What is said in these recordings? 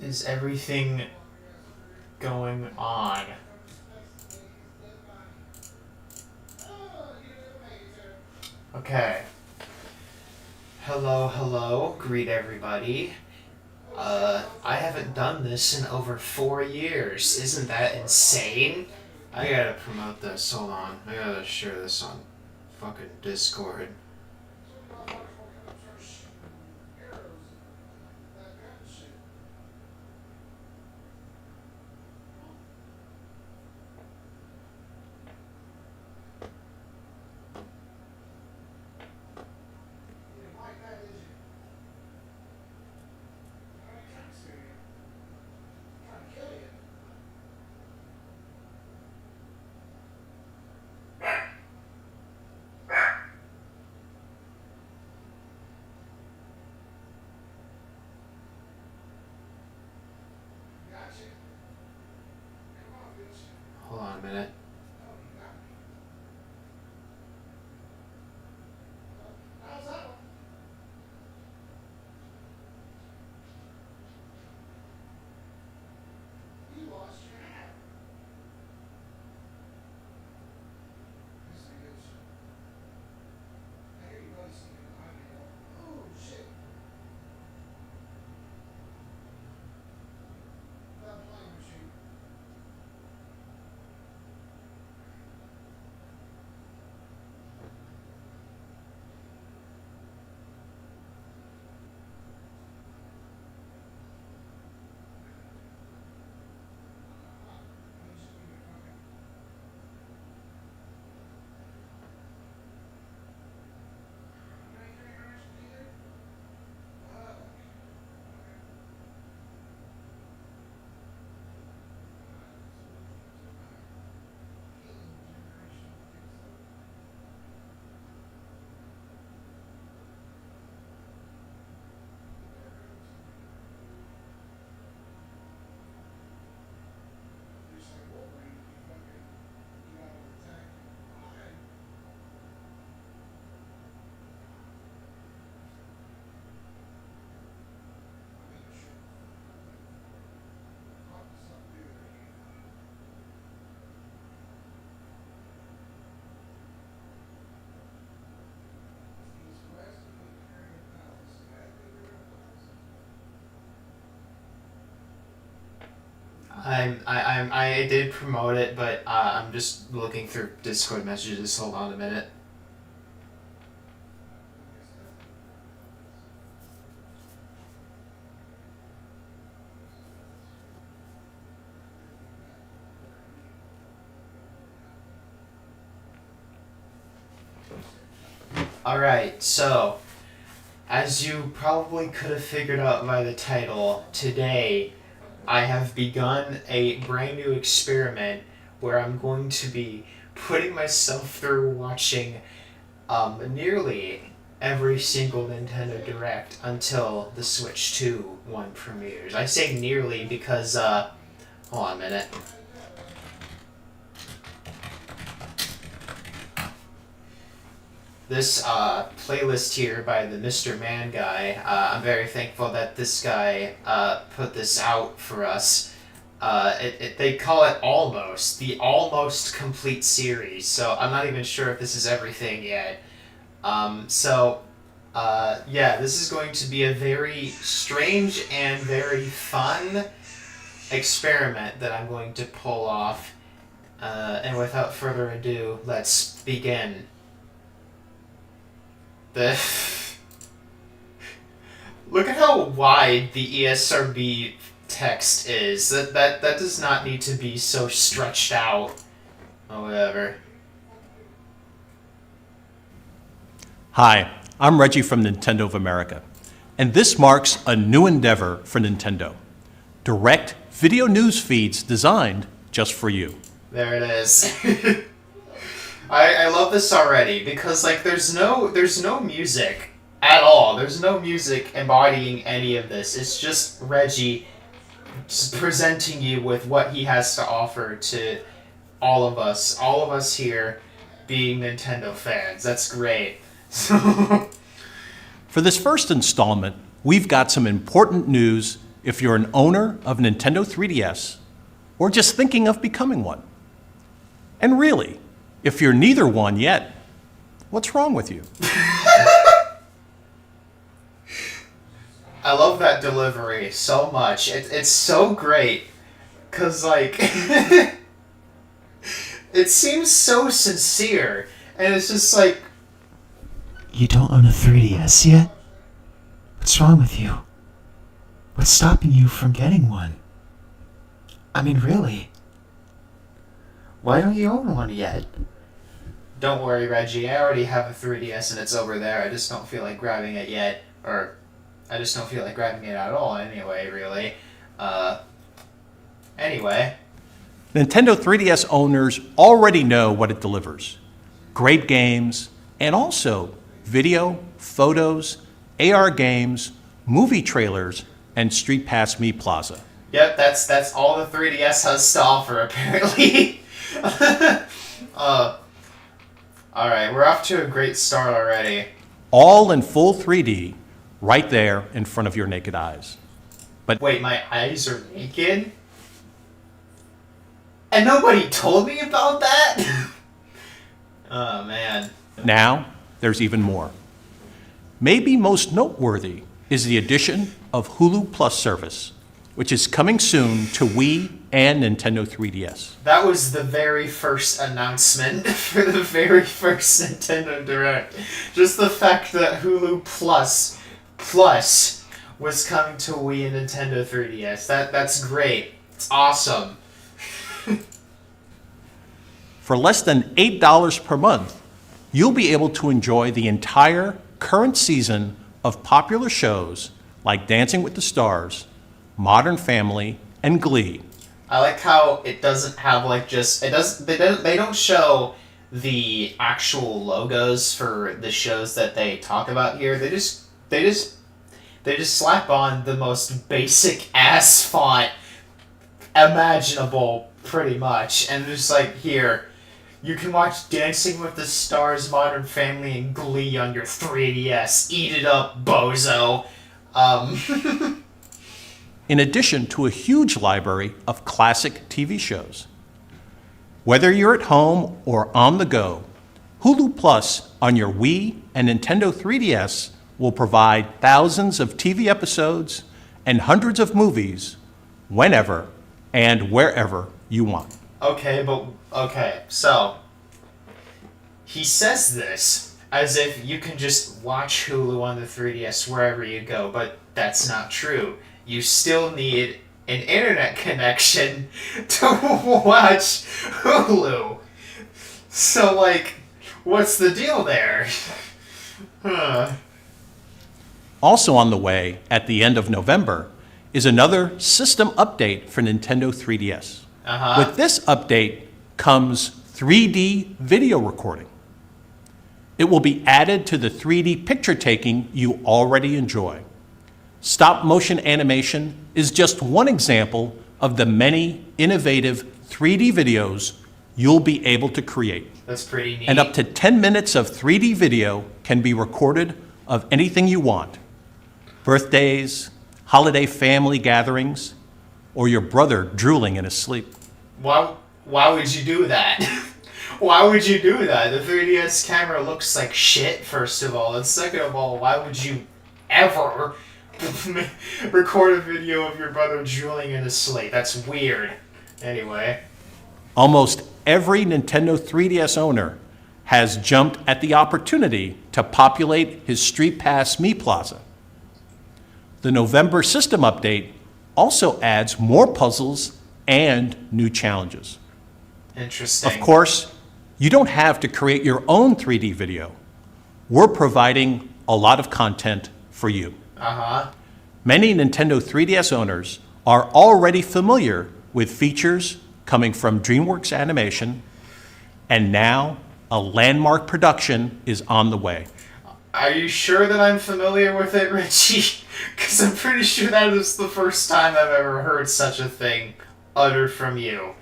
is everything going on? Okay. Hello, greet everybody. I haven't done this in over 4 years. Isn't that insane? I gotta promote this. Hold on. I gotta share this on fucking Discord. Hold on a minute. I did promote it, but I'm just looking through Discord messages. Hold on a minute. Alright, so, as you probably could have figured out by the title, today I have begun a brand new experiment where I'm going to be putting myself through watching nearly every single Nintendo Direct until the Switch 2 one premieres. I say nearly because, hold on a minute. This playlist here by the Mr. Man guy, I'm very thankful that this guy put this out for us. They call it Almost, the Almost Complete Series, so I'm not even sure if this is everything yet. Yeah, this is going to be a very strange and very fun experiment that I'm going to pull off. And without further ado, let's begin. Look at how wide the ESRB text is. That does not need to be so stretched out. Oh, whatever. Hi, I'm Reggie from Nintendo of America, and this marks a new endeavor for Nintendo. Direct video news feeds designed just for you. There it is. I love this already because there's no music at all. There's no music embodying any of this. It's just Reggie just presenting you with what he has to offer to all of us here being Nintendo fans. That's great. For this first installment, we've got some important news if you're an owner of Nintendo 3DS or just thinking of becoming one. And really, if you're neither one yet, what's wrong with you? I love that delivery so much. It's so great. Because, like, it seems so sincere. And it's just like, You don't own a 3DS yet? What's wrong with you? What's stopping you from getting one? I mean, really? Why don't you own one yet? don't worry, Reggie. I already have a 3DS and it's over there. I just don't feel like grabbing it yet. Or, I just don't feel like grabbing it at all anyway, really. Anyway. Nintendo 3DS owners already know what it delivers. Great games, and also video, photos, AR games, movie trailers, and Street Pass Me Plaza. Yep, that's all the 3DS has to offer, apparently. Alright, we're off to a great start already. All in full 3D, right there in front of your naked eyes. Wait, my eyes are naked? And nobody told me about that? Oh, man. Now, there's even more. Maybe most noteworthy is the addition of Hulu Plus service, which is coming soon to Wii and Nintendo 3DS. That was the very first announcement for the very first Nintendo Direct. Just the fact that Hulu Plus was coming to Wii and Nintendo 3DS. That's great. It's awesome. For less than $8 per month, you'll be able to enjoy the entire current season of popular shows like Dancing with the Stars, Modern Family, and Glee. I like how it doesn't have they don't show the actual logos for the shows that they talk about here. They just slap on the most basic ass font imaginable, pretty much, and just like, here, you can watch Dancing with the Stars, Modern Family, and Glee on your 3DS. Eat it up, bozo. In addition to a huge library of classic TV shows. Whether you're at home or on the go, Hulu Plus on your Wii and Nintendo 3DS will provide thousands of TV episodes and hundreds of movies whenever and wherever you want. Okay, so he says this as if you can just watch Hulu on the 3DS wherever you go, but that's not true. You still need an internet connection to watch Hulu. So, like, what's the deal there? Also on the way at the end of November is another system update for Nintendo 3DS. With this update comes 3D video recording. It will be added to the 3D picture taking you already enjoy. Stop motion animation is just one example of the many innovative 3D videos you'll be able to create. That's pretty neat. And up to 10 minutes of 3D video can be recorded of anything you want. Birthdays, holiday family gatherings, or your brother drooling in his sleep. Why would you do that? Why would you do that? The 3DS camera looks like shit, first of all. And second of all, why would you ever record a video of your brother drooling in his sleep? That's weird. Anyway. Almost every Nintendo 3DS owner has jumped at the opportunity to populate his Street Pass Me Plaza. The November system update also adds more puzzles and new challenges. Interesting. Of course, you don't have to create your own 3D video. We're providing a lot of content for you. Many Nintendo 3DS owners are already familiar with features coming from DreamWorks Animation, and now a landmark production is on the way. Are you sure that I'm familiar with it, Richie? Because I'm pretty sure that is the first time I've ever heard such a thing uttered from you.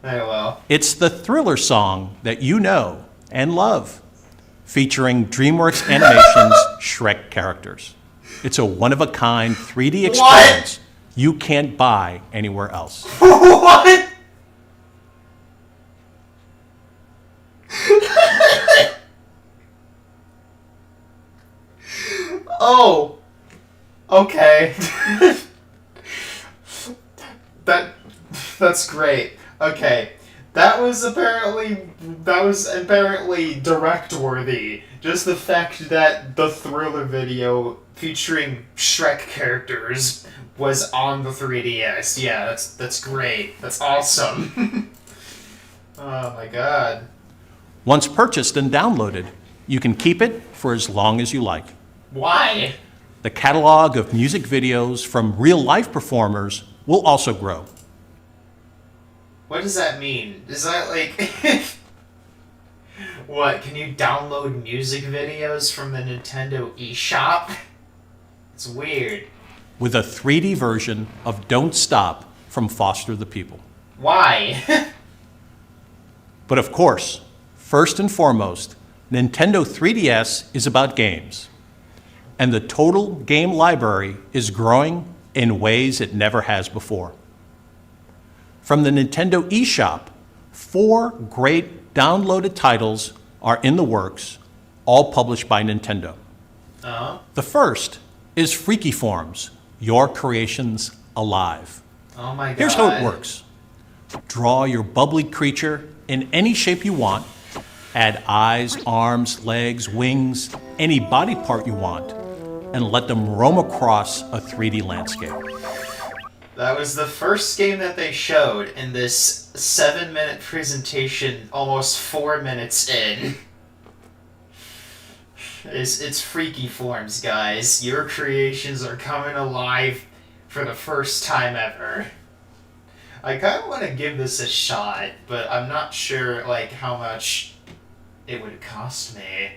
Very well. It's the Thriller song that you know and love, featuring DreamWorks Animation's Shrek characters. It's a one-of-a-kind 3D experience you can't buy anywhere else. What? Oh. Okay. That's great. Okay. That was apparently direct worthy. Just the fact that the Thriller video featuring Shrek characters was on the 3DS. Yeah, that's great. That's awesome. Oh my god. Once purchased and downloaded, you can keep it for as long as you like. Why? The catalog of music videos from real-life performers will also grow. What does that mean? Is that like... What, can you download music videos from the Nintendo eShop? It's weird. With a 3D version of Don't Stop from Foster the People. Why? But of course, first and foremost, Nintendo 3DS is about games. And the total game library is growing in ways it never has before. From the Nintendo eShop, 4 great downloaded titles are in the works, all published by Nintendo. Uh-huh. The first is Freaky Forms, Your Creations Alive. Oh my god. Here's how it works. Draw your bubbly creature in any shape you want. Add eyes, arms, legs, wings, any body part you want, and let them roam across a 3D landscape. That was the first game that they showed in this 7-minute presentation, almost 4 minutes in. It's Freaky Forms, guys. Your creations are coming alive for the first time ever. I kind of want to give this a shot, but I'm not sure like how much it would cost me.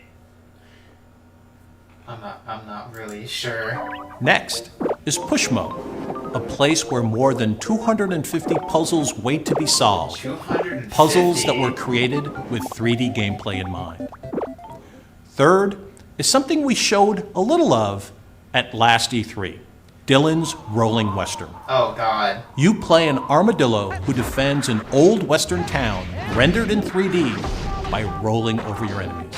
I'm not really sure. Next is Pushmo, a place where more than 250 puzzles wait to be solved. 250. Puzzles that were created with 3D gameplay in mind. Third is something we showed a little of at last E3, Dylan's Rolling Western. Oh god. You play an armadillo who defends an old western town rendered in 3D by rolling over your enemies.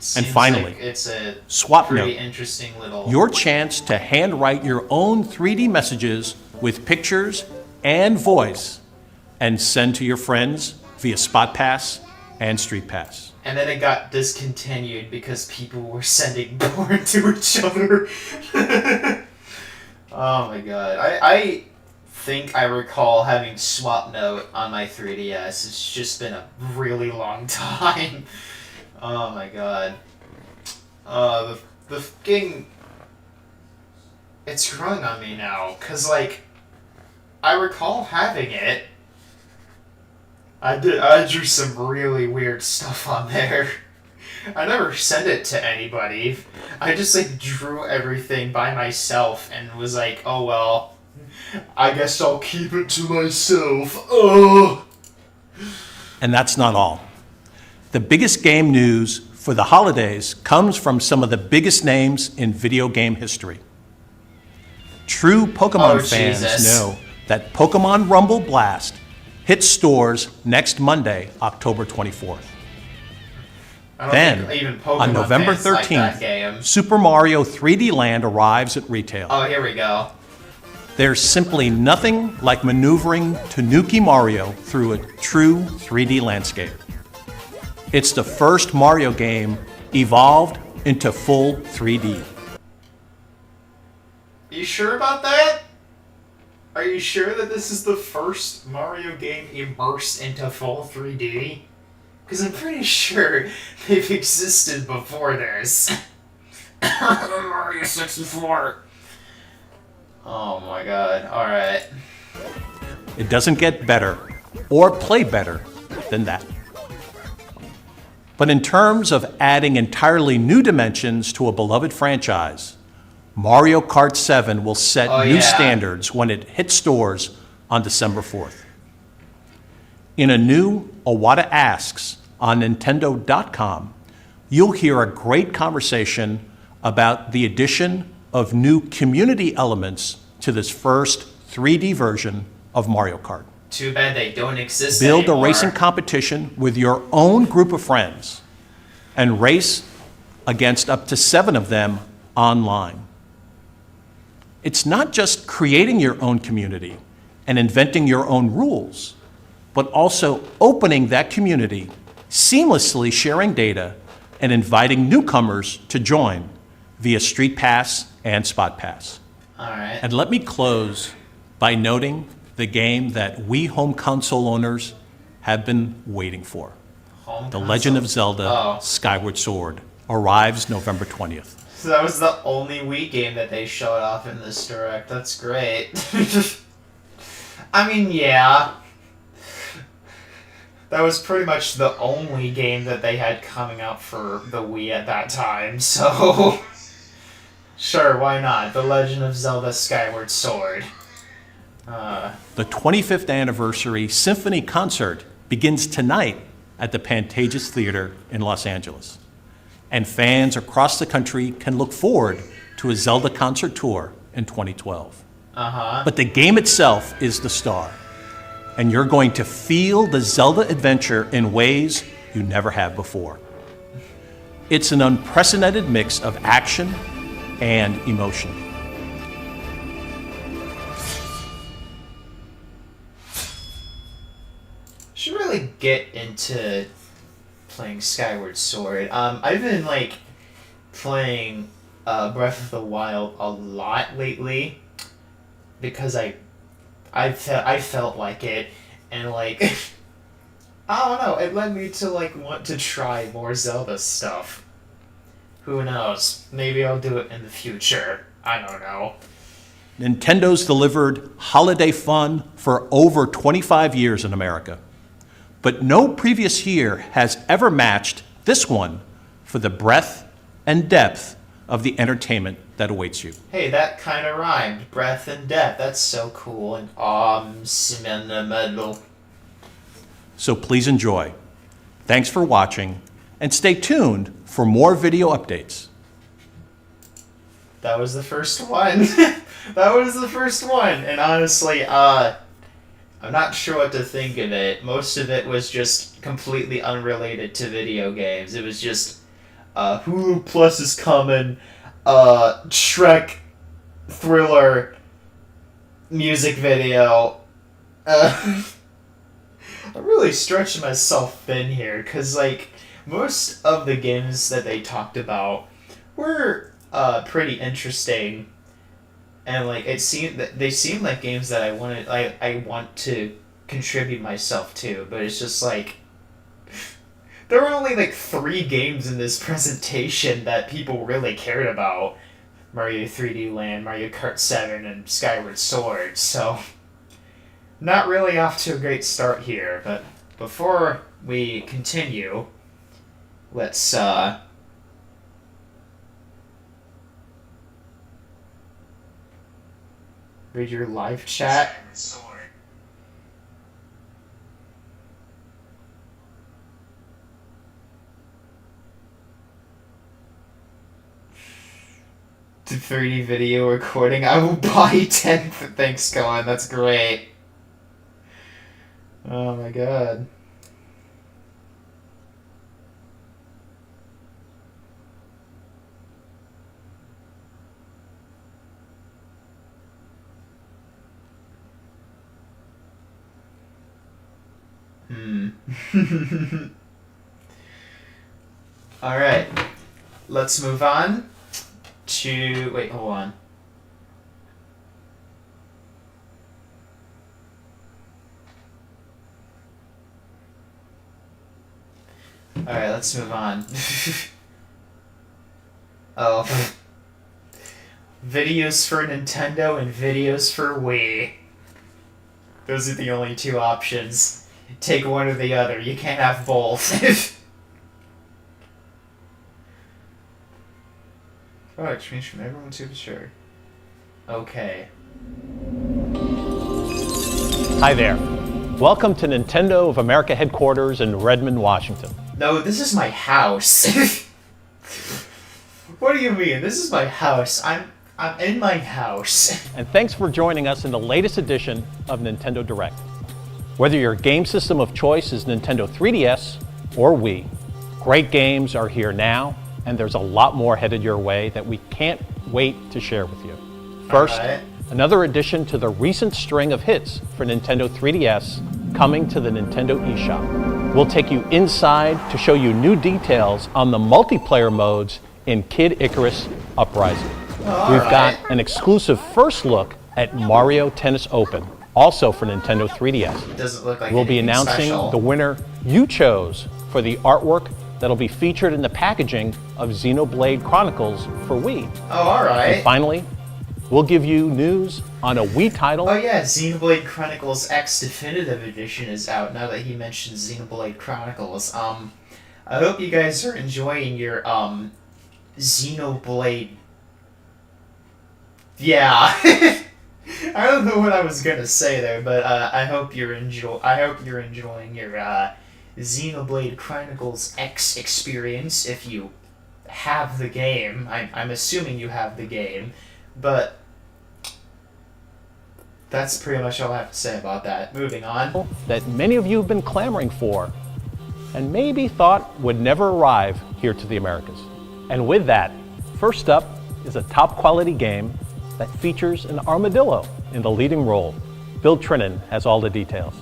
Seems finally, like it's a Swap pretty Note, interesting little... your chance to handwrite your own 3D messages with pictures and voice and send to your friends via Spot Pass and Street Pass. And then it got discontinued because people were sending porn to each other. Oh my god. I think I recall having Swap Note on my 3DS. It's just been a really long time. Oh my god. The fucking... It's growing on me now, cause like, I recall having it. I drew some really weird stuff on there. I never sent it to anybody. I just like drew everything by myself and was like, oh well, I guess I'll keep it to myself. Ugh. And that's not all. The biggest game news for the holidays comes from some of the biggest names in video game history. True Pokemon fans Jesus. know that Pokemon Rumble Blast hits stores next Monday, October 24th. I don't Then, think even Pokemon on November fans like that 13th, game. Super Mario 3D Land arrives at retail. Oh, here we go. There's simply nothing like maneuvering Tanuki Mario through a true 3D landscape. It's the first Mario game evolved into full 3D. You sure about that? Are you sure that this is the first Mario game immersed into full 3D? Because I'm pretty sure they've existed before this. Mario 64. Oh my god, alright. It doesn't get better or play better than that. But in terms of adding entirely new dimensions to a beloved franchise, Mario Kart 7 will set new standards when it hits stores on December 4th. In a new Iwata Asks on Nintendo.com, you'll hear a great conversation about the addition of new community elements to this first 3D version of Mario Kart. Too bad they don't exist Build anymore. a racing competition with your own group of friends and race against up to 7 of them online. It's not just creating your own community and inventing your own rules, but also opening that community, seamlessly sharing data, and inviting newcomers to join via Street Pass and Spot Pass. All right. And let me close by noting the game that we home console owners have been waiting for. The Legend of Zelda Skyward Sword arrives November 20th. So that was the only Wii game that they showed off in this direct. That's great. I mean, yeah. That was pretty much the only game that they had coming out for the Wii at that time, so... Sure, why not? The Legend of Zelda Skyward Sword. The 25th anniversary symphony concert begins tonight at the Pantages Theater in Los Angeles. And fans across the country can look forward to a Zelda concert tour in 2012. But the game itself is the star. And you're going to feel the Zelda adventure in ways you never have before. It's an unprecedented mix of action and emotion. Should really get into playing Skyward Sword. I've been playing Breath of the Wild a lot lately because I felt like it, and I don't know, it led me to want to try more Zelda stuff. Who knows? Maybe I'll do it in the future. I don't know. Nintendo's delivered holiday fun for over 25 years in America. But no previous year has ever matched this one for the breadth and depth of the entertainment that awaits you. Hey, that kind of rhymed. Breadth and depth. That's so cool. And sentimental. So please enjoy. Thanks for watching, and stay tuned for more video updates. That was the first one. That was the first one. And honestly, I'm not sure what to think of it. Most of it was just completely unrelated to video games. It was just, Hulu Plus is coming, Shrek thriller music video. I'm really stretching myself thin here, because, most of the games that they talked about were, pretty interesting. And they seemed like games that I want to contribute myself to, but it's just there were only 3 games in this presentation that people really cared about. Mario 3D Land, Mario Kart 7, and Skyward Sword, so not really off to a great start here, but before we continue, let's read your live chat. The 3D video recording. I will buy 10 things going. That's great. Oh my god. Alright. Let's move on to... Wait, hold on. Alright, let's move on. Oh. Videos for Nintendo and videos for Wii. Those are the only 2 options. Take one or the other. You can't have both. Oh, it changed from everyone to sure. Okay. Hi there. Welcome to Nintendo of America headquarters in Redmond, Washington. No, this is my house. What do you mean? This is my house. I'm in my house. And thanks for joining us in the latest edition of Nintendo Direct. Whether your game system of choice is Nintendo 3DS or Wii, great games are here now, and there's a lot more headed your way that we can't wait to share with you. First, Alright. another addition to the recent string of hits for Nintendo 3DS coming to the Nintendo eShop. We'll take you inside to show you new details on the multiplayer modes in Kid Icarus Uprising. We've got an exclusive first look at Mario Tennis Open, also for Nintendo 3DS. Doesn't look like We'll be anything announcing special. the winner you chose for the artwork that'll be featured in the packaging of Xenoblade Chronicles for Wii. Oh, alright. And finally, we'll give you news on a Wii title. Oh yeah, Xenoblade Chronicles X Definitive Edition is out now that he mentioned Xenoblade Chronicles. I hope you guys are enjoying your, Xenoblade... Yeah. I don't know what I was gonna say there, but, I hope you're enjoying your, Xenoblade Chronicles X experience if you have the game. I'm assuming you have the game, but that's pretty much all I have to say about that. Moving on. That many of you have been clamoring for and maybe thought would never arrive here to the Americas. And with that, first up is a top quality game that features an armadillo in the leading role. Bill Trinan has all the details.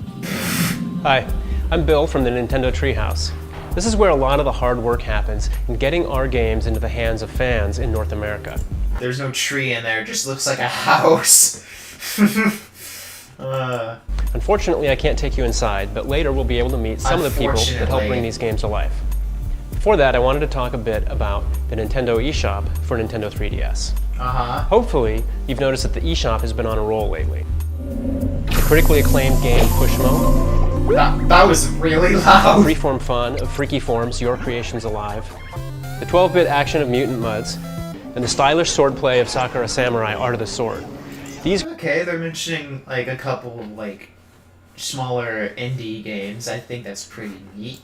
Hi, I'm Bill from the Nintendo Treehouse. This is where a lot of the hard work happens in getting our games into the hands of fans in North America. There's no tree in there, it just looks like a house. Unfortunately, I can't take you inside, but later we'll be able to meet some of the people that help bring these games to life. Before that, I wanted to talk a bit about the Nintendo eShop for Nintendo 3DS. Hopefully, you've noticed that the eShop has been on a roll lately. The critically acclaimed game Pushmo, That was really loud. freeform fun of Freaky Forms, Your Creations Alive, the 12-bit action of Mutant Mudds, and the stylish swordplay of Sakura Samurai Art of the Sword. These Okay, they're mentioning like a couple like smaller indie games. I think that's pretty neat.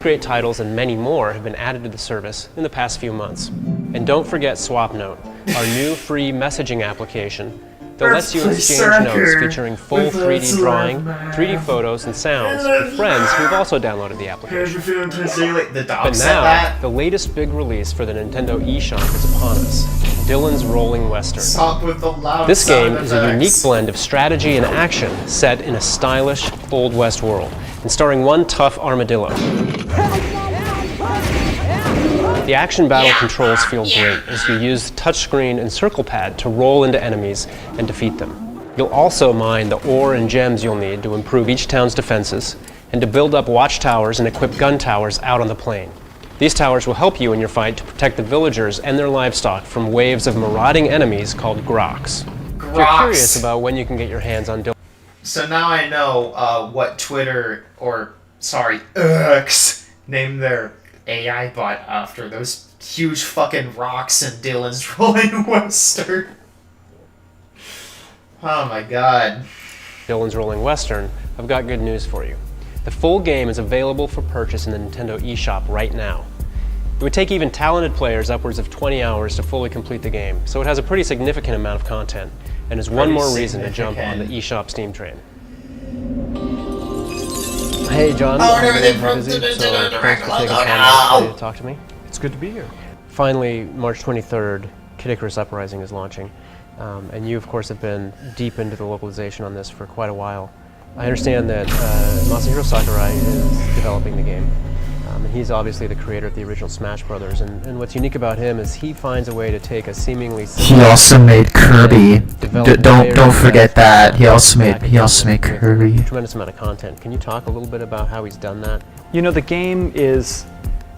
great titles and many more have been added to the service in the past few months. And don't forget SwapNote, our new free messaging application that lets you exchange notes featuring full 3D drawing, 3D photos, and sounds with friends who've also downloaded the application. The dog But said now, that. the latest big release for the Nintendo eShop is upon us, Dylan's Rolling Western. Stop with the loud This game sound is a unique effects. blend of strategy and action set in a stylish Old West world, and starring one tough armadillo. The action battle controls feel great as you use the touchscreen and circle pad to roll into enemies and defeat them. You'll also mine the ore and gems you'll need to improve each town's defenses and to build up watchtowers and equip gun towers out on the plain. These towers will help you in your fight to protect the villagers and their livestock from waves of marauding enemies called Groks. If you're curious about when you can get your hands on Dylan. So now I know what Twitter, or sorry, X, named their AI bot after. Those huge fucking rocks in Dylan's Rolling Western. Oh my god. Dylan's Rolling Western, I've got good news for you. The full game is available for purchase in the Nintendo eShop right now. It would take even talented players upwards of 20 hours to fully complete the game, so it has a pretty significant amount of content, and is one more reason to jump on the eShop Steam train. Hey John, I'm busy, so thanks for taking time to talk to me. It's good to be here. Finally, March 23rd, Kid Icarus Uprising is launching, and you of course have been deep into the localization on this for quite a while. I understand that Masahiro Sakurai is developing the game, and he's obviously the creator of the original Smash Brothers, and what's unique about him is he finds a way to take a seemingly He also made Kirby. develop Don't forget that. He also made with Kirby. a tremendous amount of content. Can you talk a little bit about how he's done that? You know, the game is,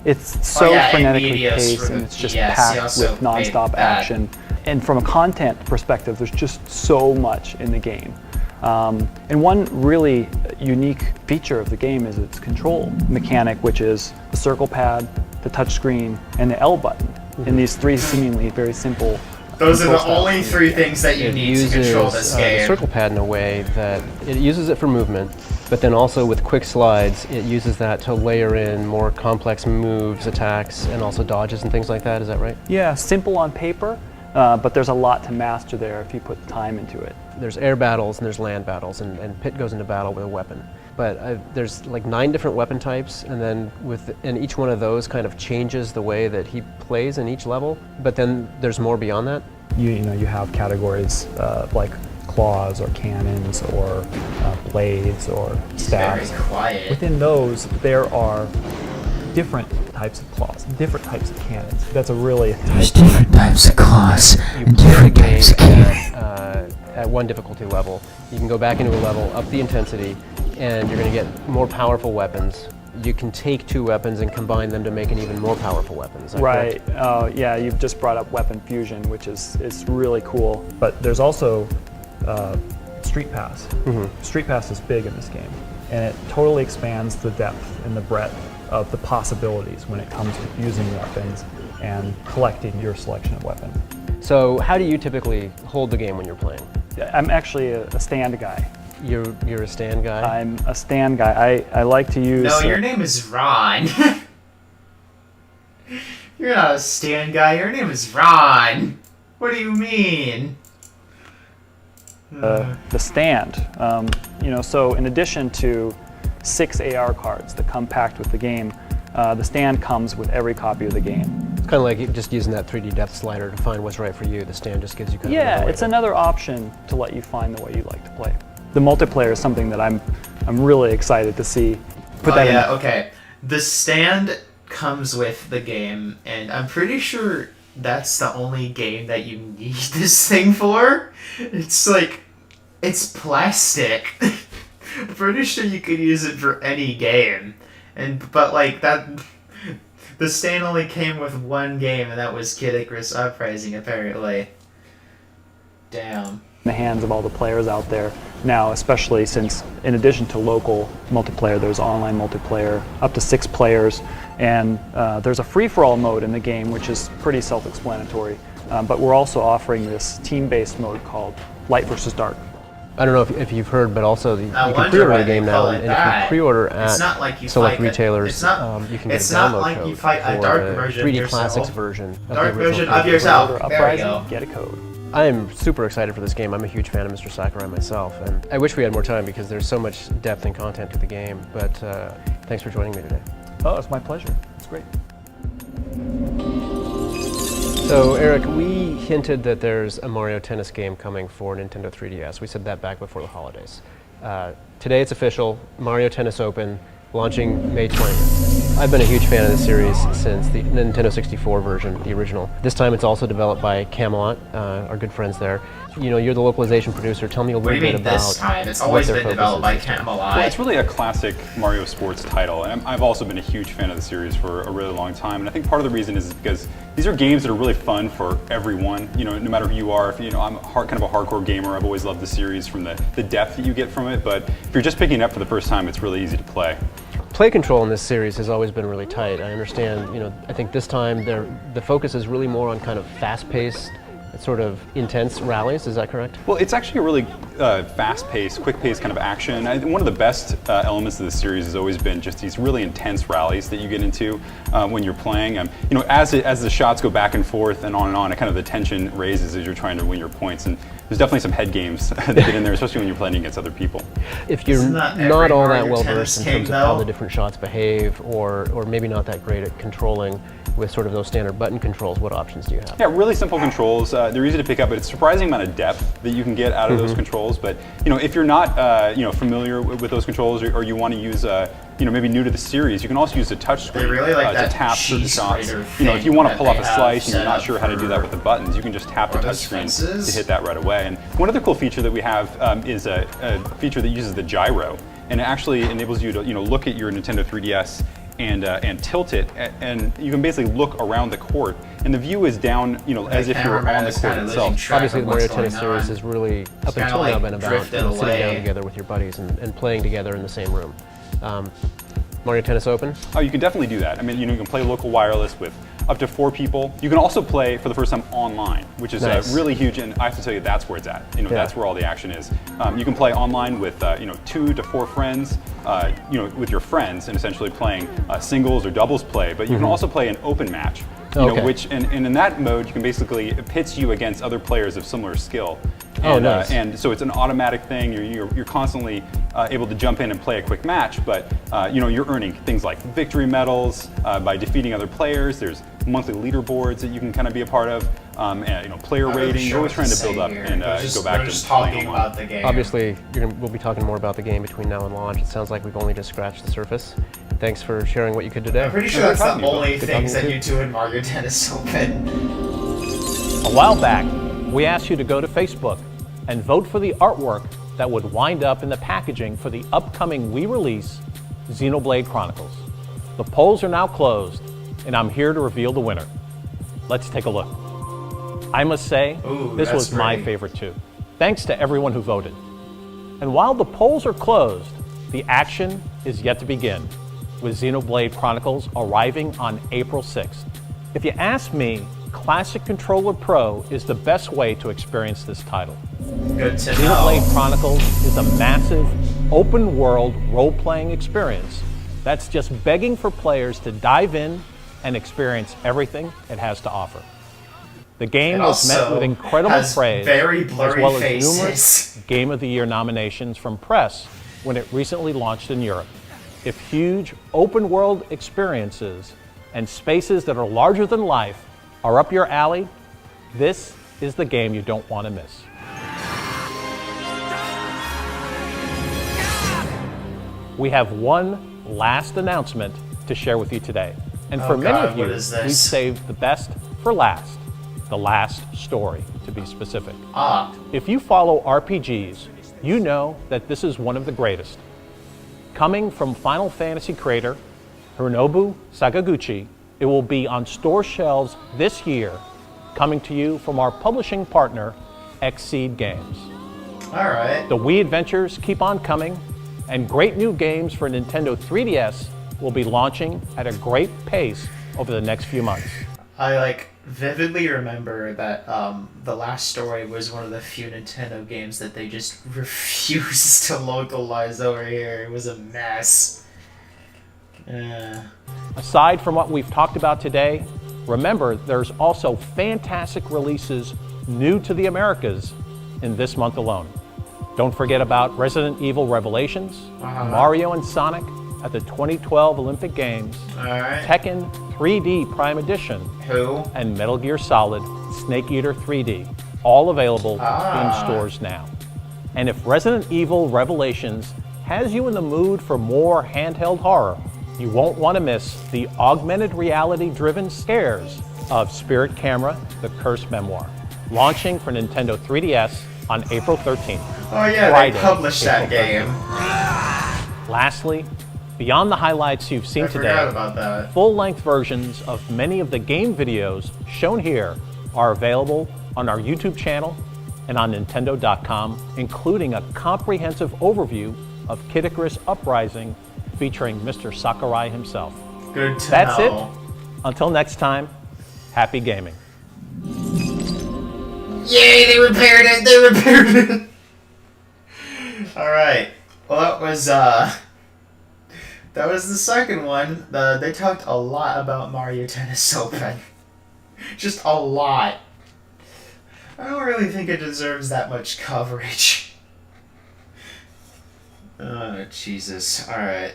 it's so frenetically Invidious paced for and the it's just PS, he packed also with nonstop made that. action. And from a content perspective, there's just so much in the game. And one really unique feature of the game is its control mechanic, which is the circle pad, the touchscreen, and the L button. And these three seemingly very simple. Those are the control styles. only three things that you It need uses to control this the game. circle pad in a way that it uses it for movement, but then also with quick slides, it uses that to layer in more complex moves, attacks, and also dodges and things like that. Is that right? Yeah, simple on paper, but there's a lot to master there if you put the time into it. There's air battles and there's land battles, and Pitt goes into battle with a weapon. But there's like 9 different weapon types, and then and each one of those kind of changes the way that he plays in each level. But then there's more beyond that. You have categories like claws or cannons or blades or staffs. Very quiet. Within those, there are different types of claws, different types of cannons. That's a really There's different types of claws and different types of cannons. At one difficulty level. You can go back into a level, up the intensity, and you're going to get more powerful weapons. You can take 2 weapons and combine them to make an even more powerful weapon. Is that right. correct? Yeah, you've just brought up weapon fusion, which is really cool. But there's also Street Pass. Street Pass is big in this game, and it totally expands the depth and the breadth of the possibilities when it comes to using weapons and collecting your selection of weapons. So how do you typically hold the game when you're playing? I'm actually a stand guy. You're a stand guy? I'm a stand guy. I like to use... No, your name is Ron. You're not a stand guy. Your name is Ron. What do you mean? the stand. So in addition to 6 AR cards that come packed with the game, the stand comes with every copy of the game. It's kind of like just using that 3D depth slider to find what's right for you. The stand just gives you kind of Yeah, another way it's to- another option to let you find the way you like to play. The multiplayer is something that I'm really excited to see. Okay. The stand comes with the game, and I'm pretty sure that's the only game that you need this thing for. It's plastic. I'm pretty sure you could use it for any game. The stand only came with one game, and that was Kid Icarus Uprising, apparently. Damn. In the hands of all the players out there now, especially since in addition to local multiplayer, there's online multiplayer up to 6 players, and there's a free-for-all mode in the game, which is pretty self-explanatory. But we're also offering this team-based mode called Light versus Dark. I don't know if you've heard, but also you can wonder pre-order why the they game call now, it and if that. you pre-order It's at not like you select fight retailers, it's not, you can get it's a not download like code you fight a for dark the version 3D of Classics yourself. version of Dark the original version of 3D. yourself. Order There we Uprising, go. get a code. I am super excited for this game. I'm a huge fan of Mr. Sakurai myself, and I wish we had more time because there's so much depth and content to the game, but thanks for joining me today. Oh, it's my pleasure. It's great. So, Eric, we hinted that there's a Mario Tennis game coming for Nintendo 3DS. We said that back before the holidays. Today it's official, Mario Tennis Open, launching May 20th. I've been a huge fan of this series since the Nintendo 64 version, the original. This time it's also developed by Camelot, our good friends there. You know, you're the localization producer. Tell me a What do little you bit mean about this time? It's what always their been focus developed is by this time. Camelot. Well, it's really a classic Mario sports title, and I've also been a huge fan of the series for a really long time. And I think part of the reason is because these are games that are really fun for everyone. You know, no matter who you are. If I'm kind of a hardcore gamer. I've always loved the series from the depth that you get from it. But if you're just picking it up for the first time, it's really easy to play. Play control in this series has always been really tight. I understand, I think this time the focus is really more on kind of fast-paced, sort of intense rallies. Is that correct? Well, it's actually a really fast-paced, quick-paced kind of action. I think one of the best elements of the series has always been just these really intense rallies that you get into when you're playing. As the shots go back and forth and on, kind of the tension raises as you're trying to win your points. And there's definitely some head games that get in there, especially when you're playing against other people. If you're Isn't that every not all that Mario well Tennis versed in game, terms of how though? the different shots behave, or maybe not that great at controlling with sort of those standard button controls, what options do you have? Yeah, really simple controls. They're easy to pick up, but it's a surprising amount of depth that you can get out of those controls. But if you're not familiar with those controls, or you want to use maybe new to the series, you can also use the touch screen They really like to that tap certain cheese shots. grater If you want to thing pull off a that they slice have and you're not set sure up how to do that with the buttons, you can just tap the Are touch those screen fences? to hit that right away. And one other cool feature that we have is a feature that uses the gyro, and it actually enables you to look at your Nintendo 3DS and tilt it, and you can basically look around the court, and the view is down, as if you're on the cameraman is court kinda itself. losing track Obviously, of the Mario what's going Tennis series on. has really, up kinda until now, like been about drifted sitting down away. together with your buddies and playing together in the same room. Mario Tennis Open? Oh, you can definitely do that. I mean, you can play local wireless with up to 4 people. You can also play for the first time online, which is Nice. really huge, and I have to tell you, that's where it's at. That's where all the action is. You can play online with 2 to 4 friends, with your friends, and essentially playing singles or doubles play. But you can also play an open match Okay. which and in that mode you can basically it pits you against other players of similar skill. Oh, And, nice. and so it's an automatic thing. You're constantly able to jump in and play a quick match, but you're earning things like victory medals by defeating other players. There's monthly leaderboards that you can kind of be a part of, and player rating. You're always trying to build up and go back to just playing talking online. about the game. Obviously, we'll be talking more about the game between now and launch. It sounds like we've only just scratched the surface. Thanks for sharing what you could today. I'm pretty sure Yeah, that's good the talking to you, only Good things talking that to you two in Mario Tennis Open. A while back, we asked you to go to Facebook and vote for the artwork that would wind up in the packaging for the upcoming Wii release, Xenoblade Chronicles. The polls are now closed, and I'm here to reveal the winner. Let's take a look. I must say, Ooh, this that's was my great. favorite too. Thanks to everyone who voted. And while the polls are closed, the action is yet to begin, with Xenoblade Chronicles arriving on April 6th. If you ask me, Classic Controller Pro is the best way to experience this title. Good to Xenoblade know. Chronicles is a massive, open-world role-playing experience that's just begging for players to dive in and experience everything it has to offer. The game It was met also with incredible has praise, very as blurry well as faces. numerous Game of the Year nominations from press when it recently launched in Europe. If huge, open-world experiences and spaces that are larger than life are up your alley, this is the game you don't want to miss. We have one last announcement to share with you today. And for Oh many God, of you, what is this? we've saved the best for last. The last story, to be specific. Ah, If you follow RPGs, you know that this is one of the greatest. Coming from Final Fantasy creator Hironobu Sakaguchi, it will be on store shelves this year, coming to you from our publishing partner, Xseed Games. all right. The Wii adventures keep on coming, and great new games for Nintendo 3DS will be launching at a great pace over the next few months. I vividly remember that the last story was one of the few Nintendo games that they just refused to localize over here. It was a mess. Aside from what we've talked about today, remember there's also fantastic releases new to the Americas in this month alone. Don't forget about Resident Evil Revelations, Mario and Sonic at the 2012 Olympic Games, All right. Tekken 3D Prime Edition, Who? and Metal Gear Solid Snake Eater 3D, all available in stores now. And if Resident Evil Revelations has you in the mood for more handheld horror, you won't want to miss the augmented reality-driven scares of Spirit Camera: The Cursed Memoir, launching for Nintendo 3DS on April 13th. Oh yeah, Friday, they published that April game. 13th. Lastly, beyond the highlights you've seen I today, forgot about that. full-length versions of many of the game videos shown here are available on our YouTube channel and on Nintendo.com, including a comprehensive overview of Kid Icarus Uprising featuring Mr. Sakurai himself. Good to That's know. it. Until next time, happy gaming. Yay, they repaired it! They repaired it! Alright. Well, that was the second one. They talked a lot about Mario Tennis Open. Just a lot. I don't really think it deserves that much coverage. Oh, Jesus. Alright.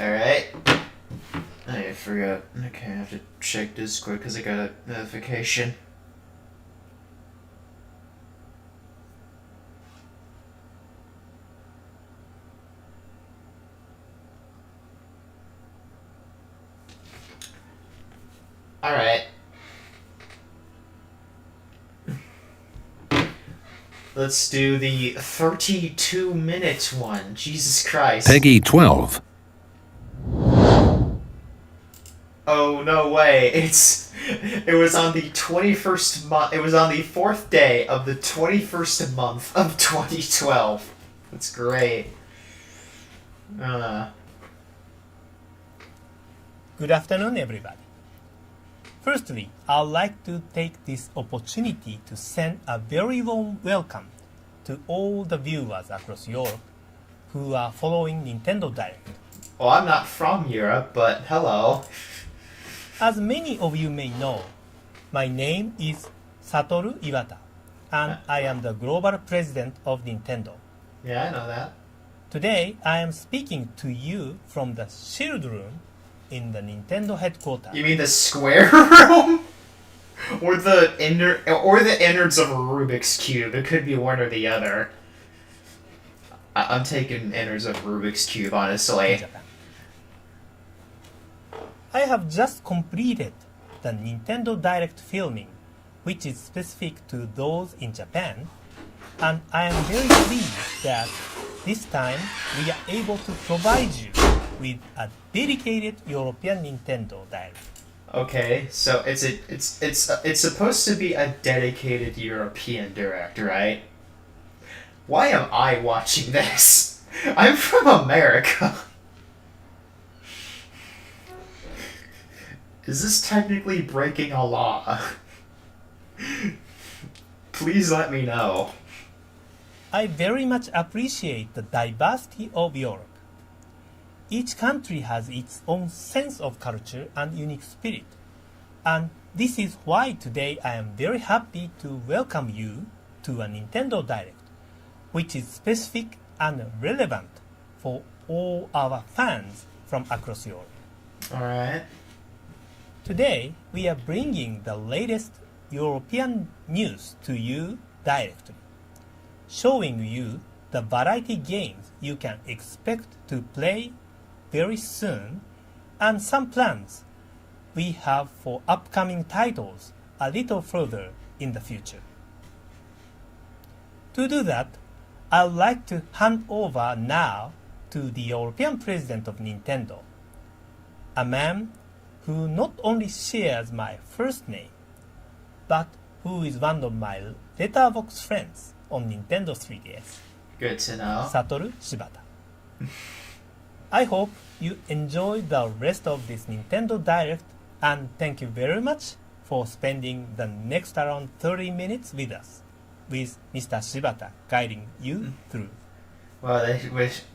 Alright. I forgot. Okay, I have to check Discord because I got a notification. Alright. Let's do the 32-minute one. Jesus Christ. Peggy 12. Oh, no way. It was on the 21st month. It was on the 4th day of the 21st month of 2012. That's great. Good afternoon, everybody. Firstly, I'd like to take this opportunity to send a very warm welcome to all the viewers across Europe who are following Nintendo Direct. Well, I'm not from Europe, but hello. As many of you may know, my name is Satoru Iwata, and I am the global president of Nintendo. Yeah, I know that. Today, I am speaking to you from the Shield Room in the Nintendo headquarters. You mean the square room? Or the innards of a Rubik's Cube. It could be one or the other. I'm taking innards of Rubik's Cube, honestly. Japan. I have just completed the Nintendo Direct filming, which is specific to those in Japan, and I am very pleased that this time we are able to provide you with a dedicated European Nintendo Direct. Okay, so it's supposed to be a dedicated European Direct, right? Why am I watching this? I'm from America. Is this technically breaking a law? Please let me know. I very much appreciate the diversity of Europe. Each country has its own sense of culture and unique spirit. And this is why today I am very happy to welcome you to a Nintendo Direct, which is specific and relevant for all our fans from across Europe. Alright. Today, we are bringing the latest European news to you directly, showing you the variety games you can expect to play very soon, and some plans we have for upcoming titles a little further in the future. To do that, I'd like to hand over now to the European President of Nintendo, a man who not only shares my first name, but who is one of my letterbox friends on Nintendo 3DS, Good to know. Satoru Shibata. I hope you enjoy the rest of this Nintendo Direct, and thank you very much for spending the next around 30 minutes with us, with Mr. Shibata guiding you through. Well,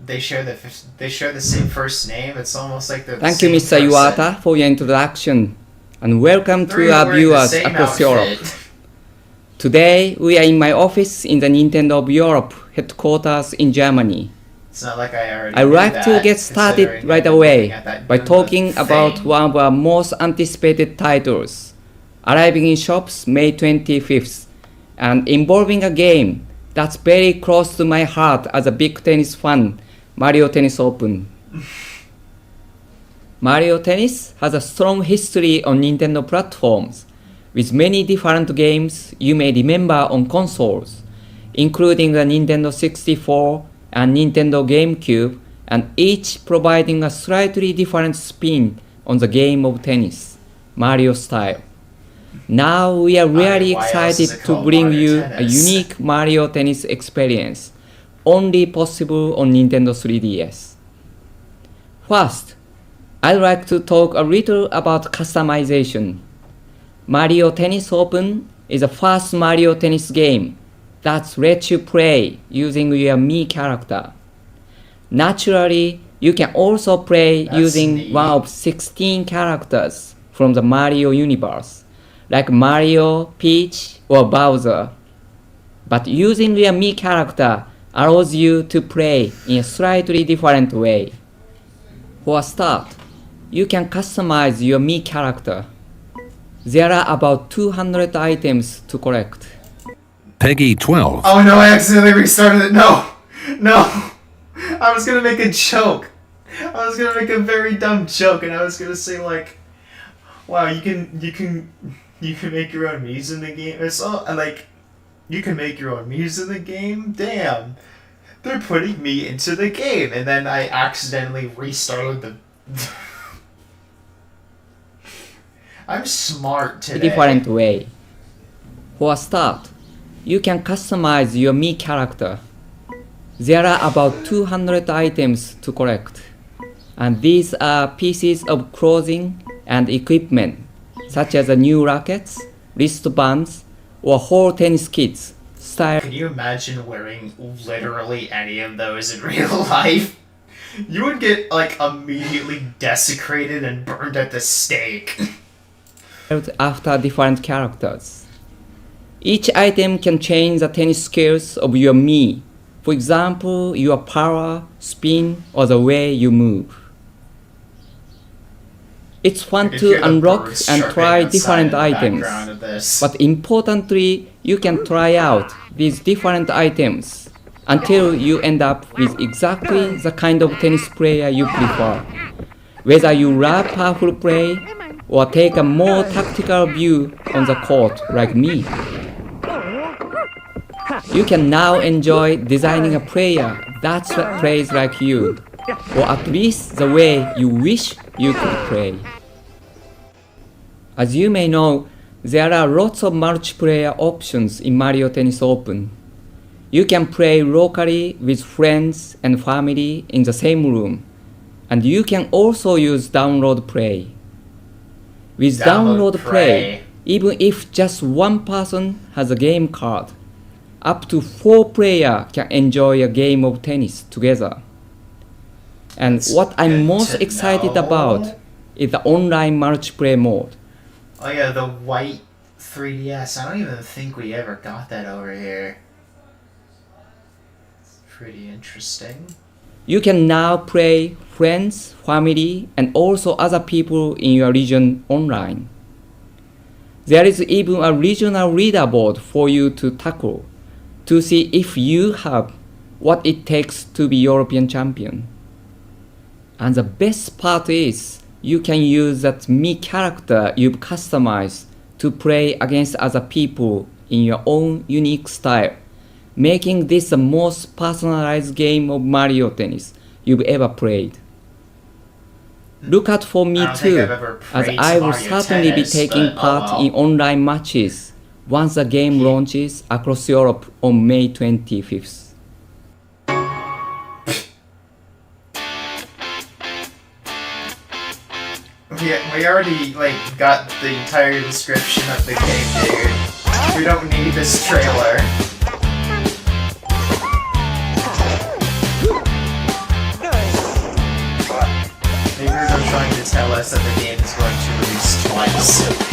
they share the same first name. It's almost like they're the Thank you, same Mr. person. Iwata, for your introduction, and welcome Three to our wearing the viewers same across outfit. Europe. Today, we are in my office in the Nintendo of Europe headquarters in Germany. It's not like I already I'd knew like that, to get started considering right I've been away looking at that by Goomba talking about thing. one of our most anticipated titles, arriving in shops May 25th, and involving a game that's very close to my heart as a big tennis fan, Mario Tennis Open. Mario Tennis has a strong history on Nintendo platforms, with many different games you may remember on consoles, including the Nintendo 64 and Nintendo GameCube, and each providing a slightly different spin on the game of tennis, Mario style. Now we are really why else is excited it to called bring Mario you a Tennis? unique Mario Tennis experience, only possible on Nintendo 3DS. First, I'd like to talk a little about customization. Mario Tennis Open is the first Mario Tennis game that lets you play using your Mii character. Naturally, you can also play That's using neat. one of 16 characters from the Mario universe, like Mario, Peach, or Bowser. But using your Mii character allows you to play in a slightly different way. For a start, you can customize your Mii character. There are about 200 items to collect. Peggy 12. Oh no, I accidentally restarted it. No! No! I was gonna make a joke. I was gonna make a very dumb joke, and I was gonna say like, wow, you can make your own Mii's in the game. It's all like, you can make your own Mii's in the game? Damn. They're putting me into the game, and then I accidentally restarted the I'm smart today. Different way. For a start, you can customize your Mii character. There are about 200 items to collect, and these are pieces of clothing and equipment, such as new rackets, wristbands, or whole tennis kits style. Can you imagine wearing literally any of those in real life? You would get like immediately desecrated and burned at the stake. After different characters. Each item can change the tennis skills of your Mii. For example, your power, spin, or the way you move. It's fun You to hear the unlock birds and chirping try outside different in the items. background of this. But importantly, you can try out these different items until you end up with exactly the kind of tennis player you prefer. Whether you love powerful play or take a more tactical view on the court like me. You can now enjoy designing a player that plays like you, or at least the way you wish you could play. As you may know, there are lots of multiplayer options in Mario Tennis Open. You can play locally with friends and family in the same room, and you can also use download play. With download play, even if just one person has a game card, up to 4 players can enjoy a game of tennis together. And That's what I'm good most to excited know. about is the online multiplayer mode. Oh yeah, the white 3DS. I don't even think we ever got that over here. It's pretty interesting. You can now play friends, family, and also other people in your region online. There is even a regional leaderboard for you to tackle to see if you have what it takes to be European champion. And the best part is you can use that Mii character you've customized to play against other people in your own unique style, making this the most personalized game of Mario Tennis you've ever played. Look out for me I don't think too, I've ever as played I will Mario certainly Tennis, be taking but, oh part well. in online matches once the game launches across Europe on May 25th. We already got the entire description of the game, dude. We don't need this trailer. Maybe they're trying to tell us that the game is going to release twice.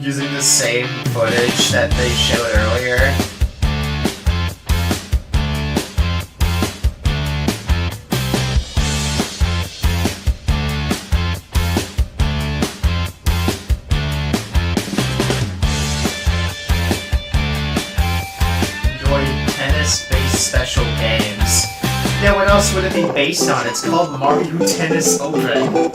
Using the same footage that they showed earlier. Enjoy tennis-based special games. Yeah, what else would it be based on? It's called Mario Tennis Open.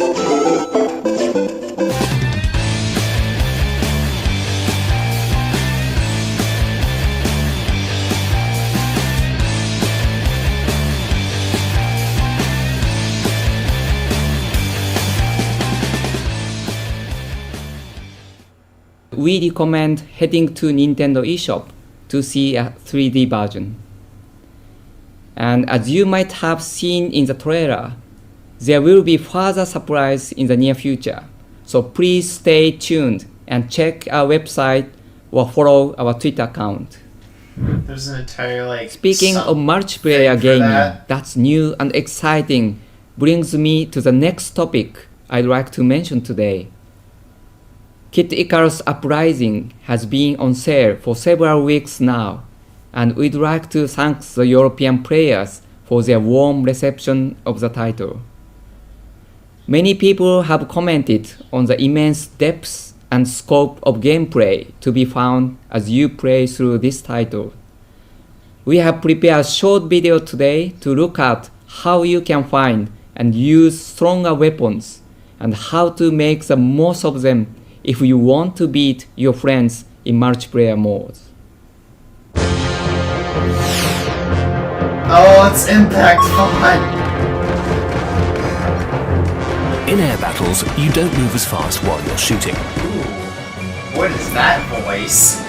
We recommend heading to Nintendo eShop to see a 3D version. And as you might have seen in the trailer, there will be further surprise in the near future. So please stay tuned and check our website or follow our Twitter account. There's an entire Speaking of multiplayer thing for gaming that. that's new and exciting brings me to the next topic I'd like to mention today. Kid Icarus Uprising has been on sale for several weeks now, and we'd like to thank the European players for their warm reception of the title. Many people have commented on the immense depth and scope of gameplay to be found as you play through this title. We have prepared a short video today to look at how you can find and use stronger weapons and how to make the most of them if you want to beat your friends in multiplayer modes. Oh, it's impact fun. In air battles, you don't move as fast while you're shooting, What is that voice?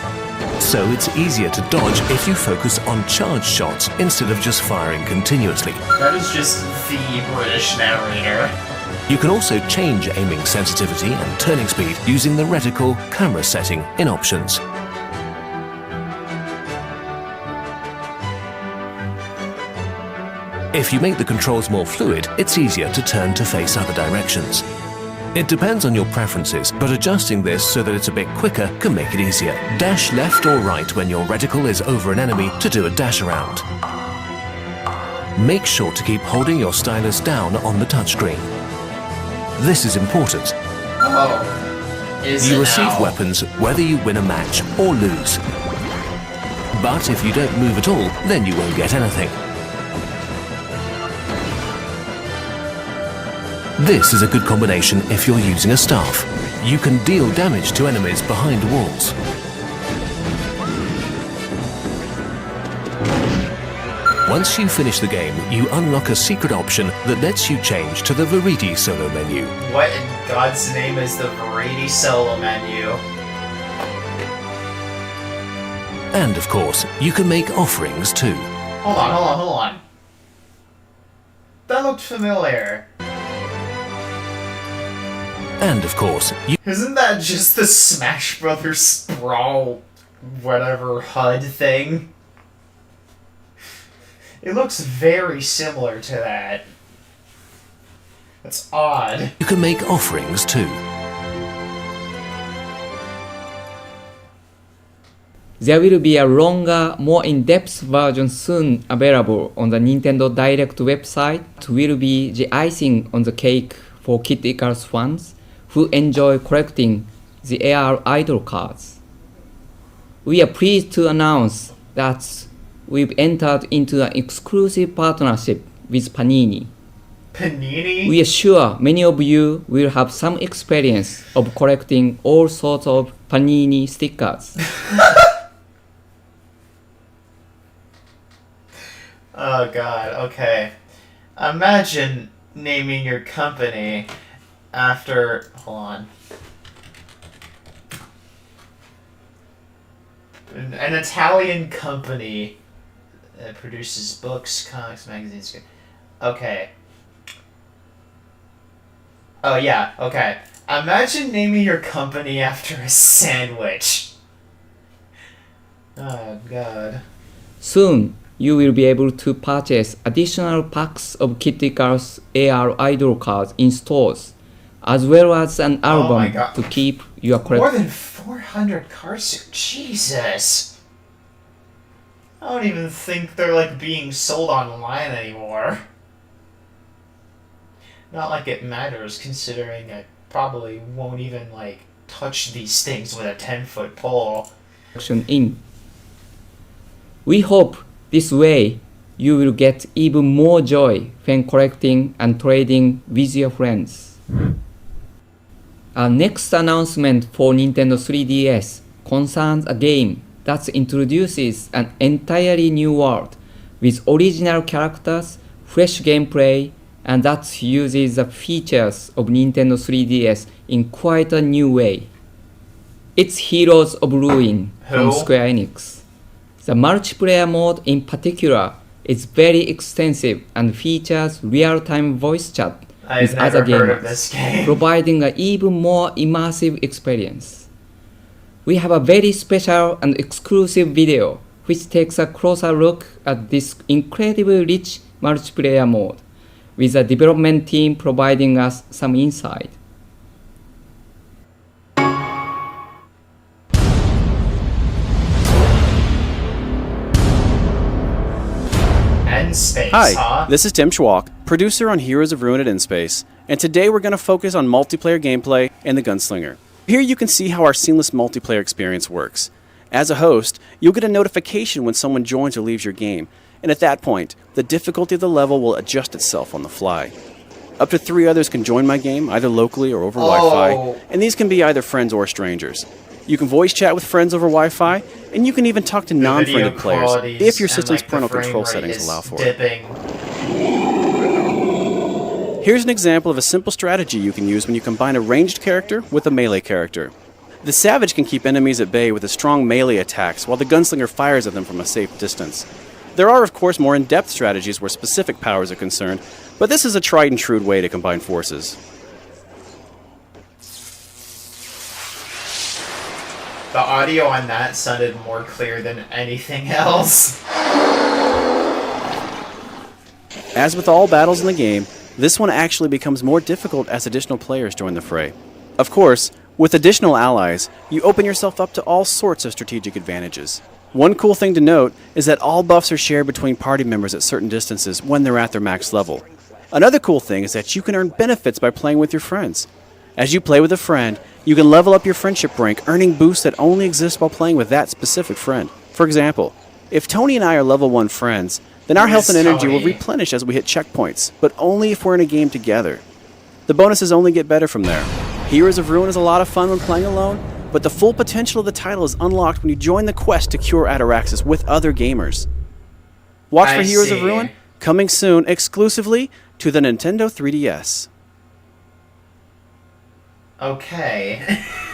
so it's easier to dodge if you focus on charge shots instead of just firing continuously. That is just the British narrator. You can also change aiming sensitivity and turning speed using the reticle camera setting in options. If you make the controls more fluid, it's easier to turn to face other directions. It depends on your preferences, but adjusting this so that it's a bit quicker can make it easier. Dash left or right when your reticle is over an enemy to do a dash around. Make sure to keep holding your stylus down on the touchscreen. This is important. Oh. Is You it receive now? weapons whether you win a match or lose. But if you don't move at all, then you won't get anything. This is a good combination if you're using a staff. You can deal damage to enemies behind walls. Once you finish the game, you unlock a secret option that lets you change to the Variety solo menu. What in God's name is the Variety solo menu? And of course, you can make offerings too. Hold on. That looked familiar. And of course, you Isn't that just the Smash Brothers Sprawl whatever HUD thing? It looks very similar to that. That's odd. can make offerings too. There will be a longer, more in-depth version soon available on the Nintendo Direct website. It will be the icing on the cake for Kid Icarus fans who enjoy collecting the AR idol cards. We are pleased to announce that we've entered into an exclusive partnership with Panini. Panini? We are sure many of you will have some experience of collecting all sorts of Panini stickers. Oh god, okay. Imagine naming your company after... Hold on. An Italian company that produces books, comics, magazines. Okay. Oh yeah, okay. Imagine naming your company after a sandwich. Oh god. Soon, you will be able to purchase additional packs of Kid Icarus AR idol cards in stores, as well as an Oh my album God. to keep your More collection. than 400 cards? Jesus! I don't even think they're like being sold online anymore. Not like it matters, considering I probably won't even like touch these things with a 10-foot pole. In. We hope this way you will get even more joy when collecting and trading with your friends. Our next announcement for Nintendo 3DS concerns a game that introduces an entirely new world with original characters, fresh gameplay, and that uses the features of Nintendo 3DS in quite a new way. It's Heroes of Ruin from Who? Square Enix. The multiplayer mode in particular is very extensive and features real-time voice chat I've with never other heard of gamers, this game. providing an even more immersive experience. We have a very special and exclusive video which takes a closer look at this incredibly rich multiplayer mode, with the development team providing us some insight. And space, Hi, huh? this is Tim Schwalk, producer on Heroes of Ruin at InSpace, and today we're going to focus on multiplayer gameplay and the Gunslinger. Here you can see how our seamless multiplayer experience works. As a host, you'll get a notification when someone joins or leaves your game, and at that point, the difficulty of the level will adjust itself on the fly. Up to 3 others can join my game, either locally or over Wi-Fi, and these can be either friends or strangers. You can voice chat with friends over Wi-Fi, and you can even talk to non-friended players if your system's parental control settings allow for it. Here's an example of a simple strategy you can use when you combine a ranged character with a melee character. The Savage can keep enemies at bay with a strong melee attacks while the Gunslinger fires at them from a safe distance. There are, of course, more in-depth strategies where specific powers are concerned, but this is a tried and true way to combine forces. The audio on that sounded more clear than anything else. As with all battles in the game, this one actually becomes more difficult as additional players join the fray. Of course, with additional allies, you open yourself up to all sorts of strategic advantages. One cool thing to note is that all buffs are shared between party members at certain distances when they're at their max level. Another cool thing is that you can earn benefits by playing with your friends. As you play with a friend, you can level up your friendship rank, earning boosts that only exist while playing with that specific friend. For example, if Tony and I are level 1 friends, then our health and energy will replenish as we hit checkpoints, but only if we're in a game together. The bonuses only get better from there. Heroes of Ruin is a lot of fun when playing alone, but the full potential of the title is unlocked when you join the quest to cure Ataraxis with other gamers. Watch for Heroes of Ruin, coming soon exclusively to the Nintendo 3DS. Okay.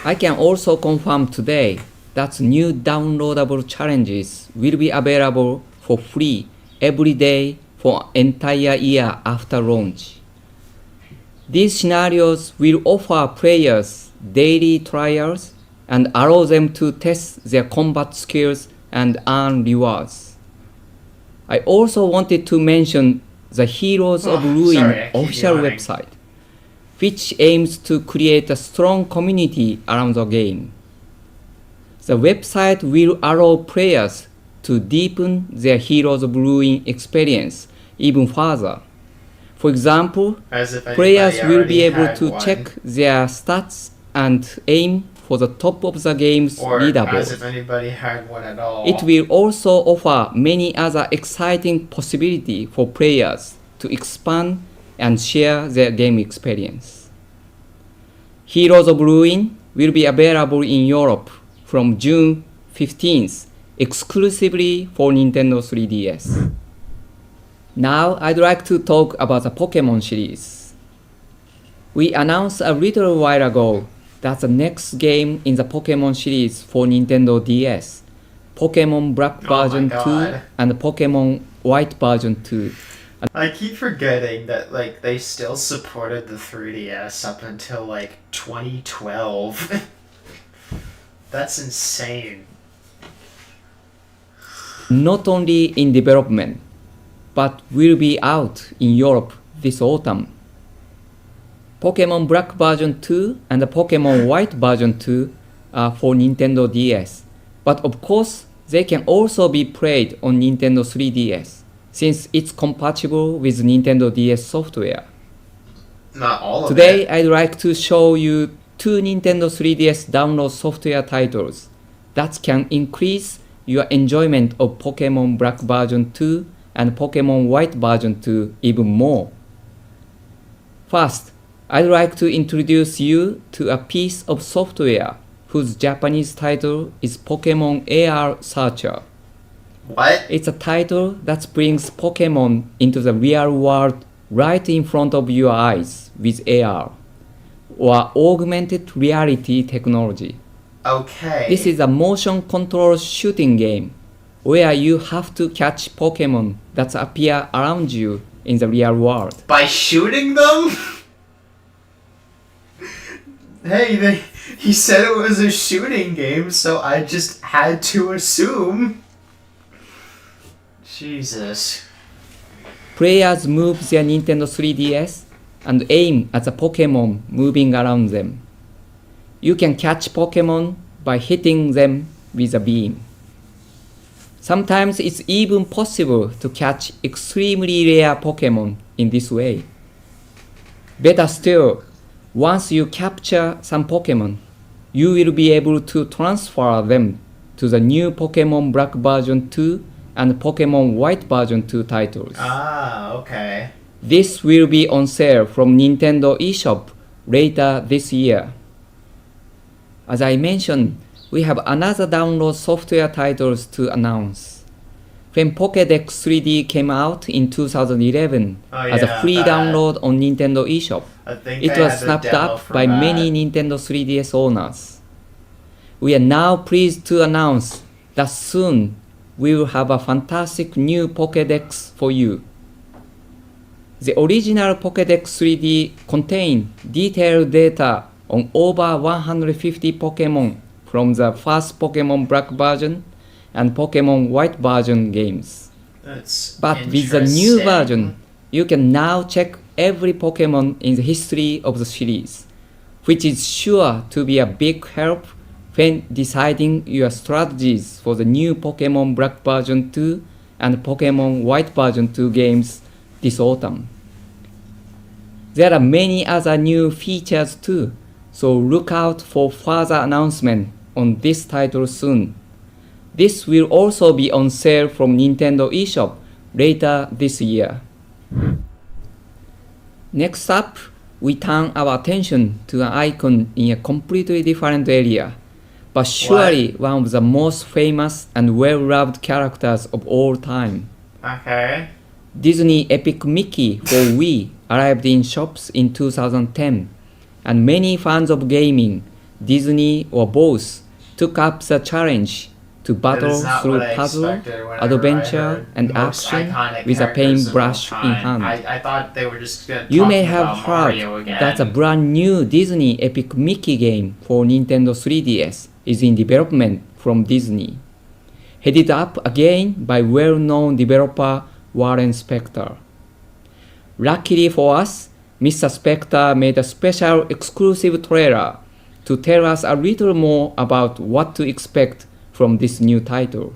I can also confirm today that new downloadable challenges will be available for free every day for an entire year after launch. These scenarios will offer players daily trials and allow them to test their combat skills and earn rewards. I also wanted to mention the Heroes of Ruin official website, which aims to create a strong community around the game. The website will allow players to deepen their Heroes of Ruin experience even further. For example, players will be able to check their stats and aim for the top of the game's leaderboard. As if anybody had one at all. It will also offer many other exciting possibilities for players to expand and share their game experience. Heroes of Ruin will be available in Europe from June 15th, exclusively for Nintendo 3DS. Now I'd like to talk about the Pokemon series. We announced a little while ago that the next game in the Pokemon series for Nintendo DS, Pokemon Black version 2 and Pokemon White version 2. I keep forgetting that they still supported the 3DS up until 2012. That's insane. Not only in development, but will be out in Europe this autumn. Pokemon Black version 2 and the Pokemon White version 2 are for Nintendo DS, but of course they can also be played on Nintendo 3DS, since it's compatible with Nintendo DS software. Not all of Today it. I'd like to show you 2 Nintendo 3DS download software titles that can increase your enjoyment of Pokemon Black version 2 and Pokemon White version 2 even more. First, I'd like to introduce you to a piece of software whose Japanese title is Pokemon AR Searcher. What? It's a title that brings Pokemon into the real world right in front of your eyes with AR, or augmented reality technology. Okay. This is a motion control shooting game where you have to catch Pokemon that appear around you in the real world. By shooting them? Hey, he said it was a shooting game, so I just had to assume. Jesus. Players move their Nintendo 3DS and aim at the Pokemon moving around them. You can catch Pokemon by hitting them with a beam. Sometimes it's even possible to catch extremely rare Pokemon in this way. Better still, once you capture some Pokemon, you will be able to transfer them to the new Pokemon Black version 2 and Pokemon White version 2 titles. Ah, okay. This will be on sale from Nintendo eShop later this year. As I mentioned, we have another download software titles to announce. When Pokédex 3D came out in 2011 as a free download on Nintendo eShop, it was snapped up by many Nintendo 3DS owners. We are now pleased to announce that soon we will have a fantastic new Pokédex for you. The original Pokédex 3D contained detailed data on over 150 Pokémon from the first Pokémon Black version and Pokémon White version games. But with the new version, you can now check every Pokémon in the history of the series, which is sure to be a big help when deciding your strategies for the new Pokémon Black version 2 and Pokémon White version 2 games this autumn. There are many other new features too, so look out for further announcement on this title soon. This will also be on sale from Nintendo eShop later this year. Next up, we turn our attention to an icon in a completely different area, but surely one of the most famous and well-loved characters of all time. Okay. Disney Epic Mickey for Wii arrived in shops in 2010, and many fans of gaming, Disney or both, took up the challenge to battle through puzzle, adventure, and action with a paintbrush in hand. I thought they were just You may have heard that a brand new Disney Epic Mickey game for Nintendo 3DS is in development from Disney, headed up again by well-known developer Warren Spector. Luckily for us, Mr. Spector made a special exclusive trailer to tell us a little more about what to expect from this new title.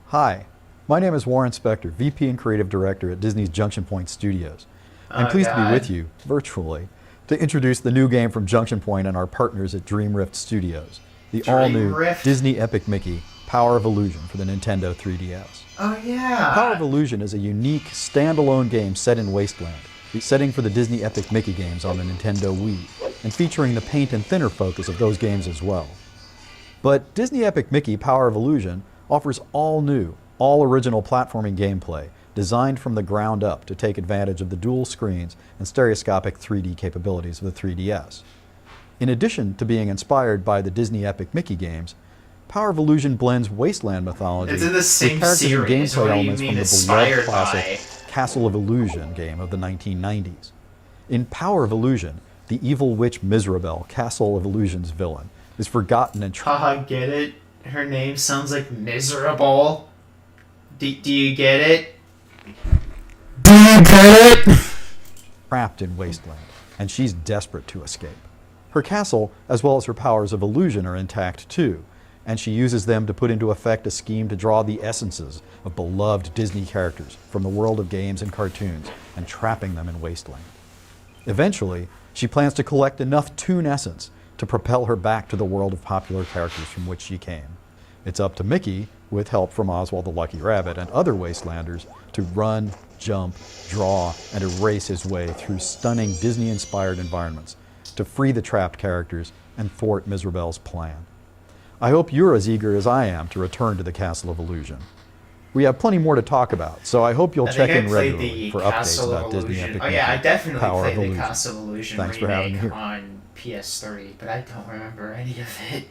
Hi, my name is Warren Spector, VP and Creative Director at Disney's Junction Point Studios. I'm pleased to be with you, virtually, to introduce the new game from Junction Point and our partners at Dream Rift Studios, the all-new Disney Epic Mickey, Power of Illusion for the Nintendo 3DS. Oh yeah! Power of Illusion is a unique, standalone game set in Wasteland, the setting for the Disney Epic Mickey games on the Nintendo Wii, and featuring the paint and thinner focus of those games as well. But Disney Epic Mickey Power of Illusion offers all new, all original platforming gameplay, designed from the ground up to take advantage of the dual screens and stereoscopic 3D capabilities of the 3DS. In addition to being inspired by the Disney Epic Mickey games, Power of Illusion blends Wasteland mythology It's in the with same characters and series. gameplay What do you elements mean from the inspired beloved classic by? Castle of Illusion game of the 1990s. In Power of Illusion, the evil witch Miserabelle, Castle of Illusion's villain, is forgotten and Haha, get it? Her name sounds like miserable. Do you get it? trapped in Wasteland, and she's desperate to escape. Her castle, as well as her powers of illusion, are intact too, and she uses them to put into effect a scheme to draw the essences of beloved Disney characters from the world of games and cartoons and trapping them in Wasteland. Eventually, she plans to collect enough Toon essence to propel her back to the world of popular characters from which she came. It's up to Mickey, with help from Oswald the Lucky Rabbit and other Wastelanders, to run, jump, draw, and erase his way through stunning Disney-inspired environments to free the trapped characters and thwart Miserabelle's plan. I hope you're as eager as I am to return to the Castle of Illusion. We have plenty more to talk about, so I hope you'll check in regularly for updates about Disney Epic Oh yeah, I Mickey, definitely Power of played the Illusion. Castle of Illusion Thanks for having me remake here. on PS3, but I don't remember any of it.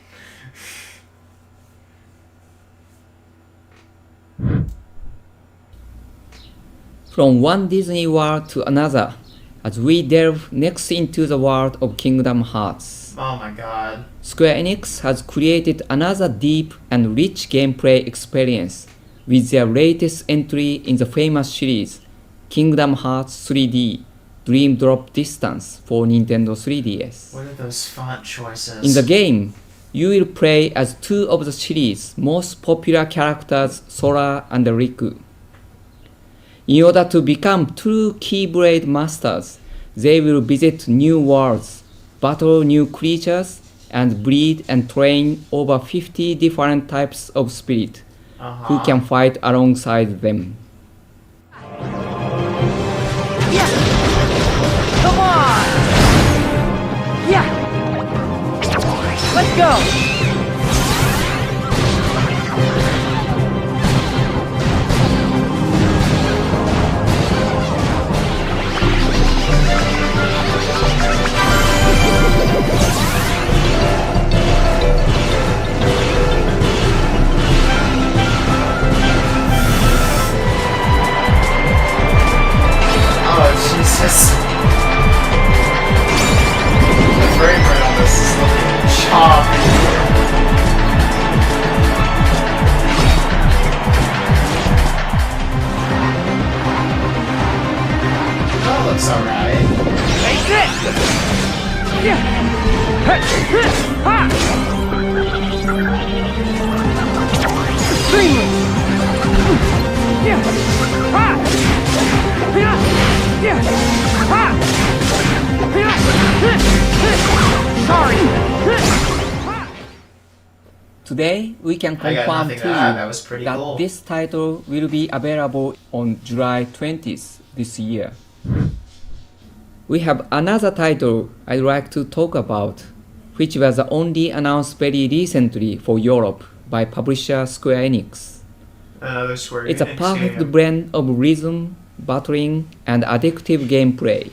From one Disney world to another, as we delve next into the world of Kingdom Hearts. Oh my god. Square Enix has created another deep and rich gameplay experience with their latest entry in the famous series, Kingdom Hearts 3D Dream Drop Distance for Nintendo 3DS. What are those font choices? In the game, you will play as two of the series' most popular characters, Sora and Riku. In order to become true Keyblade masters, they will visit new worlds, battle new creatures, and breed and train over 50 different types of spirit who can fight alongside them. Come on! Yeah! Oh, Jesus. The frame rate on this is looking choppy. That looks alright. Today, we can I got confirm nothing to to you add. That was pretty that cool. this title will be available on July 20th this year. We have another title I'd like to talk about, which was only announced very recently for Europe by publisher Square Enix. Another Square It's a Enix perfect game. blend of rhythm, battling, and addictive gameplay,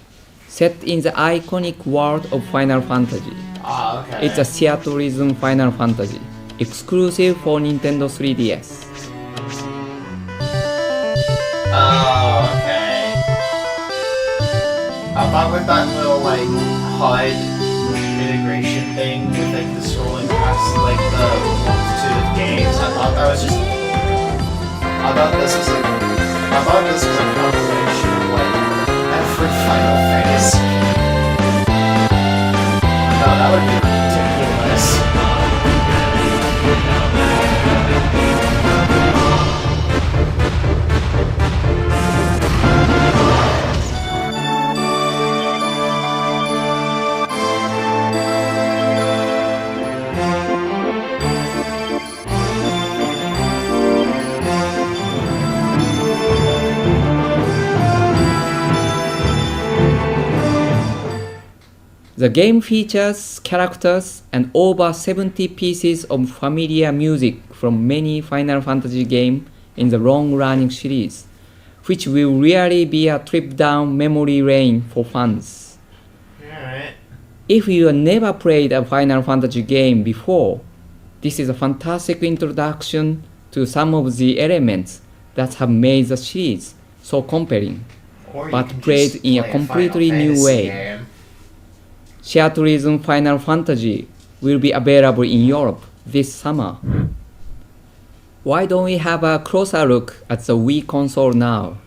set in the iconic world of Final Fantasy. Ah, okay. It's a theatrhythm Final Fantasy, exclusive for Nintendo 3DS. Oh, okay. I thought with that little, like, HUD integration thing with, like, the scrolling past, like, the multitude of games, I thought that was just... I thought this was a compilation of, like, every Final Fantasy game. No, that would be ridiculous. The game features characters and over 70 pieces of familiar music from many Final Fantasy games in the long-running series, which will really be a trip down memory lane for fans. Alright. If you have never played a Final Fantasy game before, this is a fantastic introduction to some of the elements that have made the series so compelling, Or you but can played just in a play completely Final new Fantasy way. game. Theatrhythm Final Fantasy will be available in Europe this summer. Why don't we have a closer look at the Wii console now?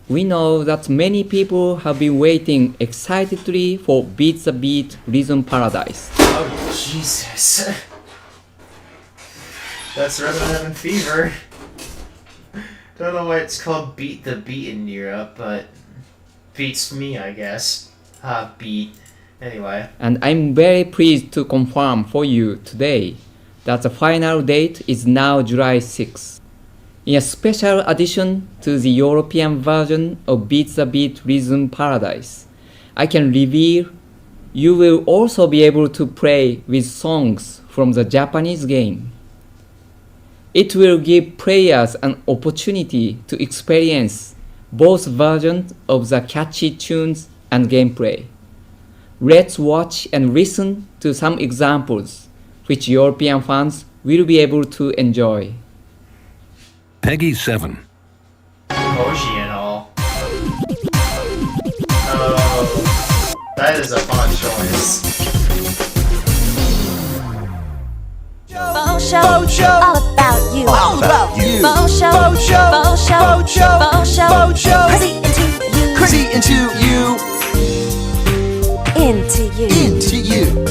We know that many people have been waiting excitedly for Beat the Beat Rhythm Paradise. Oh, Jesus. That's Resident Evil Fever. Don't know why it's called Beat the Beat in Europe, but beats me, I guess. Beat. Anyway. And I'm very pleased to confirm for you today that the final date is now July 6th. In a special addition to the European version of Beat the Beat Rhythm Paradise, I can reveal you will also be able to play with songs from the Japanese game. It will give players an opportunity to experience both versions of the catchy tunes and gameplay. Let's watch and listen to some examples which European fans will be able to enjoy. Peggy 7. Koji and all. Oh, that is a fun choice. Faux show, all about you. Faux show, crazy into you. Into you.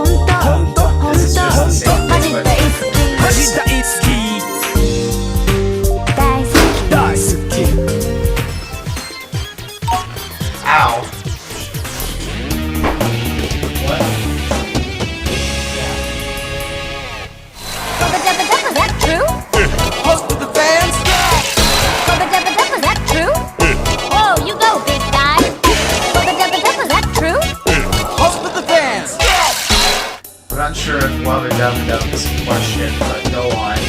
This is just the same thing, but ow. What? question, but go on.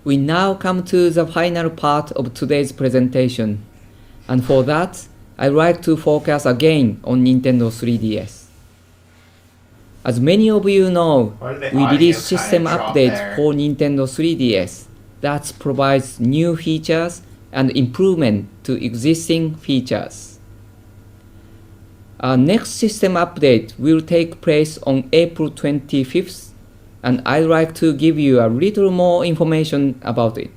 We now come to the final part of today's presentation, and for that, I'd like to focus again on Nintendo 3DS. As many of you know, we released system updates for Nintendo 3DS that provides new features and improvement to existing features. Our next system update will take place on April 25th, and I'd like to give you a little more information about it.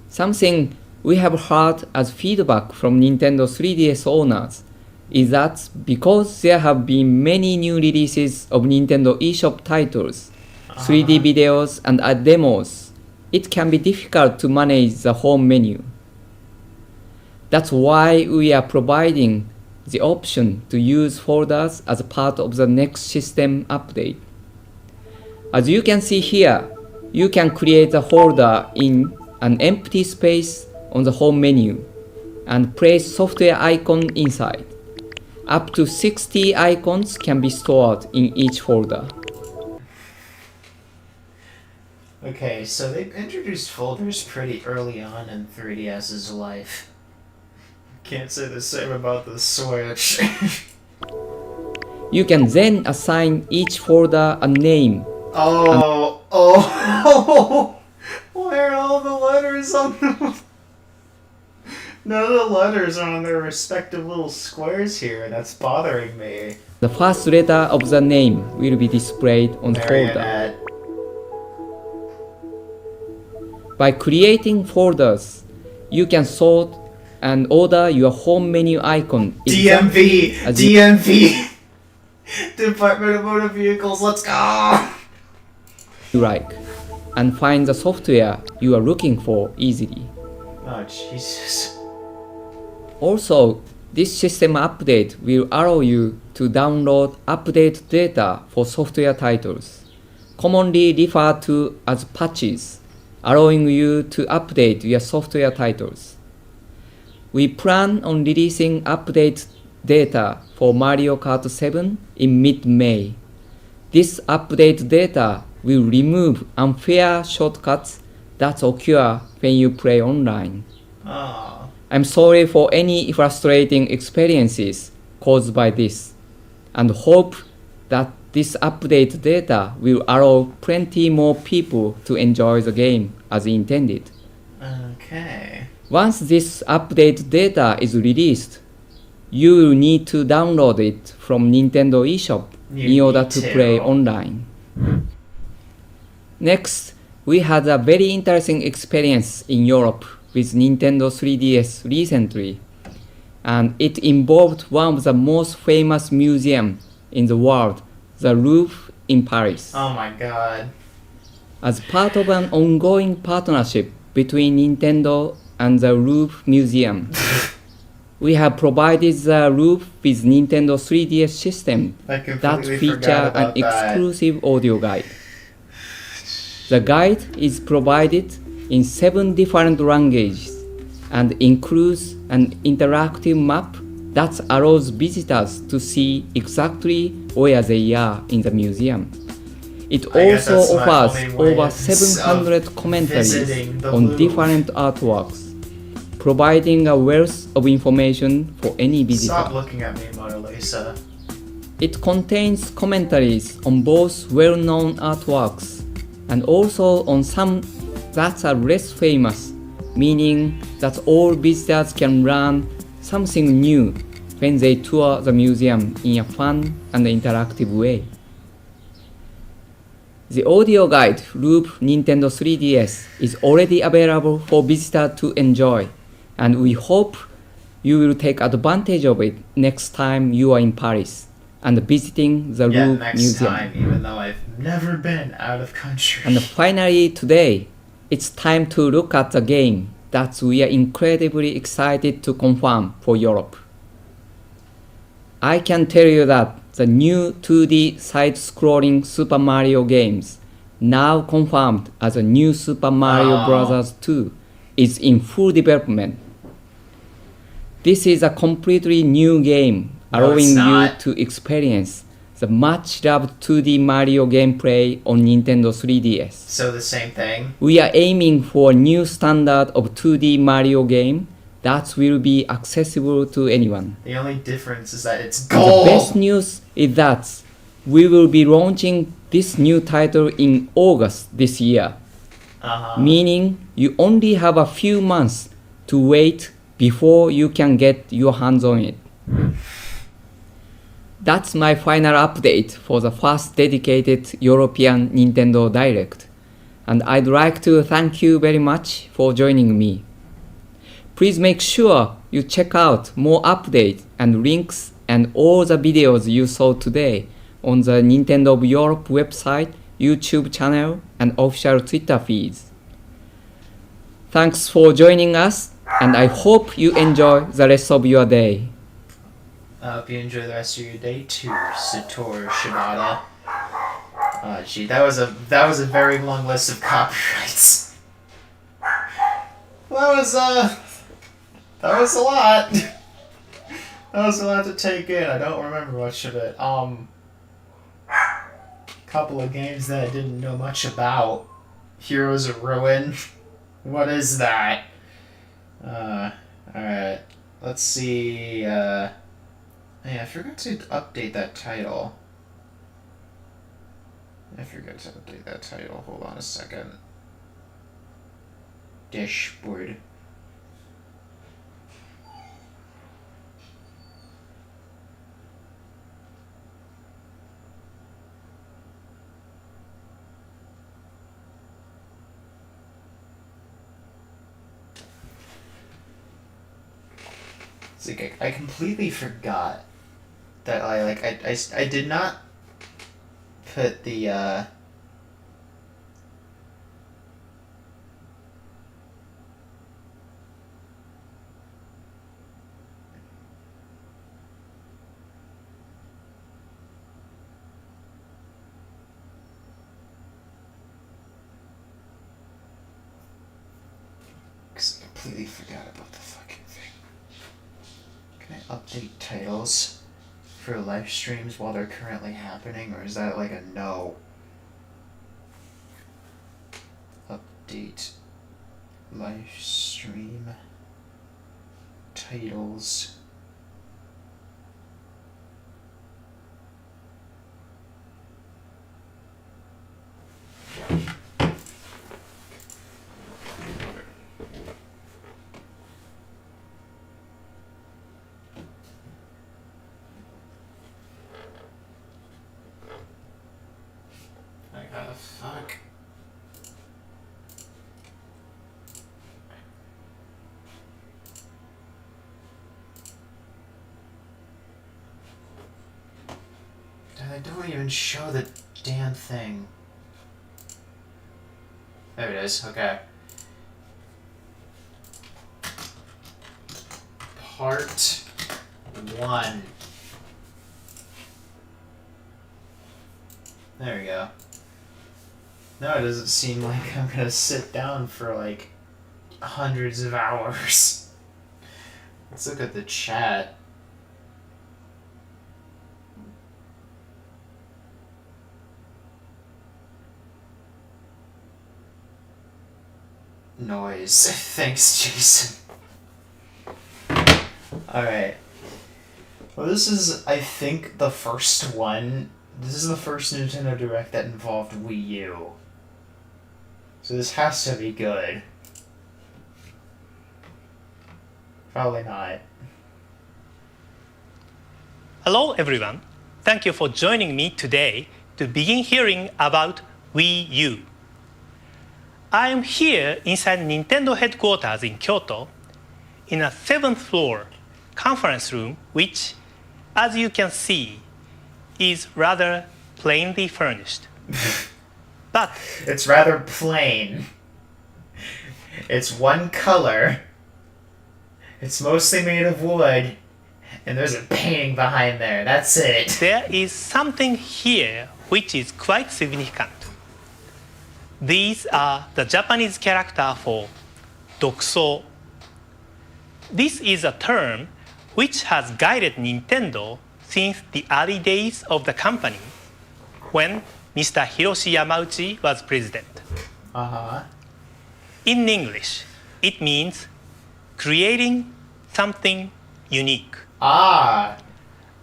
Something we have heard as feedback from Nintendo 3DS owners is that because there have been many new releases of Nintendo eShop titles, 3D videos and demos, it can be difficult to manage the home menu. That's why we are providing the option to use folders as part of the next system update. As you can see here, you can create a folder in an empty space on the home menu and place software icon inside. Up to 60 icons can be stored in each folder. Okay, so they introduced folders pretty early on in 3DS's life. Can't say the same about the Switch. You can then assign each folder a name. Why are all the letters on them? None of the letters are on their respective little squares here. That's bothering me. The first letter of the name will be displayed on the folder. Marionette. By creating folders, you can sort and order your home menu icon. DMV! DMV! Department of Motor Vehicles, let's go! You like, and find the software you are looking for easily. Oh, Jesus. Also, this system update will allow you to download update data for software titles, commonly referred to as patches, allowing you to update your software titles. We plan on releasing update data for Mario Kart 7 in mid-May. This update data will remove unfair shortcuts that occur when you play online. I'm sorry for any frustrating experiences caused by this, and hope that this update data will allow plenty more people to enjoy the game as intended. Okay. Once this update data is released, you will need to download it from Nintendo eShop in order to play online. Next, we had a very interesting experience in Europe with Nintendo 3DS recently, and it involved one of the most famous museums in the world, the Louvre in Paris. Oh my god. As part of an ongoing partnership between Nintendo and the Louvre Museum, we have provided the Louvre with Nintendo 3DS system that feature an exclusive audio guide. The guide is provided in 7 different languages and includes an interactive map that allows visitors to see exactly where they are in the museum. It also offers over 700 commentaries on different artworks, providing a wealth of information for any visitor. Stop looking at me, Mona Lisa. It contains commentaries on both well-known artworks and also on some that are less famous, meaning that all visitors can learn something new when they tour the museum in a fun and interactive way. The audio guide Loop Nintendo 3DS is already available for visitors to enjoy, and we hope you will take advantage of it next time you are in Paris and visiting the Louvre next Museum. time, even though I've never been out of country. And finally today, it's time to look at the game that we are incredibly excited to confirm for Europe. I can tell you that the new 2D side-scrolling Super Mario games, now confirmed as a new Super Mario Bros. 2, is in full development. This is a completely new game, allowing you to experience the much-loved 2D Mario gameplay on Nintendo 3DS. So the same thing? We are aiming for a new standard of 2D Mario game that will be accessible to anyone. The only difference is that it's gold! The best news is that we will be launching this new title in August this year, meaning you only have a few months to wait before you can get your hands on it. That's my final update for the first dedicated European Nintendo Direct, and I'd like to thank you very much for joining me. Please make sure you check out more updates and links and all the videos you saw today on the Nintendo of Europe website, YouTube channel, and official Twitter feeds. Thanks for joining us, and I hope you enjoy the rest of your day. I hope you enjoy the rest of your day too, Satoru Shibata. Oh gee, that was a very long list of copyrights. That was a lot. That was a lot to take in. I don't remember much of it. Couple of games that I didn't know much about. Heroes of Ruin. What is that? Alright. Let's see, hey, I forgot to update that title. Hold on a second. Dashboard. It's like I completely forgot that I did not put the because I completely forgot about the fucking thing. Can I update titles for live streams while they're currently happening, or is that like a no? Update live stream titles. Fuck. I don't even show the damn thing. There it is, okay. Part 1. There we go. No, it doesn't seem like I'm gonna sit down for like hundreds of hours. Let's look at the chat. Noise. Thanks, Jason. Alright. Well, this is, I think, the first one. This is the first Nintendo Direct that involved Wii U. So this has to be good. Probably not. Hello everyone. Thank you for joining me today to begin hearing about Wii U. I am here inside Nintendo headquarters in Kyoto in a 7th floor conference room which, as you can see, is rather plainly furnished. But it's rather plain. It's one color. It's mostly made of wood, And there's a painting behind there. That's it. There is something here which is quite significant. These are the Japanese character for dokusou. This is a term which has guided Nintendo since the early days of the company when Mr. Hiroshi Yamauchi was president. In English, it means creating something unique. Okay.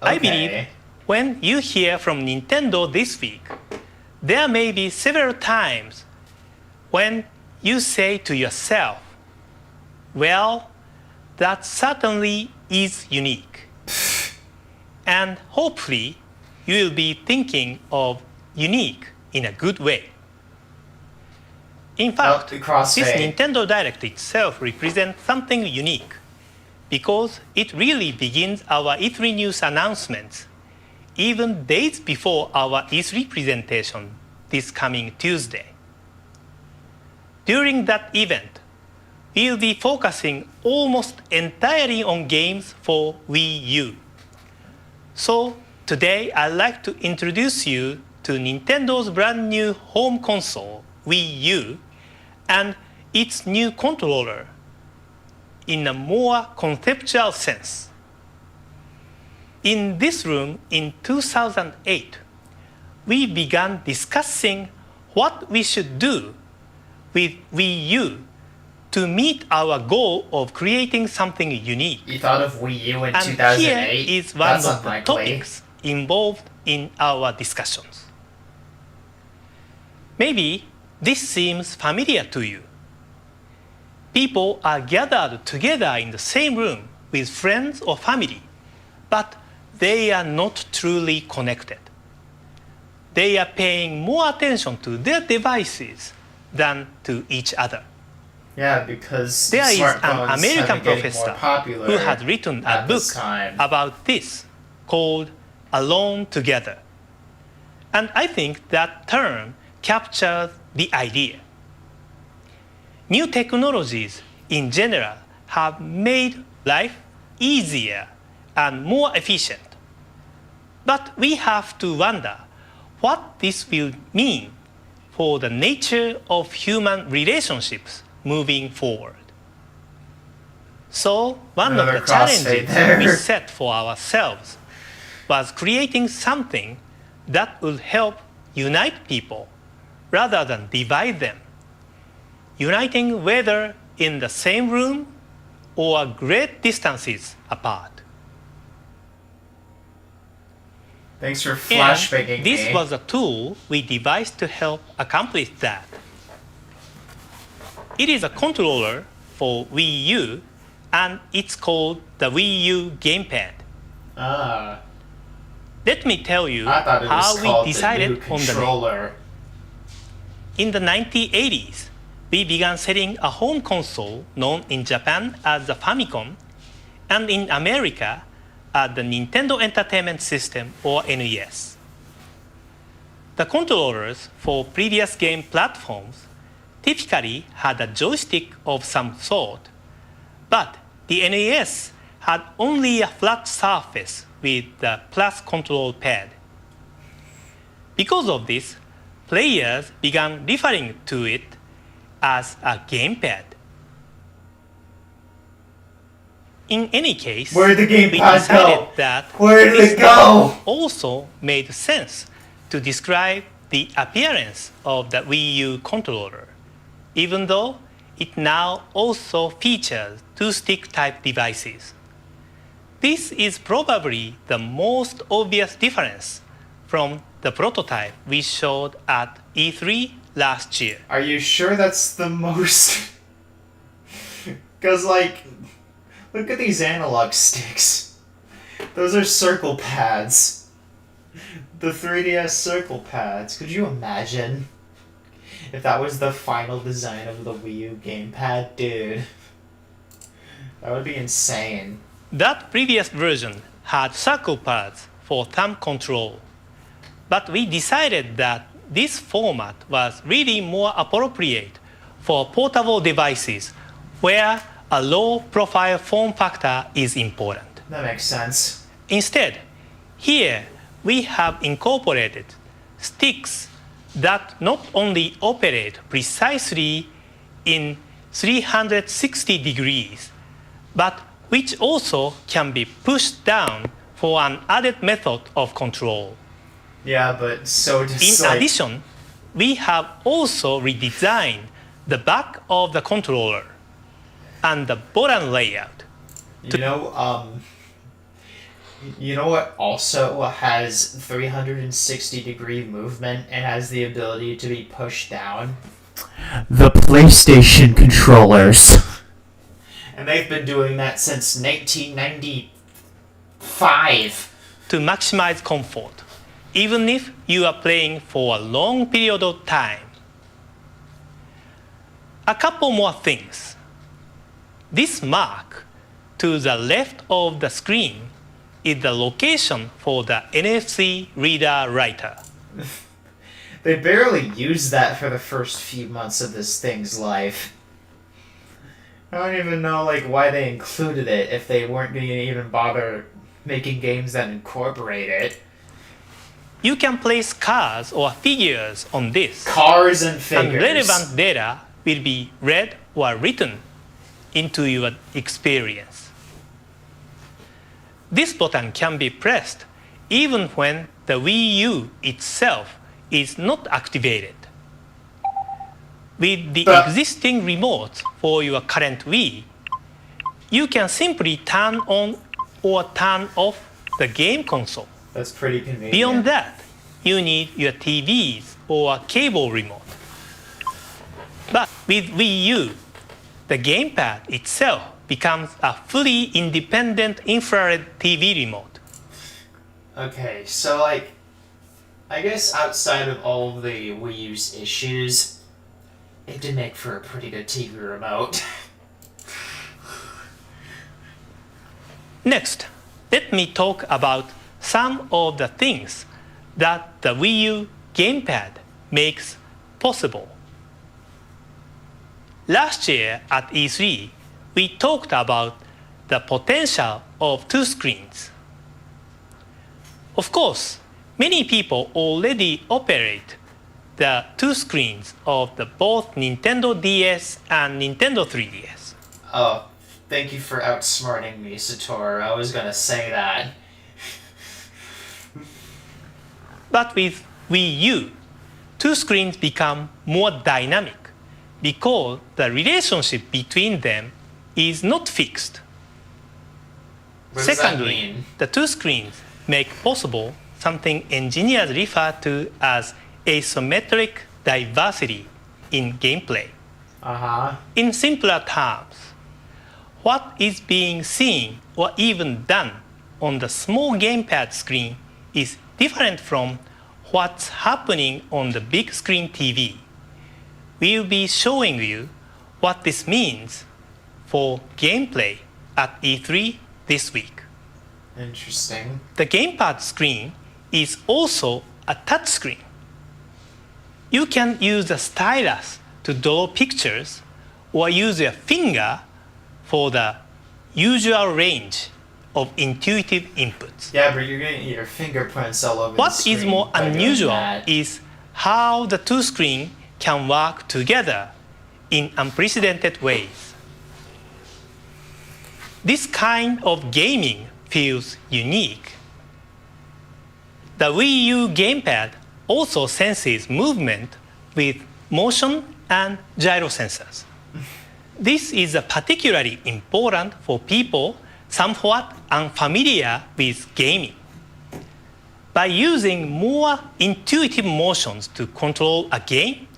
I believe when you hear from Nintendo this week, there may be several times when you say to yourself, well, that certainly is unique. And hopefully, you will be thinking of unique in a good way. In fact, this Nintendo Direct itself represents something unique because it really begins our E3 news announcements even days before our E3 presentation this coming Tuesday. During that event, we will be focusing almost entirely on games for Wii U. So today I'd like to introduce you to Nintendo's brand new home console, Wii U, and its new controller in a more conceptual sense. In this room in 2008, we began discussing what we should do with Wii U to meet our goal of creating something unique. You thought of Wii U in and 2008? Here is one That's of the unlikely. topics involved in our discussions. Maybe this seems familiar to you. People are gathered together in the same room with friends or family, but they are not truly connected. They are paying more attention to their devices than to each other. Yeah, because there is an smartphones American have been getting professor more popular who had written a at book this time. about this called Alone Together. And I think that term captures the idea. New technologies in general have made life easier and more efficient. But we have to wonder what this will mean for the nature of human relationships moving forward. So one of the challenges we set for ourselves was creating something that would help unite people rather than divide them. Uniting whether in the same room or great distances apart. Thanks for flashbanging me. This was a tool we devised to help accomplish that. It is a controller for Wii U, and it's called the Wii U Gamepad. Let me tell you how we decided on the name. In the 1980s, we began selling a home console known in Japan as the Famicom, and in America as the Nintendo Entertainment System or NES. The controllers for previous game platforms typically had a joystick of some sort, but the NES had only a flat surface with the plus control pad. Because of this, players began referring to it as a gamepad. In any case, Where'd the gamepad we decided go? that Where did this it go? name also made sense to describe the appearance of the Wii U controller, even though it now also features two-stick type devices. This is probably the most obvious difference from the prototype we showed at E3 last year. Are you sure that's the most? Because, like, look at these analog sticks. Those are circle pads. The 3DS circle pads. Could you imagine if that was the final design of the Wii U gamepad? Dude, that would be insane. That previous version had circle pads for thumb control, but we decided that this format was really more appropriate for portable devices where a low-profile form factor is important. That makes sense. Instead, here we have incorporated sticks that not only operate precisely in 360 degrees, but which also can be pushed down for an added method of control. Yeah, but so does In like, addition, we have also redesigned the back of the controller and the button layout. you know what also has 360-degree movement and has the ability to be pushed down? The PlayStation controllers. And they've been doing that since 1995. To maximize comfort, even if you are playing for a long period of time. A couple more things. This mark to the left of the screen is the location for the NFC reader writer. They barely used that for the first few months of this thing's life. I don't even know like why they included it if they weren't going to even bother making games that incorporate it. You can place cards or figures on this. Cars and figures. And relevant data will be read or written into your experience. This button can be pressed even when the Wii U itself is not activated. With the existing remotes for your current Wii, you can simply turn on or turn off the game console. That's pretty convenient. Beyond that, you need your TVs or cable remote. But with Wii U, the gamepad itself becomes a fully independent infrared TV remote. Okay, so like, I guess outside of all of the Wii U's issues, it did make for a pretty good TV remote. Next, let me talk about some of the things that the Wii U gamepad makes possible. Last year at E3, we talked about the potential of two screens. Of course, many people already operate the two screens of the both Nintendo DS and Nintendo 3DS. Oh, thank you for outsmarting me, Satoru. I was gonna say that. But with Wii U, two screens become more dynamic because the relationship between them is not fixed. What does that Secondly, mean? the two screens make possible something engineers refer to as asymmetric diversity in gameplay. Uh-huh. In simpler terms, what is being seen or even done on the small gamepad screen is different from what's happening on the big screen TV. We'll be showing you what this means for gameplay at E3 this week. Interesting. The gamepad screen is also a touch screen. You can use a stylus to draw pictures or use your finger for the usual range of intuitive inputs. Yeah, but you're gonna get your fingerprints all over the What screen is more by doing unusual that. is how the two screens can work together in unprecedented ways. This kind of gaming feels unique. The Wii U gamepad also senses movement with motion and gyro sensors. This is particularly important for people somewhat unfamiliar with gaming. By using more intuitive motions to control a game,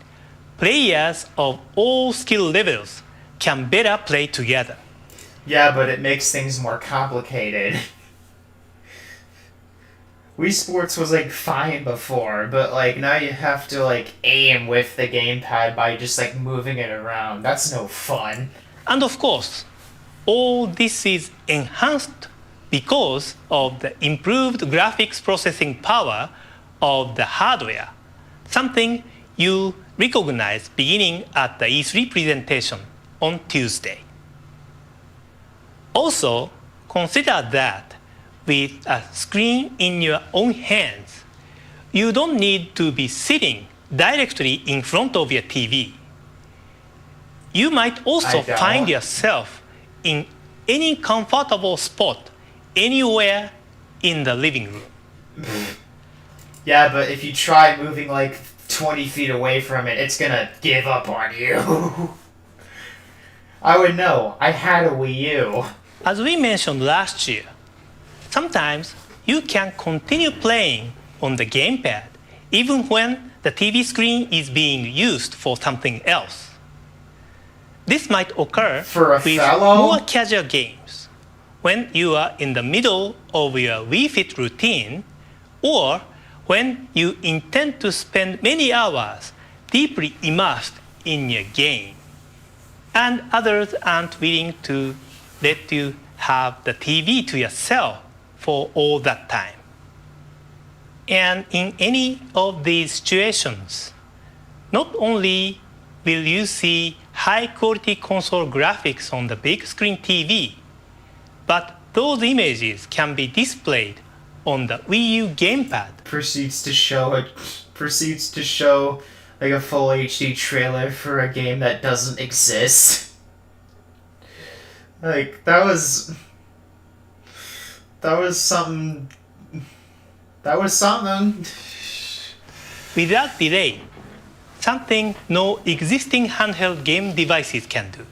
players of all skill levels can better play together. Yeah, but it makes things more complicated. Wii Sports was like fine before, but like now you have to like aim with the gamepad by just like moving it around. That's no fun. And of course, all this is enhanced because of the improved graphics processing power of the hardware, something you recognize beginning at the E3 presentation on Tuesday. Also, consider that with a screen in your own hands, you don't need to be sitting directly in front of your TV. You might also find yourself in any comfortable spot anywhere in the living room. Yeah, but if you try moving like 20 feet away from it, it's gonna give up on you. I would know. I had a Wii U. As we mentioned last year, sometimes you can continue playing on the gamepad even when the TV screen is being used for something else. This might occur with more casual games, when you are in the middle of your Wii Fit routine, or when you intend to spend many hours deeply immersed in your game, and others aren't willing to let you have the TV to yourself for all that time. And in any of these situations, not only will you see high-quality console graphics on the big screen TV, but those images can be displayed on the Wii U gamepad. Proceeds to show like a full HD trailer for a game that doesn't exist. Like that was something. That was something. Without delay, something no existing handheld game devices can do.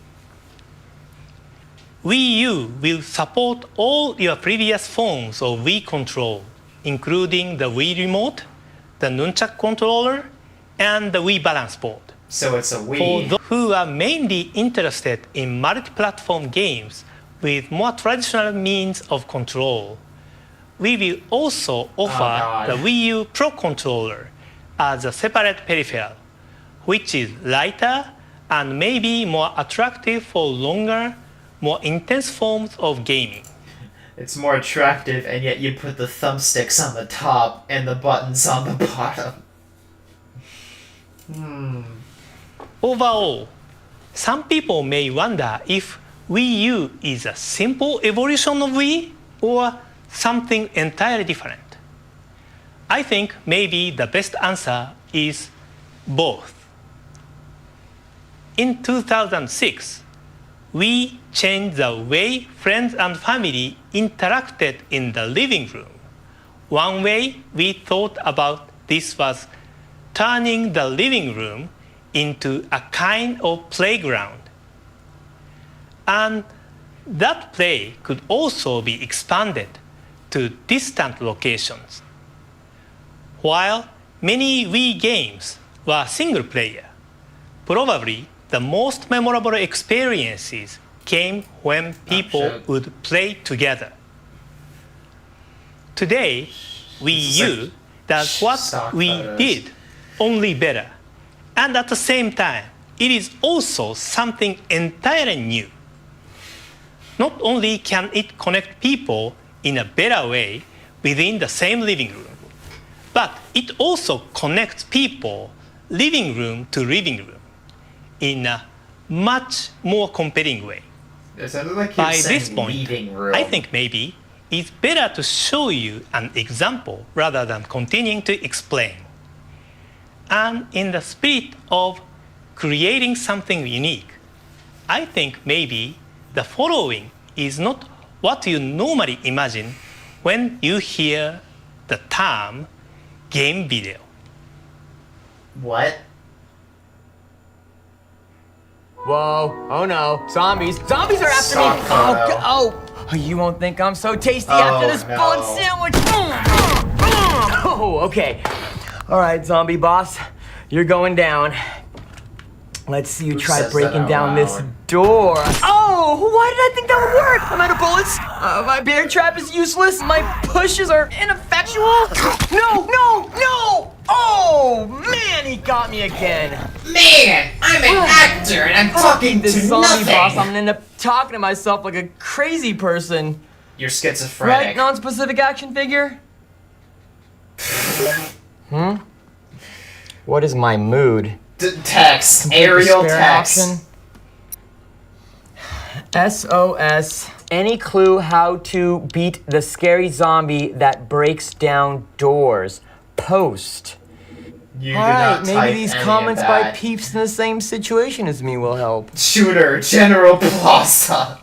Wii U will support all your previous forms of Wii control, including the Wii Remote, the Nunchuk controller, and the Wii Balance Board. So it's a Wii. For those who are mainly interested in multi-platform games with more traditional means of control, we will also offer the Wii U Pro Controller as a separate peripheral, which is lighter and maybe more attractive for longer, more intense forms of gaming. It's more attractive, and yet you put the thumbsticks on the top and the buttons on the bottom. Overall, some people may wonder if Wii U is a simple evolution of Wii or something entirely different. I think maybe the best answer is both. In 2006, we changed the way friends and family interacted in the living room. One way we thought about this was turning the living room into a kind of playground. And that play could also be expanded to distant locations. While many Wii games were single player, probably the most memorable experiences came when people would play together. Today, Wii U does what we did, only better. And at the same time, it is also something entirely new. Not only can it connect people in a better way within the same living room, but it also connects people living room to living room in a much more compelling way. By this point, I think maybe it's better to show you an example rather than continuing to explain. And in the spirit of creating something unique, I think maybe the following is not what you normally imagine when you hear the term game video. What? Whoa, oh no, zombies. Zombies are after me. Oh, you won't think I'm so tasty after this bun sandwich. Oh, okay. All right, zombie boss, you're going down. Let's see you try breaking down this door. Oh, why did I think that would work? I'm out of bullets. My bear trap is useless. My pushes are ineffectual. No, no, no! Oh, man, he got me again. Man, I'm an actor and I'm talking this to zombie nothing. boss, I'm gonna end up talking to myself like a crazy person. You're schizophrenic. Right, non-specific action figure? What is my mood? Text. Aerial text. SOS Any clue how to beat the scary zombie that breaks down doors? Post. You All did right, not maybe type these any of comments by that. peeps in the same situation as me will help. Shooter, General Plaza.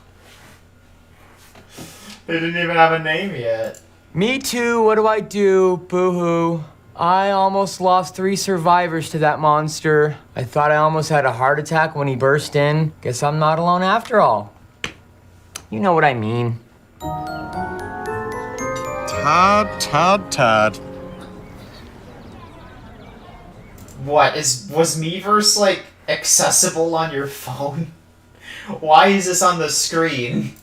They didn't even have a name yet. Me too, what do I do? Boo-hoo. I almost lost 3 survivors to that monster. I thought I almost had a heart attack when he burst in. Guess I'm not alone after all. You know what I mean. Todd. What, was Miiverse, like, accessible on your phone? Why is this on the screen?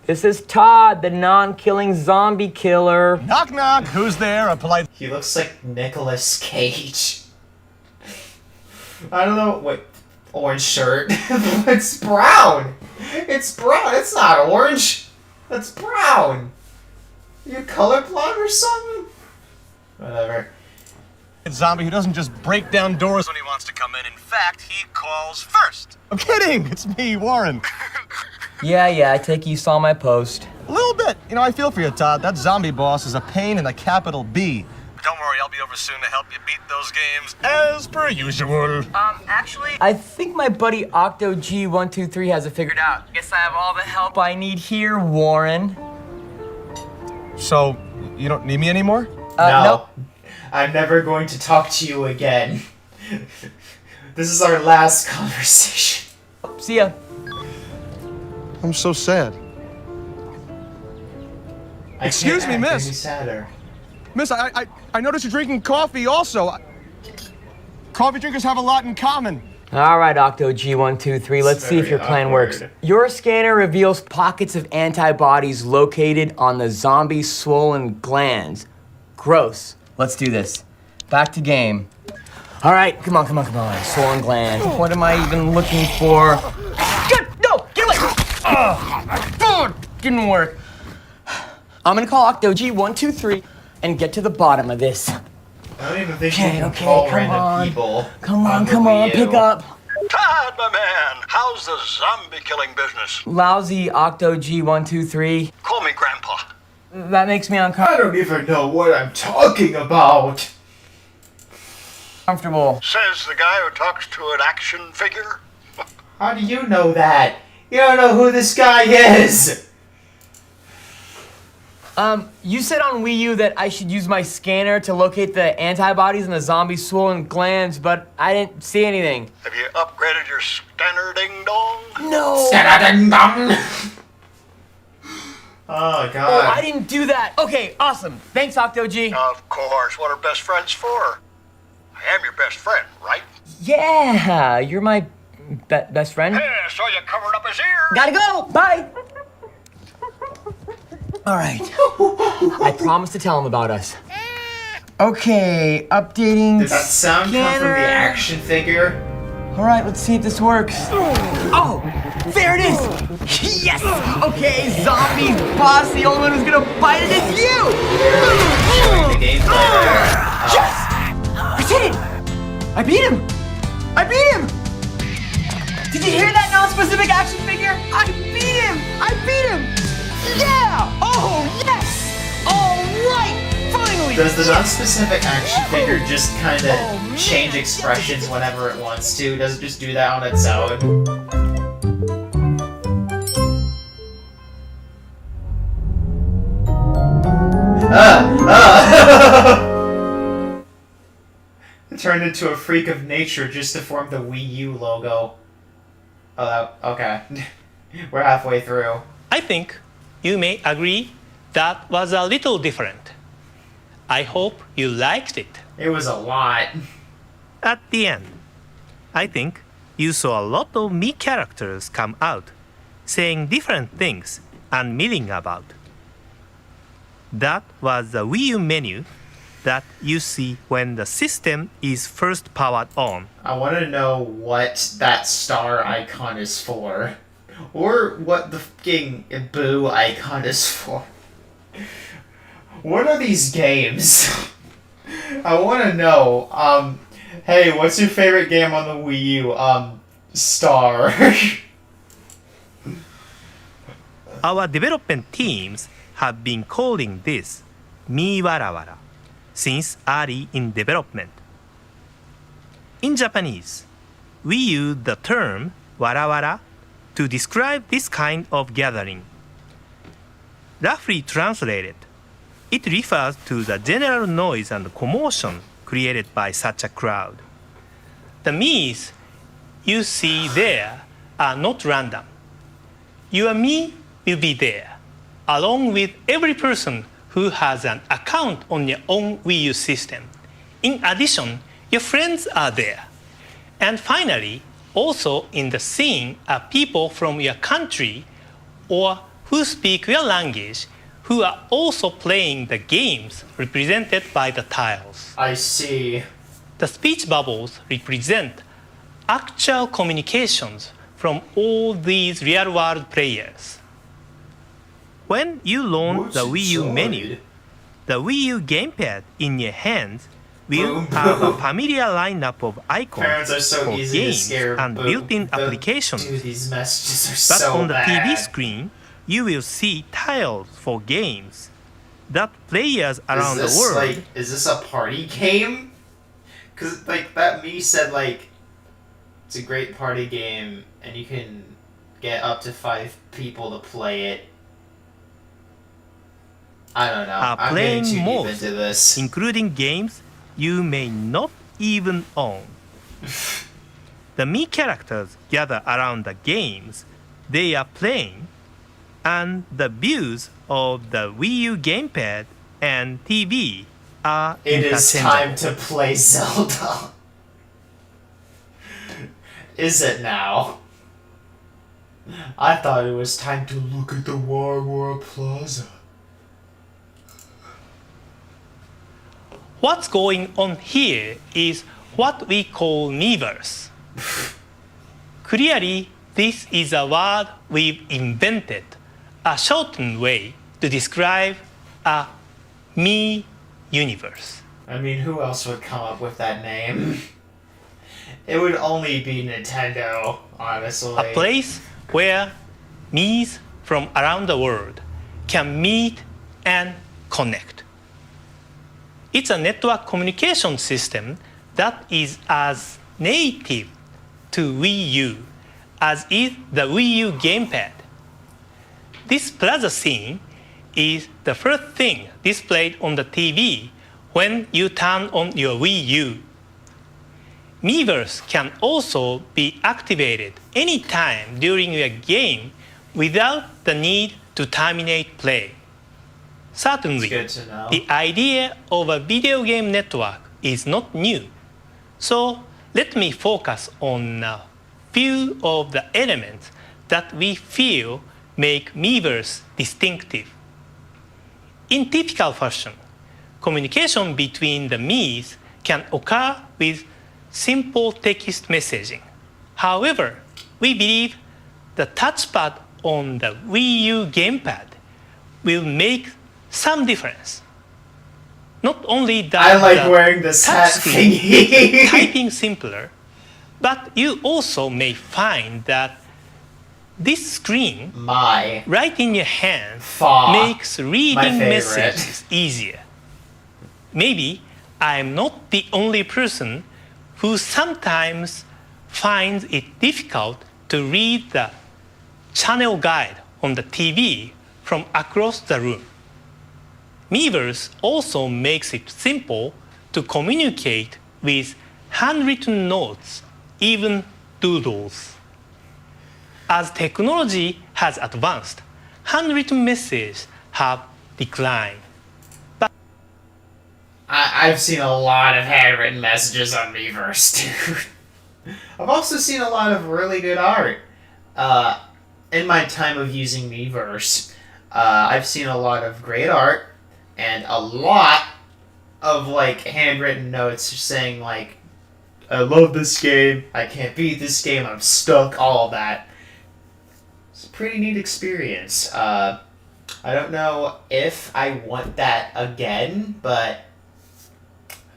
This is Todd, the non-killing zombie killer. Knock knock, who's there? A polite... He looks like Nicolas Cage. I don't know, wait, orange shirt. It's brown! It's brown, it's not orange! That's brown! You colorblind or something? Whatever. Zombie who doesn't just break down doors when he wants to come in. In fact, he calls first. I'm kidding. It's me, Warren. Yeah, I take it you saw my post. A little bit. You know, I feel for you, Todd. That zombie boss is a pain in a capital B. But don't worry, I'll be over soon to help you beat those games as per usual. Actually, I think my buddy OctoG123 has it figured out. Guess I have all the help I need here, Warren. So, you don't need me anymore? No. Nope. I'm never going to talk to you again. This is our last conversation. See ya. I'm so sad. Excuse me, miss. Any sadder. Miss, I noticed you're drinking coffee also. Coffee drinkers have a lot in common. All right, OctoG123, let's see if your plan works. Your scanner reveals pockets of antibodies located on the zombie's swollen glands. Gross. Let's do this. Back to game. All right, come on. Swollen gland. What am I even looking for? No, get away! Didn't work. I'm gonna call OctoG123 and get to the bottom of this. I don't even think you can call random people. Come on, pick up. Todd, my man, how's the zombie killing business? Lousy OctoG123. Call me Grandpa. That makes me uncomfortable. I don't even know what I'm talking about. Comfortable. Says the guy who talks to an action figure. How do you know that? You don't know who this guy is. You said on Wii U that I should use my scanner to locate the antibodies in the zombie's swollen glands, but I didn't see anything. Have you upgraded your scanner ding-dong? No! Ding-dong. Oh, God. Oh, I didn't do that. Okay, awesome. Thanks, OctoG. Of course, what are best friends for? I am your best friend, right? Yeah, you're my best friend. Hey, I saw you covering up his ears. Gotta go. Bye. All right. I promise to tell him about us. Okay, updating. Did that sound come from the action figure? All right, let's see if this works. Oh, there it is. Yes. Okay, zombie boss. The only one who's gonna bite it is you. The gameplay there. Yes. I did it. I beat him. Did you hear that non-specific action figure? I beat him. Yeah! Oh, yes! All right! Finally! Does the non-specific action figure just kind of change expressions whenever it wants to? Does it just do that on its own? It turned into a freak of nature just to form the Wii U logo. Oh, okay. We're halfway through. I think you may agree that was a little different. I hope you liked it. It was a lot. At the end, I think you saw a lot of me characters come out, saying different things and milling about. That was the Wii U menu that you see when the system is first powered on. I want to know what that star icon is for. Or what the fucking boo icon is for. What are these games? I want to know. Hey, what's your favorite game on the Wii U? Star. Our development teams have been calling this Mi Warawara since early in development. In Japanese, we use the term warawara to describe this kind of gathering. Roughly translated, it refers to the general noise and commotion created by such a crowd. The me's you see there are not random. Your me will be there, along with every person who has an account on your own Wii U system. In addition, your friends are there. And finally, also in the scene are people from your country or who speak your language who are also playing the games represented by the tiles. I see. The speech bubbles represent actual communications from all these real-world players. When you launch the Wii U menu, the Wii U gamepad in your hands will have a familiar lineup of icons for games and built-in applications. Dude, these messages are But so on the TV bad. screen, you will see tiles for games that players around the world. Like, is this a party game? Cause like that me said like it's a great party game and you can get up to 5 people to play it. I don't know. Are I'm getting playing too deep most, into this. including games you may not even own. The me characters gather around the games they are playing, and the views of the Wii U gamepad and TV are It is interchangeable. time to play Zelda. Is it now? I thought it was time to look at the War Plaza. What's going on here is what we call Miiverse. Clearly, this is a word we've invented, a shortened way to describe a me universe. I mean, who else would come up with that name? It would only be Nintendo, honestly. A place where me's from around the world can meet and connect. It's a network communication system that is as native to Wii U as is the Wii U gamepad. This plaza scene is the first thing displayed on the TV when you turn on your Wii U. Miiverse can also be activated anytime during your game without the need to terminate play. Certainly, Good to know. the idea of a video game network is not new. So let me focus on a few of the elements that we feel make Miiverse distinctive. In typical fashion, communication between the Miis can occur with simple text messaging. However, we believe the touchpad on the Wii U gamepad will make some difference. Not only does I like the wearing this hat touchscreen thingy. make typing simpler, but you also may find that this screen right in your hand makes reading messages easier. Maybe I'm not the only person who sometimes finds it difficult to read the channel guide on the TV from across the room. Miiverse also makes it simple to communicate with handwritten notes, even doodles. As technology has advanced, handwritten messages have declined. I've seen a lot of handwritten messages on Miiverse, dude. I've also seen a lot of really good art. In my time of using Miiverse, I've seen a lot of great art and a lot of like handwritten notes saying like, I love this game, I can't beat this game, I'm stuck, all of that. It's a pretty neat experience. I don't know if I want that again, but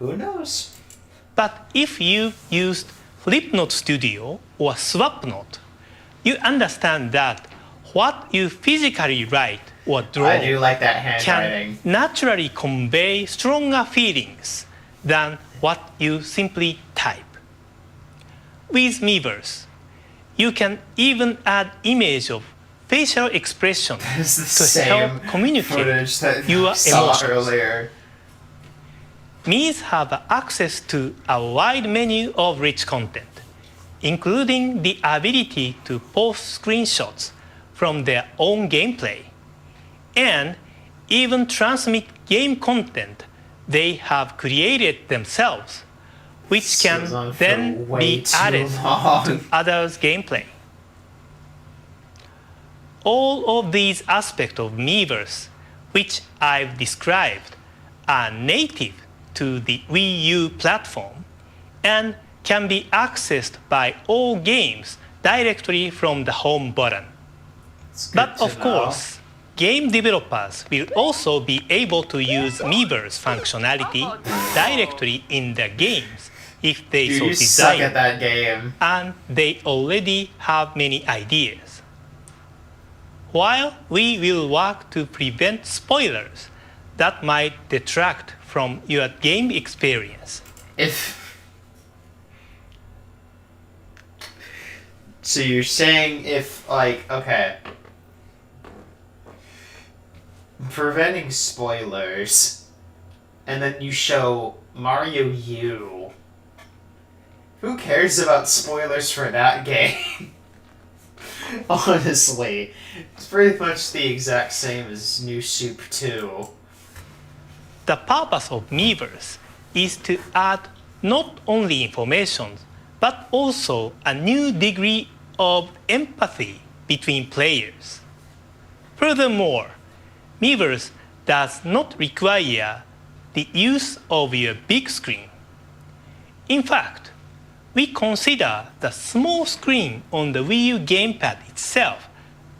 who knows? But if you used Flipnote Studio or SwapNote, you understand that what you physically write or draw I do like that handwriting. can naturally convey stronger feelings than what you simply type. With Miiverse, you can even add image of facial expression to help communicate your emotions. Earlier. Miis have access to a wide menu of rich content, including the ability to post screenshots from their own gameplay, and even transmit game content they have created themselves, which can then be added to others' gameplay. All of these aspects of Miiverse, which I've described, are native to the Wii U platform and can be accessed by all games directly from the home button. But of course, game developers will also be able to use Miiverse functionality directly in their games if they so you desire. suck at that game. And they already have many ideas. While we will work to prevent spoilers that might detract from your game experience. So you're saying if, like, okay, preventing spoilers, and then you show Mario U. Who cares about spoilers for that game? Honestly, it's pretty much the exact same as New Soup 2. The purpose of Miiverse is to add not only information, but also a new degree of empathy between players. Furthermore, Miiverse does not require the use of your big screen. In fact, we consider the small screen on the Wii U gamepad itself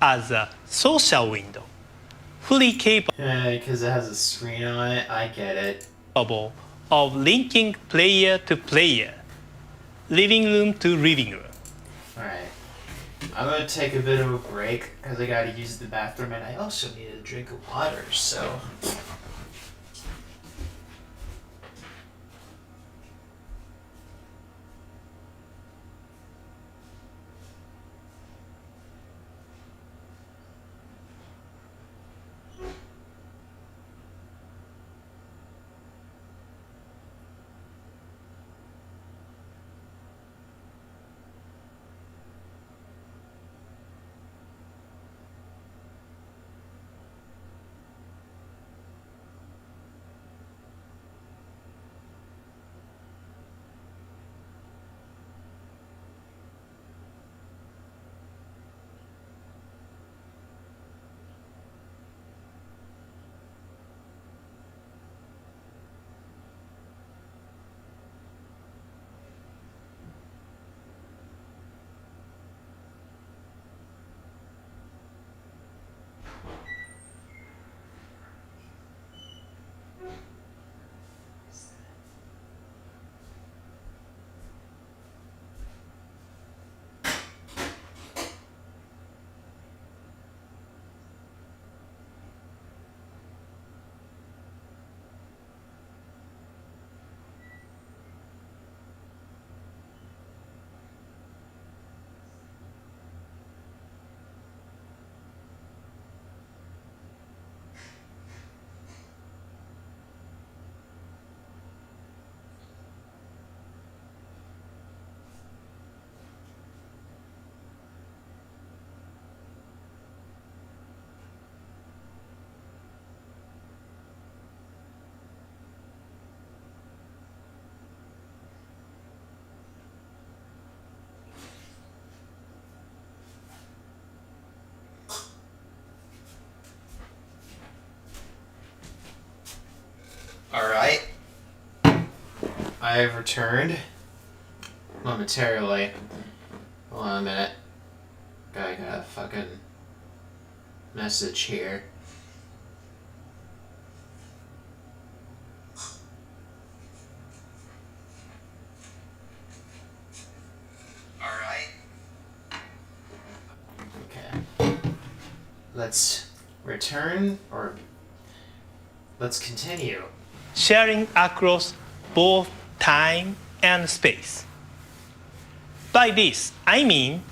as a social window, fully capable because it has a screen on it, I get it. Of linking player to player, living room to living room. Alright, I'm gonna take a bit of a break because I gotta use the bathroom and I also need a drink of water, so. Alright. I have returned momentarily. Hold on a minute. I got a fucking message here. Alright. Okay. let's return, or let's continue. Sharing across both time and space. By this, I mean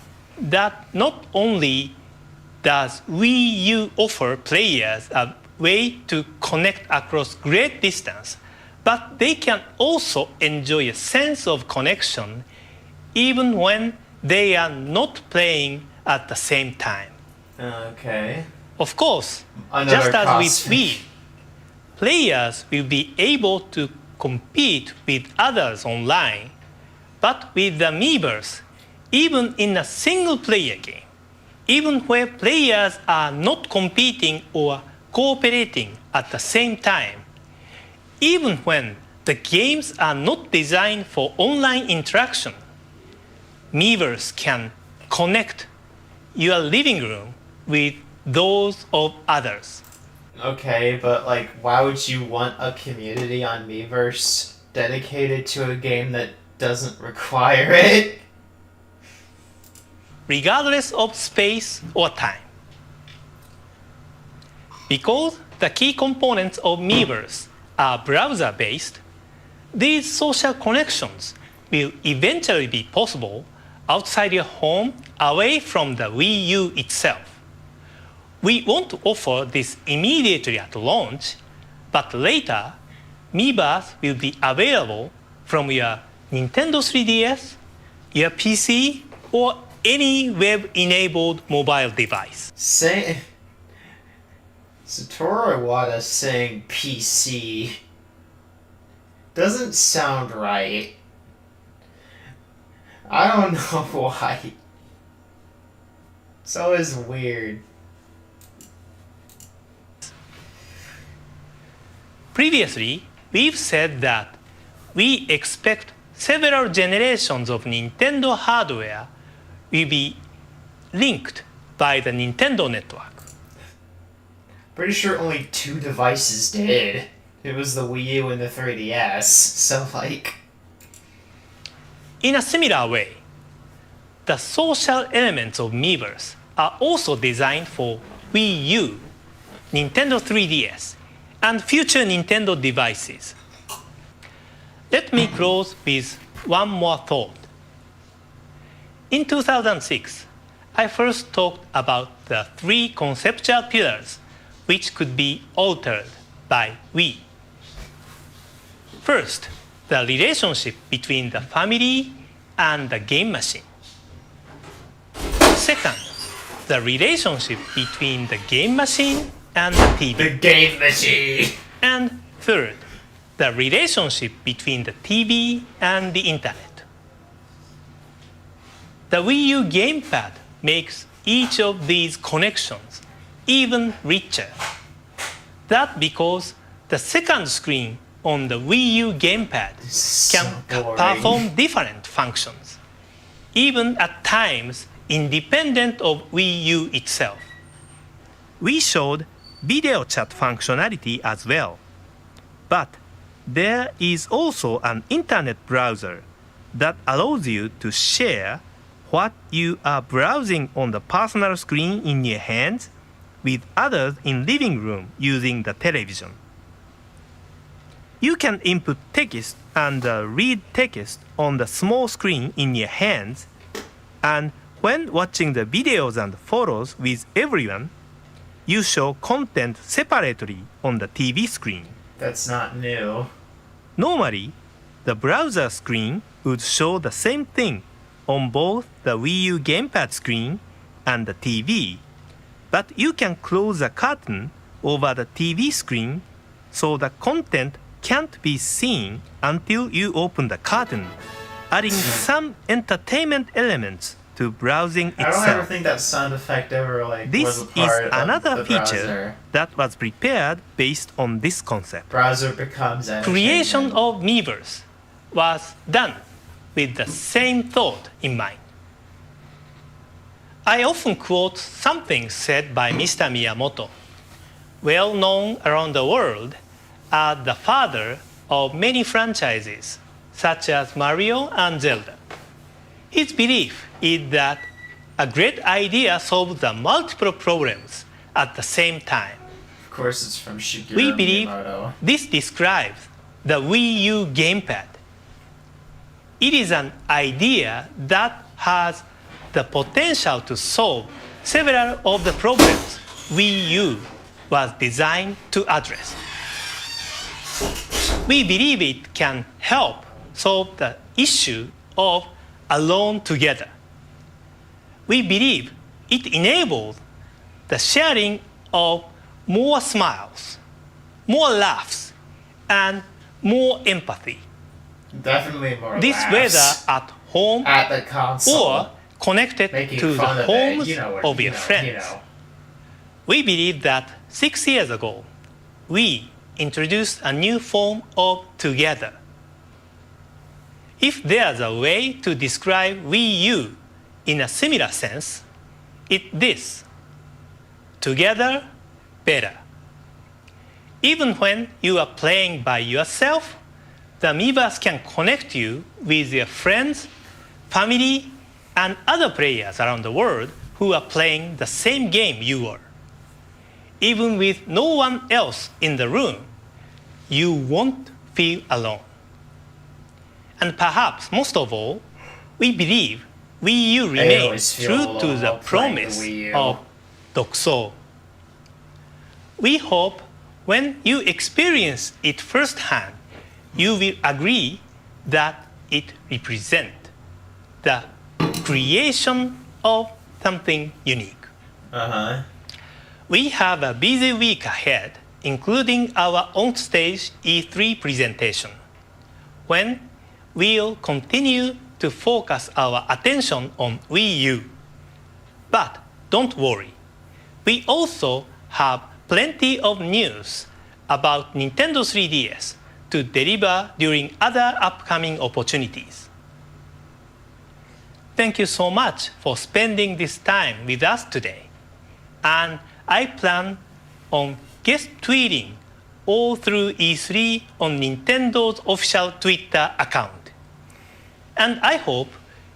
that not only does Wii U offer players a way to connect across great distance, but they can also enjoy a sense of connection even when they are not playing at the same time. Okay. Of course, Another just as with cosmic. Wii, players will be able to compete with others online, but with the Miiverse, even in a single-player game, even where players are not competing or cooperating at the same time, even when the games are not designed for online interaction, Miiverse can connect your living room with those of others. Okay, but like, why would you want a community on Miiverse dedicated to a game that doesn't require it? Regardless of space or time. Because the key components of Miiverse are browser-based, these social connections will eventually be possible outside your home, away from the Wii U itself. We won't offer this immediately at launch, but later, Miiverse will be available from your Nintendo 3DS, your PC, or any web-enabled mobile device. Say, Satoru Iwata saying PC doesn't sound right. I don't know why. It's always weird. Previously, we've said that we expect several generations of Nintendo hardware will be linked by the Nintendo network. Pretty sure only 2 devices did. It was the Wii U and the 3DS, so like... In a similar way, the social elements of Miiverse are also designed for Wii U, Nintendo 3DS, and future Nintendo devices. Let me close with one more thought. In 2006, I first talked about the 3 conceptual pillars which could be altered by Wii. First, the relationship between the family and the game machine. Second, the relationship between the game machine and the TV. The game machine! And third, the relationship between the TV and the internet. The Wii U gamepad makes each of these connections even richer. That because the second screen on the Wii U gamepad can perform different functions, even at times independent of Wii U itself. We showed video chat functionality as well, but there is also an internet browser that allows you to share what you are browsing on the personal screen in your hands with others in living room using the television. You can input text and read text on the small screen in your hands, and when watching the videos and photos with everyone, you show content separately on the TV screen. That's not new. Normally, the browser screen would show the same thing on both the Wii U gamepad screen and the TV, but you can close the curtain over the TV screen so the content can't be seen until you open the curtain, adding some entertainment elements to browsing I don't itself. ever think that sound effect ever This was a is part of another the feature browser. that was prepared based on this concept. Browser becomes Creation of Miiverse was done with the same thought in mind. I often quote something said by Mr. Miyamoto, well known around the world as the father of many franchises, such as Mario and Zelda. His belief is that a great idea solves the multiple problems at the same time. Of course, it's from Shigeru We believe Miyamoto. this describes the Wii U gamepad. It is an idea that has the potential to solve several of the problems Wii U was designed to address. We believe it can help solve the issue of alone together. We believe it enables the sharing of more smiles, more laughs, and more empathy. Definitely more This laughs. whether at home At the console. or connected Making to the fun of it, homes you know what- of you your know, friends. you know. We believe that 6 years ago, we introduced a new form of together. If there's a way to describe Wii U in a similar sense, it's this: together, better. Even when you are playing by yourself, the Miiverse can connect you with your friends, family, and other players around the world who are playing the same game you are. Even with no one else in the room, you won't feel alone. And perhaps most of all, we believe Wii U remains always feel true alone to the while playing the promise Wii U. of Dokso. We hope when you experience it firsthand, you will agree that it represents the creation of something unique. Uh-huh. We have a busy week ahead, including our on-stage E3 presentation, when we'll continue to focus our attention on Wii U. But don't worry, we also have plenty of news about Nintendo 3DS to deliver during other upcoming opportunities. Thank you so much for spending this time with us today. And I plan on guest tweeting all through E3 on Nintendo's official Twitter account. And I hope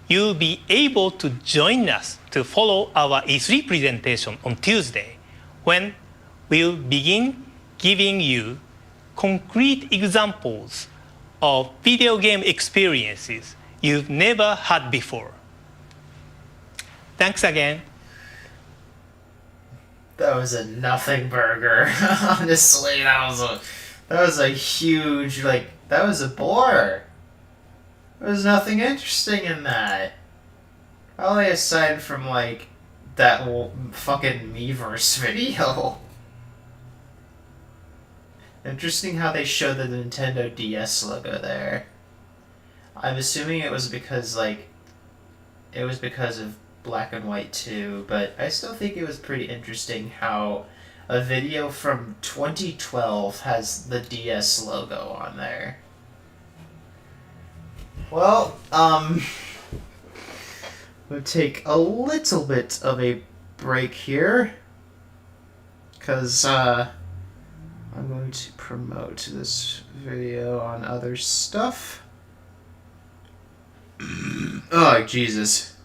you'll be able to join us to follow our E3 presentation on Tuesday, when we'll begin giving you concrete examples of video game experiences you've never had before. Thanks again. That was a nothing burger. Honestly, that was a huge, like, that was a bore. There was nothing interesting in that. Only aside from, like, that fucking Miiverse video. Interesting how they showed the Nintendo DS logo there. I'm assuming it was because, like, it was because of Black and White 2, but I still think it was pretty interesting how a video from 2012 has the DS logo on there. Well, we'll take a little bit of a break here, because, I'm going to promote this video on other stuff. Oh, Jesus.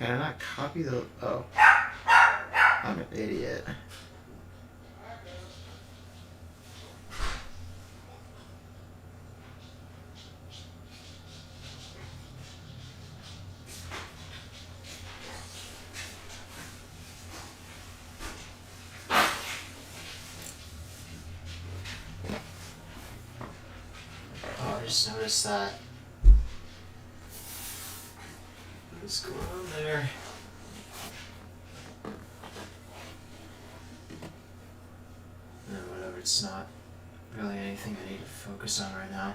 Can I not copy the... Oh. I'm an idiot. Oh, I just noticed that. What's going on there? No, whatever, it's not really anything I need to focus on right now.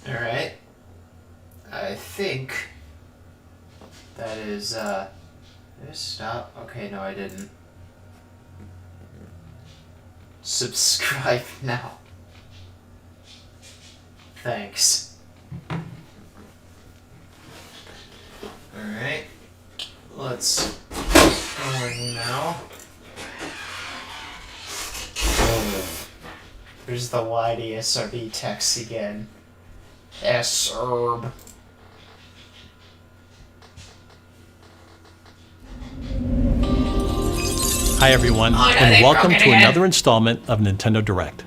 Alright. I think that is, did I stop? Okay, no I didn't. Subscribe now. Thanks. Alright. Let's go in now. There's the YDSRB text again. S-herb. Hi everyone, and welcome to another installment of Nintendo Direct.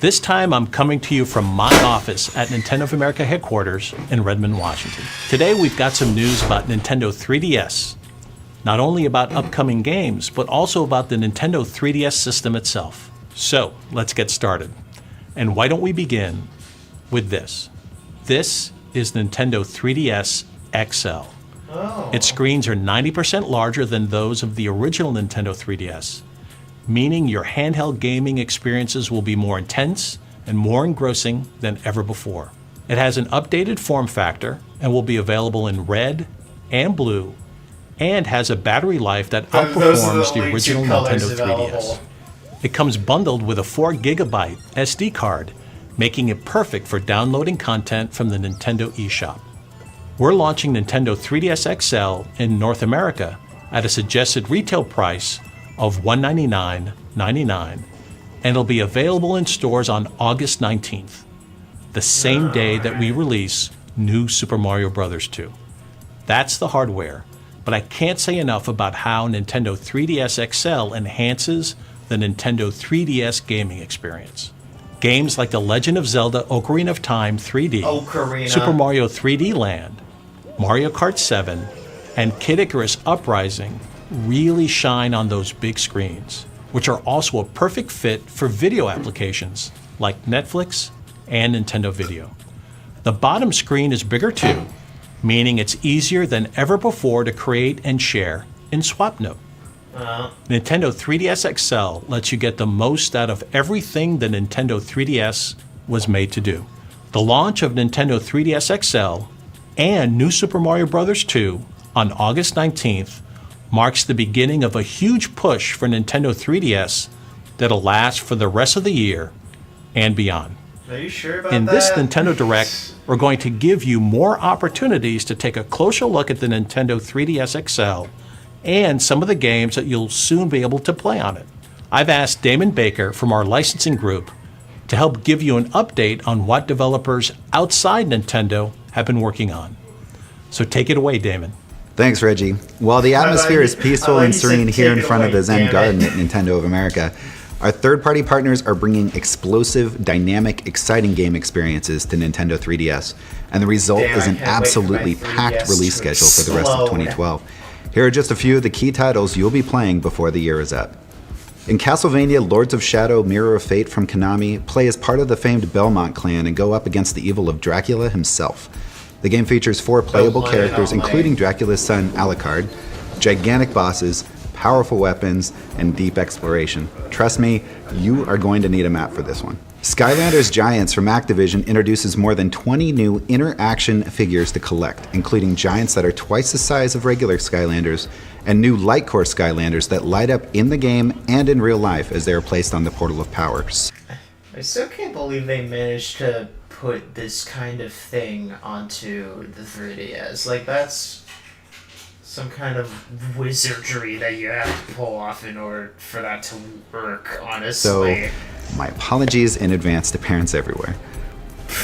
This time I'm coming to you from my office at Nintendo of America headquarters in Redmond, Washington. Today we've got some news about Nintendo 3DS. Not only about upcoming games, but also about the Nintendo 3DS system itself. So, let's get started. And why don't we begin with this. This is Nintendo 3DS XL. Oh. Its screens are 90% larger than those of the original Nintendo 3DS, meaning your handheld gaming experiences will be more intense and more engrossing than ever before. It has an updated form factor and will be available in red and blue, and has a battery life that outperforms the original Nintendo 3DS. It comes bundled with a 4GB SD card, making it perfect for downloading content from the Nintendo eShop. We're launching Nintendo 3DS XL in North America at a suggested retail price of $199.99, and it'll be available in stores on August 19th, the same day that we release New Super Mario Bros. 2. That's the hardware, but I can't say enough about how Nintendo 3DS XL enhances the Nintendo 3DS gaming experience. Games like The Legend of Zelda Ocarina of Time 3D, Ocarina. Super Mario 3D Land, Mario Kart 7, and Kid Icarus Uprising really shine on those big screens, which are also a perfect fit for video applications like Netflix and Nintendo Video. The bottom screen is bigger too, meaning it's easier than ever before to create and share in SwapNote. Nintendo 3DS XL lets you get the most out of everything the Nintendo 3DS was made to do. The launch of Nintendo 3DS XL and New Super Mario Bros. 2 on August 19th marks the beginning of a huge push for Nintendo 3DS that'll last for the rest of the year and beyond. Are you sure about In that? this Nintendo Direct, we're going to give you more opportunities to take a closer look at the Nintendo 3DS XL and some of the games that you'll soon be able to play on it. I've asked Damon Baker from our licensing group to help give you an update on what developers outside Nintendo have been working on. So take it away, Damon. Thanks, Reggie. While the atmosphere is peaceful and serene here in front of the Zen Garden at Nintendo of America, our third-party partners are bringing explosive, dynamic, exciting game experiences to Nintendo 3DS, and the result is an absolutely packed release schedule for the rest of 2012. Here are just a few of the key titles you'll be playing before the year is up. In Castlevania Lords of Shadow Mirror of Fate from Konami, play as part of the famed Belmont clan and go up against the evil of Dracula himself. The game features 4 playable characters, including Dracula's son Alucard, gigantic bosses, powerful weapons, and deep exploration. Trust me, you are going to need a map for this one. Skylanders Giants from Activision introduces more than 20 new interaction figures to collect, including giants that are twice the size of regular Skylanders, and new Light Core Skylanders that light up in the game and in real life as they are placed on the Portal of Powers. I still can't believe they managed to put this kind of thing onto the 3DS. Like, that's some kind of wizardry that you have to pull off in order for that to work, honestly. So, my apologies in advance to parents everywhere.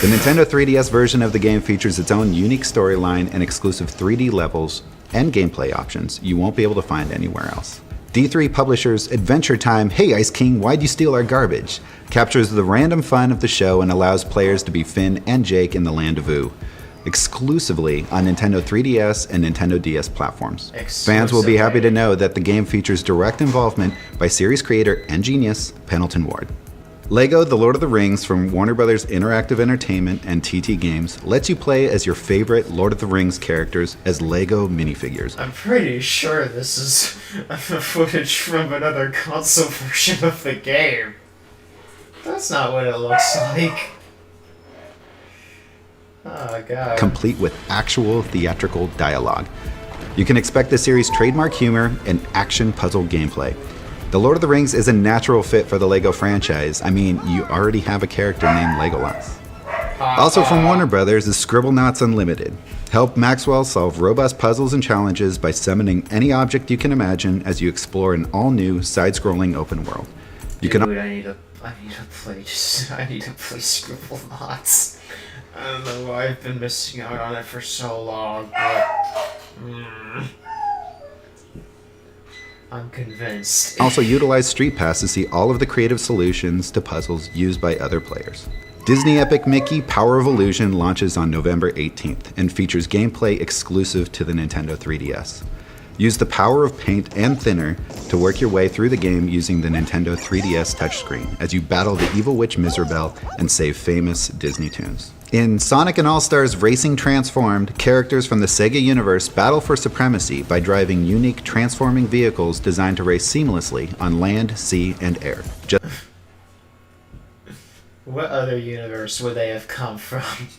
The Nintendo 3DS version of the game features its own unique storyline and exclusive 3D levels and gameplay options you won't be able to find anywhere else. D3 Publishers' Adventure Time, Hey Ice King, Why'd You Steal Our Garbage? Captures the random fun of the show and allows players to be Finn and Jake in the land of Ooh, exclusively on Nintendo 3DS and Nintendo DS platforms. Fans will be happy to know that the game features direct involvement by series creator and genius Pendleton Ward. LEGO The Lord of the Rings from Warner Bros. Interactive Entertainment and TT Games lets you play as your favorite Lord of the Rings characters as LEGO minifigures. I'm pretty sure this is footage from another console version of the game. That's not what it looks like. Oh, God. Complete with actual theatrical dialogue. You can expect the series' trademark humor and action puzzle gameplay. The Lord of the Rings is a natural fit for the LEGO franchise. I mean, you already have a character named Legolas. Also from Warner Brothers is Scribblenauts Unlimited. Help Maxwell solve robust puzzles and challenges by summoning any object you can imagine as you explore an all-new side-scrolling open world. You can. Dude, I need to play Scribblenauts. I don't know why I've been missing out on it for so long, but I'm convinced. Also utilize Street Pass to see all of the creative solutions to puzzles used by other players. Disney Epic Mickey Power of Illusion launches on November 18th and features gameplay exclusive to the Nintendo 3DS. Use the power of paint and thinner to work your way through the game using the Nintendo 3DS touchscreen as you battle the evil witch Miserabelle and save famous Disney tunes. In Sonic and All-Stars Racing Transformed, characters from the Sega universe battle for supremacy by driving unique transforming vehicles designed to race seamlessly on land, sea, and air. What other universe would they have come from?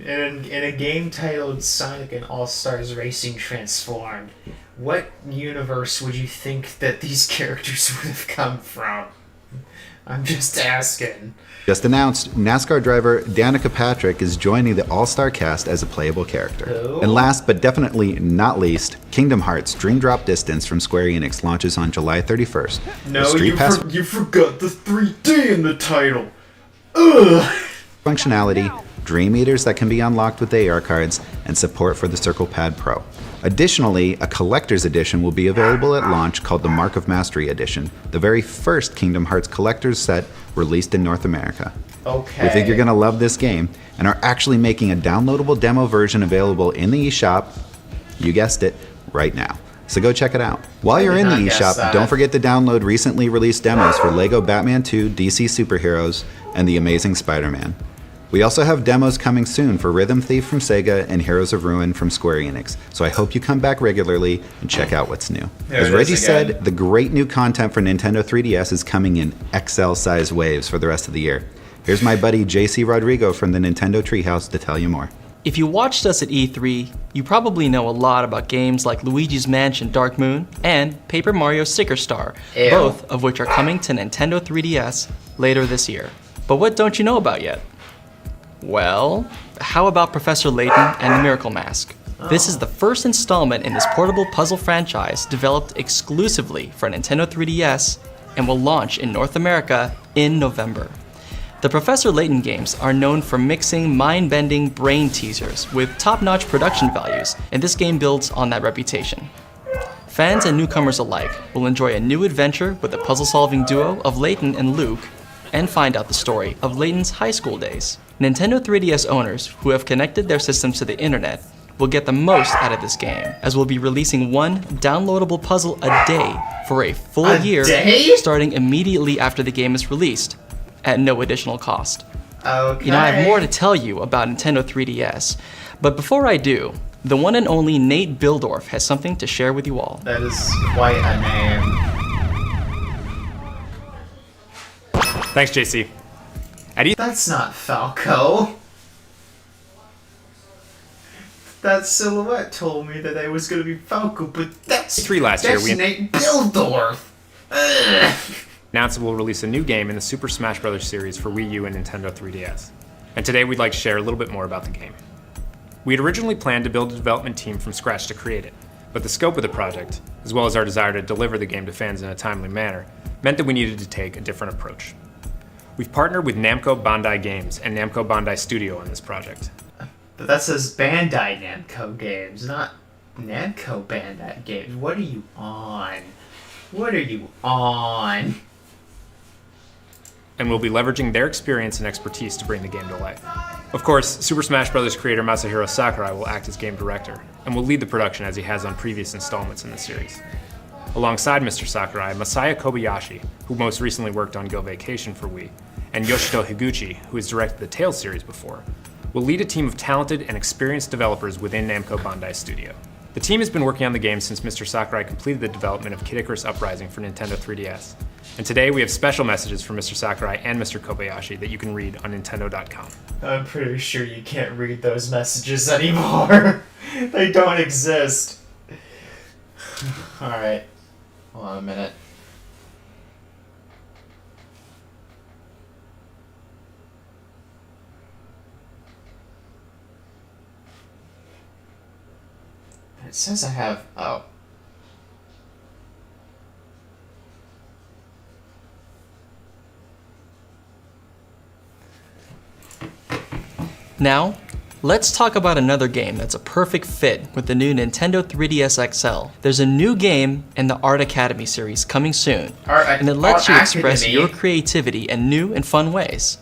In a game titled Sonic and All-Stars Racing Transformed, what universe would you think that these characters would have come from? I'm just asking. Just announced, NASCAR driver Danica Patrick is joining the All-Star cast as a playable character. Who? And last but definitely not least, Kingdom Hearts Dream Drop Distance from Square Enix launches on July 31st. No, you forgot the 3D in the title. Ugh. Functionality, Dream Eaters that can be unlocked with AR cards, and support for the Circle Pad Pro. Additionally, a collector's edition will be available at launch called the Mark of Mastery Edition, the very first Kingdom Hearts collector's set released in North America. Okay. We think you're going to love this game, and are actually making a downloadable demo version available in the eShop, you guessed it, right now. So go check it out. While you're in the eShop, don't forget to download recently released demos for LEGO Batman 2, DC Superheroes, and The Amazing Spider-Man. We also have demos coming soon for Rhythm Thief from Sega and Heroes of Ruin from Square Enix, so I hope you come back regularly and check out what's new. As Reggie said, the great new content for Nintendo 3DS is coming in XL-size waves for the rest of the year. Here's my buddy JC Rodrigo from the Nintendo Treehouse to tell you more. If you watched us at E3, you probably know a lot about games like Luigi's Mansion Dark Moon and Paper Mario Sticker Star, both of which are coming to Nintendo 3DS later this year. But what don't you know about yet? Well, how about Professor Layton and the Miracle Mask? This is the first installment in this portable puzzle franchise developed exclusively for Nintendo 3DS and will launch in North America in November. The Professor Layton games are known for mixing mind-bending brain teasers with top-notch production values, and this game builds on that reputation. Fans and newcomers alike will enjoy a new adventure with the puzzle-solving duo of Layton and Luke, and find out the story of Layton's high school days. Nintendo 3DS owners who have connected their systems to the internet will get the most out of this game, as we'll be releasing one downloadable puzzle a day for a full year, starting immediately after the game is released, at no additional cost. Okay. You know, I have more to tell you about Nintendo 3DS, but before I do, the one and only Nate Bildorf has something to share with you all. That is quite a name. Thanks, JC. That's not Falco. That silhouette told me that I was gonna be Falco, but that's last year, that's Nate Bildorf. Ugh. Announced we'll release a new game in the Super Smash Bros. Series for Wii U and Nintendo 3DS. And today we'd like to share a little bit more about the game. We had originally planned to build a development team from scratch to create it, but the scope of the project, as well as our desire to deliver the game to fans in a timely manner, meant that we needed to take a different approach. We've partnered with Namco Bandai Games and Namco Bandai Studio on this project. But that says Bandai Namco Games, not Namco Bandai Games. What are you on? What are you on? And we'll be leveraging their experience and expertise to bring the game to life. Of course, Super Smash Bros. Creator Masahiro Sakurai will act as game director, and will lead the production as he has on previous installments in the series. Alongside Mr. Sakurai, Masaya Kobayashi, who most recently worked on Go Vacation for Wii, and Yoshito Higuchi, who has directed the Tales series before, will lead a team of talented and experienced developers within Namco Bandai Studio. The team has been working on the game since Mr. Sakurai completed the development of Kid Icarus Uprising for Nintendo 3DS. And today we have special messages from Mr. Sakurai and Mr. Kobayashi that you can read on Nintendo.com. I'm pretty sure you can't read those messages anymore. They don't exist. Alright. Hold on a minute. It says I have... oh. Now, let's talk about another game that's a perfect fit with the new Nintendo 3DS XL. There's a new game in the Art Academy series coming soon, and it lets you express your creativity in new and fun ways.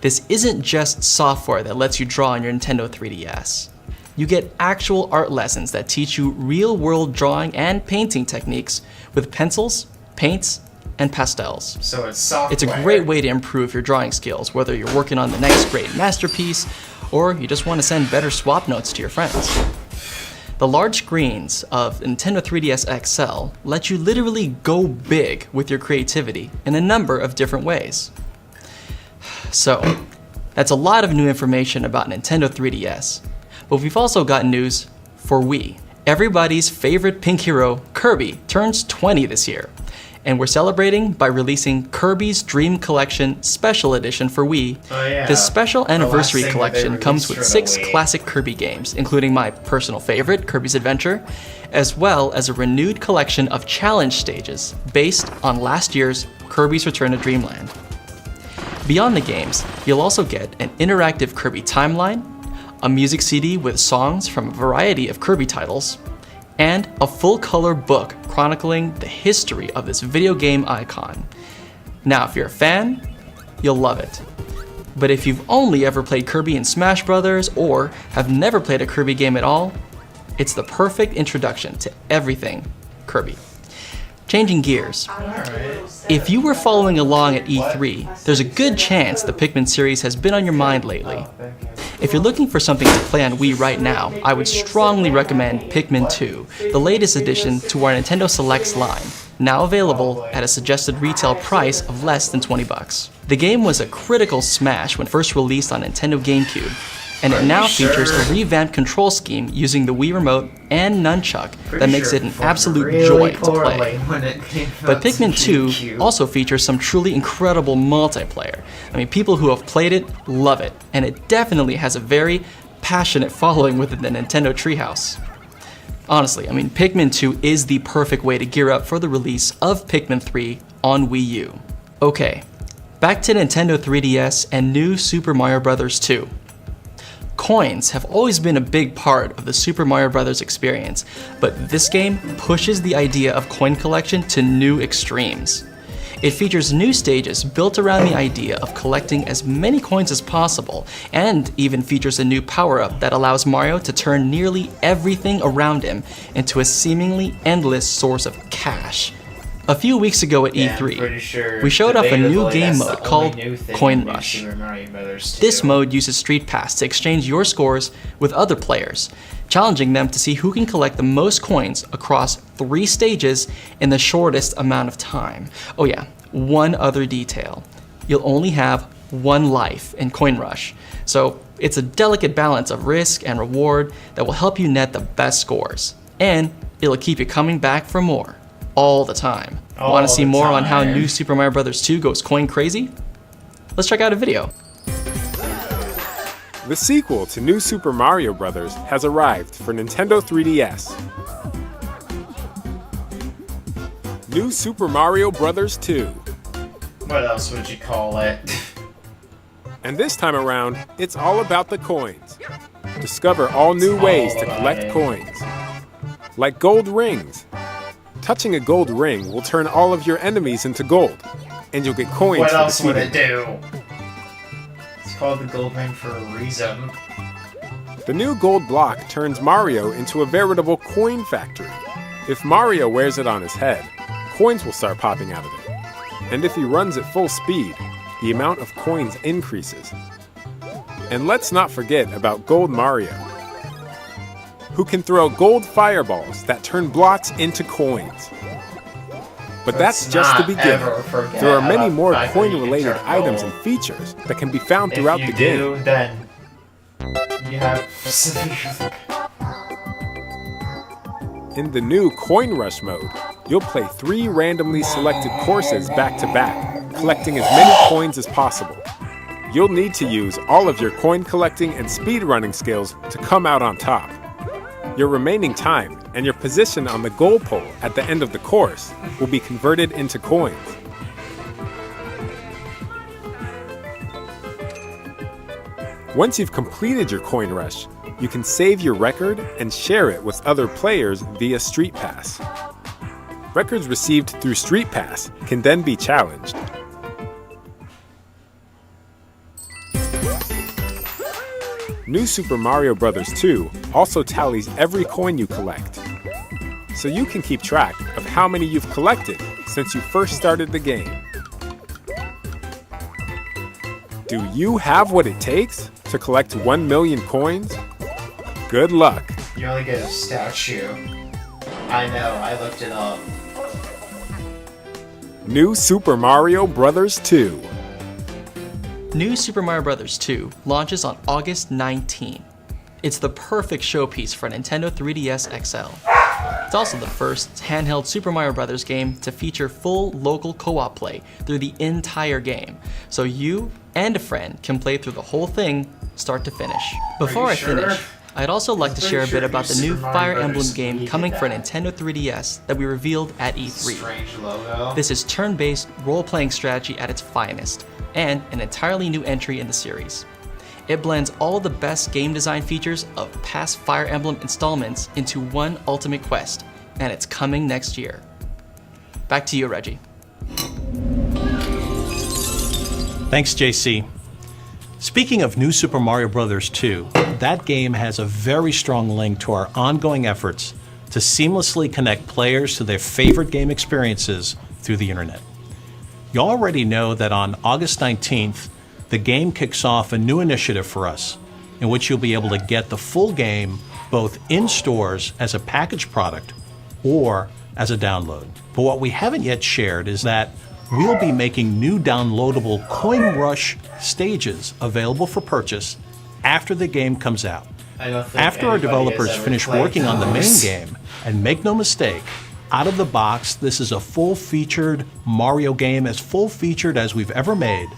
This isn't just software that lets you draw on your Nintendo 3DS. You get actual art lessons that teach you real-world drawing and painting techniques with pencils, paints, and pastels. So it's software. It's a great way to improve your drawing skills, whether you're working on the next great masterpiece or you just want to send better swap notes to your friends. The large screens of Nintendo 3DS XL let you literally go big with your creativity in a number of different ways. So, that's a lot of new information about Nintendo 3DS, but we've also got news for Wii. Everybody's favorite pink hero, Kirby, turns 20 this year. And we're celebrating by releasing Kirby's Dream Collection Special Edition for Wii. Oh, yeah. This special anniversary thing that collection they comes with released for 6 the Wii. classic Kirby games, including my personal favorite, Kirby's Adventure, as well as a renewed collection of challenge stages based on last year's Kirby's Return to Dreamland. Beyond the games, you'll also get an interactive Kirby timeline, a music CD with songs from a variety of Kirby titles, and a full-color book chronicling the history of this video game icon. Now, if you're a fan, you'll love it. But if you've only ever played Kirby in Smash Bros. Or have never played a Kirby game at all, it's the perfect introduction to everything Kirby. Changing gears. If you were following along at E3, there's a good chance the Pikmin series has been on your mind lately. If you're looking for something to play on Wii right now, I would strongly recommend Pikmin 2, the latest addition to our Nintendo Selects line, now available at a suggested retail price of less than $20. The game was a critical smash when first released on Nintendo GameCube, and it now features a revamped control scheme using the Wii Remote and Nunchuck that makes it an absolute joy to play. But Pikmin 2 also features some truly incredible multiplayer. I mean, people who have played it love it, and it definitely has a very passionate following within the Nintendo treehouse. Honestly, I mean, Pikmin 2 is the perfect way to gear up for the release of Pikmin 3 on Wii U. Okay, Back to Nintendo 3DS and New Super Mario Bros. 2. Coins have always been a big part of the Super Mario Bros. Experience, but this game pushes the idea of coin collection to new extremes. It features new stages built around the idea of collecting as many coins as possible, and even features a new power-up that allows Mario to turn nearly everything around him into a seemingly endless source of cash. A few weeks ago at E3, we showed off a new game mode called Coin Rush. This mode uses Street Pass to exchange your scores with other players, challenging them to see who can collect the most coins across 3 stages in the shortest amount of time. Oh yeah, one other detail. You'll only have 1 life in Coin Rush, so it's a delicate balance of risk and reward that will help you net the best scores, and it'll keep you coming back for more. All the time. Want to see more on how New Super Mario Bros. 2 goes coin crazy? Let's check out a video. The sequel to New Super Mario Bros. Has arrived for Nintendo 3DS. New Super Mario Bros. 2. What else would you call it? And this time around, it's all about the coins. Discover all new ways to collect coins. Like gold rings. Touching a gold ring will turn all of your enemies into gold, and you'll get coins What for else would defeating it them. do? It's called the gold ring for a reason. The new gold block turns Mario into a veritable coin factory. If Mario wears it on his head, coins will start popping out of it. And if he runs at full speed, the amount of coins increases. And let's not forget about Gold Mario, who can throw gold fireballs that turn blocks into coins. But that's just the beginning. There are many more coin-related items and features that can be found throughout the game. If you do, then you have... In the new Coin Rush mode, you'll play 3 randomly selected courses back-to-back, collecting as many coins as possible. You'll need to use all of your coin collecting and speedrunning skills to come out on top. Your remaining time and your position on the goal pole at the end of the course will be converted into coins. Once you've completed your coin rush, you can save your record and share it with other players via Street Pass. Records received through Street Pass can then be challenged. New Super Mario Bros. 2 also tallies every coin you collect, so you can keep track of how many you've collected since you first started the game. Do you have what it takes to collect 1 million coins? Good luck! You only get a statue. I know, I looked it up. New Super Mario Bros. 2. New Super Mario Bros. 2 launches on August 19. It's the perfect showpiece for Nintendo 3DS XL. It's also the first handheld Super Mario Bros. Game to feature full local co-op play through the entire game, so you and a friend can play through the whole thing, start to finish. Before I finish, I'd also like to share a bit about the new Fire Emblem game coming for Nintendo 3DS that we revealed at E3. This is turn-based role-playing strategy at its finest, and an entirely new entry in the series. It blends all the best game design features of past Fire Emblem installments into one ultimate quest, and it's coming next year. Back to you, Reggie. Thanks, JC. Speaking of New Super Mario Bros. 2, that game has a very strong link to our ongoing efforts to seamlessly connect players to their favorite game experiences through the internet. You already know that on August 19th, the game kicks off a new initiative for us, in which you'll be able to get the full game both in stores as a packaged product or as a download. But what we haven't yet shared is that we'll be making new downloadable Coin Rush stages available for purchase after the game comes out. After our developers finish working on the main game, and make no mistake, out of the box, this is a full-featured Mario game, as full-featured as we've ever made.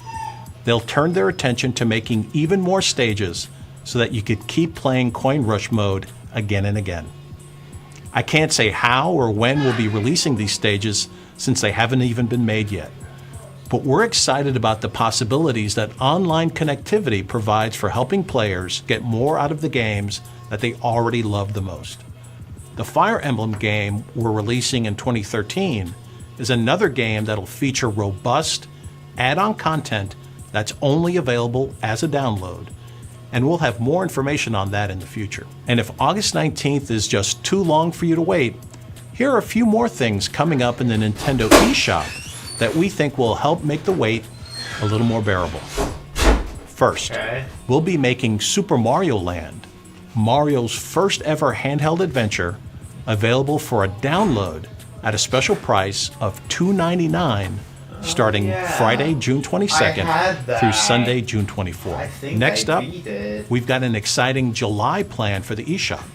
They'll turn their attention to making even more stages so that you could keep playing Coin Rush mode again and again. I can't say how or when we'll be releasing these stages since they haven't even been made yet. but we're excited about the possibilities that online connectivity provides for helping players get more out of the games that they already love the most. The Fire Emblem game we're releasing in 2013 is another game that'll feature robust add-on content that's only available as a download, and we'll have more information on that in the future. And if August 19th is just too long for you to wait, here are a few more things coming up in the Nintendo eShop that we think will help make the wait a little more bearable. First, we'll be making Super Mario Land, Mario's first ever handheld adventure, available for a download at a special price of $2.99 starting Friday, June 22nd through Sunday, June 24th. Next up, we've got an exciting July plan for the eShop.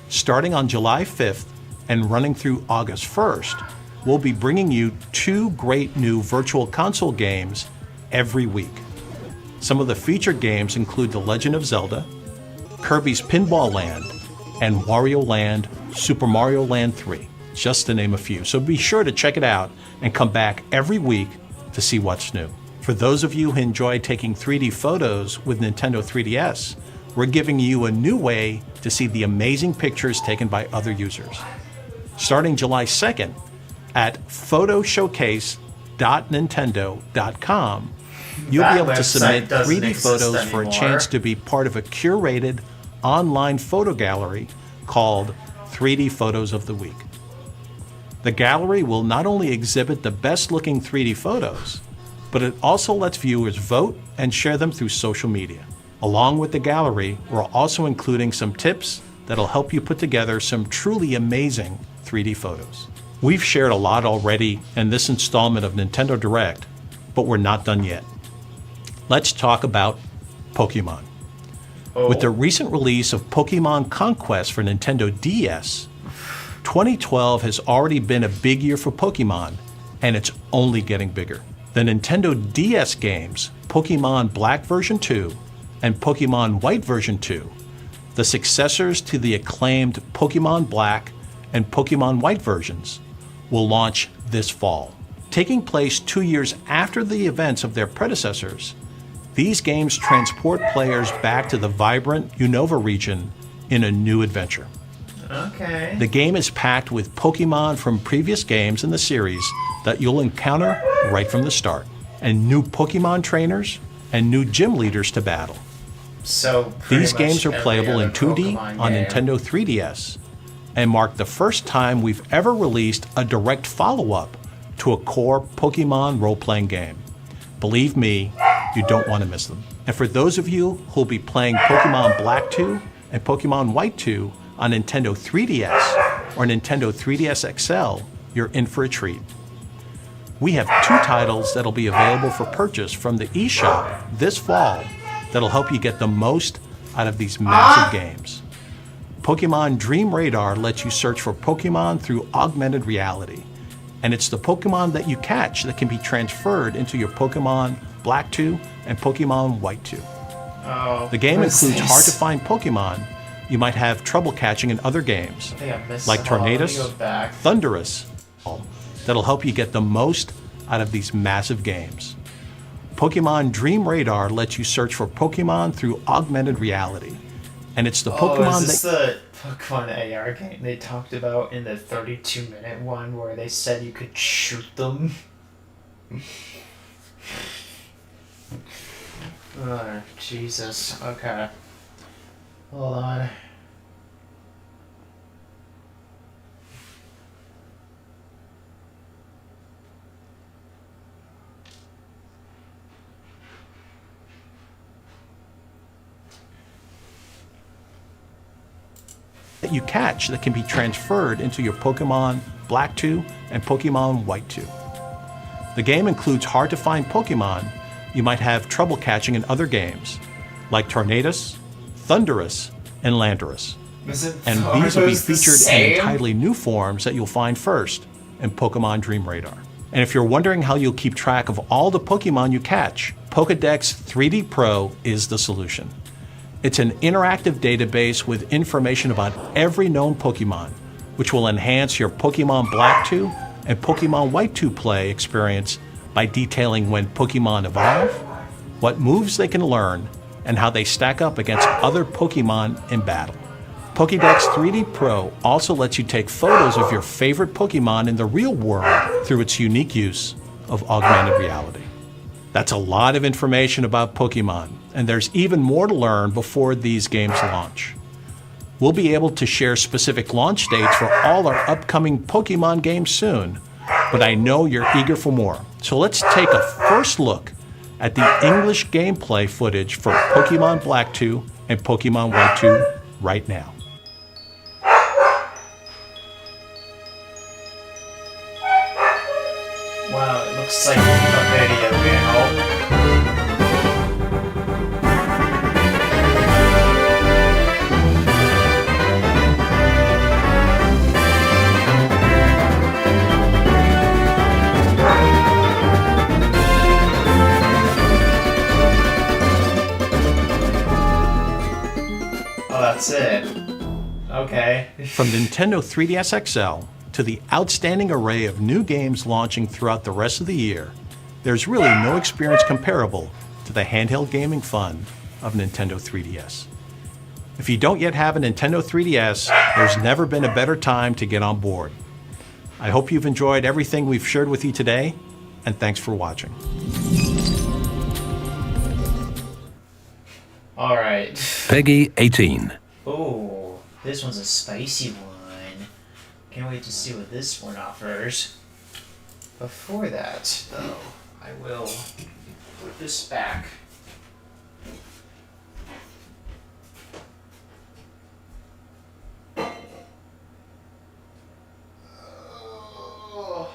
Starting on July 5th and running through August 1st, we'll be bringing you 2 great new virtual console games every week. Some of the featured games include The Legend of Zelda, Kirby's Pinball Land, and Wario Land Super Mario Land 3, just to name a few. So be sure to check it out and come back every week to see what's new. For those of you who enjoy taking 3D photos with Nintendo 3DS, we're giving you a new way to see the amazing pictures taken by other users. Starting July 2nd, at photoshowcase.nintendo.com, you'll be able to submit 3D photos for a chance to be part of a curated online photo gallery called 3D Photos of the Week. The gallery will not only exhibit the best-looking 3D photos, but it also lets viewers vote and share them through social media. Along with the gallery, we're also including some tips that'll help you put together some truly amazing 3D photos. We've shared a lot already in this installment of Nintendo Direct, but we're not done yet. Let's talk about Pokemon. With the recent release of Pokemon Conquest for Nintendo DS, 2012 has already been a big year for Pokemon, and it's only getting bigger. The Nintendo DS games, Pokemon Black Version 2 and Pokemon White Version 2, the successors to the acclaimed Pokemon Black and Pokemon White versions, will launch this fall. Taking place 2 years after the events of their predecessors, these games transport players back to the vibrant Unova region in a new adventure. Okay. The game is packed with Pokemon from previous games in the series that you'll encounter right from the start, and new Pokemon trainers and new gym leaders to battle. So these games are playable in 2D on Nintendo 3DS and mark the first time we've ever released a direct follow-up to a core Pokemon role-playing game. Believe me, you don't want to miss them. And for those of you who'll be playing Pokemon Black 2 and Pokemon White 2 on Nintendo 3DS or Nintendo 3DS XL, you're in for a treat. We have 2 titles that'll be available for purchase from the eShop this fall that'll help you get the most out of these massive games. Pokemon Dream Radar lets you search for Pokemon through augmented reality, and it's the Pokemon that you catch that can be transferred into your Pokemon Black 2 and Pokemon White 2. The game includes hard-to-find Pokemon you might have trouble catching in other games, like Tornadus, Thundurus, that'll help you get the most out of these massive games. Pokemon Dream Radar lets you search for Pokemon through augmented reality, and it's the Pokemon is this the Pokemon AR game they talked about in the 32-minute one where they said you could shoot them? Oh, Jesus. Okay. Hold on. That you catch that can be transferred into your Pokemon Black 2 and Pokemon White 2. The game includes hard-to-find Pokemon you might have trouble catching in other games, like Tornadus, Thundurus, and Landorus. And these will be featured in entirely new forms that you'll find first in Pokemon Dream Radar. And if you're wondering how you'll keep track of all the Pokemon you catch, Pokédex 3D Pro is the solution. It's an interactive database with information about every known Pokemon, which will enhance your Pokemon Black 2 and Pokemon White 2 play experience by by detailing when Pokemon evolve, what moves they can learn, and how they stack up against other Pokemon in battle. Pokédex 3D Pro also lets you take photos of your favorite Pokemon in the real world through its unique use of augmented reality. That's a lot of information about Pokemon, and there's even more to learn before these games launch. We'll be able to share specific launch dates for all our upcoming Pokemon games soon, but I know you're eager for more. So let's take a first look at the English gameplay footage for Pokemon Black 2 and Pokemon White 2 right now. Wow, it looks like a video game. Oh, that's it. Okay. From Nintendo 3DS XL to the outstanding array of new games launching throughout the rest of the year, there's really no experience comparable to the handheld gaming fun of Nintendo 3DS. If you don't yet have a Nintendo 3DS, there's never been a better time to get on board. I hope you've enjoyed everything we've shared with you today, and thanks for watching. All right. Peggy 18. Oh, this one's a spicy one. Can't wait to see what this one offers. Before that, though, I will put this back. Oh.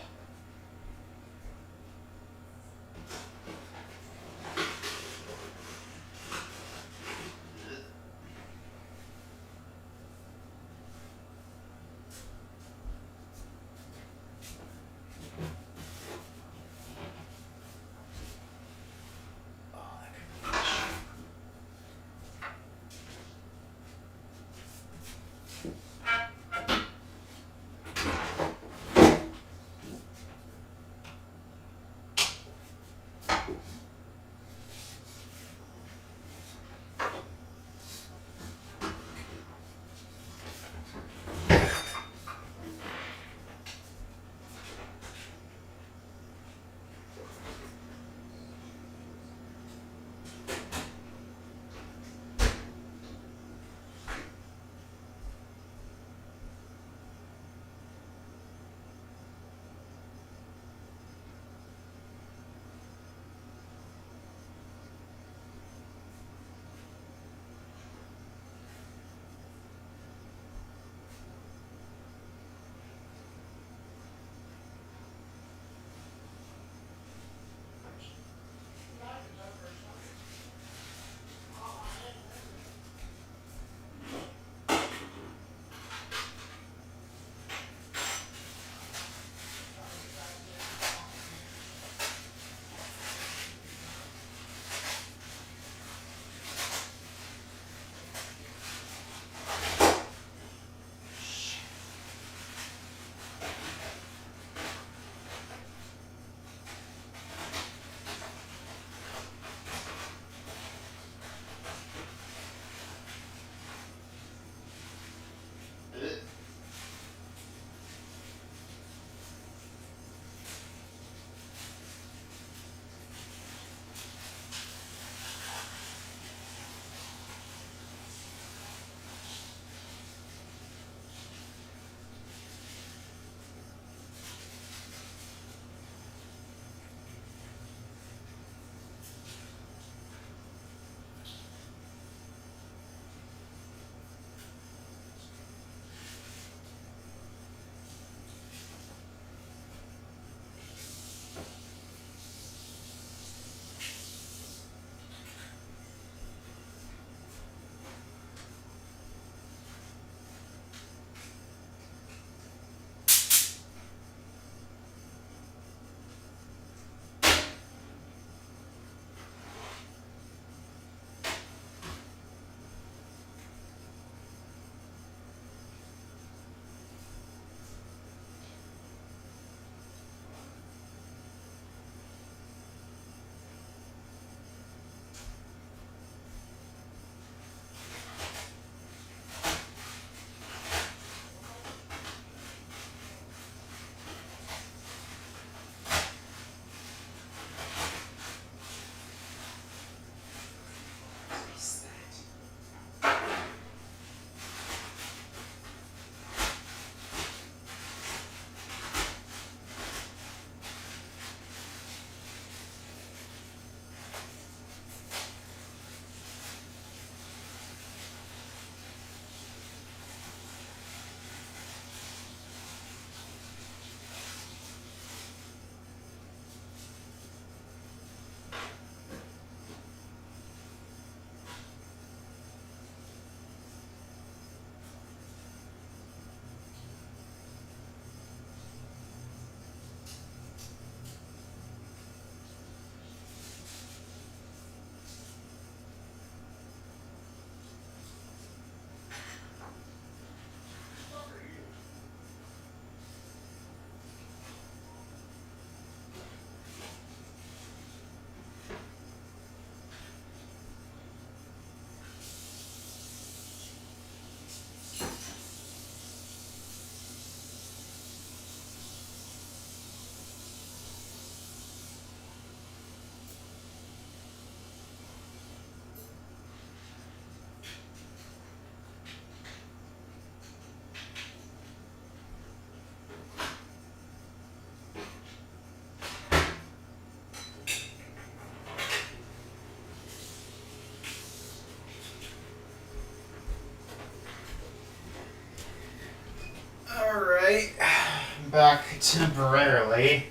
back temporarily.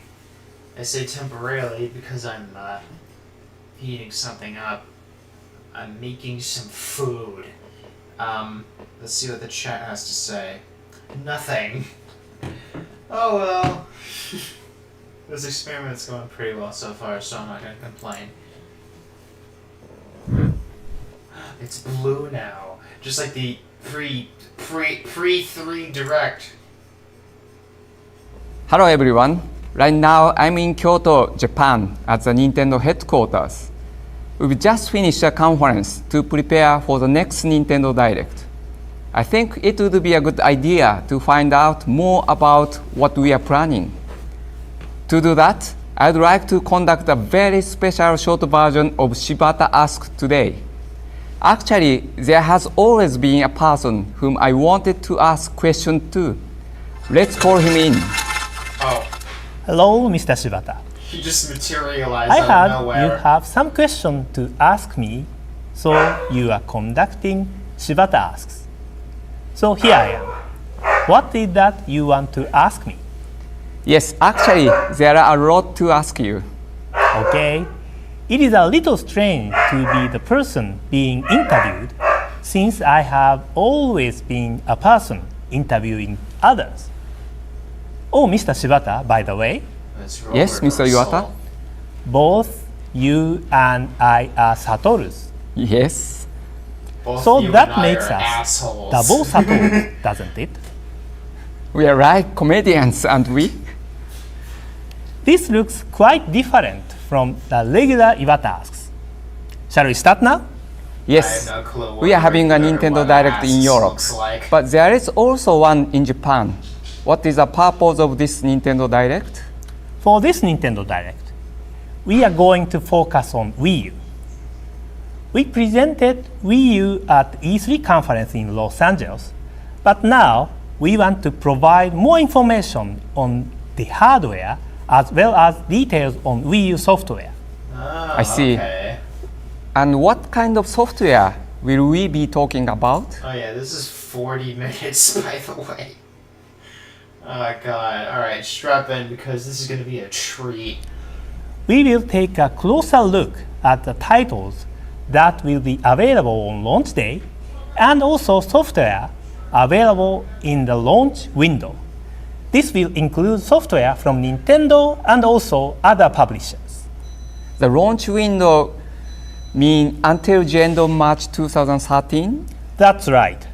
I say temporarily because I'm heating something up. I'm making some food. Let's see what the chat has to say. Nothing. Oh well. This experiment's going pretty well so far, so I'm not gonna complain. It's blue now, just like the pre-3 Direct. Hello everyone. Right now I'm in Kyoto, Japan at the Nintendo headquarters. We've just finished a conference to prepare for the next Nintendo Direct. I think it would be a good idea to find out more about what we are planning. To do that, I'd like to conduct a very special short version of Shibata Ask today. Actually, there has always been a person whom I wanted to ask questions to. Let's call him in. Oh. Hello, Mr. Shibata. He just materialized I out heard of nowhere. you have some question to ask me, so you are conducting Shibata Asks. So here I am. What is that you want to ask me? Yes, actually, there are a lot to ask you. Okay. It is a little strange to be the person being interviewed, since I have always been a person interviewing others. Oh, Mr. Shibata, by the way. Yes, Mr. Iwata? Both you and I are Satorus. Yes. Both So you that and I makes are us assholes. double Satorus, doesn't it? We are like comedians, aren't we? This looks quite different from the regular Iwata Asks. Shall we start now? Yes. I have no clue what We are having a regular Nintendo one Direct in asks Europe. looks like. But there is also one in Japan. What is the purpose of this Nintendo Direct? For this Nintendo Direct, we are going to focus on Wii U. We presented Wii U at E3 conference in Los Angeles, but now we want to provide more information on the hardware as well as details on Wii U software. Oh, I see. Okay. And what kind of software will we be talking about? Oh yeah, this is 40 minutes, by the way. Oh god. Alright, strap in because this is going to be a treat. We will take a closer look at the titles that will be available on launch day and also software available in the launch window. This will include software from Nintendo and also other publishers. The launch window mean until the end of March 2013? That's right.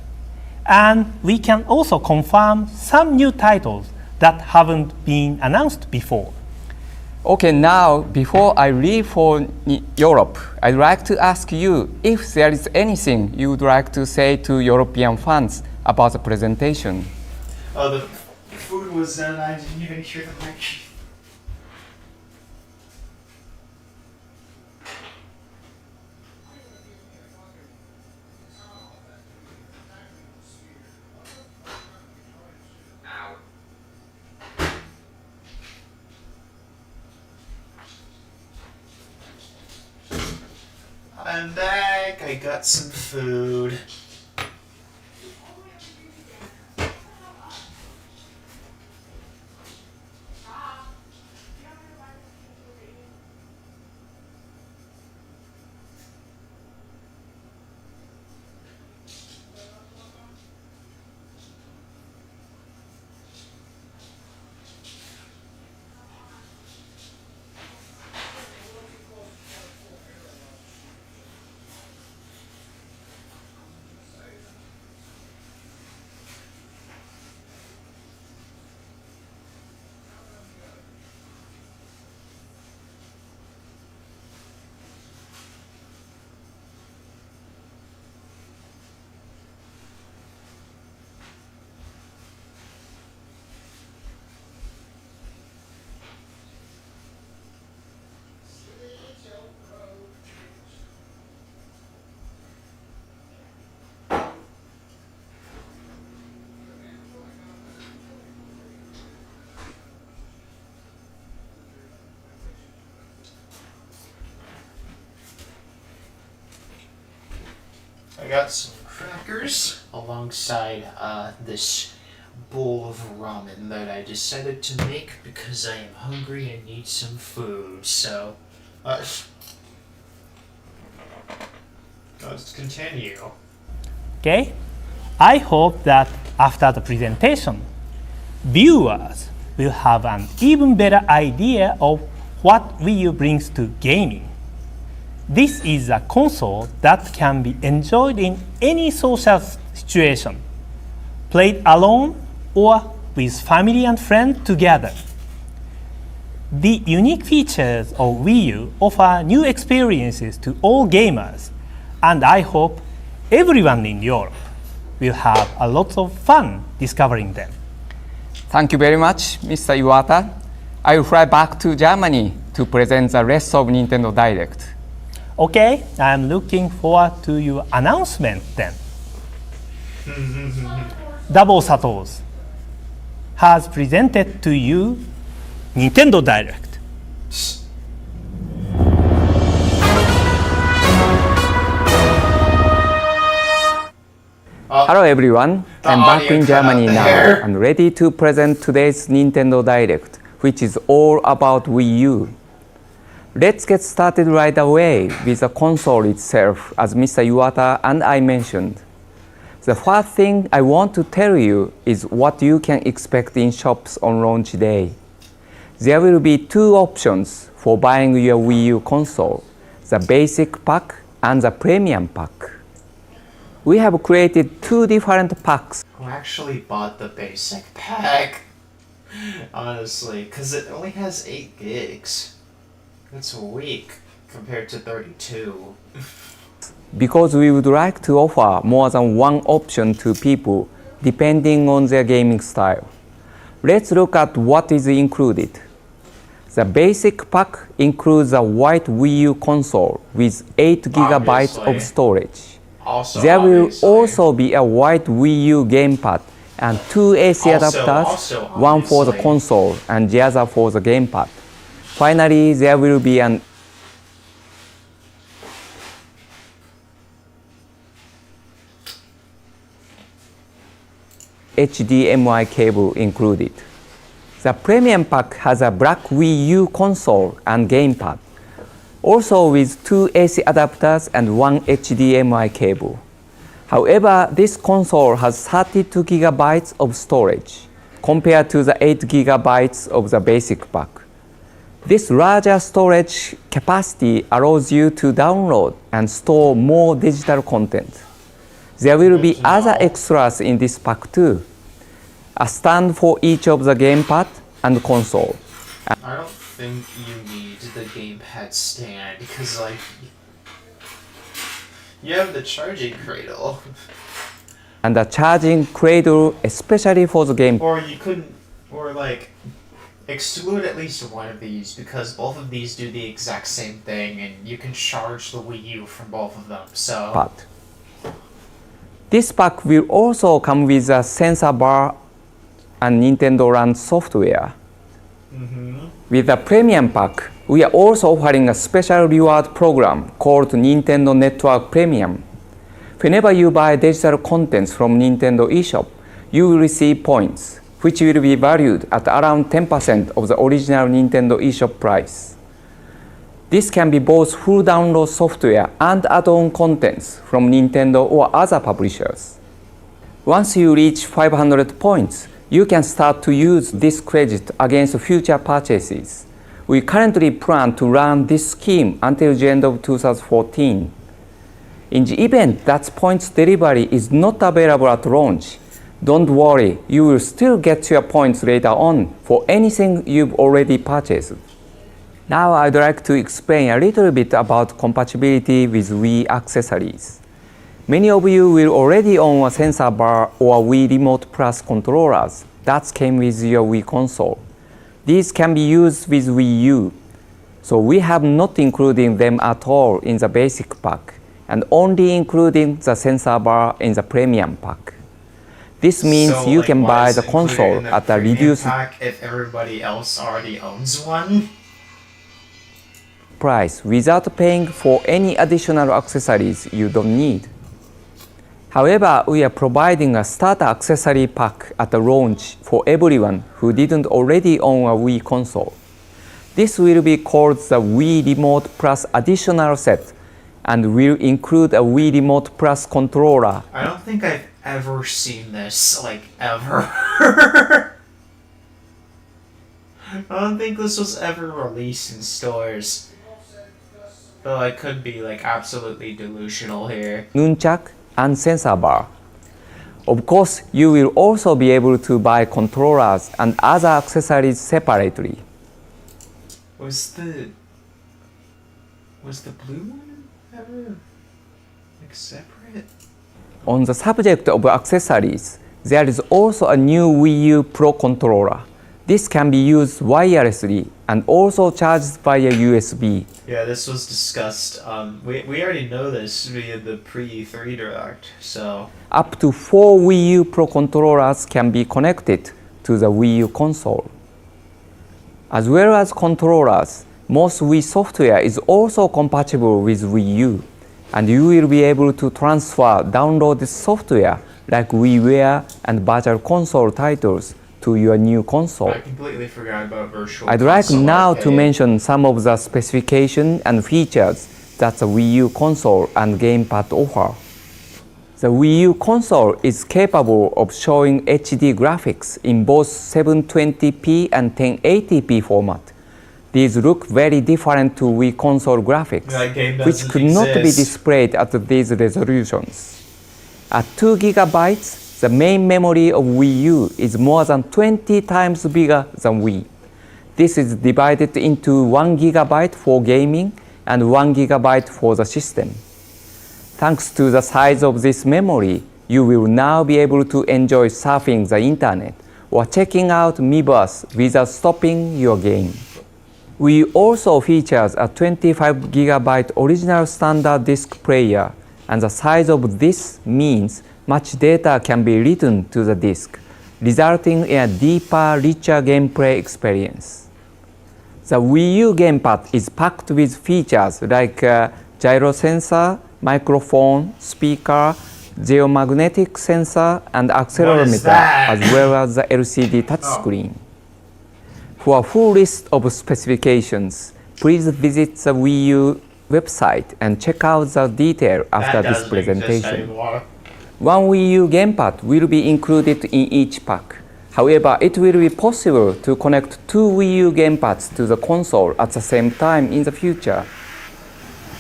And we can also confirm some new titles that haven't been announced before. Okay, now before I leave for Europe, I'd like to ask you if there is anything you would like to say to European fans about the presentation. Oh, the food was done. I didn't even hear the mic. I'm back. I got some food. I got some crackers alongside this bowl of ramen that I decided to make because I am hungry and need some food. So, let's continue. Okay? I hope that after the presentation, viewers will have an even better idea of what Wii U brings to gaming. This is a console that can be enjoyed in any social situation, played alone or with family and friends together. The unique features of Wii U offer new experiences to all gamers, and I hope everyone in Europe will have a lot of fun discovering them. Thank you very much, Mr. Iwata. I will fly back to Germany to present the rest of Nintendo Direct. Okay, I'm looking forward to your announcement then. Double Satos has presented to you Nintendo Direct. Hello everyone, I'm back in Germany now and ready to present today's Nintendo Direct, which is all about Wii U. Let's get started right away with the console itself, as Mr. Iwata and I mentioned. The first thing I want to tell you is what you can expect in shops on launch day. There will be two options for buying your Wii U console, the basic pack and the premium pack. We have created two different packs. Who actually bought the basic pack? Honestly, because it only has 8 gigs. That's weak compared to 32. Because we would like to offer more than one option to people depending on their gaming style. Let's look at what is included. The basic pack includes a white Wii U console with 8 gigabytes of storage. There will also be a white Wii U gamepad and 2 AC adapters, one for the console and the other for the gamepad. Finally, there will be an HDMI cable included. The premium pack has a black Wii U console and gamepad, also with 2 AC adapters and 1 HDMI cable. However, this console has 32 gigabytes of storage compared to the 8 gigabytes of the basic pack. This larger storage capacity allows you to download and store more digital content. There will be other extras in this pack too. A stand for each of the gamepad and console. I don't think you need the gamepad stand because, like, you have the charging cradle. And a charging cradle especially for the game. Or you couldn't, or like, exclude at least one of these because both of these do the exact same thing and you can charge the Wii U from both of them, so. This pack will also come with a sensor bar and Nintendo Land software. With the premium pack, we are also offering a special reward program called Nintendo Network Premium. Whenever you buy digital contents from Nintendo eShop, you will receive points, which will be valued at around 10% of the original Nintendo eShop price. This can be both full download software and add-on contents from Nintendo or other publishers. Once you reach 500 points, you can start to use this credit against future purchases. We currently plan to run this scheme until the end of 2014. In the event that points delivery is not available at launch, don't worry, you will still get your points later on for anything you've already purchased. Now I'd like to explain a little bit about compatibility with Wii accessories. Many of you will already own a sensor bar or Wii Remote Plus controllers that came with your Wii console. These can be used with Wii U, so we have not included them at all in the basic pack and only including the sensor bar in the premium pack. This means So, you like, can why buy is the it included console in the at a premium reduced pack if everybody else already owns one? price without paying for any additional accessories you don't need. However, we are providing a starter accessory pack at the launch for everyone who didn't already own a Wii console. This will be called the Wii Remote Plus Additional Set and will include a Wii Remote Plus controller. I don't think I've ever seen this, like, ever. I don't think this was ever released in stores. Though I could be, like, absolutely delusional here. Nunchuck and sensor bar. Of course, you will also be able to buy controllers and other accessories separately. Was the blue one ever, like, separate? On the subject of accessories, there is also a new Wii U Pro controller. This can be used wirelessly and also charged via USB. Yeah, this was discussed. We already know this via the pre-3 Direct, so... Up to 4 Wii U Pro controllers can be connected to the Wii U console. As well as controllers, most Wii software is also compatible with Wii U, and you will be able to transfer downloaded software like WiiWare and Virtual Console titles to your new console. I completely forgot about Virtual I'd like Console now Arcade. to mention some of the specifications and features that the Wii U console and gamepad offer. The Wii U console is capable of showing HD graphics in both 720p and 1080p format. These look very different to Wii console graphics, That game which doesn't could not be exist. displayed at these resolutions. At 2 GB, the main memory of Wii U is more than 20 times bigger than Wii. This is divided into 1 GB for gaming and 1 GB for the system. Thanks to the size of this memory, you will now be able to enjoy surfing the internet or checking out Miiverse without stopping your game. Wii also features a 25 GB original standard disc player, and the size of this means much data can be written to the disc, resulting in a deeper, richer gameplay experience. The Wii U gamepad is packed with features like a gyro sensor, microphone, speaker, geomagnetic sensor, and accelerometer, as well as the LCD touchscreen. For a full list of specifications, please visit the Wii U website and check out the detail after this presentation. One Wii U gamepad will be included in each pack. However, it will be possible to connect 2 Wii U gamepads to the console at the same time in the future.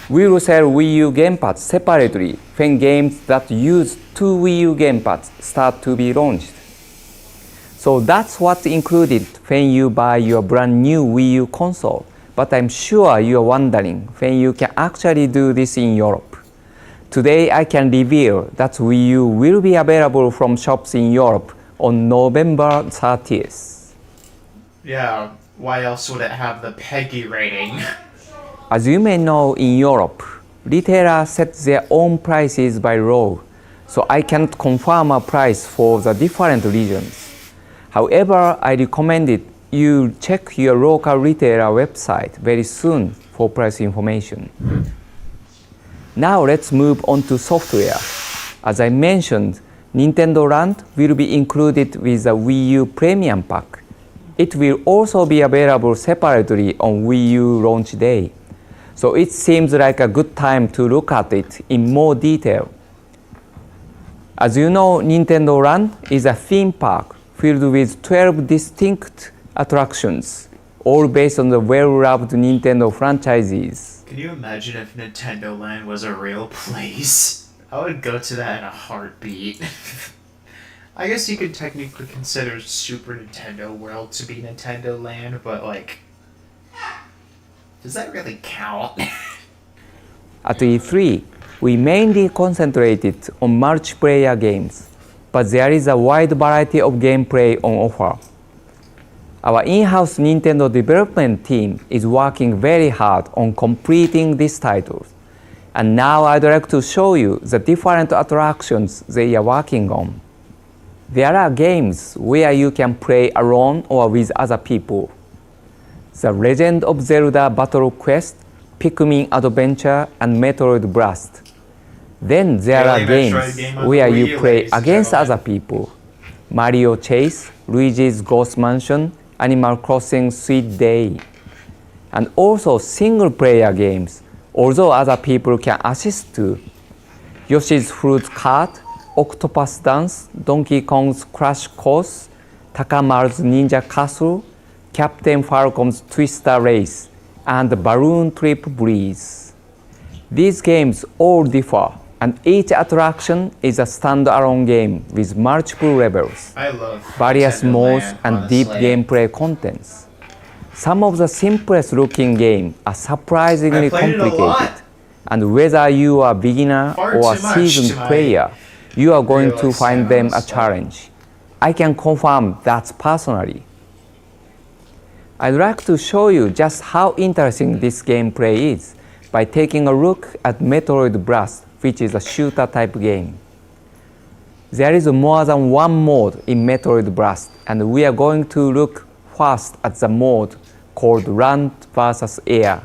We will sell Wii U gamepads separately when games that use 2 Wii U gamepads start to be launched. So that's what's included when you buy your brand new Wii U console. But I'm sure you're wondering when you can actually do this in Europe. Today I can reveal that Wii U will be available from shops in Europe on November 30th. Yeah, why else would it have the PEGI rating? As you may know, in Europe, retailers set their own prices by law, so I can't confirm a price for the different regions. However, I recommend you check your local retailer website very soon for price information. Now let's move on to software. As I mentioned, Nintendo Land will be included with the Wii U Premium Pack. It will also be available separately on Wii U launch day. So it seems like a good time to look at it in more detail. As you know, Nintendo Land is a theme park filled with 12 distinct attractions, all based on the well-loved Nintendo franchises. Can you imagine if Nintendo Land was a real place? I would go to that in a heartbeat. I guess you could technically consider Super Nintendo World to be Nintendo Land, but like, does that really count? At E3, we mainly concentrated on multiplayer games, but there is a wide variety of gameplay on offer. Our in-house Nintendo development team is working very hard on completing these titles, and now I'd like to show you the different attractions they are working on. There are games where you can play alone or with other people. The Legend of Zelda Battle Quest, Pikmin Adventure, and Metroid Blast. Then there are Alien Metroid games game on where the Wii you U, play ladies and against gentlemen. other people. Mario Chase, Luigi's Ghost Mansion, Animal Crossing Sweet Day. And also single-player games, although other people can assist too. Yoshi's Fruit Cart, Octopus Dance, Donkey Kong's Crash Course, Takamaru's Ninja Castle, Captain Falcon's Twister Race, and Balloon Trip Breeze. These games all differ, and each attraction is a standalone game with multiple levels, I love various Nintendo modes, Land, and deep honestly. gameplay contents. Some of the simplest looking games are surprisingly I played it a lot. complicated, and whether you are a beginner Far or a too much seasoned to my player, you are going to realistic find them a honest. challenge. I can confirm that personally. I'd like to show you just how interesting this gameplay is by taking a look at Metroid Blast, which is a shooter type game. There is more than one mode in Metroid Blast, and we are going to look first at the mode called Land vs. Air.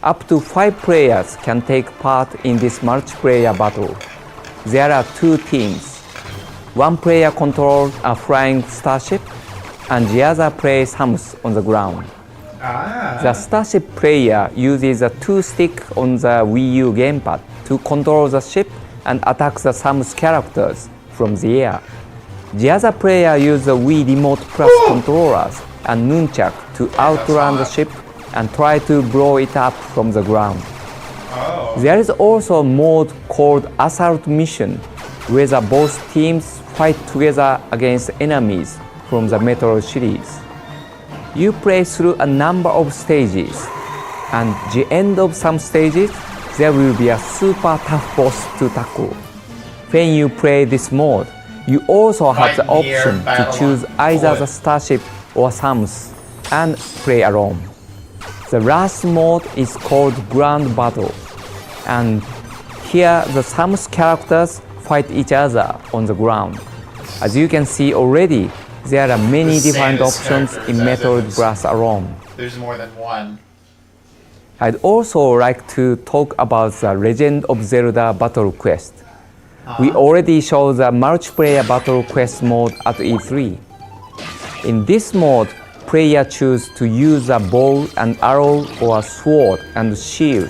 Up to 5 players can take part in this multiplayer battle. There are 2 teams. One player controls a flying starship, and the other plays Samus on the ground. The starship player uses a 2-stick on the Wii U gamepad to control the ship and attack the Samus characters from the air. The other player uses the Wii Remote Plus controllers and nunchuck to outrun the ship and try to blow it up from the ground. There is also a mode called Assault Mission, where both teams fight together against enemies from the Metroid series. You play through a number of stages, and at the end of some stages, there will be a super tough boss to tackle. When you play this mode, you also have the option to choose either the starship or Samus and play alone. The last mode is called Grand Battle, and here the Samus characters fight each other on the ground. As you can see already, there are many different options in Metroid Blast alone. There's more than one. I'd also like to talk about the Legend of Zelda Battle Quest. We already showed the multiplayer Battle Quest mode at E3. In this mode, players choose to use a bow and arrow or a sword and shield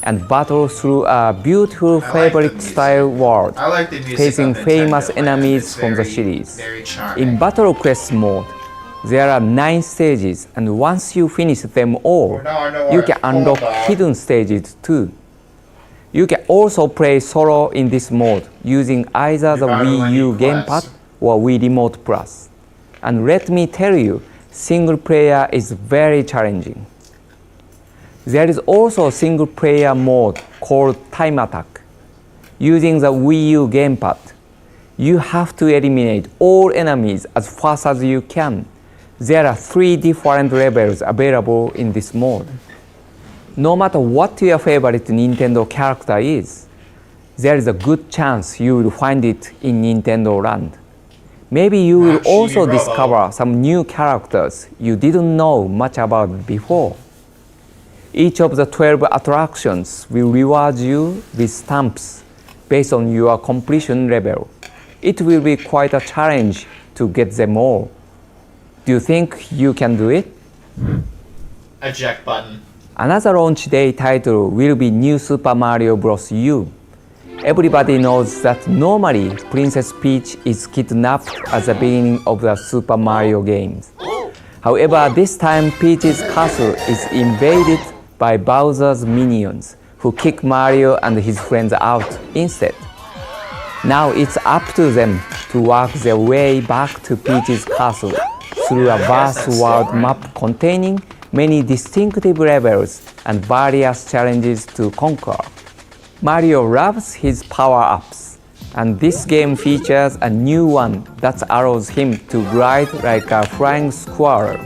and battle through a beautiful fabric-style world, I like the music facing of Nintendo famous Land. enemies It's from the very, series. very charming. In Battle Quest mode, there are 9 stages, and once you finish them all, now I know you where can it's full unlock of. hidden stages too. You can also play solo in this mode using either the Wii U gamepad or Wii Remote Plus. And let me tell you, single player is very challenging. There is also a single player mode called Time Attack. Using the Wii U gamepad, you have to eliminate all enemies as fast as you can. There are 3 different levels available in this mode. No matter what your favorite Nintendo character is, there is a good chance you will find it in Nintendo Land. Maybe you will also discover some new characters you didn't know much about before. Each of the 12 attractions will reward you with stamps based on your completion level. It will be quite a challenge to get them all. Do you think you can do it? Eject button. Another launch day title will be New Super Mario Bros. U. Everybody knows that normally Princess Peach is kidnapped at the beginning of the Super Mario games. However, this time Peach's castle is invaded by Bowser's minions, who kick Mario and his friends out instead. Now it's up to them to work their way back to Peach's castle through a vast world map containing many distinctive levels and various challenges to conquer. Mario loves his power-ups, and this game features a new one that allows him to glide like a flying squirrel.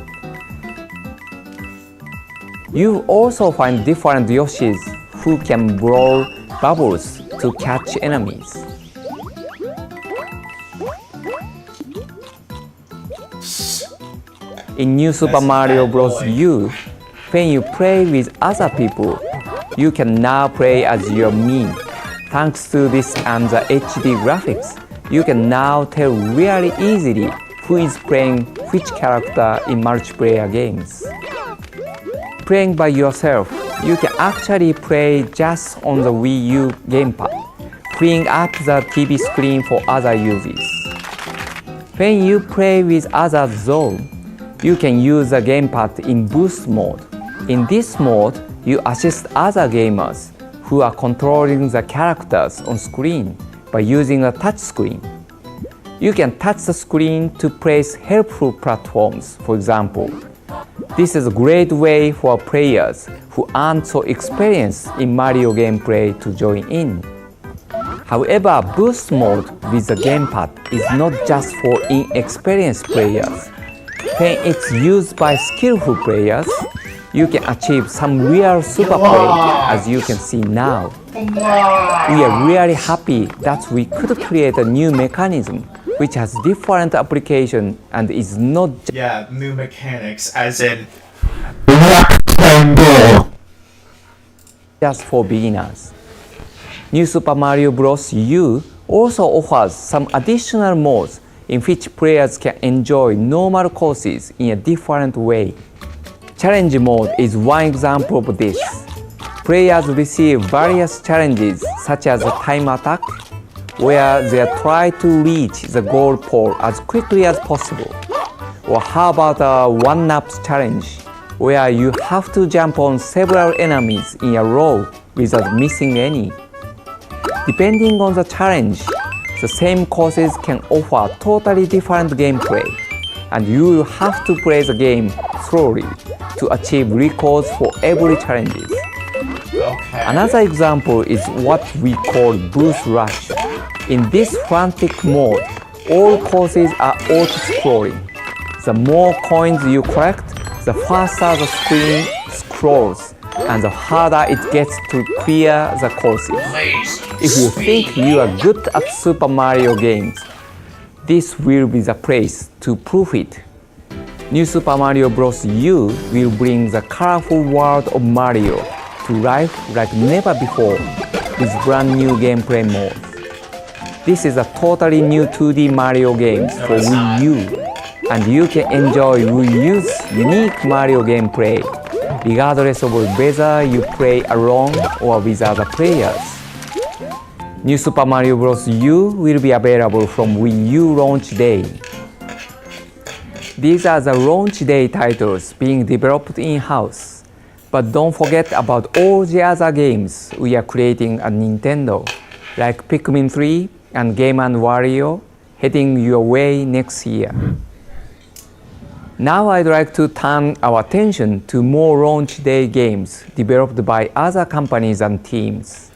You also find different Yoshis who can blow bubbles to catch enemies. In New Super Mario Bros. U, when you play with other people, you can now play as your Mii, Thanks to this and the HD graphics, you can now tell really easily who is playing which character in multiplayer games. Playing by yourself, you can actually play just on the Wii U gamepad, freeing up the TV screen for other users. When you play with others though, you can use the gamepad in boost mode. In this mode, you assist other gamers who are controlling the characters on screen by using a touch screen. You can touch the screen to place helpful platforms, for example. This is a great way for players who aren't so experienced in Mario gameplay to join in. However, boost mode with the gamepad is not just for inexperienced players. When it's used by skillful players, you can achieve some real super play, as you can see now. We are really happy that we could create a new mechanism which has different application and is not new mechanics, as in just for beginners. New Super Mario Bros. U also offers some additional modes in which players can enjoy normal courses in a different way. Challenge mode is one example of this. Players receive various challenges such as a time attack, where they try to reach the goal pole as quickly as possible. Or how about a one-up challenge, where you have to jump on several enemies in a row without missing any. Depending on the challenge, the same courses can offer totally different gameplay, and you will have to play the game slowly to achieve records for every challenge. Another example is what we call Boost Rush. In this frantic mode, all courses are auto-scrolling. The more coins you collect, the faster the screen scrolls, and the harder it gets to clear the courses. If you think you are good at Super Mario games, this will be the place to prove it. New Super Mario Bros. U will bring the colorful world of Mario to life like never before with brand new gameplay modes. This is a totally new 2D Mario game for Wii U, and you can enjoy Wii U's unique Mario gameplay, regardless of whether you play alone or with other players. New Super Mario Bros. U will be available from Wii U launch day. These are the launch day titles being developed in-house. But don't forget about all the other games we are creating at Nintendo, like Pikmin 3 and Game & Wario, heading your way next year. Now I'd like to turn our attention to more launch day games developed by other companies and teams.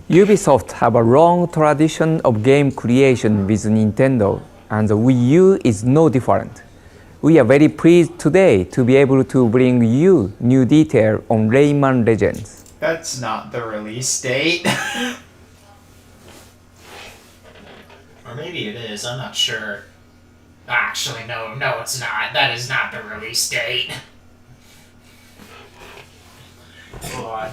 Ubisoft have a long tradition of game creation with Nintendo, and the Wii U is no different. We are very pleased today to be able to bring you new detail on Rayman Legends. that's not the release date. Or maybe it is, I'm not sure. Actually, no, it's not. That is not the release date. Hold on.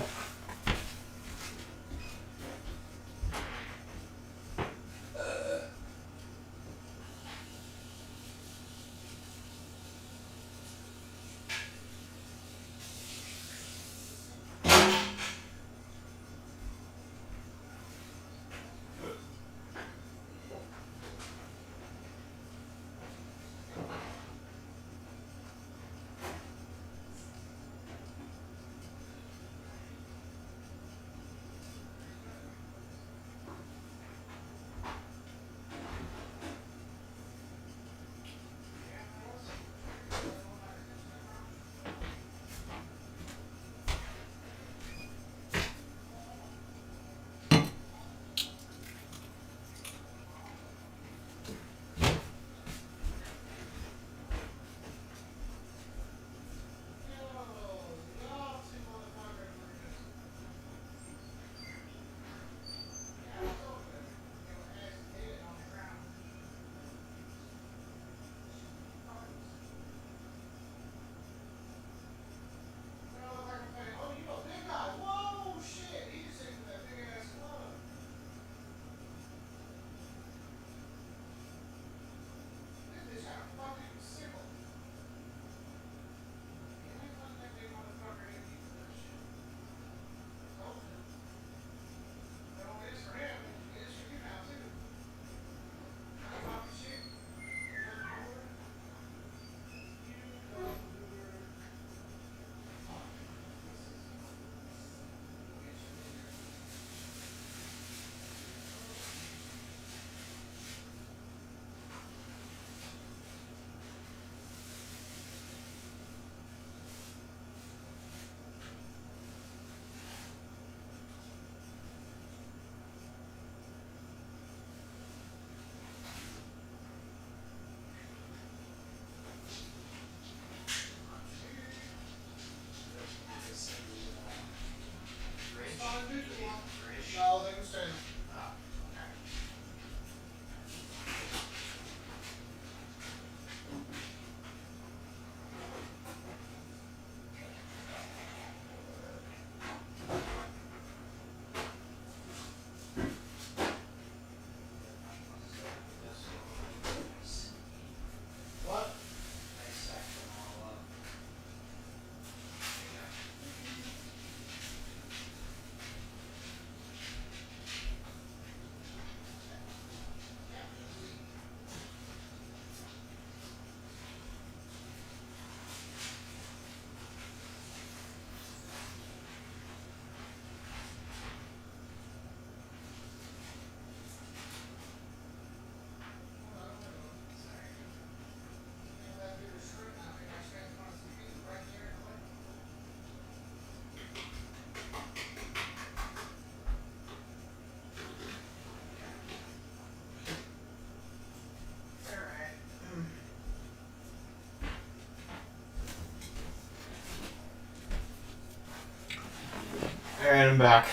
I'm back.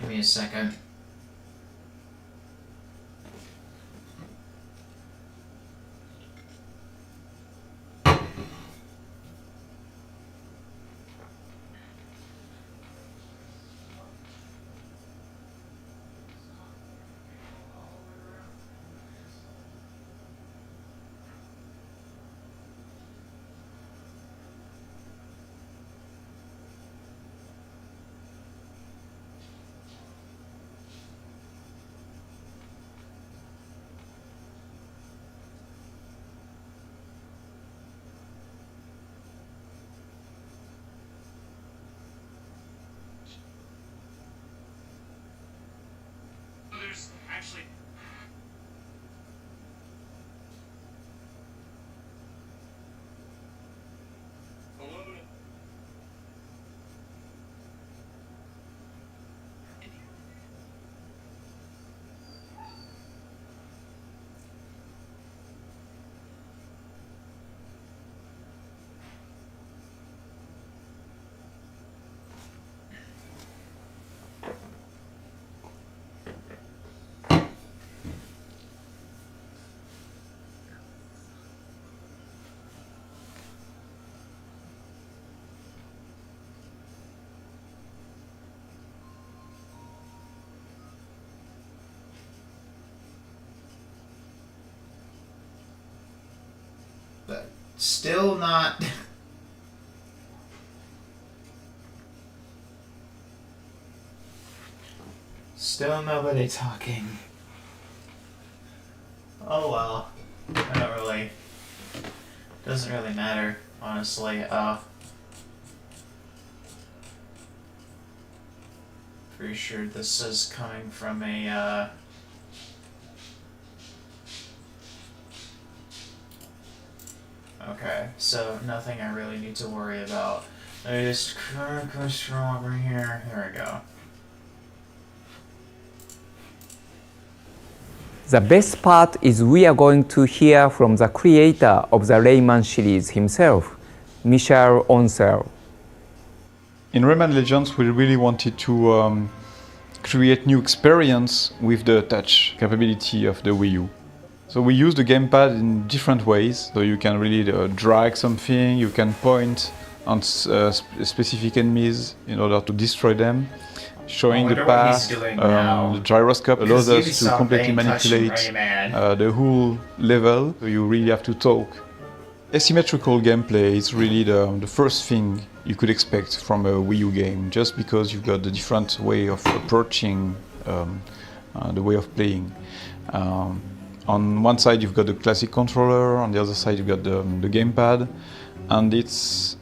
Give me a second. But still not. Still nobody talking. Oh well. I don't really. Doesn't really matter, honestly. Pretty sure this is coming from a, Okay, so nothing I really need to worry about. Let me just go scroll over here. There we go. The best part is we are going to hear from the creator of the Rayman series himself, Michel Ancel. In Rayman Legends, we really wanted to create new experience with the touch capability of the Wii U. So we use the gamepad in different ways. So you can really drag something, you can point on specific enemies in order to destroy them. Showing the path, the gyroscope allows us to completely manipulate the whole level. So you really have to talk. Asymmetrical gameplay is really the first thing you could expect from a Wii U game, just because you've got the different way of approaching the way of playing. On one side you've got the classic controller, on the other side you've got the gamepad, and it's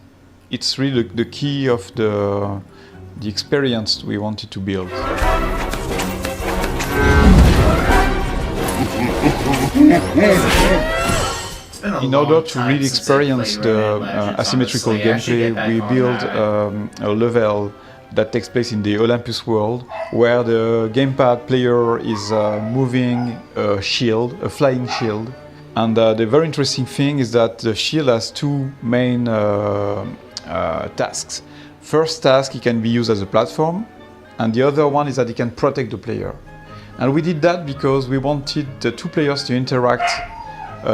really the key of the experience we wanted to build. In order to really experience the asymmetrical gameplay, we build a level that takes place in the Olympus world, where the gamepad player is moving a shield, a flying shield. And the very interesting thing is that the shield has two main tasks. First task, it can be used as a platform, and the other one is that it can protect the player. And we did that because we wanted the two players to interact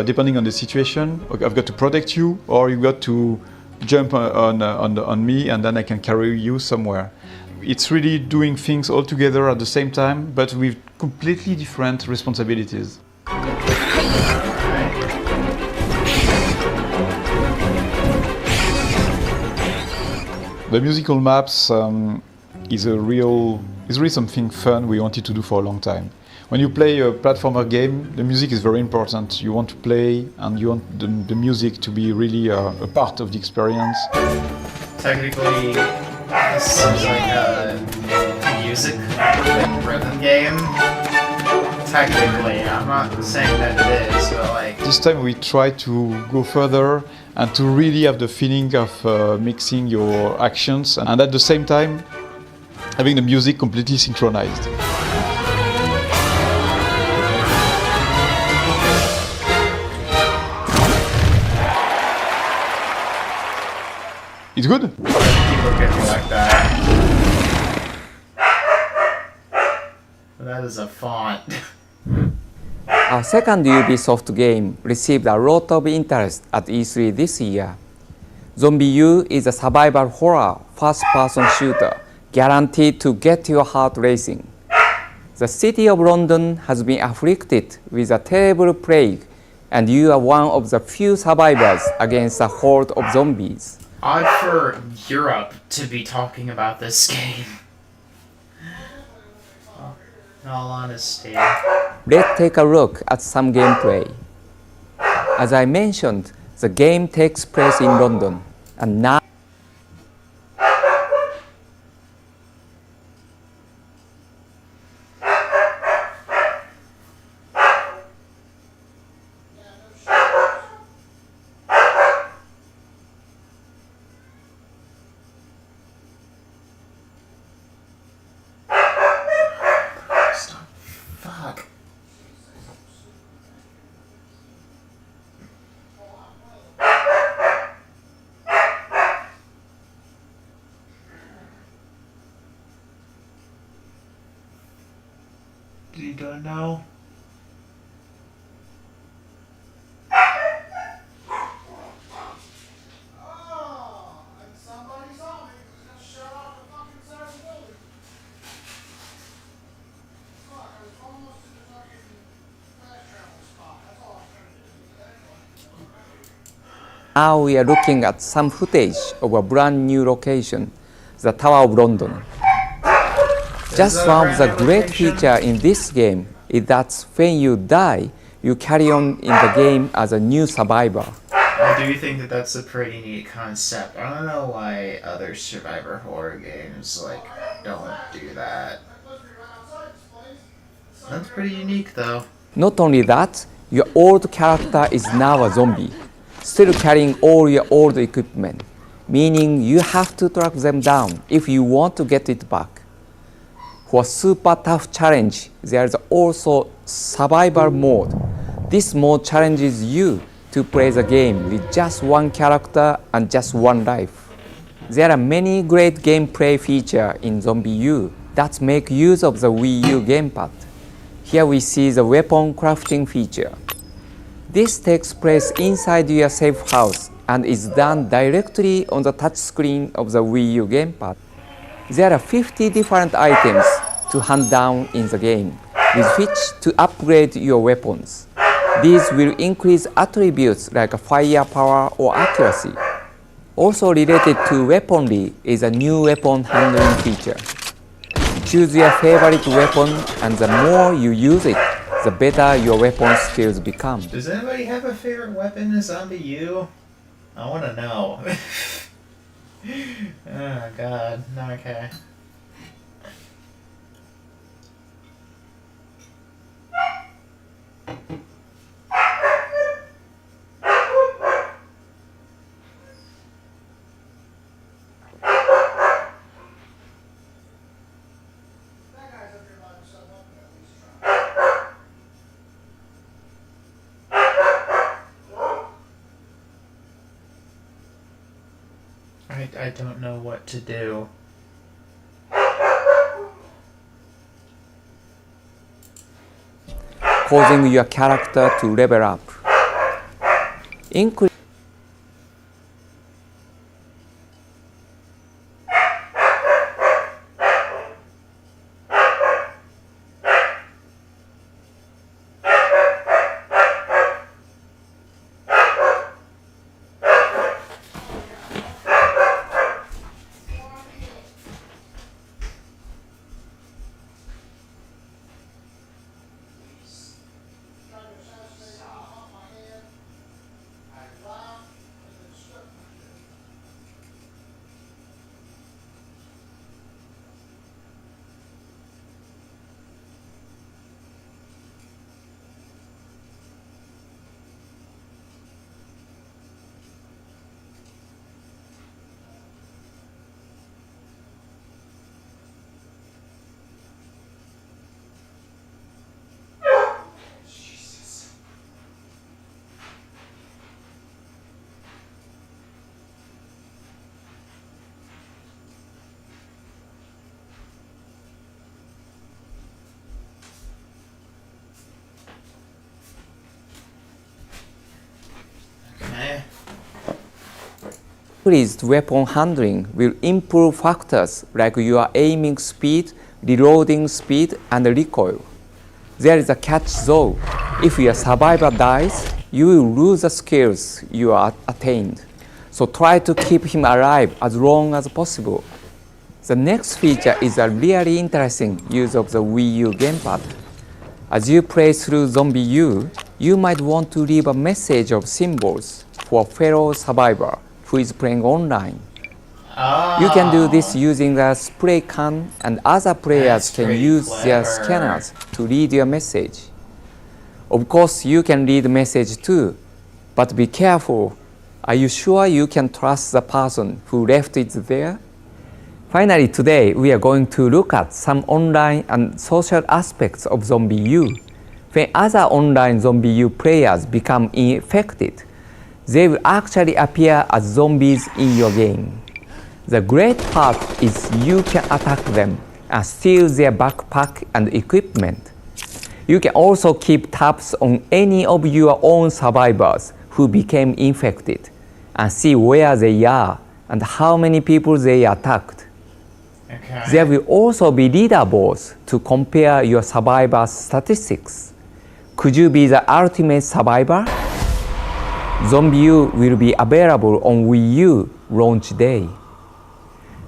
depending on the situation. Okay, I've got to protect you, or you've got to jump on me, and then I can carry you somewhere. It's really doing things all together at the same time, but with completely different responsibilities. The musical maps is really something fun we wanted to do for a long time. When you play a platformer game, the music is very important. You want to play, and you want the music to be really a part of the experience. Technically, this seems like a music rhythm game. Technically, I'm not saying that it is, but like... This time we try to go further and to really have the feeling of mixing your actions, and at the same time having the music completely synchronized. It's good? People get me like that. That is a font. A second Ubisoft game received a lot of interest at E3 this year. Zombie U is a survival horror first-person shooter guaranteed to get your heart racing. The city of London has been afflicted with a terrible plague, and you are one of the few survivors against a horde of zombies. Odd for Europe to be talking about this game. In all honesty. Let's take a look at some gameplay. As I mentioned, the game takes place in London, and now Fuck. You don't know? now we are looking at some footage of a brand new location, the Tower of London. Just one of the great features in this game is that when you die, you carry on in the game as a new survivor. I do think that that's a pretty neat concept. I don't know why other survivor horror games don't do that. That's pretty unique though. Not only that, your old character is now a zombie, still carrying all your old equipment, meaning you have to track them down if you want to get it back. For a super tough challenge, there is also survival mode. This mode challenges you to play the game with just one character and just one life. There are many great gameplay features in Zombie U that make use of the Wii U gamepad. Here we see the weapon crafting feature. This takes place inside your safe house and is done directly on the touchscreen of the Wii U gamepad. There are 50 different items to hunt down in the game, with which to upgrade your weapons. These will increase attributes like firepower or accuracy. Also related to weaponry is a new weapon handling feature. Choose your favorite weapon, and the more you use it, the better your weapon skills become. Does anybody have a favorite weapon in Zombie U? I want to know. Oh god, okay. I don't know what to do. Causing your character to level up. Okay. Increased weapon handling will improve factors like your aiming speed, reloading speed, and recoil. There is a catch though. If your survivor dies, you will lose the skills you attained. So try to keep him alive as long as possible. The next feature is a really interesting use of the Wii U gamepad. As you play through Zombie U, you might want to leave a message of symbols for a fellow survivor who is playing online. You can do this using a spray can, and other players can use their scanners to read your message. Of course, you can read the message too, but be careful. Are you sure you can trust the person who left it there? Finally, today we are going to look at some online and social aspects of Zombie U. When other online Zombie U players become infected, they will actually appear as zombies in your game. The great part is you can attack them and steal their backpack and equipment. You can also keep tabs on any of your own survivors who became infected and see where they are and how many people they attacked. Okay. There will also be leaderboards to compare your survivors' statistics. Could you be the ultimate survivor? Zombie U will be available on Wii U launch day.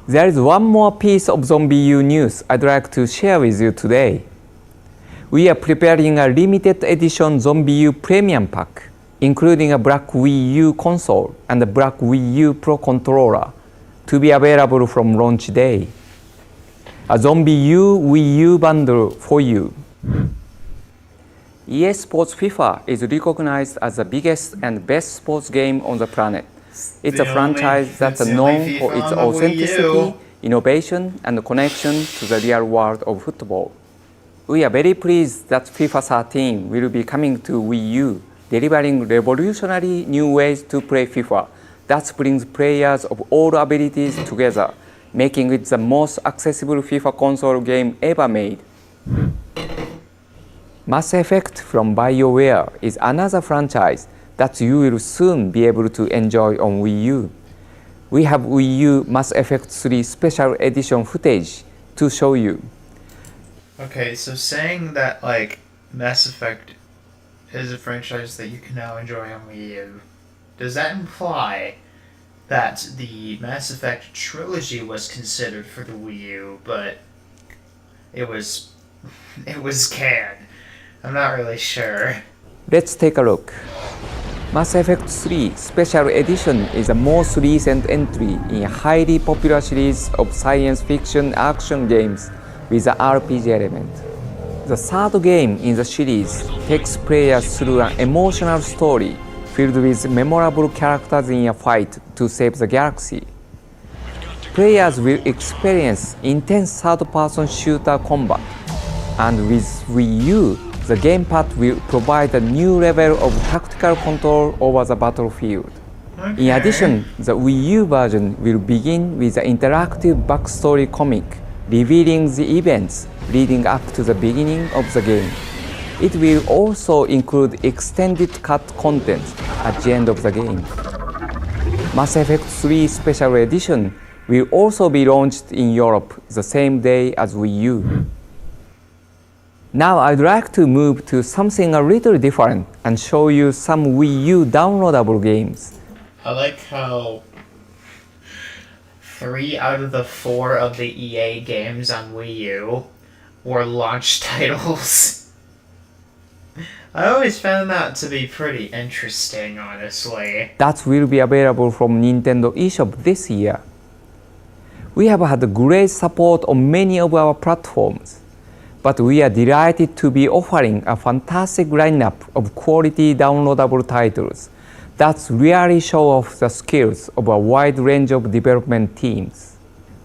There is one more piece of Zombie U news I'd like to share with you today. We are preparing a limited edition Zombie U Premium Pack, including a black Wii U console and a black Wii U Pro controller, to be available from launch day. A Zombie U Wii U bundle for you. EA Sports FIFA is recognized as the biggest and best sports game on the planet. It's a franchise that's known for its authenticity, innovation, and connection to the real world of football. We are very pleased that FIFA 13 will be coming to Wii U, delivering revolutionary new ways to play FIFA that brings players of all abilities together, making it the most accessible FIFA console game ever made. Mass Effect from BioWare is another franchise that you will soon be able to enjoy on Wii U. We have Wii U Mass Effect 3 Special Edition footage to show you. Okay, so saying that, like, Mass Effect is a franchise that you can now enjoy on Wii U, does that imply that the Mass Effect trilogy was considered for the Wii U, but it was canned? I'm not really sure. Let's take a look. Mass Effect 3 Special Edition is the most recent entry in a highly popular series of science fiction action games with an RPG element. The third game in the series takes players through an emotional story filled with memorable characters in a fight to save the galaxy. Players will experience intense third-person shooter combat, and with Wii U, the gamepad will provide a new level of tactical control over the battlefield. In addition, the Wii U version will begin with an interactive backstory comic revealing the events leading up to the beginning of the game. It will also include extended cut content at the end of the game. Mass Effect 3 Special Edition will also be launched in Europe the same day as Wii U. Now I'd like to move to something a little different and show you some Wii U downloadable games. I like how 3 out of the 4 of the EA games on Wii U were launch titles. I always found that to be pretty interesting, honestly. That will be available from Nintendo eShop this year. We have had great support on many of our platforms, but we are delighted to be offering a fantastic lineup of quality downloadable titles that really show off the skills of a wide range of development teams.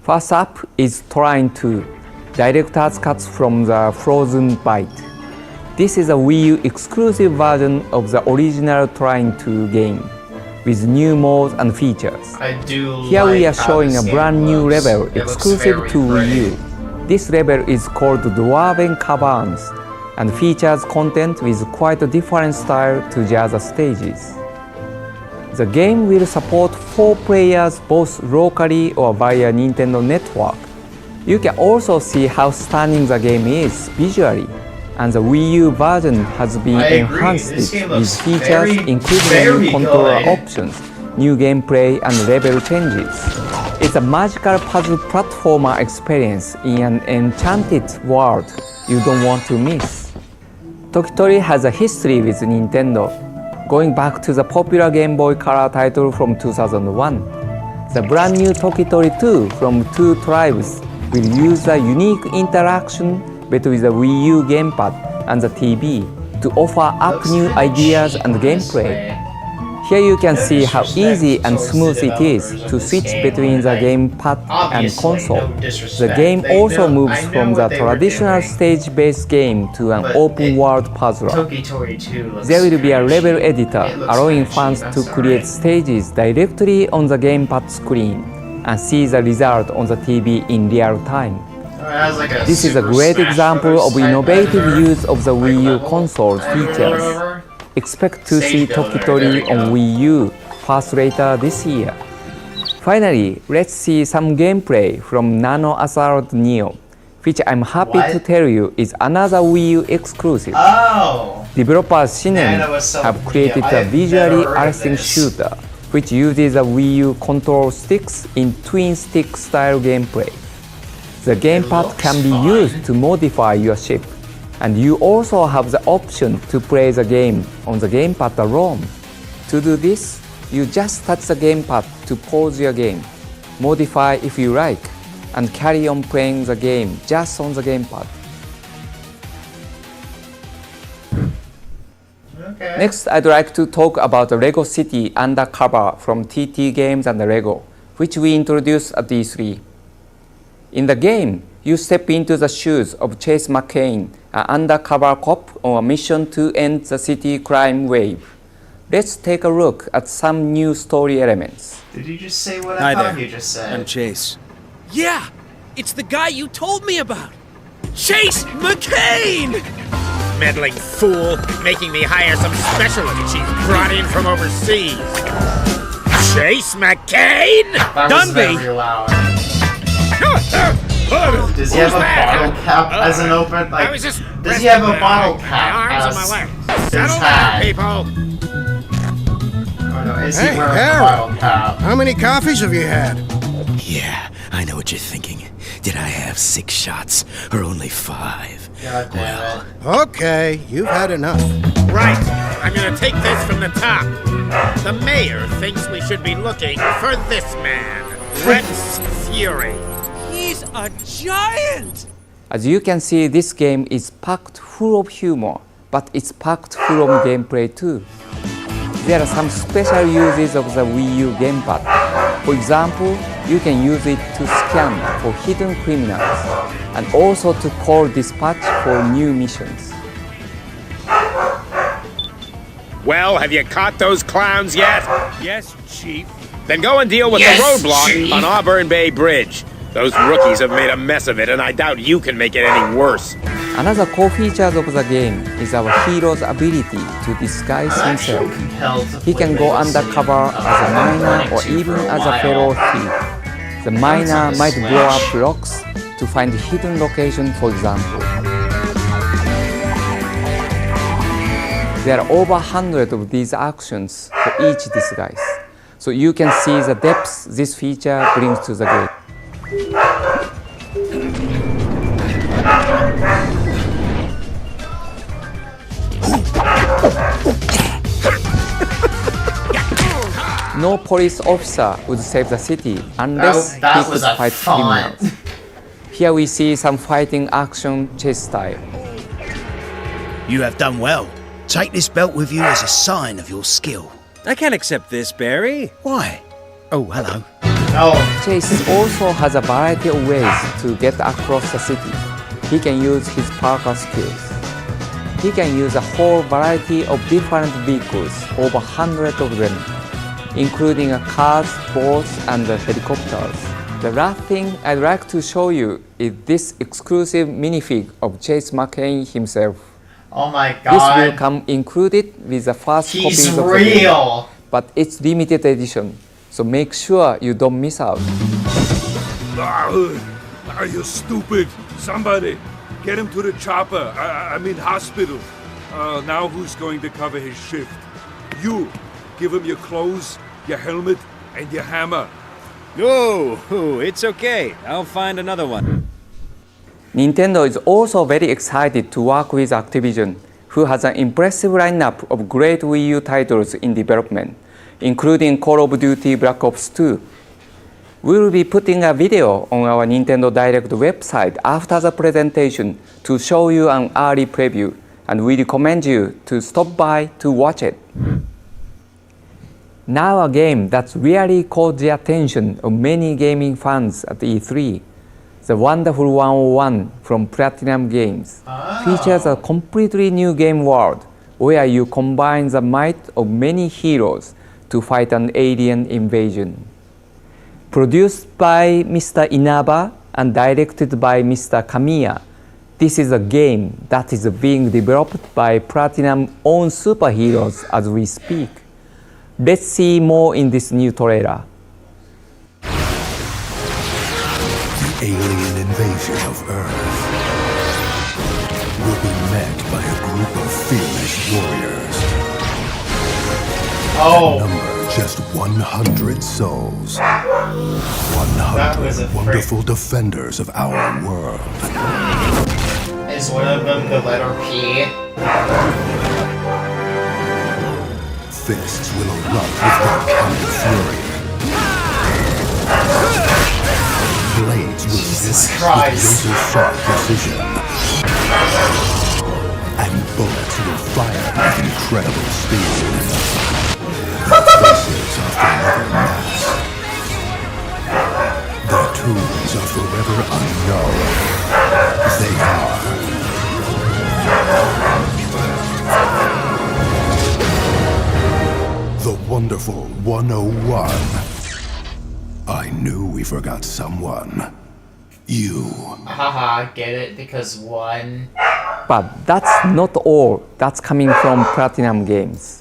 First up is Trine 2, Director's Cut from the Frozen Byte. This is a Wii U exclusive version of the original Trine 2 game, with new modes and features. Here we are showing a brand new level exclusive to Wii U. This level is called Dwarven Caverns and features content with quite a different style to the other stages. The game will support 4 players both locally or via Nintendo Network. You can also see how stunning the game is visually, and the Wii U version has been enhanced with features including new controller options, new gameplay and level changes. It's a magical puzzle platformer experience in an enchanted world you don't want to miss. Tokitori has a history with Nintendo, going back to the popular Game Boy Color title from 2001. The brand new Tokitori 2 from Two Tribes will use a unique interaction between the Wii U gamepad and the TV to offer up new ideas and gameplay. Here you can see how easy and smooth it is to switch between the gamepad and console. The game also moves from the traditional stage-based game to an open-world puzzler. There will be a level editor allowing fans to create stages directly on the gamepad screen and see the result on the TV in real time. This is a great example of innovative use of the Wii U console's features. Expect to see Tokitori on Wii U first later this year. Finally, let's see some gameplay from Nano Assault Neo, which I'm happy to tell you is another Wii U exclusive. Developers Shinen have created a visually arresting shooter, which uses the Wii U control sticks in twin-stick style gameplay. The gamepad can be used to modify your ship, and you also have the option to play the game on the gamepad alone. To do this, you just touch the gamepad to pause your game, modify if you like, and carry on playing the game just on the gamepad. Next, I'd like to talk about the Lego City Undercover from TT Games and Lego, which we introduced at E3. In the game, you step into the shoes of Chase McCain, an undercover cop on a mission to end the city crime wave. Let's take a look at some new story elements. Did you just say what I thought you just said? I'm Chase. Yeah, it's the guy you told me about. Chase McCain! Meddling fool, making me hire some specialist she's brought in from overseas. Chase McCain! Dunby! Does he have a bottle cap as an open? Like, does he have a bottle cap as his hat? People. Oh no, is he wearing a bottle cap? How many coffees have you had? Yeah, I know what you're thinking. Did I have 6 shots or only 5? God damn it. Okay, you've had enough. Right, I'm gonna take this from the top. The mayor thinks we should be looking for this man, Rex Fury. He's a giant! As you can see, this game is packed full of humor, but it's packed full of gameplay too. There are some special uses of the Wii U gamepad. For example, you can use it to scan for hidden criminals, and also to call dispatch for new missions. Well, have you caught those clowns yet? Yes, Chief. Then go and deal with the roadblock on Auburn Bay Bridge. Those rookies have made a mess of it, and I doubt you can make it any worse. Another core feature of the game is our hero's ability to disguise himself. He can go undercover as a miner or even as a fellow thief. The miner might blow up rocks to find hidden location, for example. There are over 100 of these actions for each disguise, so you can see the depth this feature brings to the game. No police officer would save the city unless he could fight criminals. Here we see some fighting action chase style. You have done well. Take this belt with you as a sign of your skill. I can't accept this, Barry. Why? Oh, hello. Chase also has a variety of ways to get across the city. He can use his parkour skills. He can use a whole variety of different vehicles, over 100 of them, including cars, boats, and helicopters. The last thing I'd like to show you is this exclusive minifig of Chase McCain himself. Oh my god. This will come included with the first copies of the game. but it's limited edition, so make sure you don't miss out. Are you stupid? Somebody, get him to the chopper. I mean hospital. Now who's going to cover his shift? You. Give him your clothes, your helmet, and your hammer. No, it's okay. I'll find another one. Nintendo is also very excited to work with Activision, who has an impressive lineup of great Wii U titles in development, including Call of Duty Black Ops 2. We will be putting a video on our Nintendo Direct website after the presentation to show you an early preview, and we recommend you to stop by to watch it. Now a game that's really caught the attention of many gaming fans at E3, The Wonderful 101 from Platinum Games, features a completely new game world where you combine the might of many heroes to fight an alien invasion. Produced by Mr. Inaba and directed by Mr. Kamiya, this is a game that is being developed by Platinum's own superheroes as we speak. Let's see more in this new trailer. The alien invasion of Earth will be met by a group of fearless warriors. Oh. Number just 100 souls. 100 wonderful defenders of our world. Is one of them the letter P? Fists will erupt with volcanic fury. Blades will slash with razor-sharp precision. And bullets will fire with incredible speed. Faces are forever masked. Their tombs are forever unknown. They are the Wonderful 101. I knew we forgot someone. You. Haha, get it? Because one. But that's not all that's coming from Platinum Games.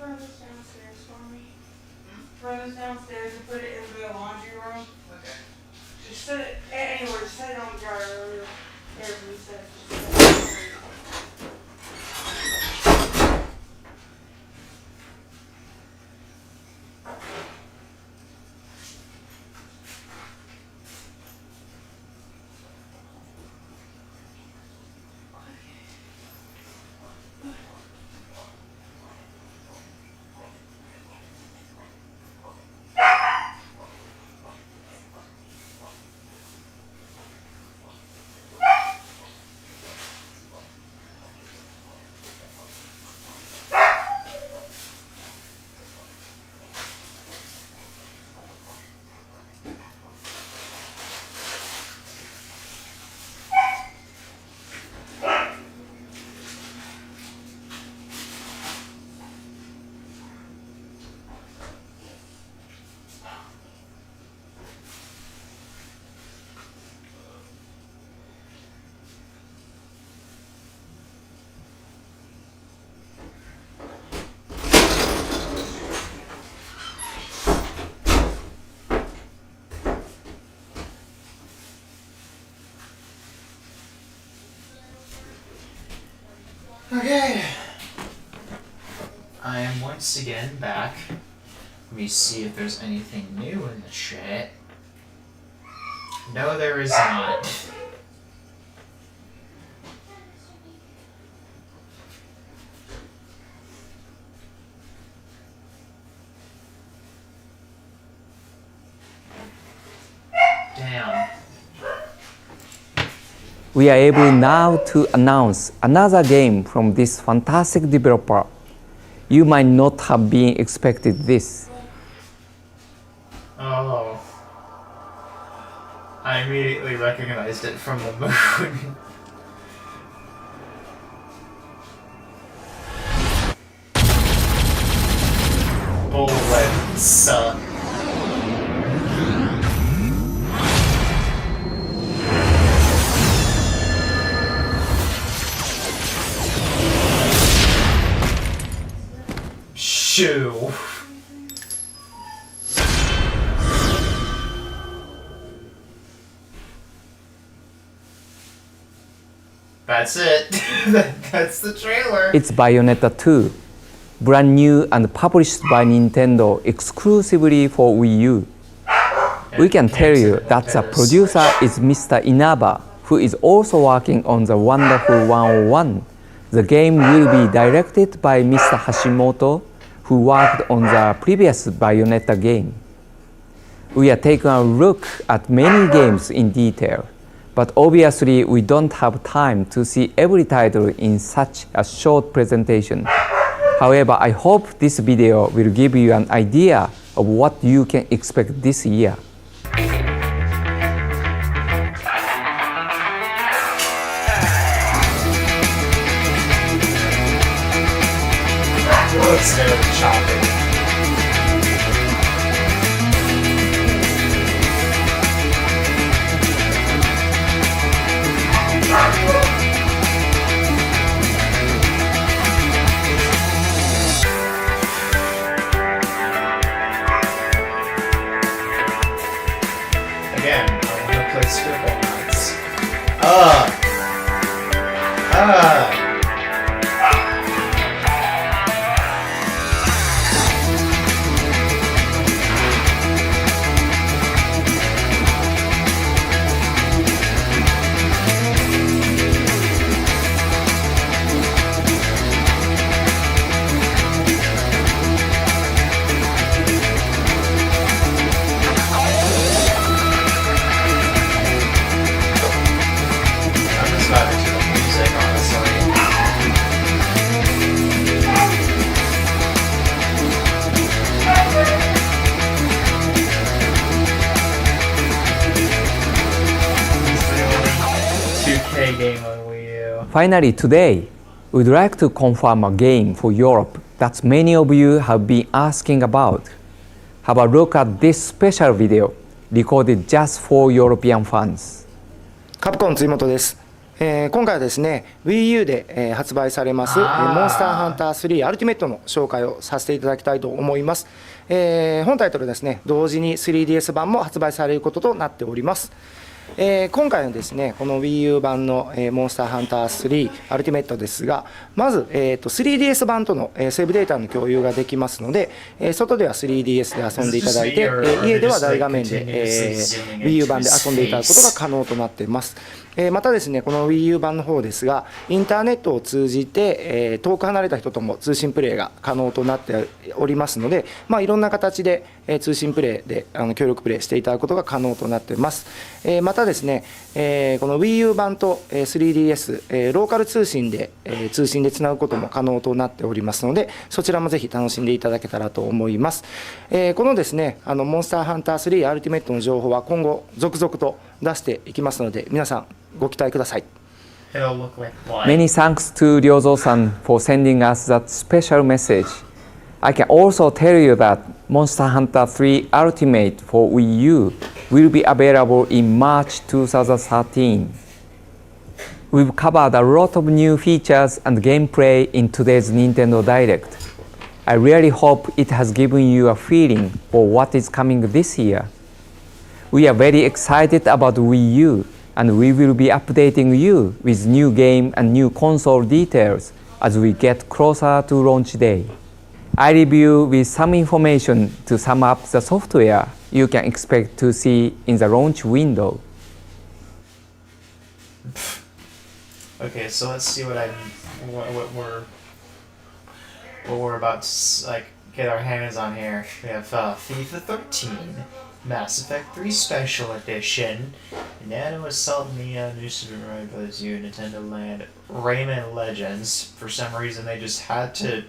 Run this downstairs for me. Run this downstairs and put it in the laundry room. Okay. Just set it anywhere. Just set it on the dryer. Wherever we set it. Okay. I am once again back Let me see if there's anything new in the chat. No, there is not. Damn. We are able now to announce another game from this fantastic developer. You might not have been expected this. Oh. I immediately recognized it from the moon. Bullets. Shoo. That's it. That's the trailer. It's Bayonetta 2, brand new and published by Nintendo exclusively for Wii U. We can tell you that the producer is Mr. Inaba, who is also working on the wonderful 101. The game will be directed by Mr. Hashimoto, who worked on the previous Bayonetta game. We are taking a look at many games in detail, but obviously we don't have time to see every title in such a short presentation. However, I hope this video will give you an idea of what you can expect this year. Looks very choppy. Again, I want to play Scribble Knots. Game on Wii U. Finally, today, we'd like to confirm a game for Europe that many of you have been asking about. Have a look at this special video recorded just for European fans. カプコン辻本です。今回はですね Wii U で、発売されますモンスターハンター3アルティメットの紹介をさせていただきたいと思います。本タイトルですね同時に 3DS 版も発売されることとなっております。今回のですねこの Wii U 版の、モンスターハンター3アルティメットですがまず、3DS 版との、セーブデータの共有ができますので、外では 3DS で遊んでいただいて、家では大画面で、Wii U 版で遊んでいただくことが可能となっています。またですねこの Wii U 版の方ですがインターネットを通じて、遠く離れた人とも通信プレイが可能となっておりますので、いろんな形で、通信プレイで協力プレイしていただくことが可能となっています。またですね、この Wii U 版と 3DS、ローカル通信でつなぐことも可能となっておりますのでそちらもぜひ楽しんでいただけたらと思います。このですねモンスターハンター3アルティメットの情報は今後続々と出していきますので皆さんご期待ください。Many thanks to Ryozo-san for sending us that special message. I can also tell you that Monster Hunter 3 Ultimate for Wii U will be available in March 2013. We've covered a lot of new features and gameplay in today's Nintendo Direct. I really hope it has given you a feeling for what is coming this year. We are very excited about Wii U, and we will be updating you with new game and new console details as we get closer to launch day. I leave you with some information to sum up the software you can expect to see in the launch window. Okay, so let's see what we're about to like get our hands on here. We have FIFA 13, Mass Effect 3 Special Edition, Nano Assault Neo, New Super Mario Bros. U, Nintendo Land, Rayman Legends. For some reason, they just had to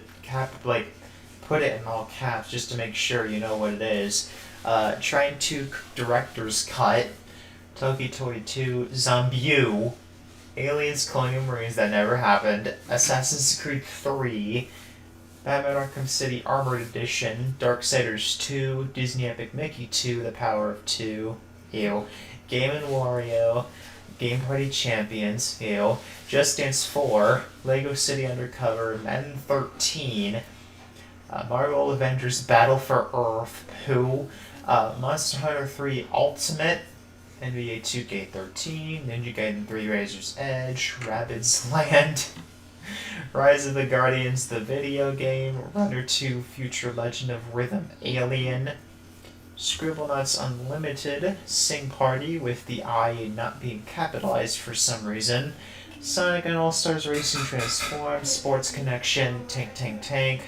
put it in all caps just to make sure you know what it is. Train 2 Director's Cut, Toki Toy 2, Zombie, Aliens Colonial Marines that never happened, Assassin's Creed 3, Batman Arkham City Armored Edition, Darksiders 2, Disney Epic Mickey 2, The Power of 2, ew, Game & Wario, Game Party Champions, ew, Just Dance 4, Lego City Undercover, Madden 13, Marvel Avengers Battle for Earth, Pooh, Monster Hunter 3 Ultimate, NBA 2K13, Ninja Gaiden 3 Razor's Edge, Rabbids Land, Rise of the Guardians the video game, Runner 2 Future Legend of Rhythm Alien, Scribblenauts Unlimited, Sing Party with the I not being capitalized for some reason, Sonic and All-Stars Racing Transform, Sports Connection, Tank Tank Tank,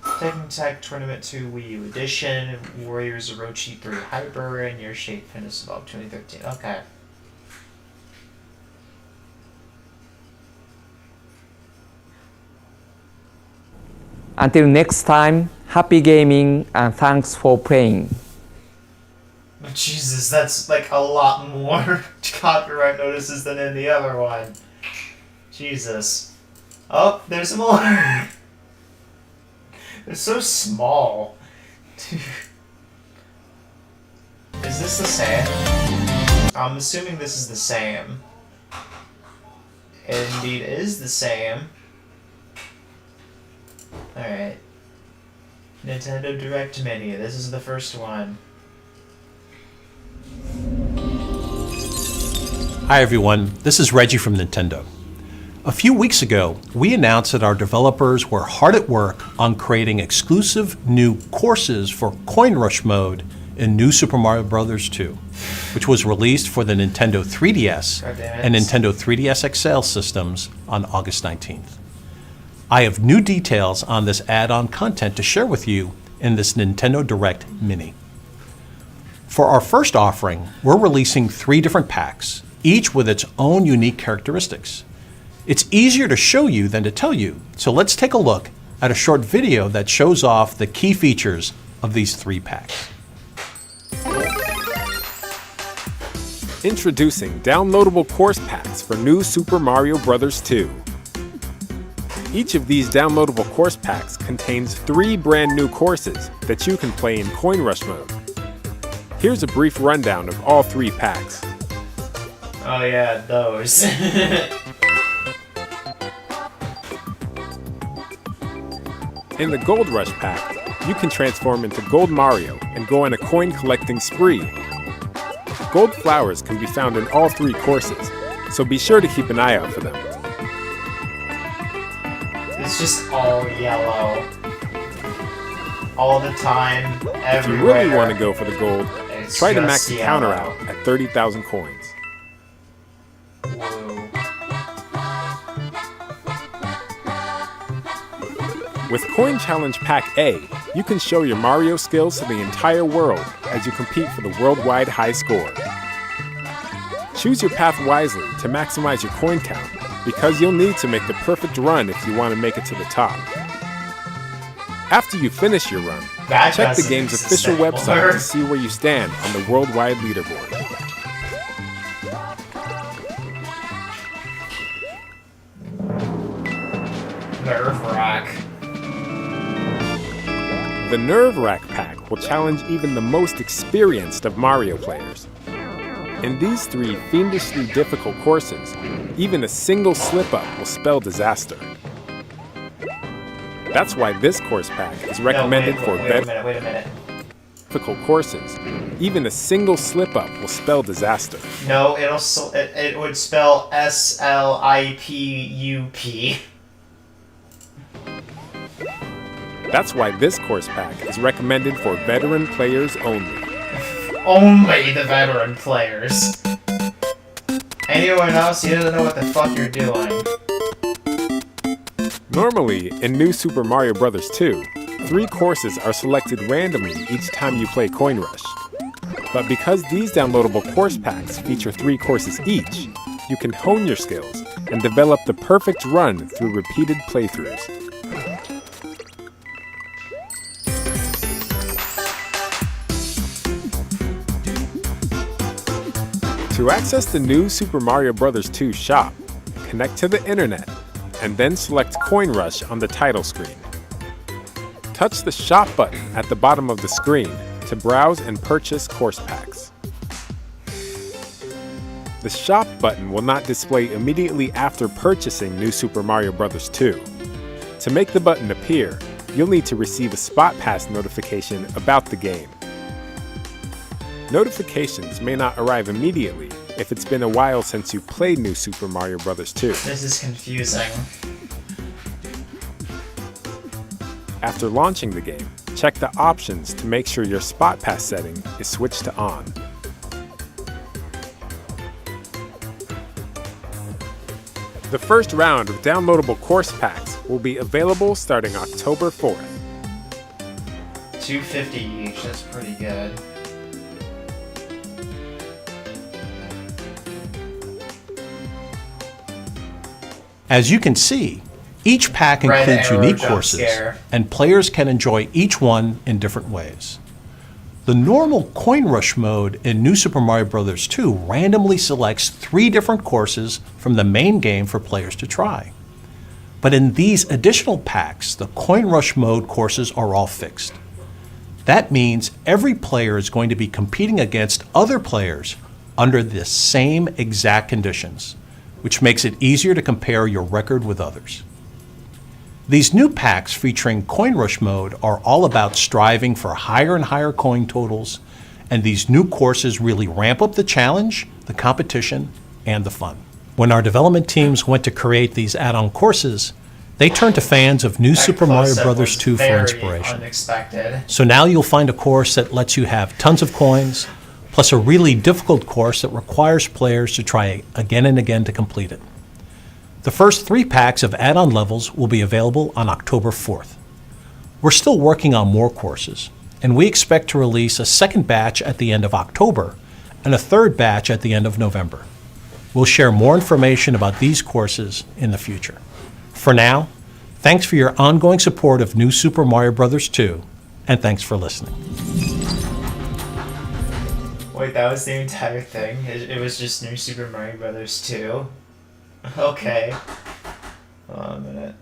Tekken Tag Tournament 2 Wii U Edition, Warriors Orochi 3 Hyper, and Your Shape Fitness Evolved 2013. Okay. Until next time, happy gaming and thanks for playing. Jesus, that's like a lot more copyright notices than in the other one. Jesus. Oh, there's more. They're so small. Is this the same? I'm assuming this is the same. It indeed is the same. Alright. Nintendo Direct menu. This is the first one. Hi everyone, this is Reggie from Nintendo. A few weeks ago, we announced that our developers were hard at work on creating exclusive new courses for Coin Rush mode in New Super Mario Bros. 2, which was released for the Nintendo 3DS and Nintendo 3DS XL systems on August 19th. I have new details on this add-on content to share with you in this Nintendo Direct Mini. For our first offering, we're releasing 3 different packs, each with its own unique characteristics. It's easier to show you than to tell you, so let's take a look at a short video that shows off the key features of these 3 packs. Introducing downloadable course packs for New Super Mario Bros. 2. Each of these downloadable course packs contains 3 brand new courses that you can play in Coin Rush mode. Here's a brief rundown of all 3 packs. Oh yeah, those. In the Gold Rush pack, you can transform into Gold Mario and go on a coin collecting spree. Gold flowers can be found in all 3 courses, so be sure to keep an eye out for them. It's just all yellow. All the time, everywhere. If you really want to go for the gold, try to max the yellow. counter out at 30,000 coins. Whoa. With Coin Challenge Pack A, you can show your Mario skills to the entire world as you compete for the worldwide high score. Choose your path wisely to maximize your coin count, because you'll need to make the perfect run if you want to make it to the top. After you finish your run, check the game's official website to see where you stand on the worldwide leaderboard. Nerve-wrack. The Nerve-Wrack pack will challenge even the most experienced of Mario players. In these 3 fiendishly difficult courses, even a single slip-up will spell disaster. That's why this course pack is recommended for wait a minute. difficult courses. Even a single slip-up will spell disaster. No, it would spell SLIPUP. That's why this course pack is recommended for veteran players only. Only the veteran players. Anyone else, you don't know what the fuck you're doing. Normally, in New Super Mario Bros. 2, 3 courses are selected randomly each time you play Coin Rush. But because these downloadable course packs feature 3 courses each, you can hone your skills and develop the perfect run through repeated playthroughs. To access the new Super Mario Bros. 2 shop, connect to the internet, and then select Coin Rush on the title screen. Touch the shop button at the bottom of the screen to browse and purchase course packs. The shop button will not display immediately after purchasing New Super Mario Bros. 2. To make the button appear, you'll need to receive a Spot Pass notification about the game. Notifications may not arrive immediately if it's been a while since you played New Super Mario Bros. 2. This is confusing. After launching the game, check the options to make sure your Spot Pass setting is switched to on. The first round of downloadable course packs will be available starting October 4th. $2.50 each, that's pretty good. As you can see, each pack includes unique courses, and players can enjoy each one in different ways. The normal Coin Rush mode in New Super Mario Bros. 2 randomly selects 3 different courses from the main game for players to try. But in these additional packs, the Coin Rush mode courses are all fixed. That means every player is going to be competing against other players under the same exact conditions, which makes it easier to compare your record with others. These new packs featuring Coin Rush mode are all about striving for higher and higher coin totals, and these new courses really ramp up the challenge, the competition, and the fun. When our development teams went to create these add-on courses, they turned to fans of New Super Mario Bros. 2 for inspiration. Unexpected. So now you'll find a course that lets you have tons of coins, plus a really difficult course that requires players to try again and again to complete it. The first 3 packs of add-on levels will be available on October 4th. We're still working on more courses, and we expect to release a second batch at the end of October and a third batch at the end of November. We'll share more information about these courses in the future. For now, thanks for your ongoing support of New Super Mario Bros. 2, and thanks for listening. Wait, that was the entire thing? It was just New Super Mario Bros. 2? Okay. Hold on a minute.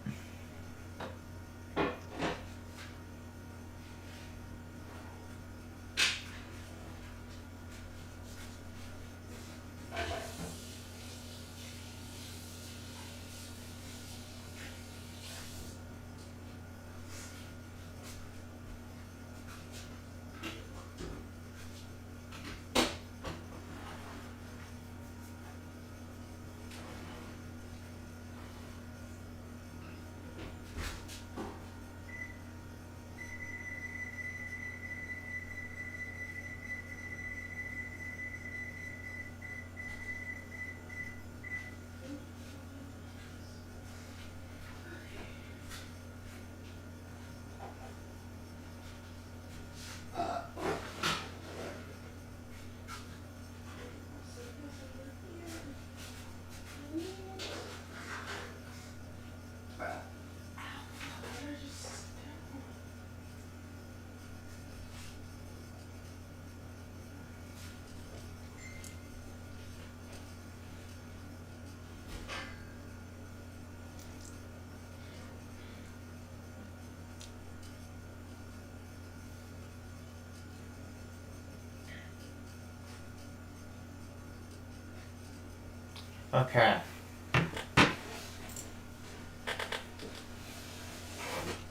Okay.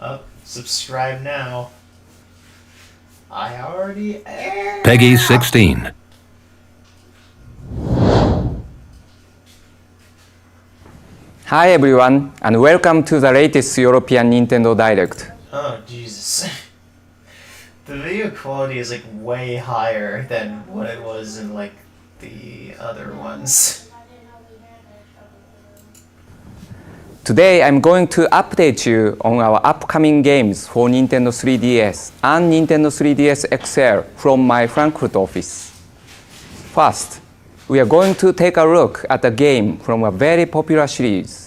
Oh, subscribe now. I already am. Peggy 16. Hi everyone, and welcome to the latest European Nintendo Direct. Oh, Jesus. The video quality is like way higher than what it was in like the other ones. Today I'm going to update you on our upcoming games for Nintendo 3DS and Nintendo 3DS XL from my Frankfurt office. First, we are going to take a look at a game from a very popular series.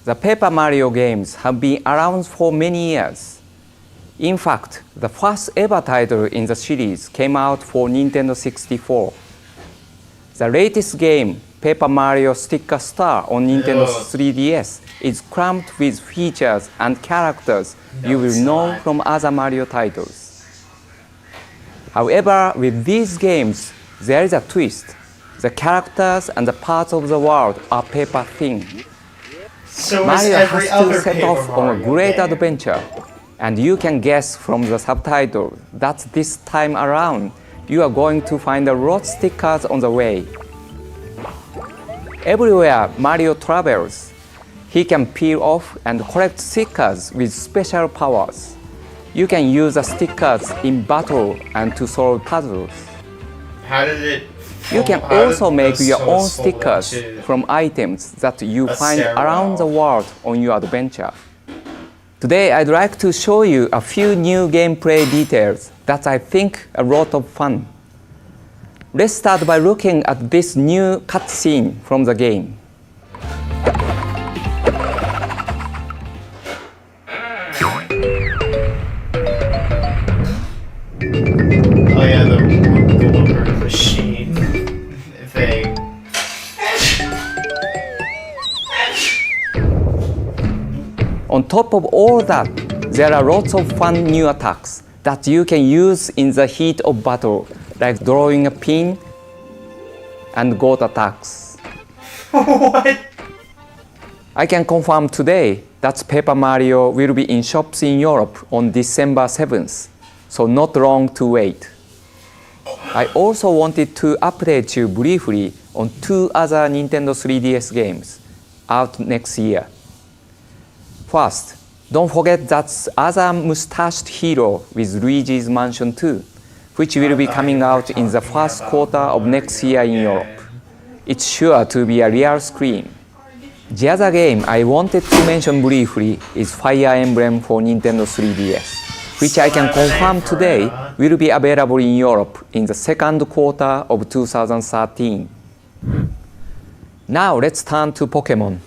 The Paper Mario games have been around for many years. In fact, the first ever title in the series came out for Nintendo 64. The latest game, Paper Mario Sticker Star on Nintendo 3DS, is crammed with features and characters you will know from other Mario titles. However, with these games, there is a twist. The characters and the parts of the world are paper thin. So Mario every has other to set Paper off on a Mario great game. adventure, and you can guess from the subtitle that this time around you are going to find a lot of stickers on the way. Everywhere Mario travels, he can peel off and collect stickers with special powers. You can use the stickers in battle and to solve puzzles. How did it... You can also make your own stickers from items that you find around the world on your adventure. Today I'd like to show you a few new gameplay details that I think are a lot of fun. Let's start by looking at this new cutscene from the game. Oh yeah, the Whooper machine thing. On top of all that, there are lots of fun new attacks that you can use in the heat of battle, like drawing a pin and goat attacks. What? I can confirm today that Paper Mario will be in shops in Europe on December 7th, so not long to wait. I also wanted to update you briefly on two other Nintendo 3DS games out next year. First, don't forget that other mustached hero with Luigi's Mansion 2, which will be coming out in the first quarter of next year in Europe. It's sure to be a real scream. The other game I wanted to mention briefly is Fire Emblem for Nintendo 3DS, which I can confirm today will be available in Europe in the second quarter of 2013. Now let's turn to Pokemon.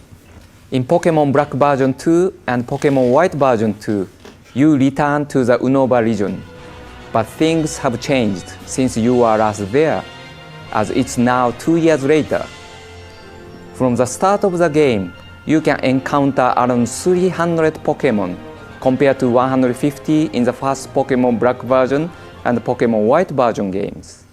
In Pokemon Black version 2 and Pokemon White version 2, you return to the Unova region. But things have changed since you were last there, as it's now 2 years later. From the start of the game, you can encounter around 300 Pokemon, compared to 150 in the first Pokemon Black version and Pokemon White version games.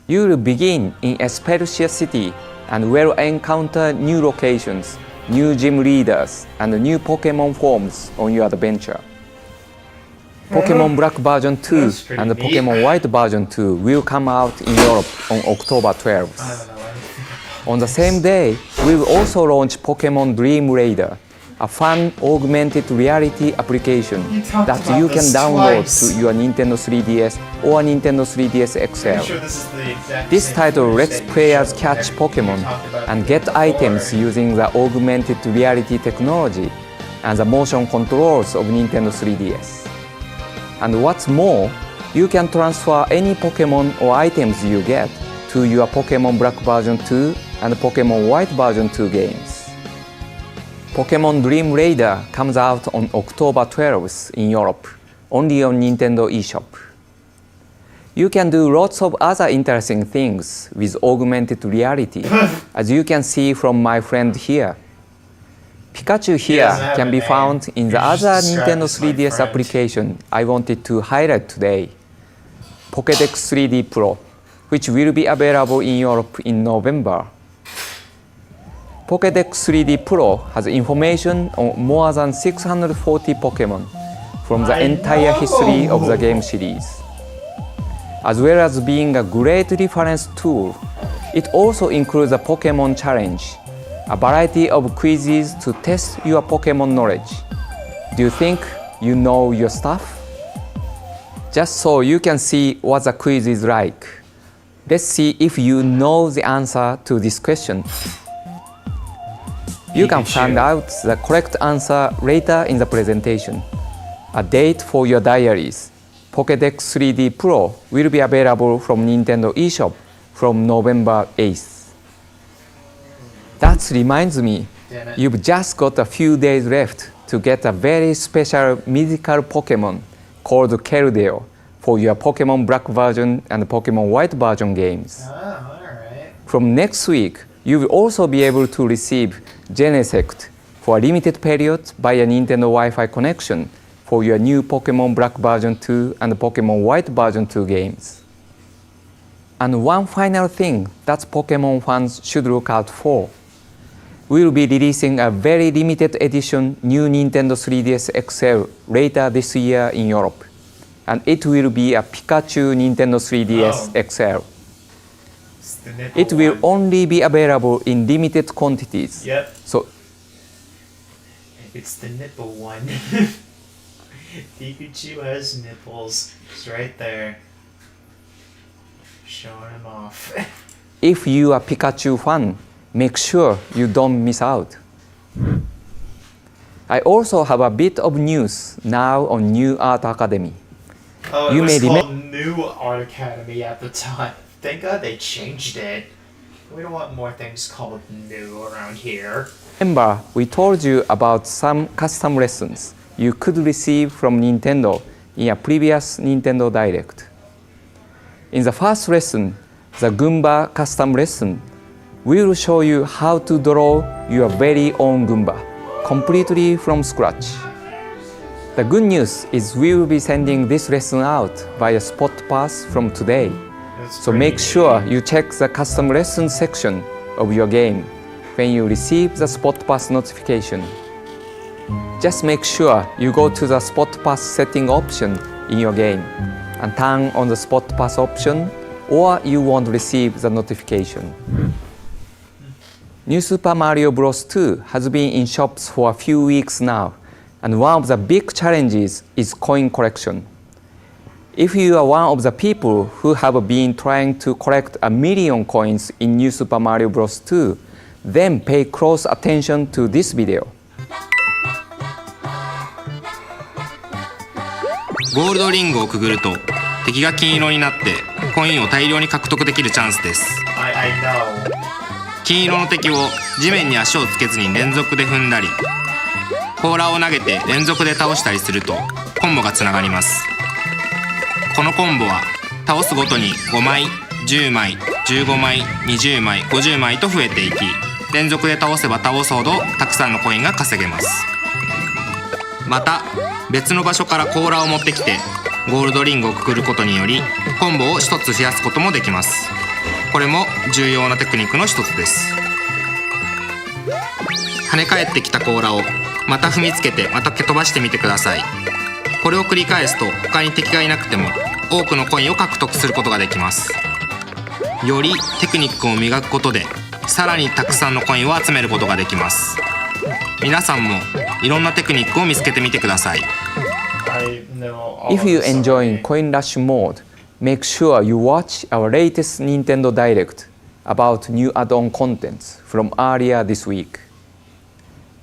You will begin in Espericia City and will encounter new locations, new gym leaders, and new Pokemon forms on your adventure. Pokemon Black version 2 and the Pokemon White version 2 will come out in Europe on October 12th. On the same day, we will also launch Pokemon Dream Raider, a fun augmented reality application that you can download to your Nintendo 3DS or Nintendo 3DS XL. This title lets players catch Pokemon and get items using the augmented reality technology and the motion controls of Nintendo 3DS. And what's more, you can transfer any Pokemon or items you get to your Pokemon Black version 2 and Pokemon White version 2 games. Pokemon Dream Raider comes out on October 12th in Europe, only on Nintendo eShop. You can do lots of other interesting things with augmented reality, as you can see from my friend here. Pikachu here can be found in the other Nintendo 3DS application I wanted to highlight today, Pokédex 3D Pro, which will be available in Europe in November. Pokédex 3D Pro has information on more than 640 Pokémon from the entire history of the game series. As well as being a great reference tool, it also includes a Pokémon challenge, a variety of quizzes to test your Pokémon knowledge. Do you think you know your stuff? Just so you can see what the quiz is like. Let's see if you know the answer to this question. You can find out the correct answer later in the presentation. A date for your diaries. Pokédex 3D Pro will be available from Nintendo eShop from November 8th. That reminds me, you've just got a few days left to get a very special mythical Pokémon called Keldeo for your Pokémon Black version and Pokémon White version games. From next week, you will also be able to receive Genesect for a limited period by a Nintendo Wi-Fi connection for your new Pokémon Black version 2 and Pokémon White version 2 games. And one final thing that Pokémon fans should look out for. We will be releasing a very limited edition new Nintendo 3DS XL later this year in Europe. And it will be a Pikachu Nintendo 3DS XL. It will only be available in limited quantities. Yep. So it's the nipple one. Pikachu has nipples. It's right there. Showing him off. if you are a Pikachu fan, make sure you don't miss out. I also have a bit of news now on New Art Academy. Oh, it was called New Art Academy at the time. Thank God they changed it. We don't want more things called new around here. Remember, we told you about some custom lessons you could receive from Nintendo in a previous Nintendo Direct. In the first lesson, the Goomba custom lesson, we will show you how to draw your very own Goomba, completely from scratch. The good news is we will be sending this lesson out via Spot Pass from today. So make sure you check the custom lesson section of your game when you receive the Spot Pass notification. Just make sure you go to the Spot Pass setting option in your game and turn on the Spot Pass option, or you won't receive the notification. New Super Mario Bros. 2 has been in shops for a few weeks now, and one of the big challenges is coin collection. If you are one of the people who have been trying to collect 1 million coins in New Super Mario Bros. 2, then pay close attention to this video. ゴールドリングをくぐると敵が金色になってコインを大量に獲得できるチャンスです。金色の敵を地面に足をつけずに連続で踏んだり、甲羅を投げて連続で倒したりするとコンボがつながります。このコンボは倒すごとに5枚、10枚、15枚、20枚、50枚と増えていき、連続で倒せば倒すほどたくさんのコインが稼げます。また別の場所から甲羅を持ってきてゴールドリングをくくることによりコンボを1つ増やすこともできます。これも重要なテクニックの一つです。跳ね返ってきた甲羅をまた踏みつけてまた蹴飛ばしてみてください。これを繰り返すと他に敵がいなくても多くのコインを獲得することができます。よりテクニックを磨くことでさらにたくさんのコインを集めることができます。皆さんもいろんなテクニックを見つけてみてください。If you enjoy Coin Rush mode, make sure you watch our latest Nintendo Direct about new add-on contents from earlier this week.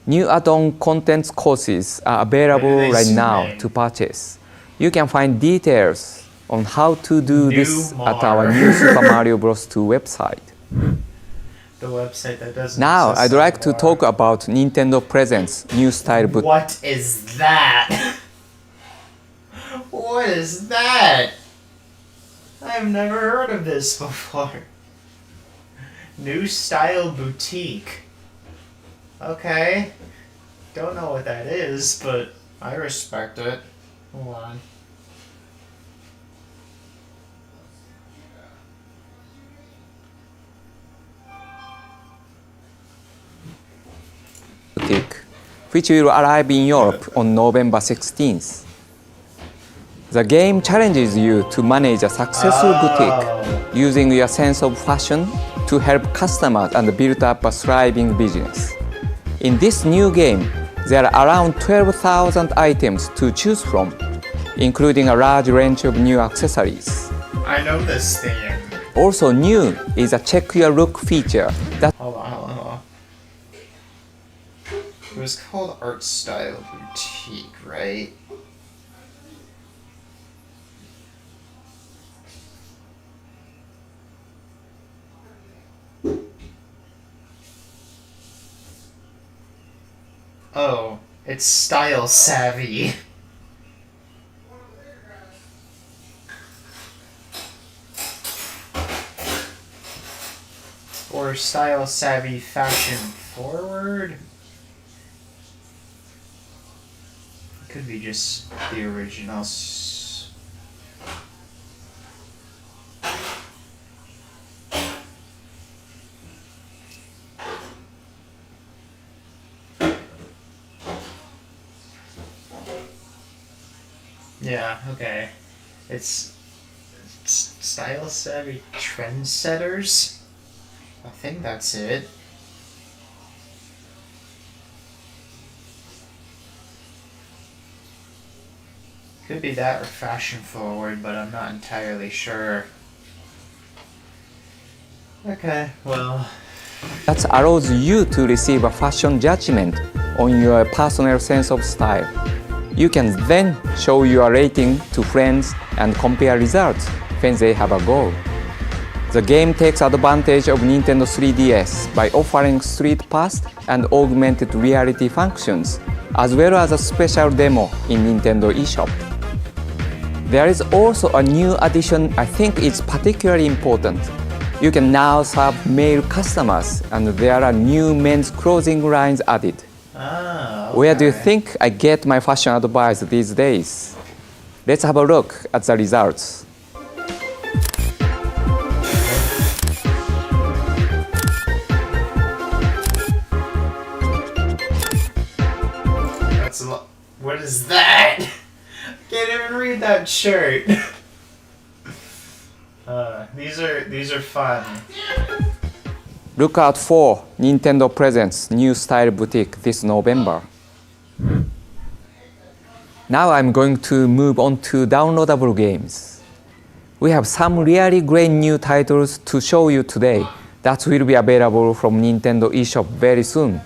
New add-on contents courses are available right now to purchase. You can find details on how to do this at our new Super Mario Bros. 2 website. The website that doesn't Now, exist I'd like to anymore. talk about Nintendo Presents new style boot. What is that? What is that? I've never heard of this before. New Style Boutique. Okay. Don't know what that is, but I respect it. Hold on. Boutique, which will arrive in Europe on November 16th. The game challenges you to manage a successful boutique using your sense of fashion to help customers and build up a thriving business. In this new game, There are around 12,000 items to choose from, including a large range of new accessories. I know this theme. Also new is a check your look feature that Hold on. It was called Art Style Boutique, right? Oh, it's Style Savvy. Or Style Savvy Fashion Forward? Could be just the original. Yeah, okay. It's Style Savvy Trendsetters? I think that's it. Could be that or Fashion Forward, but I'm not entirely sure. Okay, well. that allows you to receive a fashion judgment on your personal sense of style. You can then show your rating to friends and compare results when they have a goal. The game takes advantage of Nintendo 3DS by offering Street Pass and augmented reality functions, as well as a special demo in Nintendo eShop. There is also a new addition I think is particularly important. You can now serve male customers, and there are new men's clothing lines added. Ah, okay. Where do you think I get my fashion advice these days? Let's have a look at the results. That's a lot. What is that? Can't even read that shirt. These are fun. Look out for Nintendo Presents New Style Boutique this November. Now I'm going to move on to downloadable games. We have some really great new titles to show you today that will be available from Nintendo eShop very soon.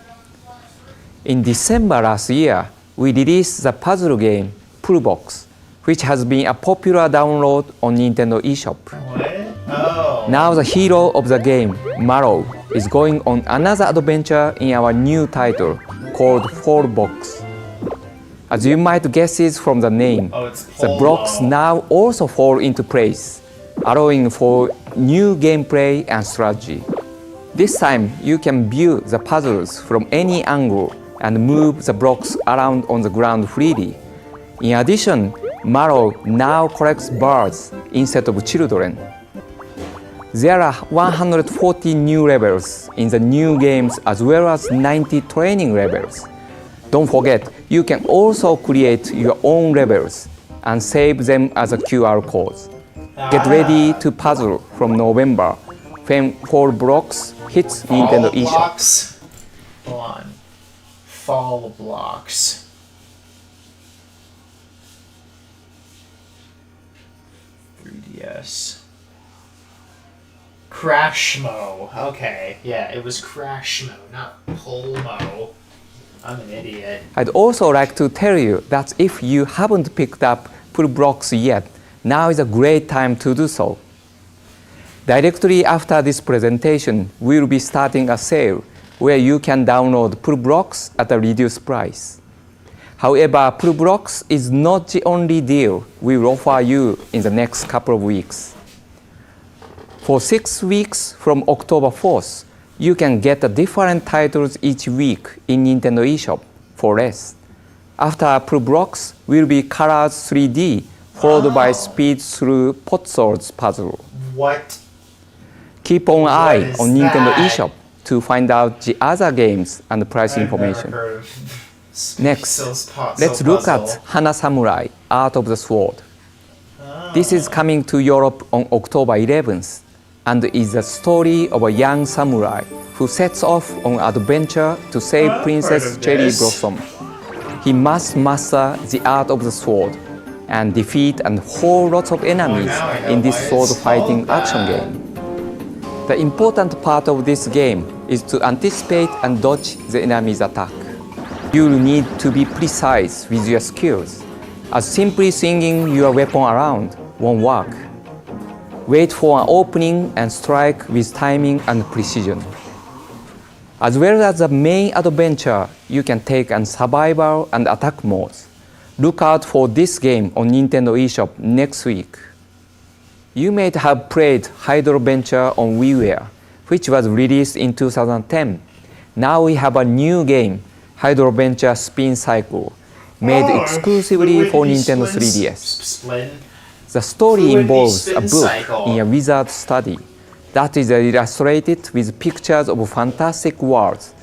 In December last year, we released the puzzle game Pull Box, which has been a popular download on Nintendo eShop. What? Oh. Now the hero of the game, Marrow, is going on another adventure in our new title called Fall Box. As you might guess it from the name, the blocks now also fall into place, allowing for new gameplay and strategy. This time, you can view the puzzles from any angle and move the blocks around on the ground freely. In addition, Marrow now collects birds instead of children. There are 140 new levels in the new games as well as 90 training levels. Don't forget, you can also create your own levels and save them as a QR codes. Get ready to puzzle from November when Fall Blocks hits Nintendo eShop. Hold on. Fall Blocks. Yes. Crashmo. Okay, yeah, it was Crashmo, not Polmo. I'm an idiot. I'd also like to tell you that if you haven't picked up Pull Blocks yet, now is a great time to do so. Directly after this presentation, we'll be starting a sale where you can download Pull Blocks at a reduced price. However, Pull Blocks is not the only deal we will offer you in the next couple of weeks. For 6 weeks from October 4th, you can get different titles each week in Nintendo eShop for less. After Pull Blocks will be Colors 3D, followed by Speed Through Potsol's puzzle. What? Keep an eye is on Nintendo that? eShop to find out the other games and price information. Next, let's look at Hana Samurai, Art of the Sword. This is coming to Europe on October 11th and is the story of a young samurai who sets off on an adventure to save Princess Cherry Blossom he must master the art of the sword and defeat a whole lot of enemies in this sword fighting action game. The important part of this game is to anticipate and dodge the enemy's attack. You'll need to be precise with your skills, as simply swinging your weapon around won't work. Wait for an opening and strike with timing and precision. As well as the main adventure, you can take on survival and attack modes. Look out for this game on Nintendo eShop next week. You may have played Hydro Venture on WiiWare, which was released in 2010. Now we have a new game, Hydro Venture Spin Cycle, made exclusively for Nintendo 3DS. The story involves a book in a wizard study that is illustrated with pictures of fantastic worlds.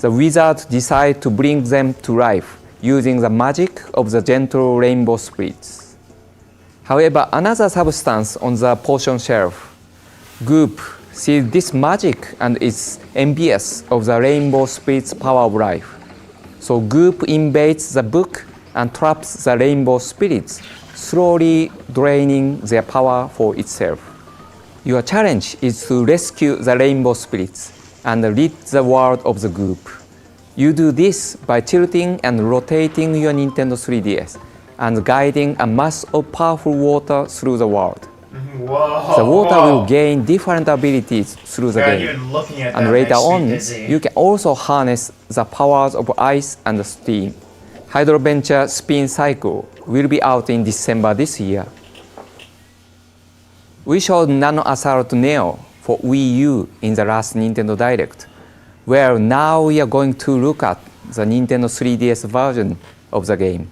The wizard decides to bring them to life using the magic of the gentle rainbow spirits. However, another substance on the potion shelf, Goop, sees this magic and is envious of the rainbow spirit's power of life. So Goop invades the book and traps the rainbow spirits, slowly draining their power for itself. Your challenge is to rescue the rainbow spirits and rid the world of the Goop. You do this by tilting and rotating your Nintendo 3DS and guiding a mass of powerful water through the world. Whoa. The water will gain different abilities through the game, and later on, you can also harness the powers of ice and steam. Hydro Venture Spin Cycle will be out in December this year. We showed Nano Assault Neo for Wii U in the last Nintendo Direct, where now we are going to look at the Nintendo 3DS version of the game,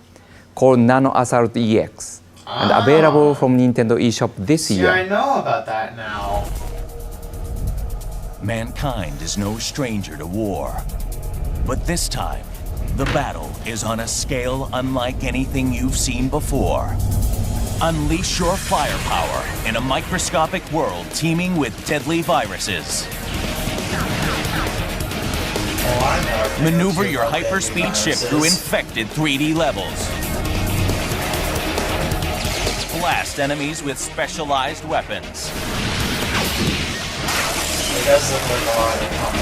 called Nano Assault EX, and available from Nintendo eShop this year. I know about that now. Mankind is no stranger to war. But this time, the battle is on a scale unlike anything you've seen before. Unleash your firepower in a microscopic world teeming with deadly viruses. Maneuver your hyperspeed ship through infected 3D levels. Blast enemies with specialized weapons. It does look like a lot of fun.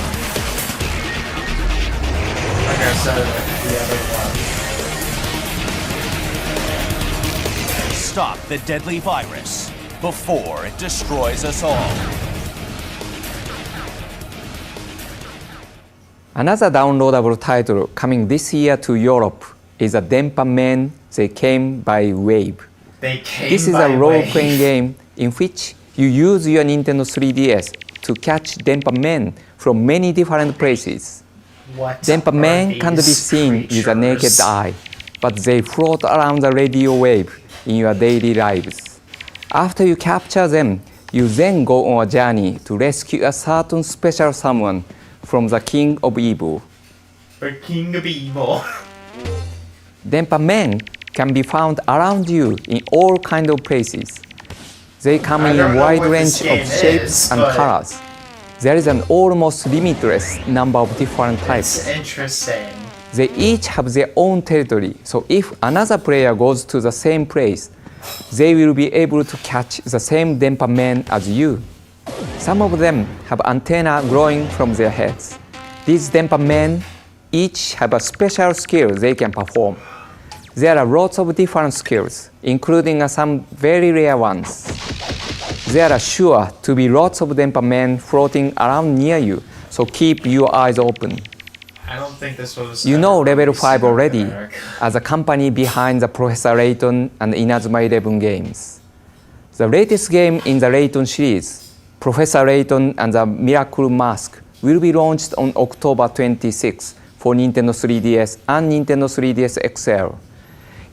Like I said, the other one. Stop the deadly virus before it destroys us all. Another downloadable title coming this year to Europe is a Denpa Men They Came by Wave. This is a role-playing game in which you use your Nintendo 3DS to catch Denpa Men from many different places. Denpa Men can't be seen with a naked eye, but they float around the radio wave in your daily lives. After you capture them, you then go on a journey to rescue a certain special someone from the King of Evil. The King of Evil. Denpa Men can be found around you in all kinds of places. They come in a wide range of shapes and colors. There is an almost limitless number of different types. It's interesting. They each have their own territory, so if another player goes to the same place, they will be able to catch the same Denpa Men as you. Some of them have antennae growing from their heads. These Denpa Men each have a special skill they can perform. There are lots of different skills, including some very rare ones. There are sure to be lots of Denpa Men floating around near you, so keep your eyes open. I don't think this was. You know Level 5 already, as a company behind the Professor Layton and Inazuma 11 games. The latest game in the Layton series, Professor Layton and the Miracle Mask, will be launched on October 26 for Nintendo 3DS and Nintendo 3DS XL.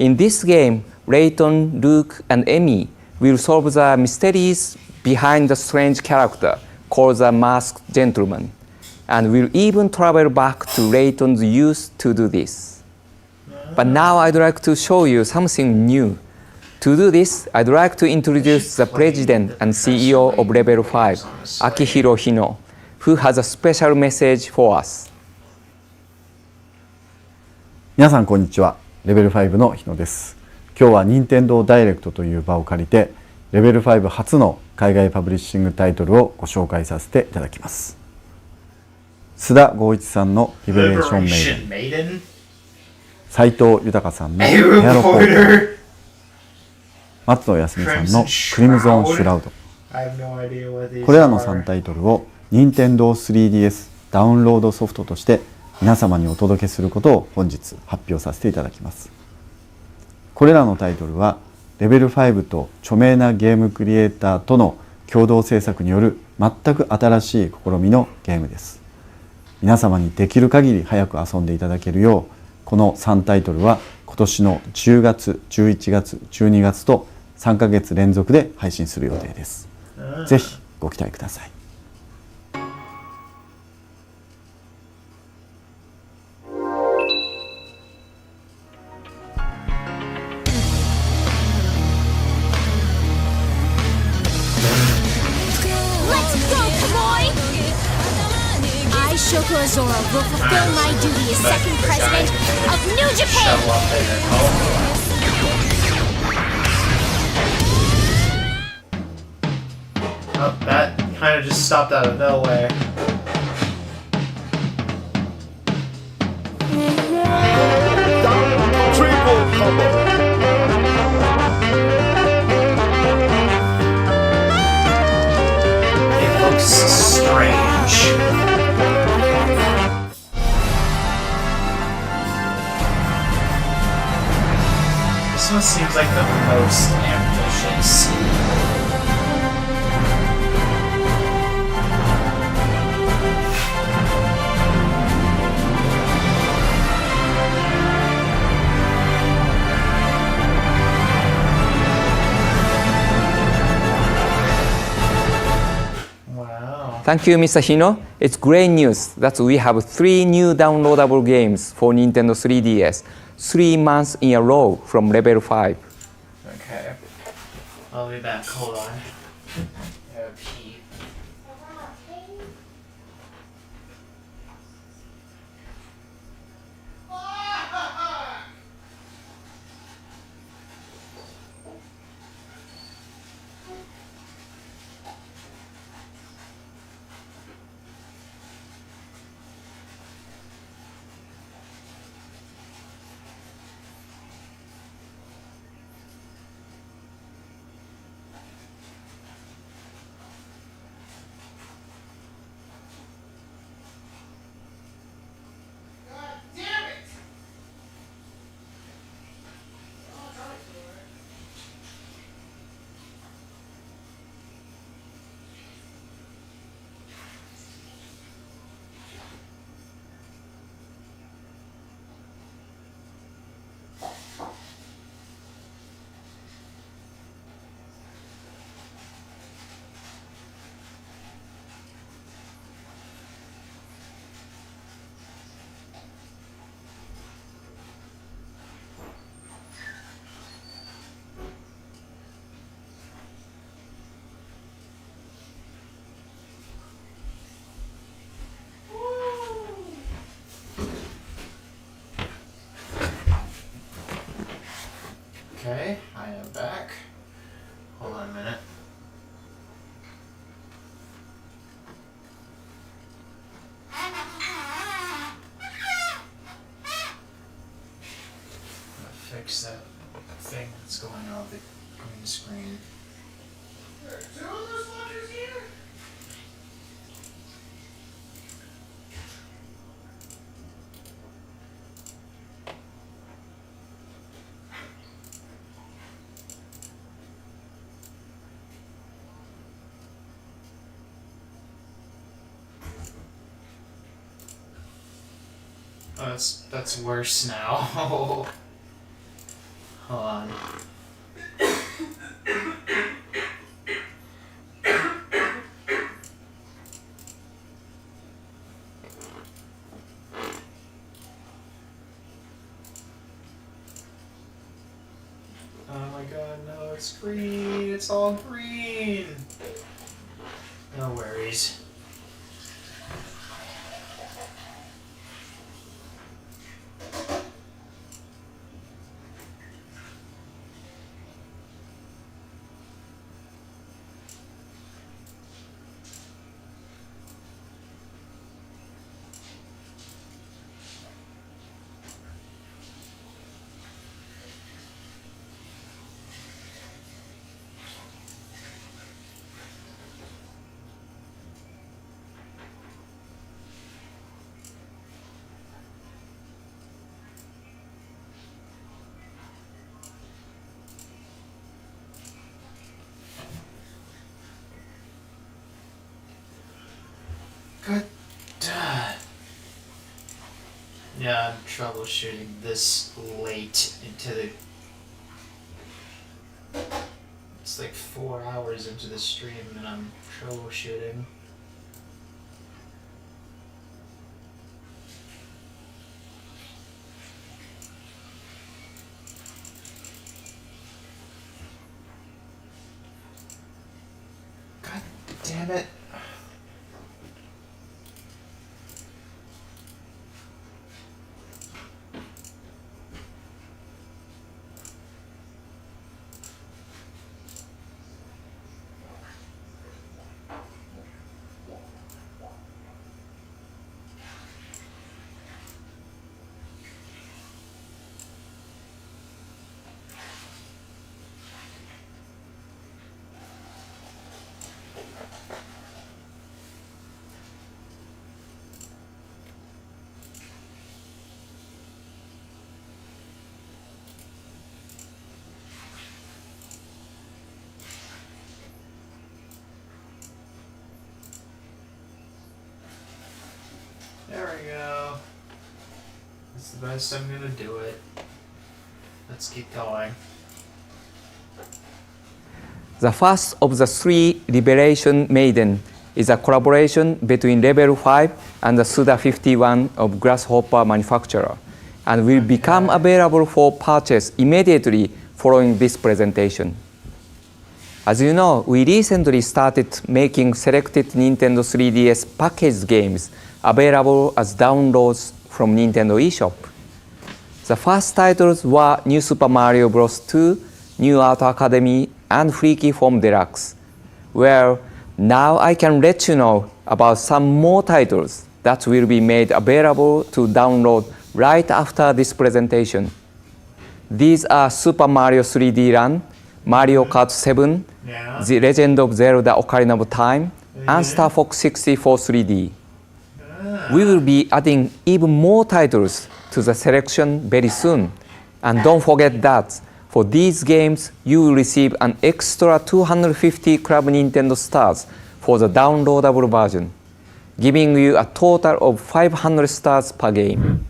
In this game, Layton, Luke, and Amy will solve the mysteries behind the strange character called the Masked Gentleman, and will even travel back to Layton's youth to do this. But now I'd like to show you something new. To do this, I'd like to introduce the president and CEO of Level 5, Akihiro Hino, who has a special message for us. 皆さんこんにちは。レベル5の日野です。今日は任天堂ダイレクトという場を借りて、レベル5初の海外パブリッシングタイトルをご紹介させていただきます。須田剛一さんのリベレーションメイデン、斉藤豊さんのヘアロポート、松野康美さんのクリムゾンシュラウド。これらの3タイトルを任天堂 3DS ダウンロードソフトとして皆様にお届けすることを本日発表させていただきます。これらのタイトルはレベル5と著名なゲームクリエイターとの共同制作による全く新しい試みのゲームです。皆様にできる限り早く遊んでいただけるよう、この3タイトルは今年の10月、11月、12月と3ヶ月連続で配信する予定です。ぜひご期待ください。Shoko Azora will fulfill my duty as second president of New Japan! Oh, that kind of just stopped out of nowhere. Triple combo! It looks strange. This one seems like the most ambitious. Wow. Thank you, Mr. Hino. It's great news that we have 3 new downloadable games for Nintendo 3DS, 3 months in a row from Level 5. Okay. I'll be back. Hold on. Pee. Okay, I am back. Hold on a minute. I'm gonna fix that thing that's going on the green screen. There are 2 of those fuckers here? Oh, that's worse now. Hold on. Oh my god, no, it's green. It's all green. No worries. Yeah, I'm troubleshooting this late into the... It's like 4 hours into the stream and I'm troubleshooting. God damn it. There we go. That's the best I'm gonna do it. Let's keep going. The first of the three Liberation Maiden is a collaboration between Level 5 and the Suda51 of Grasshopper manufacturer, and will become available for purchase immediately following this presentation. As you know, we recently started making selected Nintendo 3DS packaged games available as downloads from Nintendo eShop. The first titles were New Super Mario Bros. 2, New Art Academy, and Freaky Form Deluxe. Well, now I can let you know about some more titles that will be made available to download right after this presentation. These are Super Mario 3D Run, Mario Kart 7, The Legend of Zelda Ocarina of Time, and Star Fox 64 3D. We will be adding even more titles to the selection very soon. And don't forget that for these games, you will receive an extra 250 Club Nintendo stars for the downloadable version, giving you a total of 500 stars per game.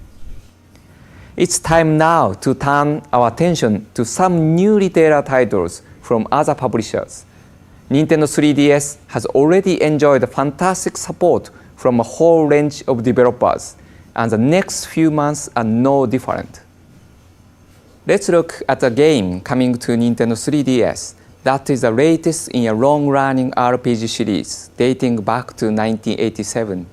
It's time now to turn our attention to some new retailer titles from other publishers. Nintendo 3DS has already enjoyed fantastic support from a whole range of developers, and the next few months are no different. Let's look at a game coming to Nintendo 3DS that is the latest in a long-running RPG series dating back to 1987.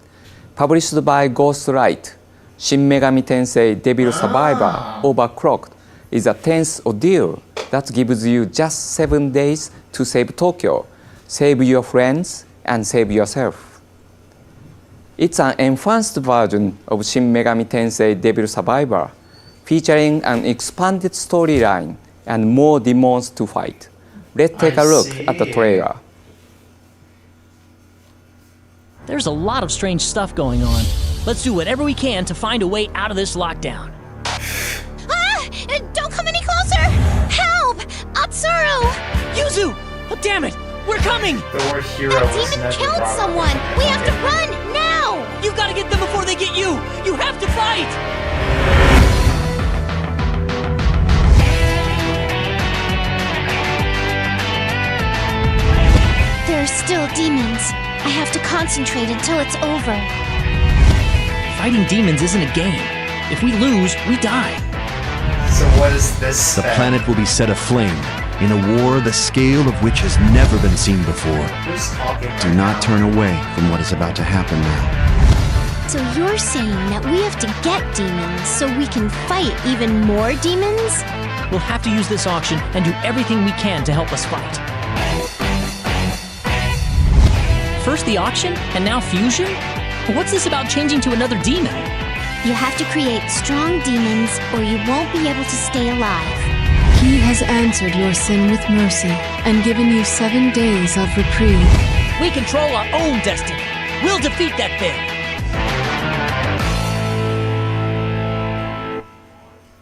Published by Ghostlight, Shin Megami Tensei Devil Survivor Overclocked is a tense ordeal that gives you just 7 days to save Tokyo, save your friends, and save yourself. It's an enhanced version of Shin Megami Tensei Devil Survivor, featuring an expanded storyline and more demons to fight. Let's take a look at the trailer. There's a lot of strange stuff going on. Let's do whatever we can to find a way out of this lockdown. Ah! Don't come any closer! Help! Atsuru! Yuzu! Oh, damn it! We're coming! The word hero That was demon never killed brought up. someone! We have to run! Now! You've got to get them before they get you! You have to fight! There are still demons. I have to concentrate until it's over. Fighting demons isn't a game. If we lose, we die. So what is this? The planet will be set aflame in a war the scale of which has never been seen before. Who's talking Do right not now? turn away from what is about to happen now. So you're saying that we have to get demons so we can fight even more demons? We'll have to use this auction and do everything we can to help us fight. First the auction, and now fusion? What's this about changing to another demon? You have to create strong demons or you won't be able to stay alive. He has answered your sin with mercy and given you 7 days of reprieve. We control our own destiny. We'll defeat that thing.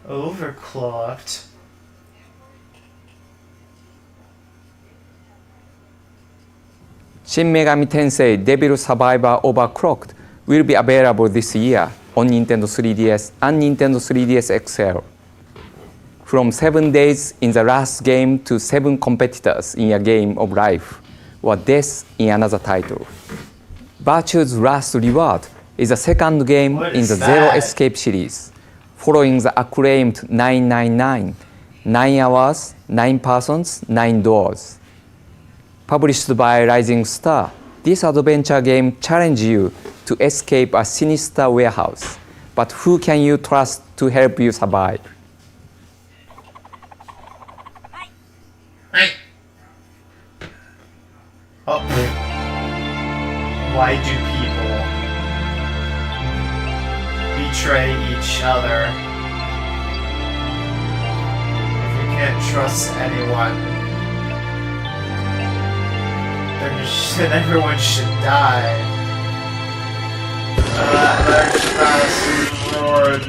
Overclocked. Shin Megami Tensei Devil Survivor Overclocked will be available this year on Nintendo 3DS and Nintendo 3DS XL. From 7 days in the last game to 7 competitors in a game of life, or death in another title. Virtue's Last Reward is the second game in the Zero Escape series, following the acclaimed 999, 9 hours, 9 persons, 9 doors. Published by Rising Star, this adventure game challenges you to escape a sinister warehouse, but who can you trust to help you survive? Oh, why do people betray each other? If you can't trust anyone, then everyone should die. There's fast Lord.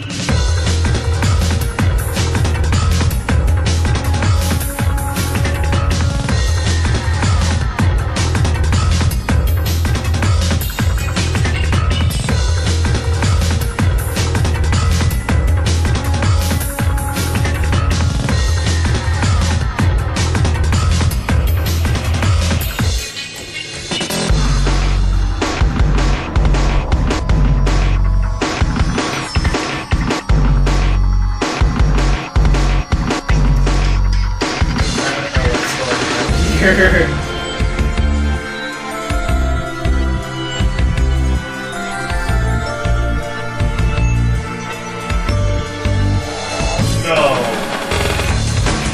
No.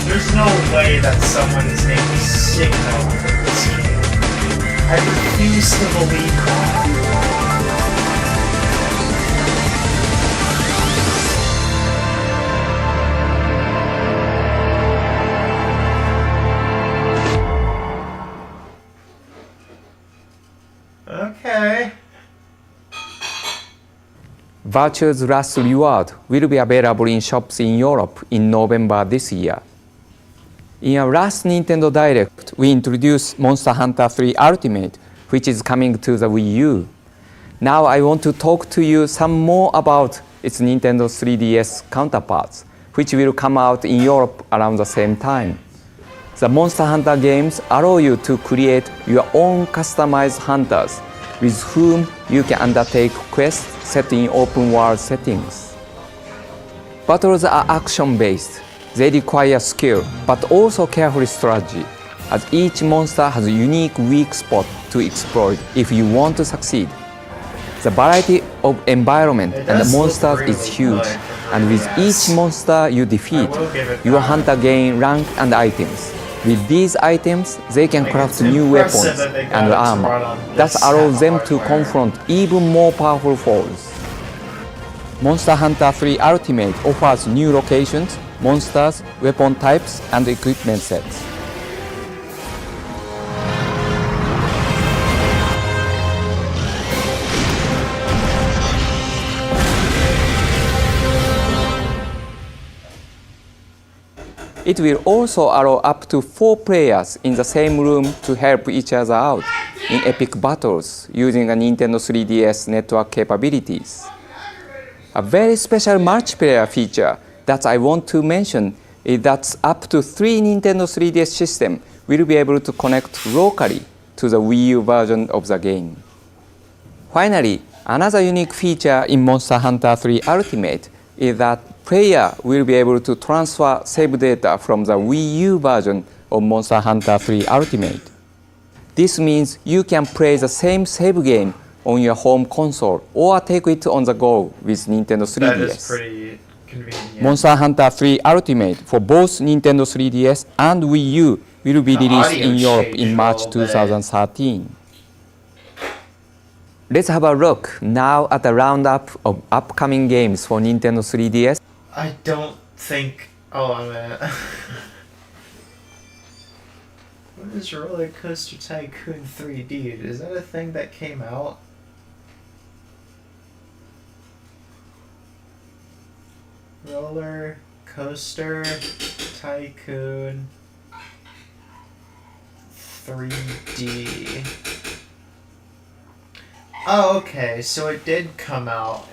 There's no way that someone is named Signal in this game. I refuse to believe that. Okay. Virtue's Last Reward will be available in shops in Europe in November this year. In our last Nintendo Direct, we introduced Monster Hunter 3 Ultimate, which is coming to the Wii U. Now I want to talk to you some more about its Nintendo 3DS counterparts, which will come out in Europe around the same time. The Monster Hunter games allow you to create your own customized hunters with whom you can undertake quests set in open world settings. Battles are action-based. They require skill, but also careful strategy, as each monster has a unique weak spot to exploit if you want to succeed. The variety of environment and the monsters is huge, and with each monster you defeat, your hunter gain rank and items. With these items, they can craft new weapons and armor that allows them to confront even more powerful foes. Monster Hunter 3 Ultimate offers new locations, monsters, weapon types, and equipment sets. It will also allow up to 4 players in the same room to help each other out in epic battles using a Nintendo 3DS network capabilities. A very special multiplayer feature that I want to mention is that up to 3 Nintendo 3DS systems will be able to connect locally to the Wii U version of the game. Finally, another unique feature in Monster Hunter 3 Ultimate is that player will be able to transfer save data from the Wii U version of Monster Hunter 3 Ultimate. This means you can play the same save game on your home console or take it on the go with Nintendo 3DS. That is pretty convenient. Monster Hunter 3 Ultimate for both Nintendo 3DS and Wii U will be released in Europe in March 2013. Let's have a look now at a roundup of upcoming games for Nintendo 3DS. I don't think. Oh, a minute. What is Roller Coaster Tycoon 3D? Is that a thing that came out? Roller Coaster Tycoon 3D. Oh, okay, so it did come out.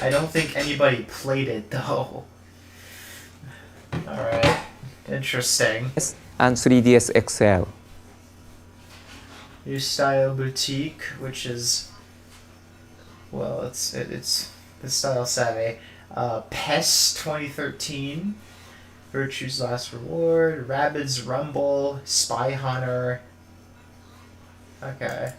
I don't think anybody played it though. Alright. Interesting. And 3DS XL. New Style Boutique, which is, well, it's the style savvy. PES 2013, Virtue's Last Reward, Rabbids Rumble, Spy Hunter. Okay.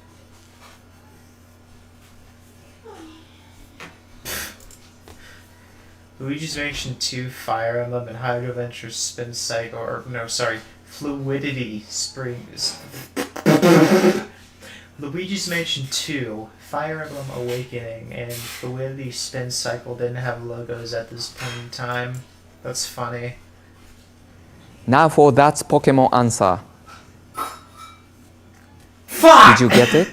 Luigi's Mansion 2, Fire Emblem, and Hyrule Adventure Spin Cycle, or no, sorry, Fluidity Springs. Luigi's Mansion 2, Fire Emblem Awakening, and Fluidity Spin Cycle didn't have logos at this point in time. That's funny. Now for That's Pokemon answer. Fuck! Did you get it?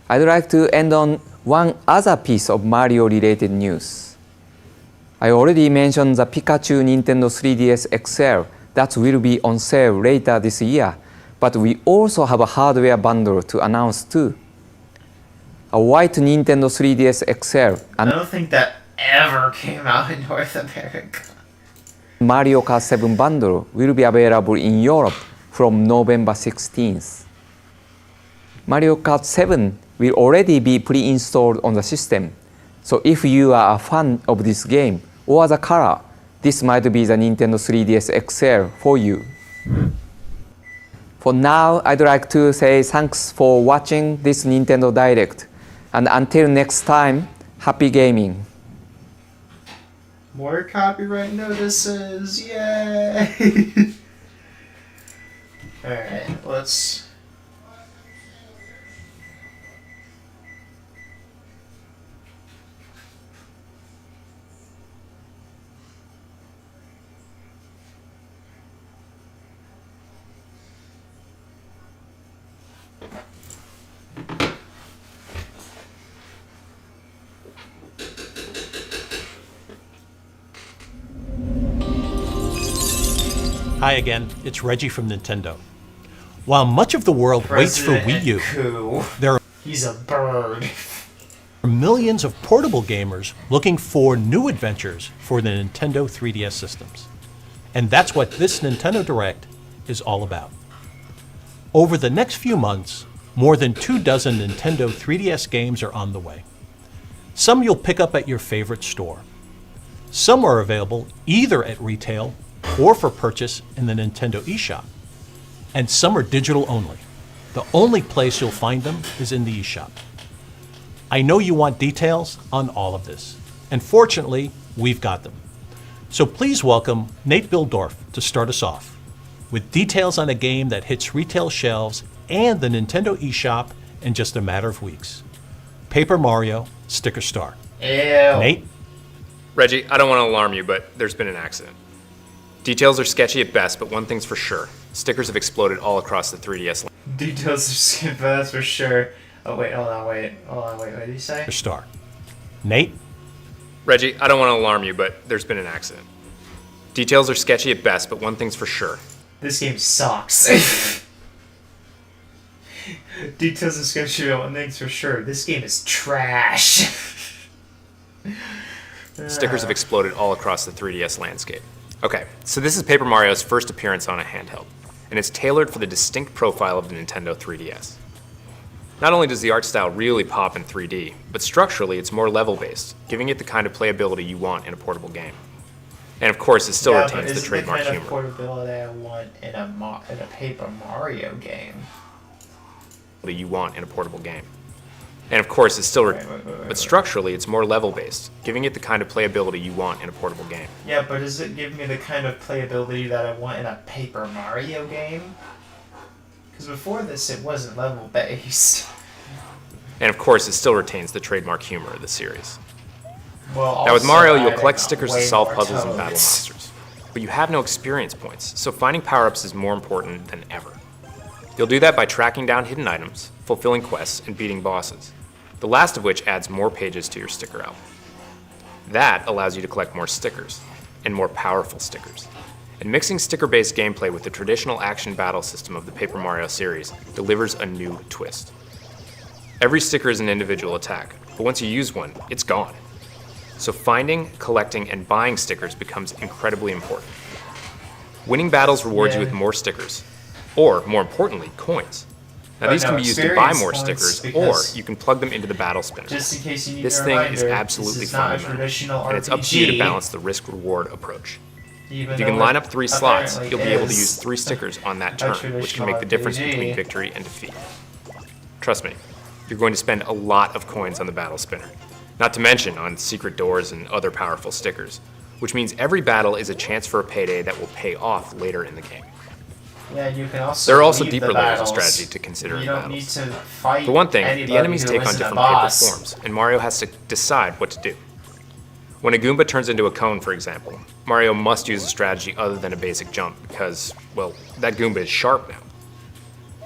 I'd like to end on one other piece of Mario-related news. I already mentioned the Pikachu Nintendo 3DS XL that will be on sale later this year, but we also have a hardware bundle to announce too. A white Nintendo 3DS XL and I don't think that ever came out in North America. Mario Kart 7 bundle will be available in Europe from November 16th. Mario Kart 7 will already be pre-installed on the system, so if you are a fan of this game or the color, this might be the Nintendo 3DS XL for you. For now, I'd like to say thanks for watching this Nintendo Direct, and until next time, happy gaming. More copyright notices, yay! Alright, let's... Hi again, it's Reggie from Nintendo. While much of the world waits for Wii U, there are He's a bird. millions of portable gamers looking for new adventures for the Nintendo 3DS systems. And that's what this Nintendo Direct is all about. Over the next few months, more than 24 Nintendo 3DS games are on the way. Some you'll pick up at your favorite store. Some are available either at retail or for purchase in the Nintendo eShop. And some are digital only. The only place you'll find them is in the eShop. I know you want details on all of this, and fortunately, we've got them. So please welcome Nate Bildorf to start us off with details on a game that hits retail shelves and the Nintendo eShop in just a matter of weeks. Paper Mario Sticker Star. Ew. Nate? Reggie, I don't want to alarm you, but there's been an accident. Details are sketchy at best, but one thing's for sure. Stickers have exploded all across the 3DS land. Details are skip, that's for sure. Oh wait, hold on, wait, what did you say? Star. Nate? Reggie, I don't want to alarm you, but there's been an accident. Details are sketchy at best, but one thing's for sure. This game sucks. Details are sketchy, but one thing's for sure. This game is trash. Stickers have exploded all across the 3DS landscape. Okay, so this is Paper Mario's first appearance on a handheld, and it's tailored for the distinct profile of the Nintendo 3DS. Not only does the art style really pop in 3D, but structurally it's more level-based, giving it the kind of playability you want in a portable game. And of course, it still retains the trademark humor. The kind of portability I want in a Paper Mario game. That you want in a portable game. And of course, it's still, but structurally, it's more level-based, giving it the kind of playability you want in a portable game. Yeah, but does it give me the kind of playability that I want in a Paper Mario game? Because before this, it wasn't level-based. And of course, it still retains the trademark humor of the series. Well, now with Mario, you'll adding collect stickers to way solve more puzzles and toads. battle monsters. But you have no experience points, so finding power-ups is more important than ever. You'll do that by tracking down hidden items, fulfilling quests, and beating bosses. The last of which adds more pages to your sticker album. That allows you to collect more stickers, and more powerful stickers. And mixing sticker-based gameplay with the traditional action battle system of the Paper Mario series delivers a new twist. Every sticker is an individual attack, but once you use one, it's gone. So finding, collecting, and buying stickers becomes incredibly important. Winning battles rewards you with more stickers, or, more importantly, coins. Now these can be used to buy more stickers, or you can plug them into the battle spinner. Just in case you need This a thing reminder, is absolutely this is not a fundamental, traditional and it's up to you to RPG, balance the risk-reward approach. even If you can though line it up 3 slots, apparently you'll be able to is use 3 stickers on that a turn, which can traditional make the difference RPG. between victory and defeat. Trust me, you're going to spend a lot of coins on the battle spinner, not to mention on secret doors and other powerful stickers, which means every battle is a chance for a payday that will pay off later in the game. Yeah, you can also There are also leave deeper the layers of battles. strategy to consider You in don't battles. need to fight For one thing, anybody the enemies who take on isn't a different paper boss. forms, and Mario has to decide what to do. When a Goomba turns into a cone, for example, Mario must use a strategy other than a basic jump because, well, that Goomba is sharp now.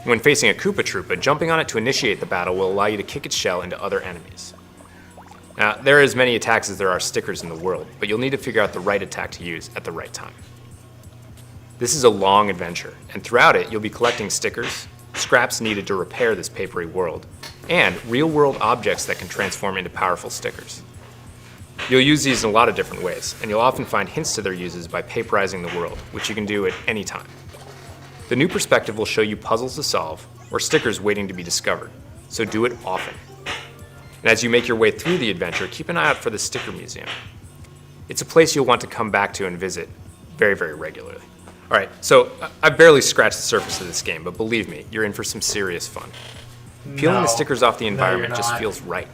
When facing a Koopa Troopa, jumping on it to initiate the battle will allow you to kick its shell into other enemies. Now, there are as many attacks as there are stickers in the world, but you'll need to figure out the right attack to use at the right time. This is a long adventure, and throughout it, you'll be collecting stickers, scraps needed to repair this papery world, and real-world objects that can transform into powerful stickers. You'll use these in a lot of different ways, and you'll often find hints to their uses by paperizing the world, which you can do at any time. The new perspective will show you puzzles to solve, or stickers waiting to be discovered, so do it often. And as you make your way through the adventure, keep an eye out for the Sticker Museum. It's a place you'll want to come back to and visit very, very regularly. Alright, so I've barely scratched the surface of this game, but believe me, you're in for some serious fun. Peeling the stickers off the environment just feels right.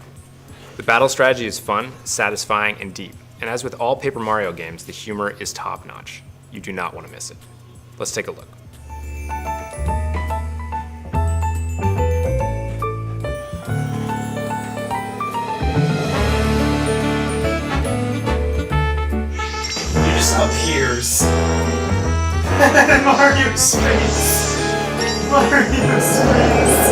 The battle strategy is fun, satisfying, and deep, and as with all Paper Mario games, the humor is top-notch. You do not want to miss it. Let's take a look. He just appears. Mario's face. Mario's face.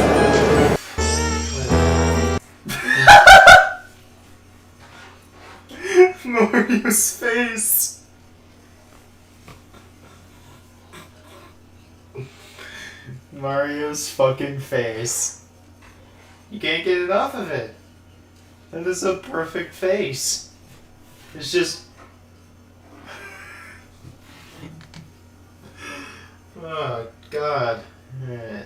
Mario's face. Mario's fucking face. You can't get enough of it. That is a perfect face. It's just... Oh, God. Alright.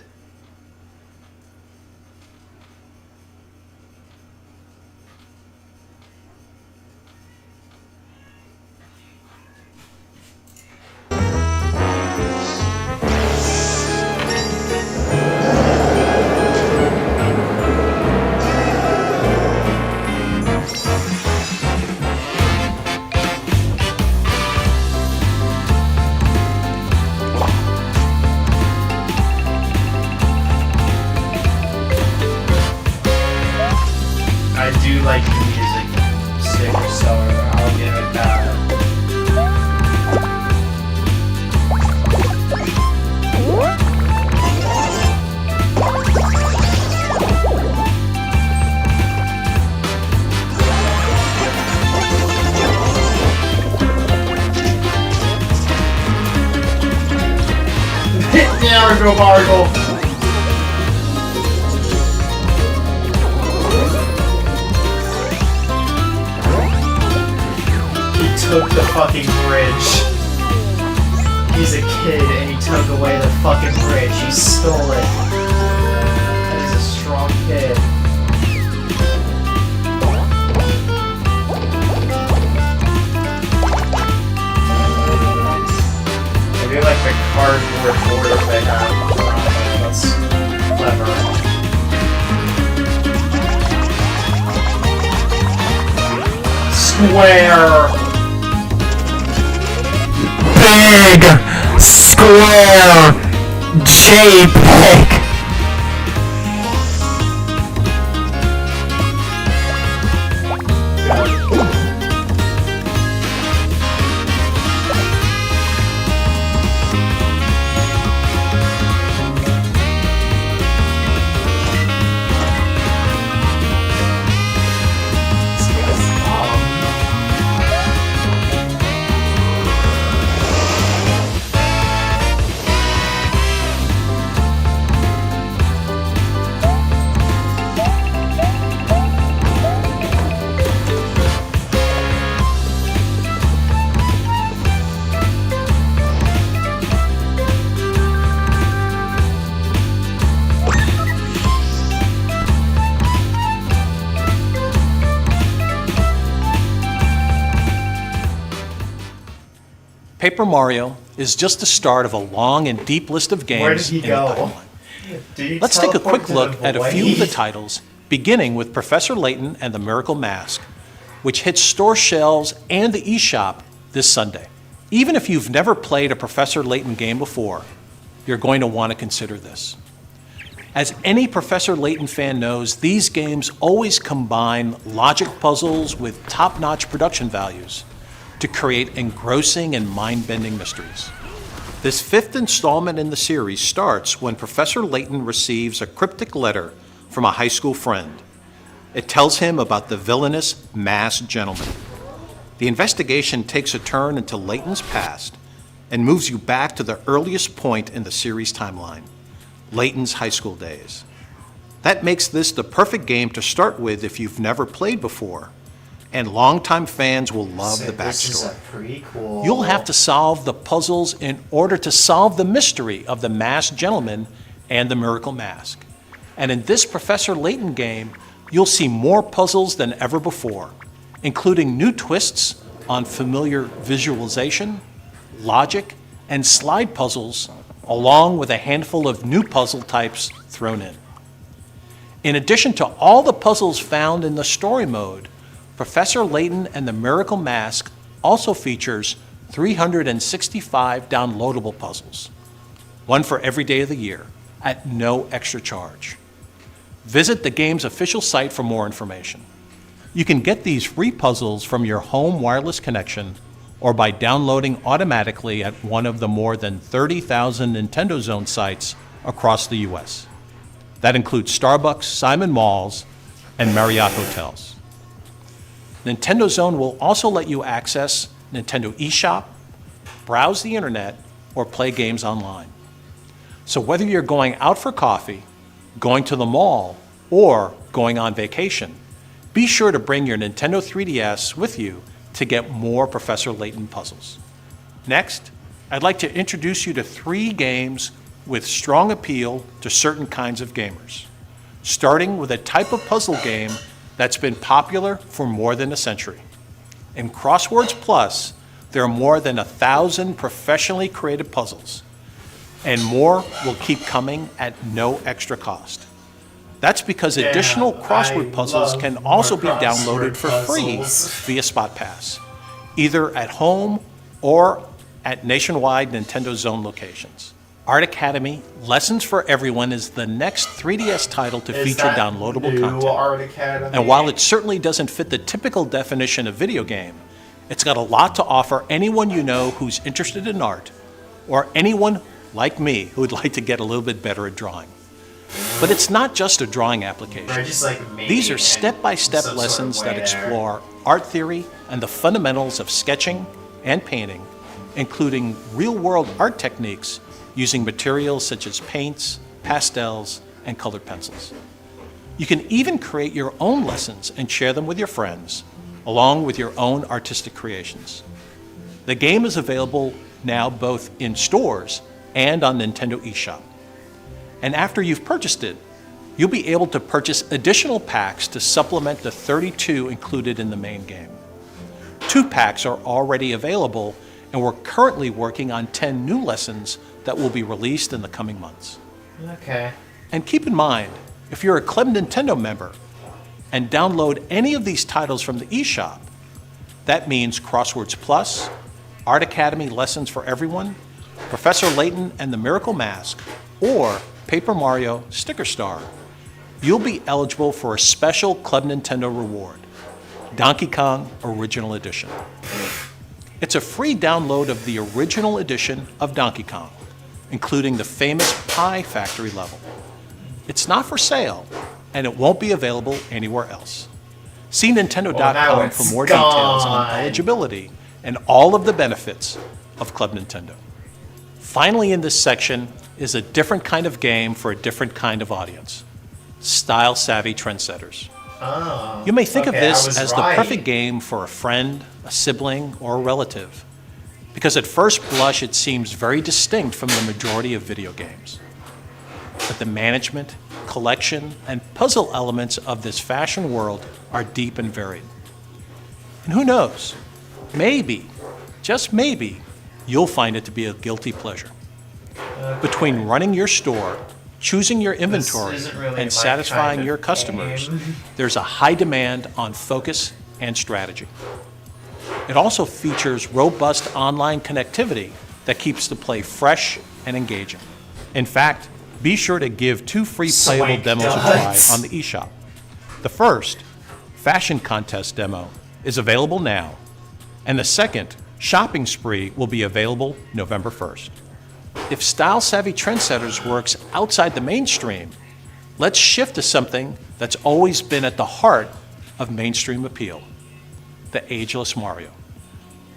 I do like the music sticker, so I'll give it that. Nargo Bargle! He took the fucking bridge. He's a kid and he took away the fucking bridge. He stole it. That is a strong kid. I do like the cardboard borders they have. That's clever. Square. Big square JPEG. Paper Mario is just the start of a long and deep list of games Where did he in go? the pipeline. Let's take a quick look at a few of the titles, beginning with Professor Layton and the Miracle Mask, which hits store shelves and the eShop this Sunday. Even if you've never played a Professor Layton game before, you're going to want to consider this. As any Professor Layton fan knows, these games always combine logic puzzles with top-notch production values to create engrossing and mind-bending mysteries. This fifth installment in the series starts when Professor Layton receives a cryptic letter from a high school friend. It tells him about the villainous masked gentleman. The investigation takes a turn into Layton's past and moves you back to the earliest point in the series timeline, Layton's high school days. That makes this the perfect game to start with if you've never played before, and longtime fans will love the This is a backstory. prequel. You'll have to solve the puzzles in order to solve the mystery of the masked gentleman and the miracle mask. And in this Professor Layton game, you'll see more puzzles than ever before, including new twists on familiar visualization, logic, and slide puzzles, along with a handful of new puzzle types thrown in. In addition to all the puzzles found in the story mode, Professor Layton and the Miracle Mask also features 365 downloadable puzzles, one for every day of the year, at no extra charge. Visit the game's official site for more information. You can get these free puzzles from your home wireless connection or by downloading automatically at one of the more than 30,000 Nintendo Zone sites across the US. That includes Starbucks, Simon Malls, and Marriott hotels. Nintendo Zone will also let you access Nintendo eShop, browse the internet, or play games online. So whether you're going out for coffee, going to the mall, or going on vacation, be sure to bring your Nintendo 3DS with you to get more Professor Layton puzzles. Next, I'd like to introduce you to 3 games with strong appeal to certain kinds of gamers, starting with a type of puzzle game that's been popular for more than a century. In Crosswords Plus, there are more than 1,000 professionally created puzzles, and more will keep coming at no extra cost. That's because additional crossword puzzles can also be downloaded for free via Spot Pass, either at home or at nationwide Nintendo Zone locations. Art Academy Lessons for Everyone is the next 3DS title to feature downloadable content. Art Academy? And while it certainly doesn't fit the typical definition of video game, it's got a lot to offer anyone you know who's interested in art, or anyone like me who would like to get a little bit better at drawing. But it's not just a drawing application. These are step-by-step lessons that explore art theory and the fundamentals of sketching and painting, including real-world art techniques using materials such as paints, pastels, and colored pencils. You can even create your own lessons and share them with your friends, along with your own artistic creations. The game is available now both in stores and on Nintendo eShop. And after you've purchased it, you'll be able to purchase additional packs to supplement the 32 included in the main game. 2 packs are already available, and we're currently working on 10 new lessons that will be released in the coming months. Okay. And keep in mind, if you're a Club Nintendo member and download any of these titles from the eShop, that means Crosswords Plus, Art Academy Lessons for Everyone, Professor Layton and the Miracle Mask, or Paper Mario Sticker Star, you'll be eligible for a special Club Nintendo reward, Donkey Kong Original Edition. It's a free download of the original edition of Donkey Kong, including the famous Pie Factory level. It's not for sale, and it won't be available anywhere else. See Nintendo.com for more details on eligibility and all of the benefits of Club Nintendo. Finally in this section is a different kind of game for a different kind of audience, style-savvy trendsetters. Oh, You may think of okay, I this was as right. the perfect game for a friend, a sibling, or a relative, because at first blush it seems very distinct from the majority of video games. But the management, collection, and puzzle elements of this fashion world are deep and varied. And who knows, maybe, just maybe, you'll find it to be a guilty pleasure. Between running your store, choosing your inventory, really and satisfying kind your of customers, game. there's a high demand on focus and strategy. It also features robust online connectivity that keeps the play fresh and engaging. In fact, be sure to give 2 free playable Swank demos a does. try on the eShop. The first, Fashion Contest demo, is available now, and the second, Shopping Spree, will be available November 1st. If style-savvy trendsetters works outside the mainstream, let's shift to something that's always been at the heart of mainstream appeal, the ageless Mario.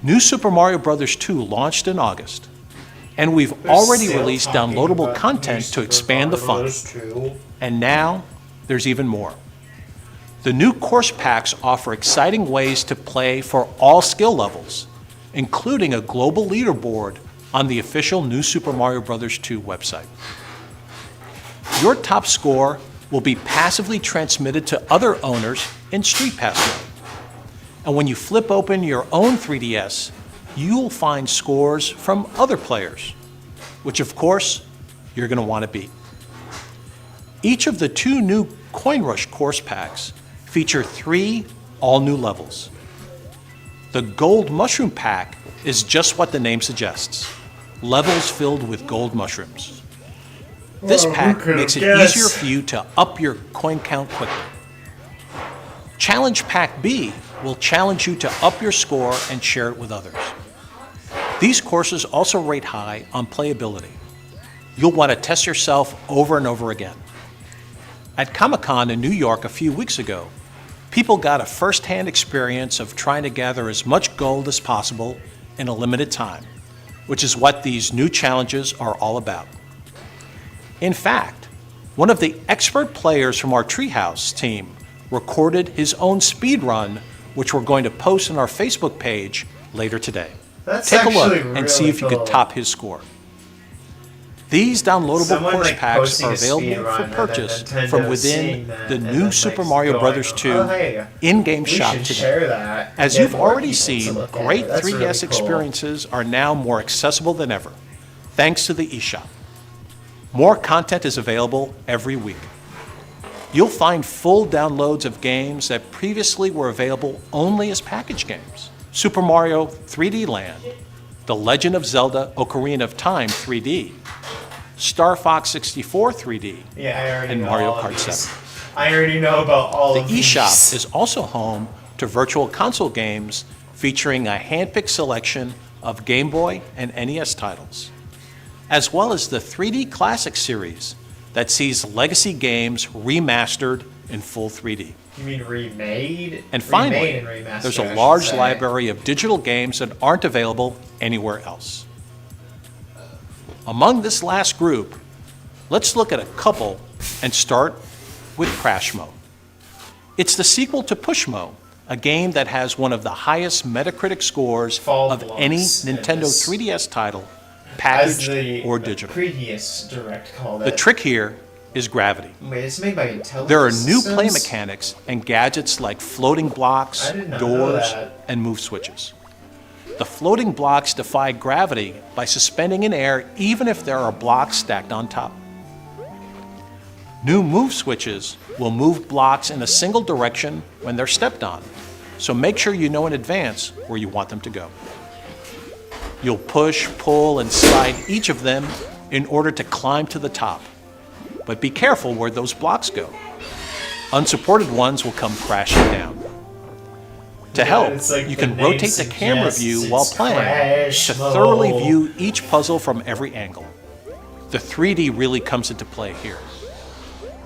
New Super Mario Bros. 2 launched in August, and we've already released downloadable content to expand the fun. And now, there's even more. The new course packs offer exciting ways to play for all skill levels, including a global leaderboard on the official New Super Mario Bros. 2 website. Your top score will be passively transmitted to other owners in Street Pass mode. And when you flip open your own 3DS, you'll find scores from other players, which of course, you're going to want to beat. Each of the 2 new Coin Rush course packs feature 3 all-new levels. The Gold Mushroom Pack is just what the name suggests, levels filled with gold mushrooms. This pack makes it easier for you to up your coin count quickly. Challenge Pack B will challenge you to up your score and share it with others. These courses also rate high on playability. You'll want to test yourself over and over again. At Comic-Con in New York a few weeks ago, people got a first-hand experience of trying to gather as much gold as possible in a limited time, which is what these new challenges are all about. In fact, one of the expert players from our Treehouse team recorded his own speed run, which we're going to post on our Facebook page later today. That's Take a look actually and see really if you could cool. top his score. These downloadable Someone, course like, packs posting are a available speed for run and then purchase Nintendo from within seeing that the and new then, Super like, Mario going, Bros. 2 "Oh, hey, in-game we shop should today. share that and As get you've more already people to seen, look at it." great That's 3DS really cool. experiences are now more accessible than ever, thanks to the eShop. More content is available every week. You'll find full downloads of games that previously were available only as package games. Super Mario 3D Land, The Legend of Zelda Ocarina of Time 3D, Star Fox 64 3D, Yeah, I already and know Mario all of Kart these. 7. I already know about all The of these. eShop is also home to virtual console games featuring a hand-picked selection of Game Boy and NES titles, as well as the 3D Classic series that sees legacy games remastered in full 3D. You mean remade? And finally, Remade and remastered, there's I a should large say. library of digital games that aren't available anywhere else. Among this last group, let's look at a couple and start with Crash Mode. It's the sequel to Push Mode, a game that has one of the highest Metacritic scores of any Nintendo 3DS title, As packaged the or digital. previous direct called The it. trick here is gravity. Wait, it's made by Intelligent There are new play Systems? mechanics and gadgets like floating blocks, I did not know doors, that. and move switches. The floating blocks defy gravity by suspending in air even if there are blocks stacked on top. New move switches will move blocks in a single direction when they're stepped on, so make sure you know in advance where you want them to go. You'll push, pull, and slide each of them in order to climb to the top. But be careful where those blocks go. Unsupported ones will come crashing down. To Yeah, help, it's like you the can name rotate the camera suggests, view while it's playing Crash to thoroughly Mode. view each puzzle from every angle. The 3D really comes into play here.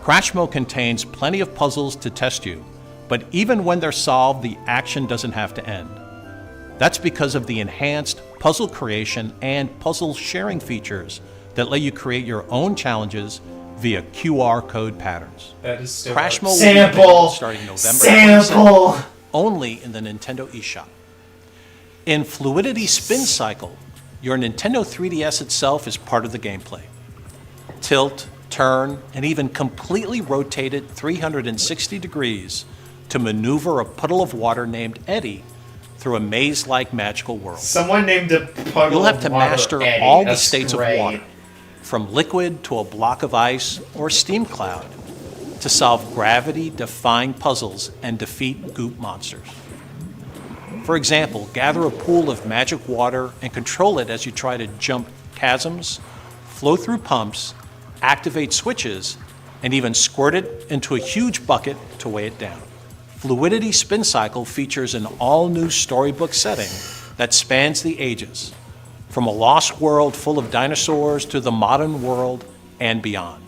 Crash Mode contains plenty of puzzles to test you, but even when they're solved, the action doesn't have to end. That's because of the enhanced puzzle creation and puzzle sharing features that let you create your own challenges via QR code patterns. That is still Crash a Mode will be sample. available starting November Sample. 27th, only in the Nintendo eShop. In Fluidity Spin Cycle, your Nintendo 3DS itself is part of the gameplay. Tilt, turn, and even completely rotate it 360 degrees to maneuver a puddle of water named Eddie through a maze-like magical world. Someone named a puddle You'll have to of water master Eddie. all the That's states great. of water, from liquid to a block of ice or a steam cloud, to solve gravity-defying puzzles and defeat goop monsters. For example, gather a pool of magic water and control it as you try to jump chasms, flow through pumps, activate switches, and even squirt it into a huge bucket to weigh it down. Fluidity Spin Cycle features an all-new storybook setting that spans the ages, from a lost world full of dinosaurs to the modern world and beyond.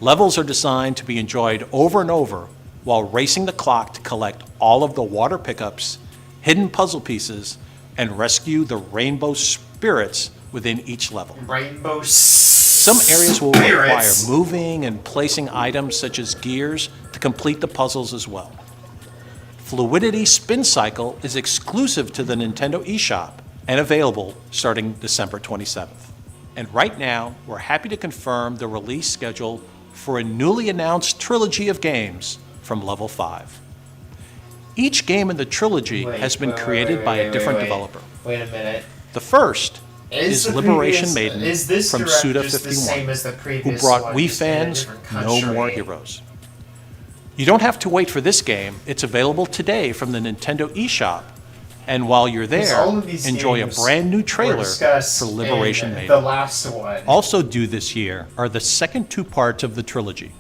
Levels are designed to be enjoyed over and over while racing the clock to collect all of the water pickups, hidden puzzle pieces, and rescue the rainbow spirits within each level. Rainbow Some areas will require spirits. moving and placing items such as gears to complete the puzzles as well. Fluidity Spin Cycle is exclusive to the Nintendo eShop and available starting December 27th. And right now, we're happy to confirm the release schedule for a newly announced trilogy of games from Level 5. Each game in the trilogy has been created by a different developer. Wait a minute. The first is the Liberation previous- Maiden is this from direct Suda just the same 51, as the who previous brought one, Wii just in a fans different no country? more heroes. You don't have to wait for this game. It's available today from the Nintendo eShop. And while you're there, all of these enjoy a games brand new were trailer discussed for Liberation in Maiden. the last one. Also due this year are the second two parts of the trilogy.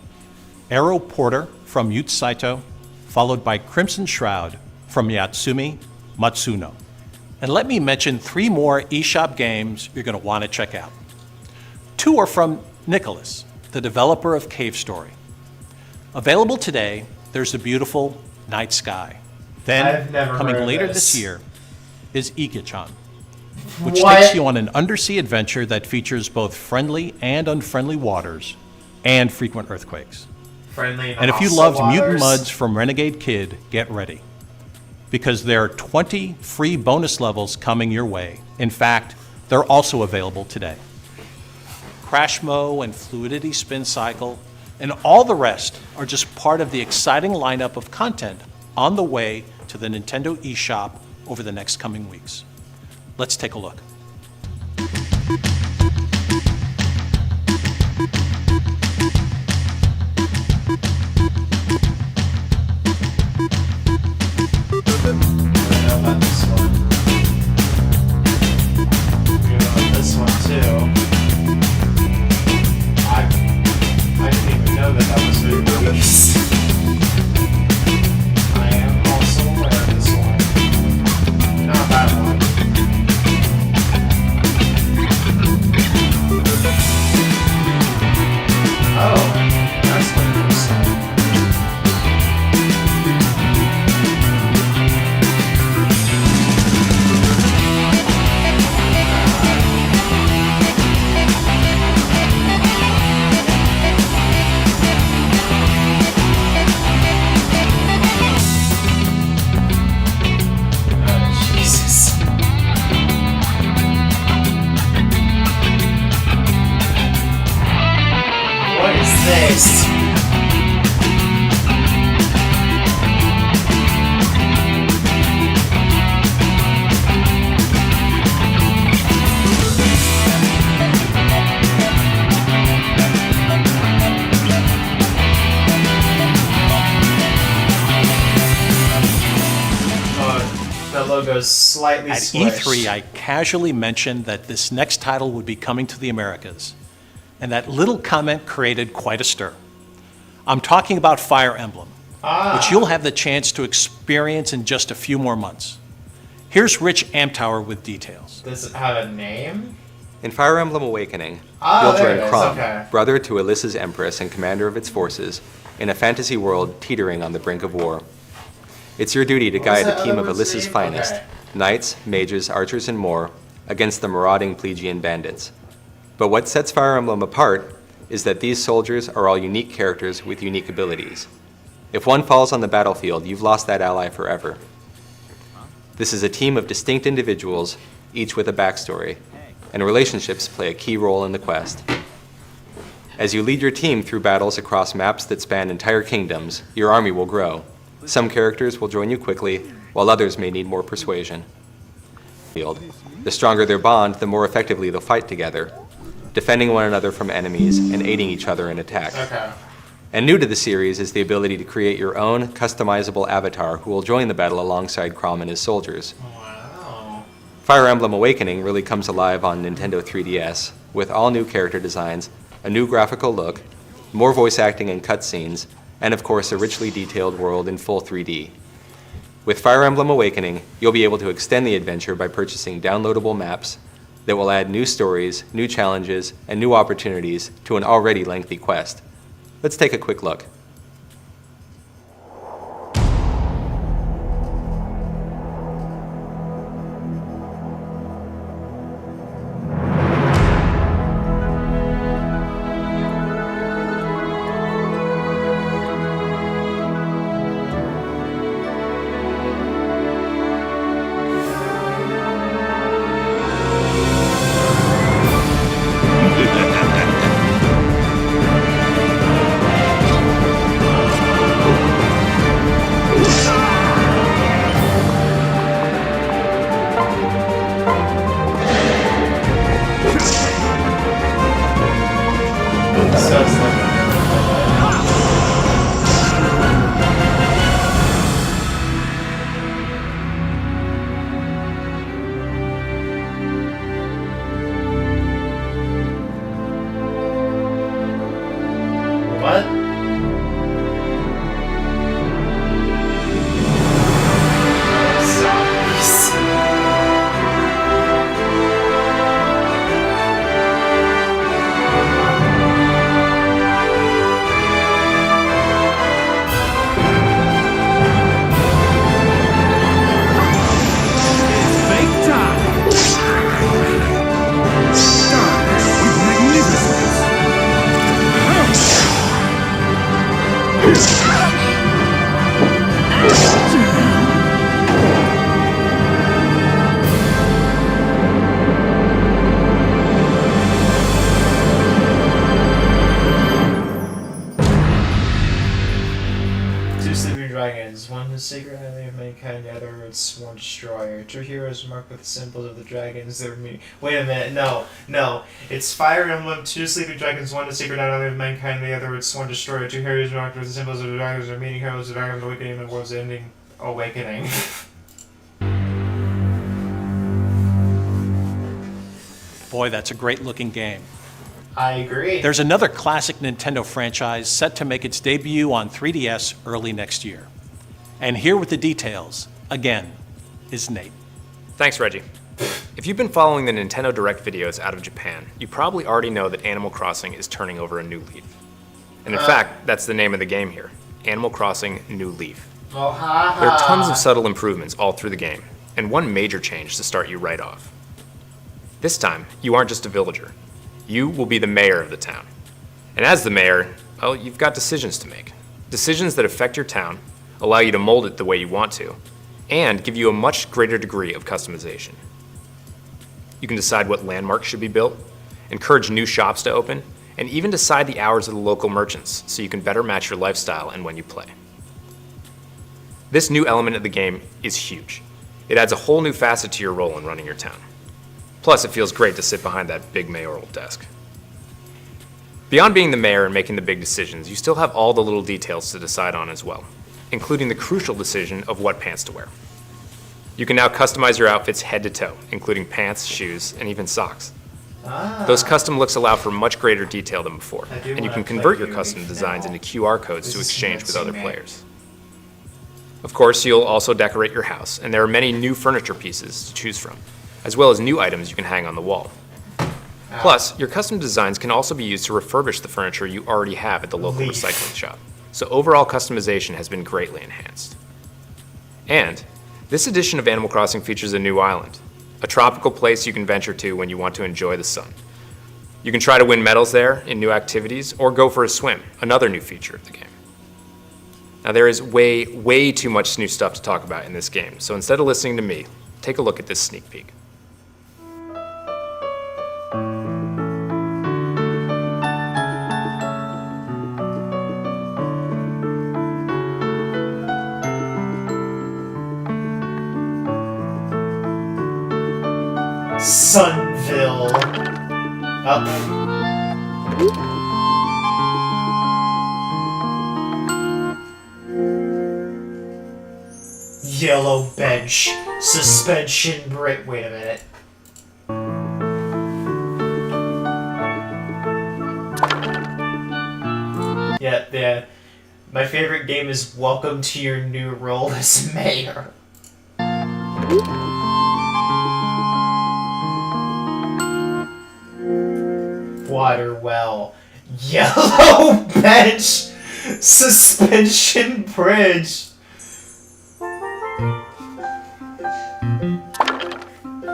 Arrow Porter from Yute Saito, followed by Crimson Shroud from Yatsumi Matsuno. And let me mention 3 more eShop games you're going to want to check out. 2 are from Nicholas, the developer of Cave Story. Available today, there's the beautiful Night Sky. Then, I've never coming heard of later this. this year, is Ikechan, which What? takes you on an undersea adventure that features both friendly and unfriendly waters and frequent earthquakes. Friendly And if you hostile loved waters. Mutant Muds from Renegade Kid, get ready. Because there are 20 free bonus levels coming your way. In fact, they're also available today. Crashmo and Fluidity Spin Cycle and all the rest are just part of the exciting lineup of content on the way to the Nintendo eShop over the next coming weeks. Let's take a look. This one too. I didn't even know that was released. I am also aware of this one. Not that one. Oh, that's what it is. Jesus. What is this? Oh, the logo's slightly At squished. E3, I casually mentioned that this next title would be coming to the Americas, and that little comment created quite a stir. I'm talking about Fire Emblem, which you'll have the chance to experience in just a few more months. Here's Rich Amtower with details. Does it have a name? In Fire Emblem Awakening, Ah, you'll there join it is, Crom, okay. brother to Alyssa's Empress and commander of its forces, in a fantasy world teetering on the brink of war. It's your duty to What was guide that a team other of one's Alyssa's name? finest, Okay. knights, mages, archers, and more, against the marauding Plegian bandits. But what sets Fire Emblem apart is that these soldiers are all unique characters with unique abilities. If one falls on the battlefield, you've lost that ally forever. This is a team of distinct individuals, each with a backstory, and relationships play a key role in the quest. As you lead your team through battles across maps that span entire kingdoms, your army will grow. Some characters will join you quickly, while others may need more persuasion. The stronger their bond, the more effectively they'll fight together, defending one another from enemies and aiding each other in attack. Okay. And new to the series is the ability to create your own customizable avatar who will join the battle alongside Crom and his soldiers. Wow. Fire Emblem Awakening really comes alive on Nintendo 3DS, with all new character designs, a new graphical look, more voice acting and cutscenes, and of course a richly detailed world in full 3D. With Fire Emblem Awakening, you'll be able to extend the adventure by purchasing downloadable maps that will add new stories, new challenges, and new opportunities to an already lengthy quest. Let's take a quick look. What? Two sleeping dragons, one the sacred enemy of mankind, the other its sworn destroyer. Two heroes marked with the symbols of the dragons. Their wait a minute, no. It's Fire Emblem, two sleeping dragons, one the sacred enemy of mankind, the other its sworn destroyer. Two heroes marked with the symbols of the dragons. Their meaning heroes, the dragons awakening, and the world's ending. Awakening. Boy, that's a great looking game. I agree. There's another classic Nintendo franchise set to make its debut on 3DS early next year. And here with the details, again, is Nate. Thanks, Reggie. If you've been following the Nintendo Direct videos out of Japan, you probably already know that Animal Crossing is turning over a new leaf. And in fact, that's the name of the game here, Animal Crossing New Leaf. Oh, ha, There are ha. tons of subtle improvements all through the game, and one major change to start you right off. This time, you aren't just a villager. You will be the mayor of the town. And as the mayor, well, you've got decisions to make. Decisions that affect your town, allow you to mold it the way you want to, and give you a much greater degree of customization. You can decide what landmarks should be built, encourage new shops to open, and even decide the hours of the local merchants so you can better match your lifestyle and when you play. This new element of the game is huge. It adds a whole new facet to your role in running your town. Plus, it feels great to sit behind that big mayoral desk. Beyond being the mayor and making the big decisions, you still have all the little details to decide on as well, including the crucial decision of what pants to wear. You can now customize your outfits head to toe, including pants, shoes, and even socks. Those custom looks allow for much greater detail than before, and you can convert your custom designs into QR codes to exchange with other players. Of course, you'll also decorate your house, and there are many new furniture pieces to choose from, as well as new items you can hang on the wall. Plus, your custom designs can also be used to refurbish the furniture you already have at the local recycling shop, so overall customization has been greatly enhanced. And this edition of Animal Crossing features a new island, a tropical place you can venture to when you want to enjoy the sun. You can try to win medals there in new activities, or go for a swim, another new feature of the game. Now there is way too much new stuff to talk about in this game, so instead of listening to me, take a look at this sneak peek. Sunville. Up. Yellow bench. Suspension brake. Wait a minute. Yeah. My favorite game is Welcome to Your New Role as Mayor. Water well. Yellow bench. Suspension bridge.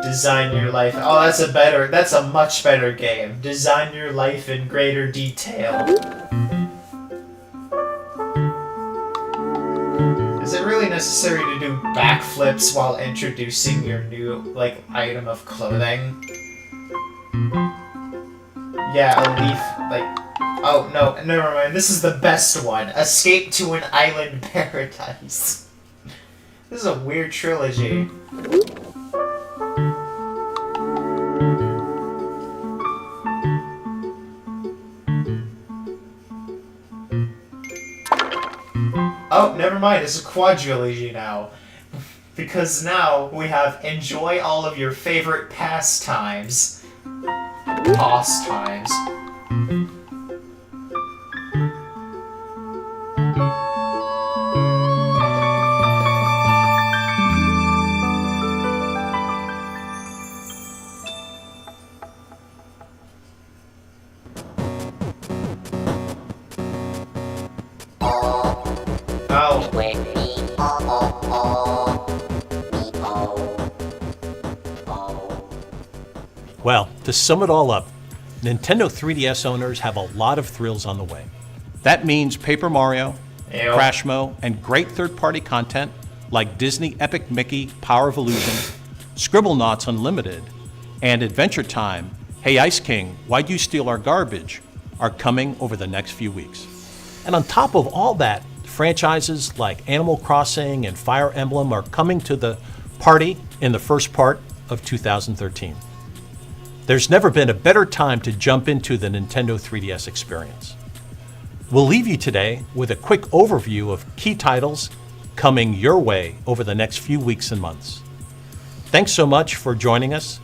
Design your life. Oh, that's a much better game. Design your life in greater detail. Is it really necessary to do backflips while introducing your new, like, item of clothing? Yeah, a leaf, like... Oh, no, never mind. This is the best one. Escape to an island paradise. This is a weird trilogy. Oh, never mind. It's a quadrilogy now. Because now we have enjoy all of your favorite pastimes. Pastimes. Well, to sum it all up, Nintendo 3DS owners have a lot of thrills on the way. That means Paper Mario, Crashmo, and great third-party content like Disney Epic Mickey Power of Illusion, Scribblenauts Unlimited, and Adventure Time, Hey Ice King, Why'd You Steal Our Garbage, are coming over the next few weeks. And on top of all that, franchises like Animal Crossing and Fire Emblem are coming to the party in the first part of 2013. There's never been a better time to jump into the Nintendo 3DS experience. We'll leave you today with a quick overview of key titles coming your way over the next few weeks and months. Thanks so much for joining us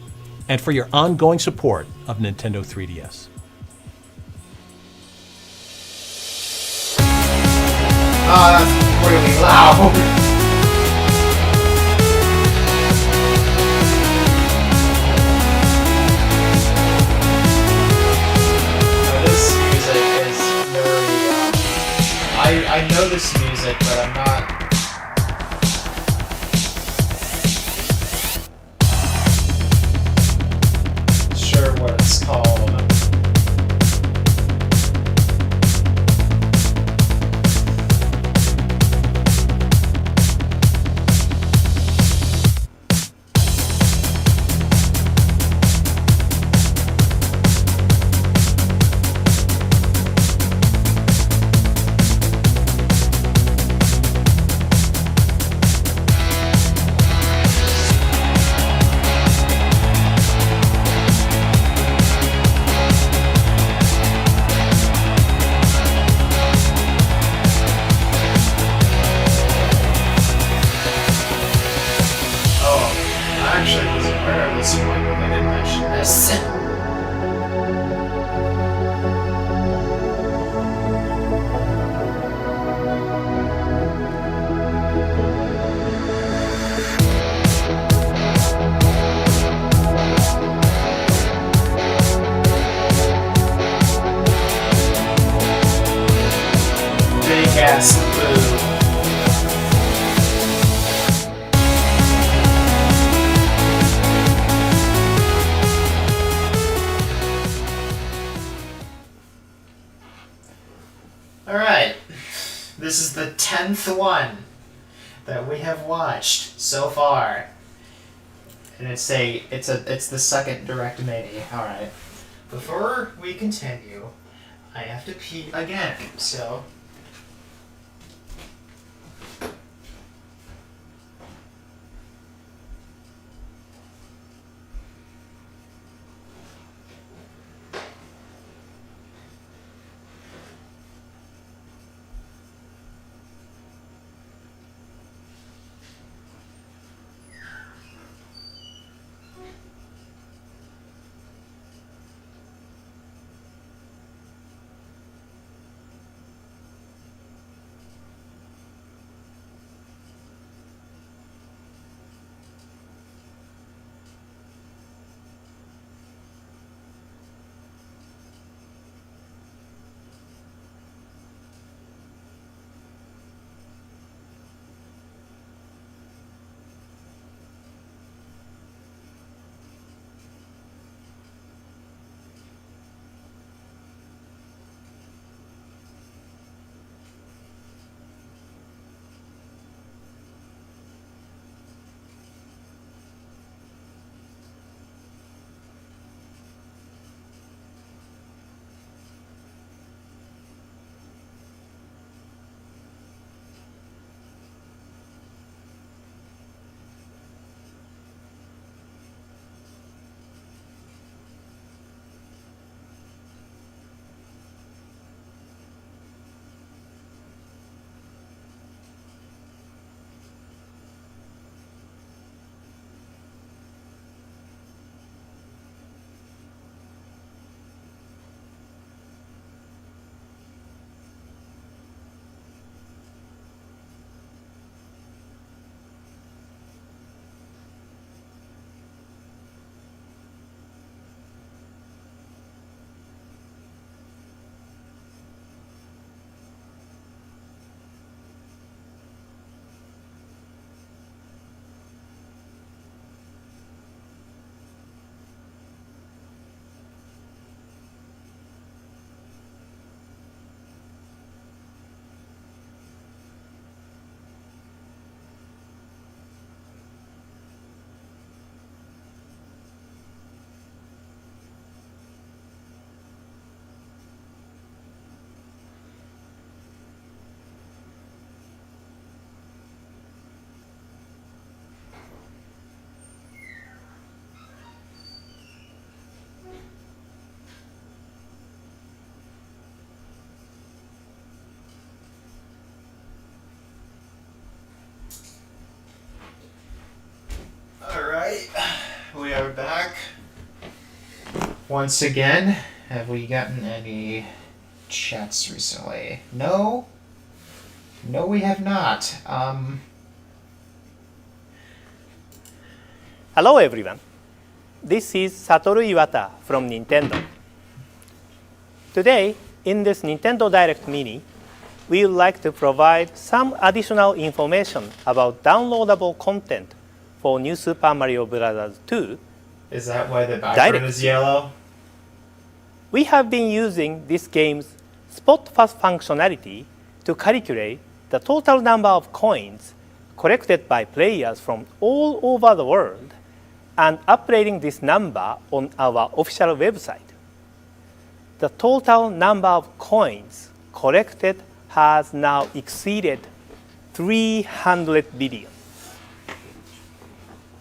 and for your ongoing support of Nintendo 3DS. That's really loud. I know this music, but I'm not... sure what it's called. Gas food. All right, this is the 10th one that we have watched so far, and it's the second direct mini. All right, before we continue, I have to pee again, so. once again. Have we gotten any chats recently? No? No, we have not. Hello everyone. This is Satoru Iwata from Nintendo. Today, in this Nintendo Direct Mini, we would like to provide some additional information about downloadable content for New Super Mario Bros. 2. Is that why the background is yellow? We have been using this game's Spot Fast functionality to calculate the total number of coins collected by players from all over the world and updating this number on our official website. The total number of coins collected has now exceeded 300 billion.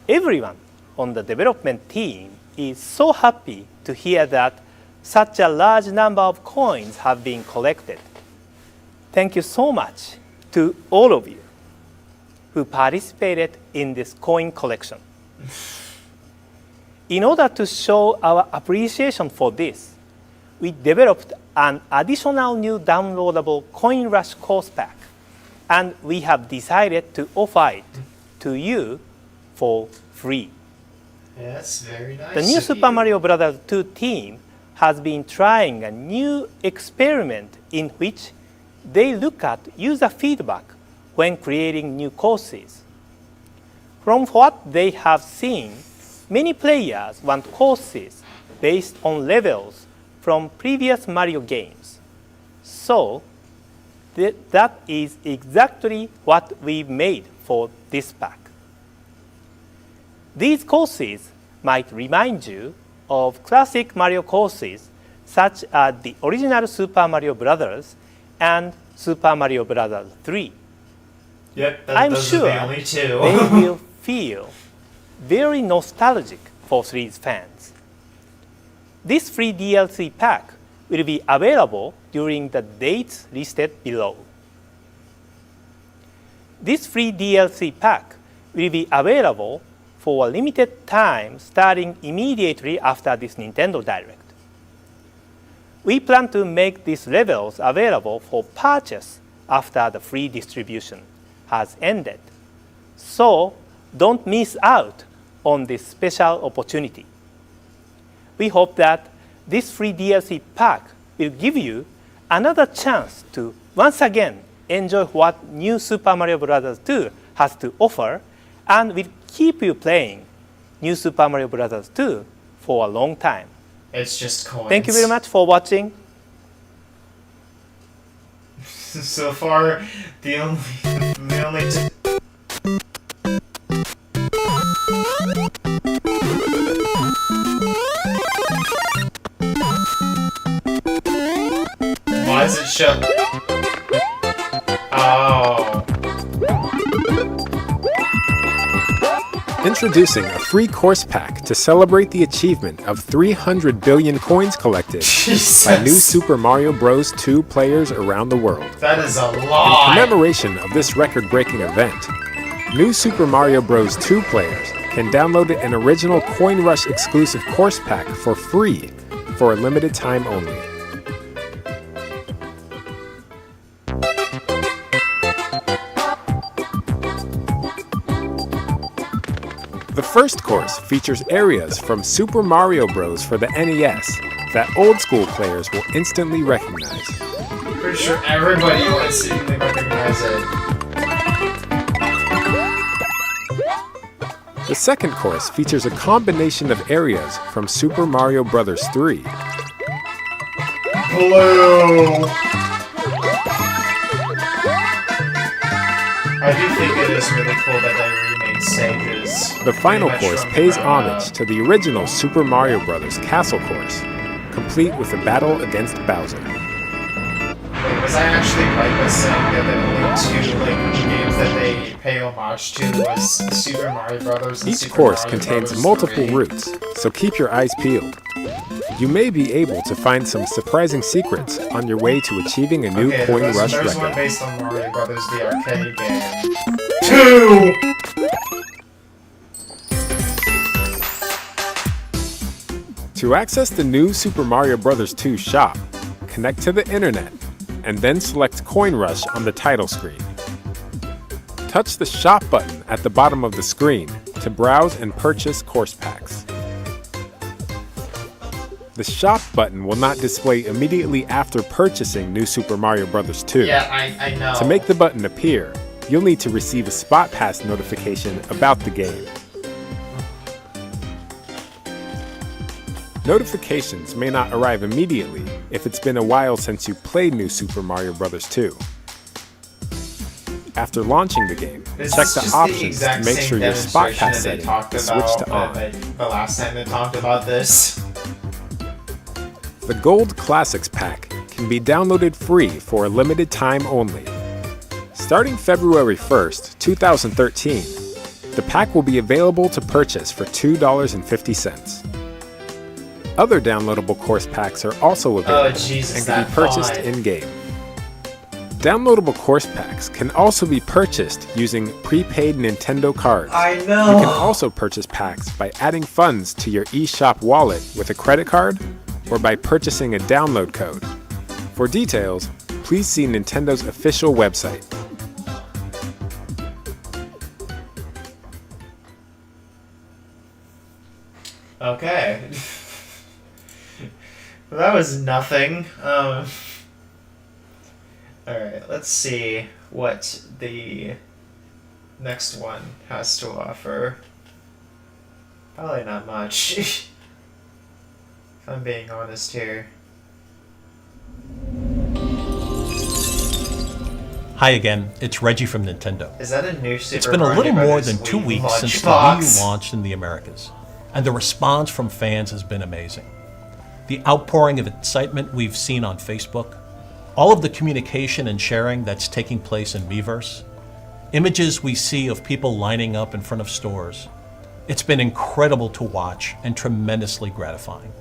Everyone on the development team is so happy to hear that such a large number of coins have been collected. Thank you so much to all of you who participated in this coin collection. In order to show our appreciation for this, we developed an additional new downloadable Coin Rush course pack, and we have decided to offer it to you for free. Yeah, that's very nice. The new Super Mario Bros. 2 team has been trying a new experiment in which they look at user feedback when creating new courses. From what they have seen, many players want courses based on levels from previous Mario games. So, that is exactly what we made for this pack. These courses might remind you of classic Mario courses such as the original Super Mario Bros. And Super Mario Bros. 3. Yep, I'm those sure are the only two. they will feel very nostalgic for series fans. This free DLC pack will be available during the dates listed below. This free DLC pack will be available for a limited time starting immediately after this Nintendo Direct. We plan to make these levels available for purchase after the free distribution has ended. So don't miss out on this special opportunity. We hope that this free DLC pack will give you another chance to once again enjoy what new Super Mario Bros. 2 has to offer and will keep you playing new Super Mario Bros. 2 for a long time. It's just coins. Thank you very much for watching. So far, the only Why is it shut? Oh. Introducing a free course pack to celebrate the achievement of 300 billion coins collected by new Super Mario Bros. 2 players around the world. That is a lot. In commemoration of this record-breaking event, new Super Mario Bros. 2 players can download an original Coin Rush exclusive course pack for free for a limited time only. The first course features areas from Super Mario Bros. For the NES that old-school players will instantly recognize. Pretty sure everybody will instantly recognize it. The second course features a combination of areas from Super Mario Bros. 3. Blue! I do think it is really cool that they remade stages. The final course pays homage to the original Super Mario Bros. Castle course, complete with a battle against Bowser. Wait, was I actually right by saying that the only two games that they pay homage to was Super Mario Bros. And Each Super course Mario contains Bros. multiple 3? routes, so keep your eyes peeled. You may be able to find some surprising secrets on your way to achieving a new Coin Rush There's one record. based on Mario Brothers, the arcade game. 2! To access the new Super Mario Bros. 2 shop, connect to the internet, and then select Coin Rush on the title screen. Touch the shop button at the bottom of the screen to browse and purchase course packs. The shop button will not display immediately after purchasing New Super Mario Bros. 2. Yeah, I know. To make the button appear, you'll need to receive a Spot Pass notification about the game. Notifications may not arrive immediately if it's been a while since you played New Super Mario Bros. 2. After launching the game, check the options to make sure your Spot Pass setting is switched to on. The last time they talked about this. The Gold Classics Pack can be downloaded free for a limited time only. Starting February 1st, 2013, the pack will be available to purchase for $2.50. Other downloadable course packs are also available and can be purchased in-game. Downloadable course packs can also be purchased using prepaid Nintendo cards. I know. You can also purchase packs by adding funds to your eShop wallet with a credit card or by purchasing a download code. For details, please see Nintendo's official website. Okay. That was nothing. Alright, let's see what the next one has to offer. Probably not much, if I'm being honest here. Hi again, it's Reggie from Nintendo. Is that a new Super It's been a little Mario more Brothers than 2 Wii weeks since the lunchbox? Wii U launched in the Americas, and the response from fans has been amazing. The outpouring of excitement we've seen on Facebook, all of the communication and sharing that's taking place in Miiverse, images we see of people lining up in front of stores. It's been incredible to watch and tremendously gratifying.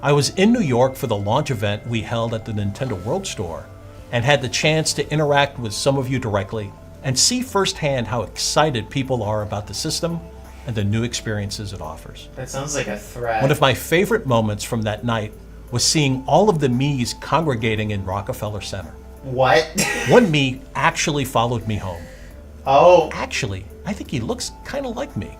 I was in New York for the launch event we held at the Nintendo World Store and had the chance to interact with some of you directly and see firsthand how excited people are about the system and the new experiences it offers. That sounds like a threat. One of my favorite moments from that night was seeing all of the Miis congregating in Rockefeller Center. What? One Mii actually followed me home. Oh. Actually, I think he looks kind of like me.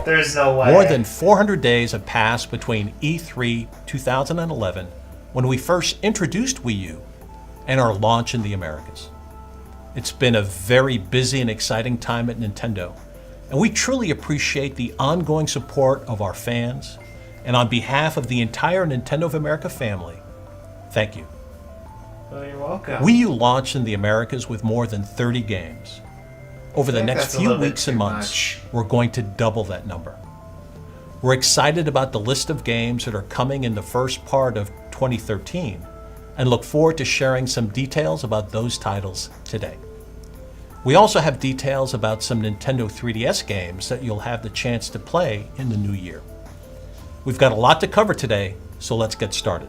There's no way. More than 400 days have passed between E3 2011, when we first introduced Wii U, and our launch in the Americas. It's been a very busy and exciting time at Nintendo, and we truly appreciate the ongoing support of our fans, and on behalf of the entire Nintendo of America family, thank you. Well, you're welcome. Wii U launched in the Americas with more than 30 games. Over the think next that's a few little bit weeks and too months, we're going to double that number. We're excited about the list of games that are coming in the first part of 2013 and look forward to sharing some details about those titles today. We also have details about some Nintendo 3DS games that you'll have the chance to play in the new year. We've got a lot to cover today, so let's get started.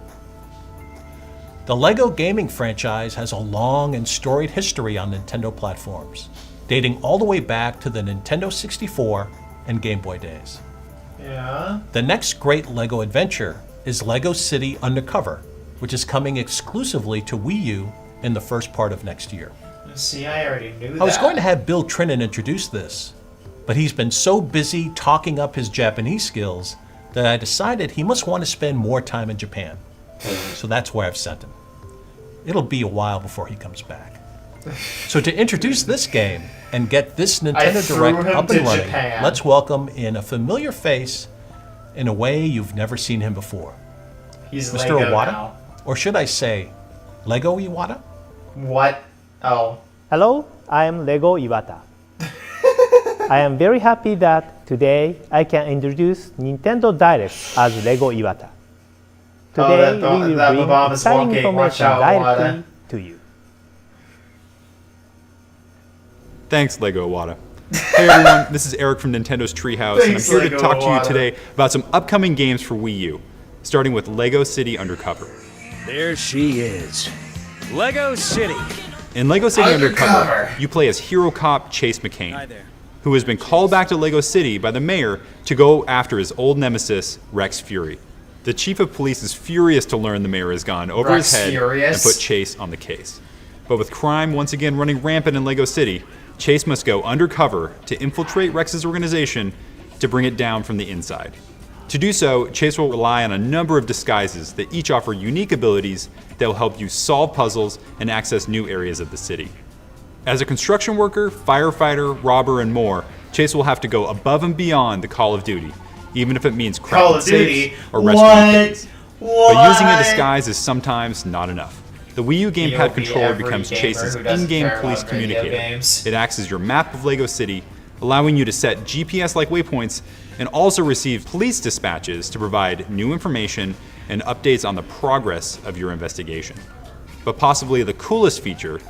The LEGO gaming franchise has a long and storied history on Nintendo platforms, dating all the way back to the Nintendo 64 and Game Boy days. Yeah? The next great LEGO adventure is LEGO City Undercover, which is coming exclusively to Wii U in the first part of next year. See, I already knew that. I was going to have Bill Trinan introduce this, but he's been so busy talking up his Japanese skills that I decided he must want to spend more time in Japan. So that's where I've sent him. It'll be a while before he comes back. So to introduce this game and get this Nintendo Direct up and running, let's welcome in a familiar face in a way you've never seen him before. He's Mr. Lego Iwata? now. Or should I say, Lego Iwata? What? Oh. Hello, I am Lego Iwata. I am very happy that today I can introduce Nintendo Direct as Lego Iwata. Today we will bring exciting information directly to you. Thanks, Lego Iwata. Hey everyone, this is Eric from Nintendo's Treehouse, and I'm here to talk to you today about some upcoming games for Wii U, starting with LEGO City Undercover. There she is. LEGO City. In LEGO City Undercover. Undercover, you play as hero cop Chase McCain, who has been called back to LEGO City by the mayor to go after his old nemesis, Rex Fury. The chief of police is furious to learn the mayor has gone over Rex his head Furious? and put Chase on the case. But with crime once again running rampant in LEGO City, Chase must go undercover to infiltrate Rex's organization to bring it down from the inside. To do so, Chase will rely on a number of disguises that each offer unique abilities that will help you solve puzzles and access new areas of the city. As a construction worker, firefighter, robber, and more, Chase will have to go above and beyond the Call of Duty, even if it means Call cracking of Duty? safes or rescuing kids. What? But using a disguise is sometimes not enough. The Wii U gamepad POV controller every becomes gamer Chase's who doesn't in-game care police about video communicator. games. It acts as your map of LEGO City, allowing you to set GPS-like waypoints and also receive police dispatches to provide new information and updates on the progress of your investigation. But possibly the coolest feature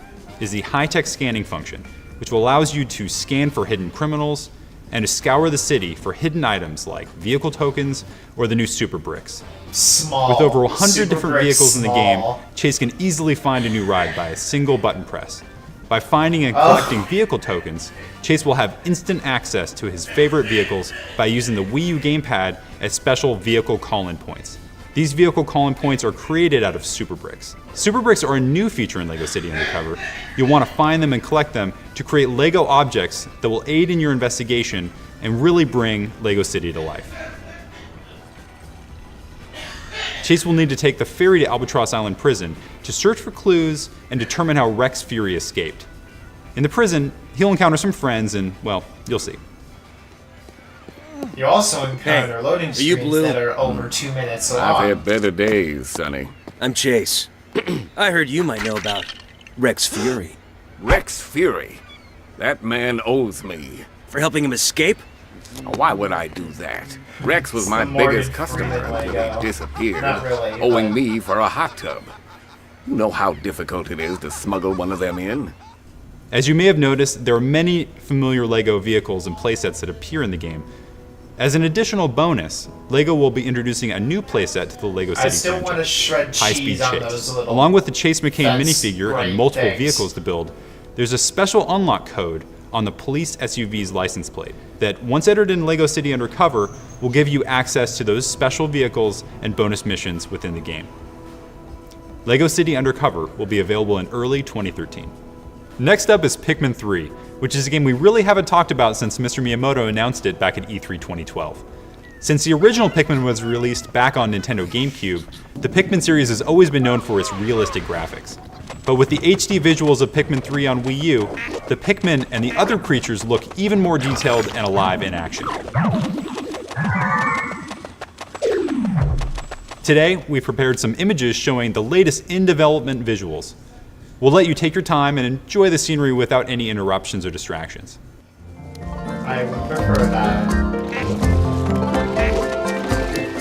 is the high-tech scanning function, which allows you to scan for hidden criminals and to scour the city for hidden items like vehicle tokens or the new super bricks. Small. With over 100 Super different Brick vehicles in the game, small. Chase can easily find a new ride by a single button press. By finding and collecting vehicle tokens, Chase will have instant access to his favorite vehicles by using the Wii U gamepad as special vehicle call-in points. These vehicle call-in points are created out of super bricks. Super bricks are a new feature in LEGO City Undercover. You'll want to find them and collect them to create LEGO objects that will aid in your investigation and really bring LEGO City to life. Chase will need to take the ferry to Albatross Island Prison to search for clues and determine how Rex Fury escaped. In the prison, he'll encounter some friends and, well, you'll see. You also encounter loading are you screens Blue? that are over 2 minutes long. I've had better days, Sonny. I'm Chase. I heard you might know about Rex Fury. Rex Fury? That man owes me. For helping him escape? Why would I do that? Rex was It's my the Morgan biggest customer Freeman until Lego. he disappeared, Not really, owing but- me for a hot tub. You know how difficult it is to smuggle one of them in? As you may have noticed, there are many familiar LEGO vehicles and playsets that appear in the game. As an additional bonus, LEGO will be introducing a new playset to the LEGO City I still want to franchise, shred High-Speed cheese on Chase. those little Along with the Chase McCain fence minifigure great and multiple things. vehicles to build, there's a special unlock code on the police SUV's license plate that, once entered in LEGO City Undercover, will give you access to those special vehicles and bonus missions within the game. LEGO City Undercover will be available in early 2013. Next up is Pikmin 3, which is a game we really haven't talked about since Mr. Miyamoto announced it back at E3 2012. Since the original Pikmin was released back on Nintendo GameCube, the Pikmin series has always been known for its realistic graphics. But with the HD visuals of Pikmin 3 on Wii U, the Pikmin and the other creatures look even more detailed and alive in action. Today, we've prepared some images showing the latest in-development visuals. We'll let you take your time and enjoy the scenery without any interruptions or distractions. I would prefer that.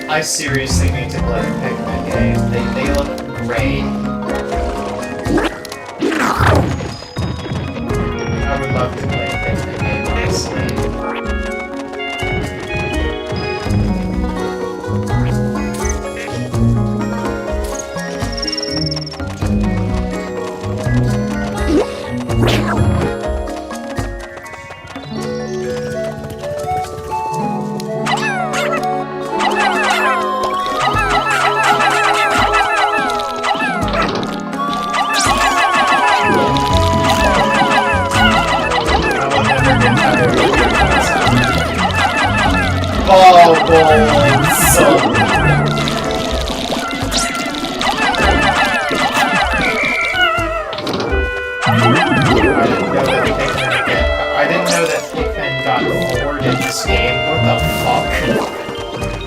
I seriously need to play a Pikmin game. They look great. I would love to play a Pikmin game, honestly. I didn't know that Pikmin got forward in this game. What the fuck?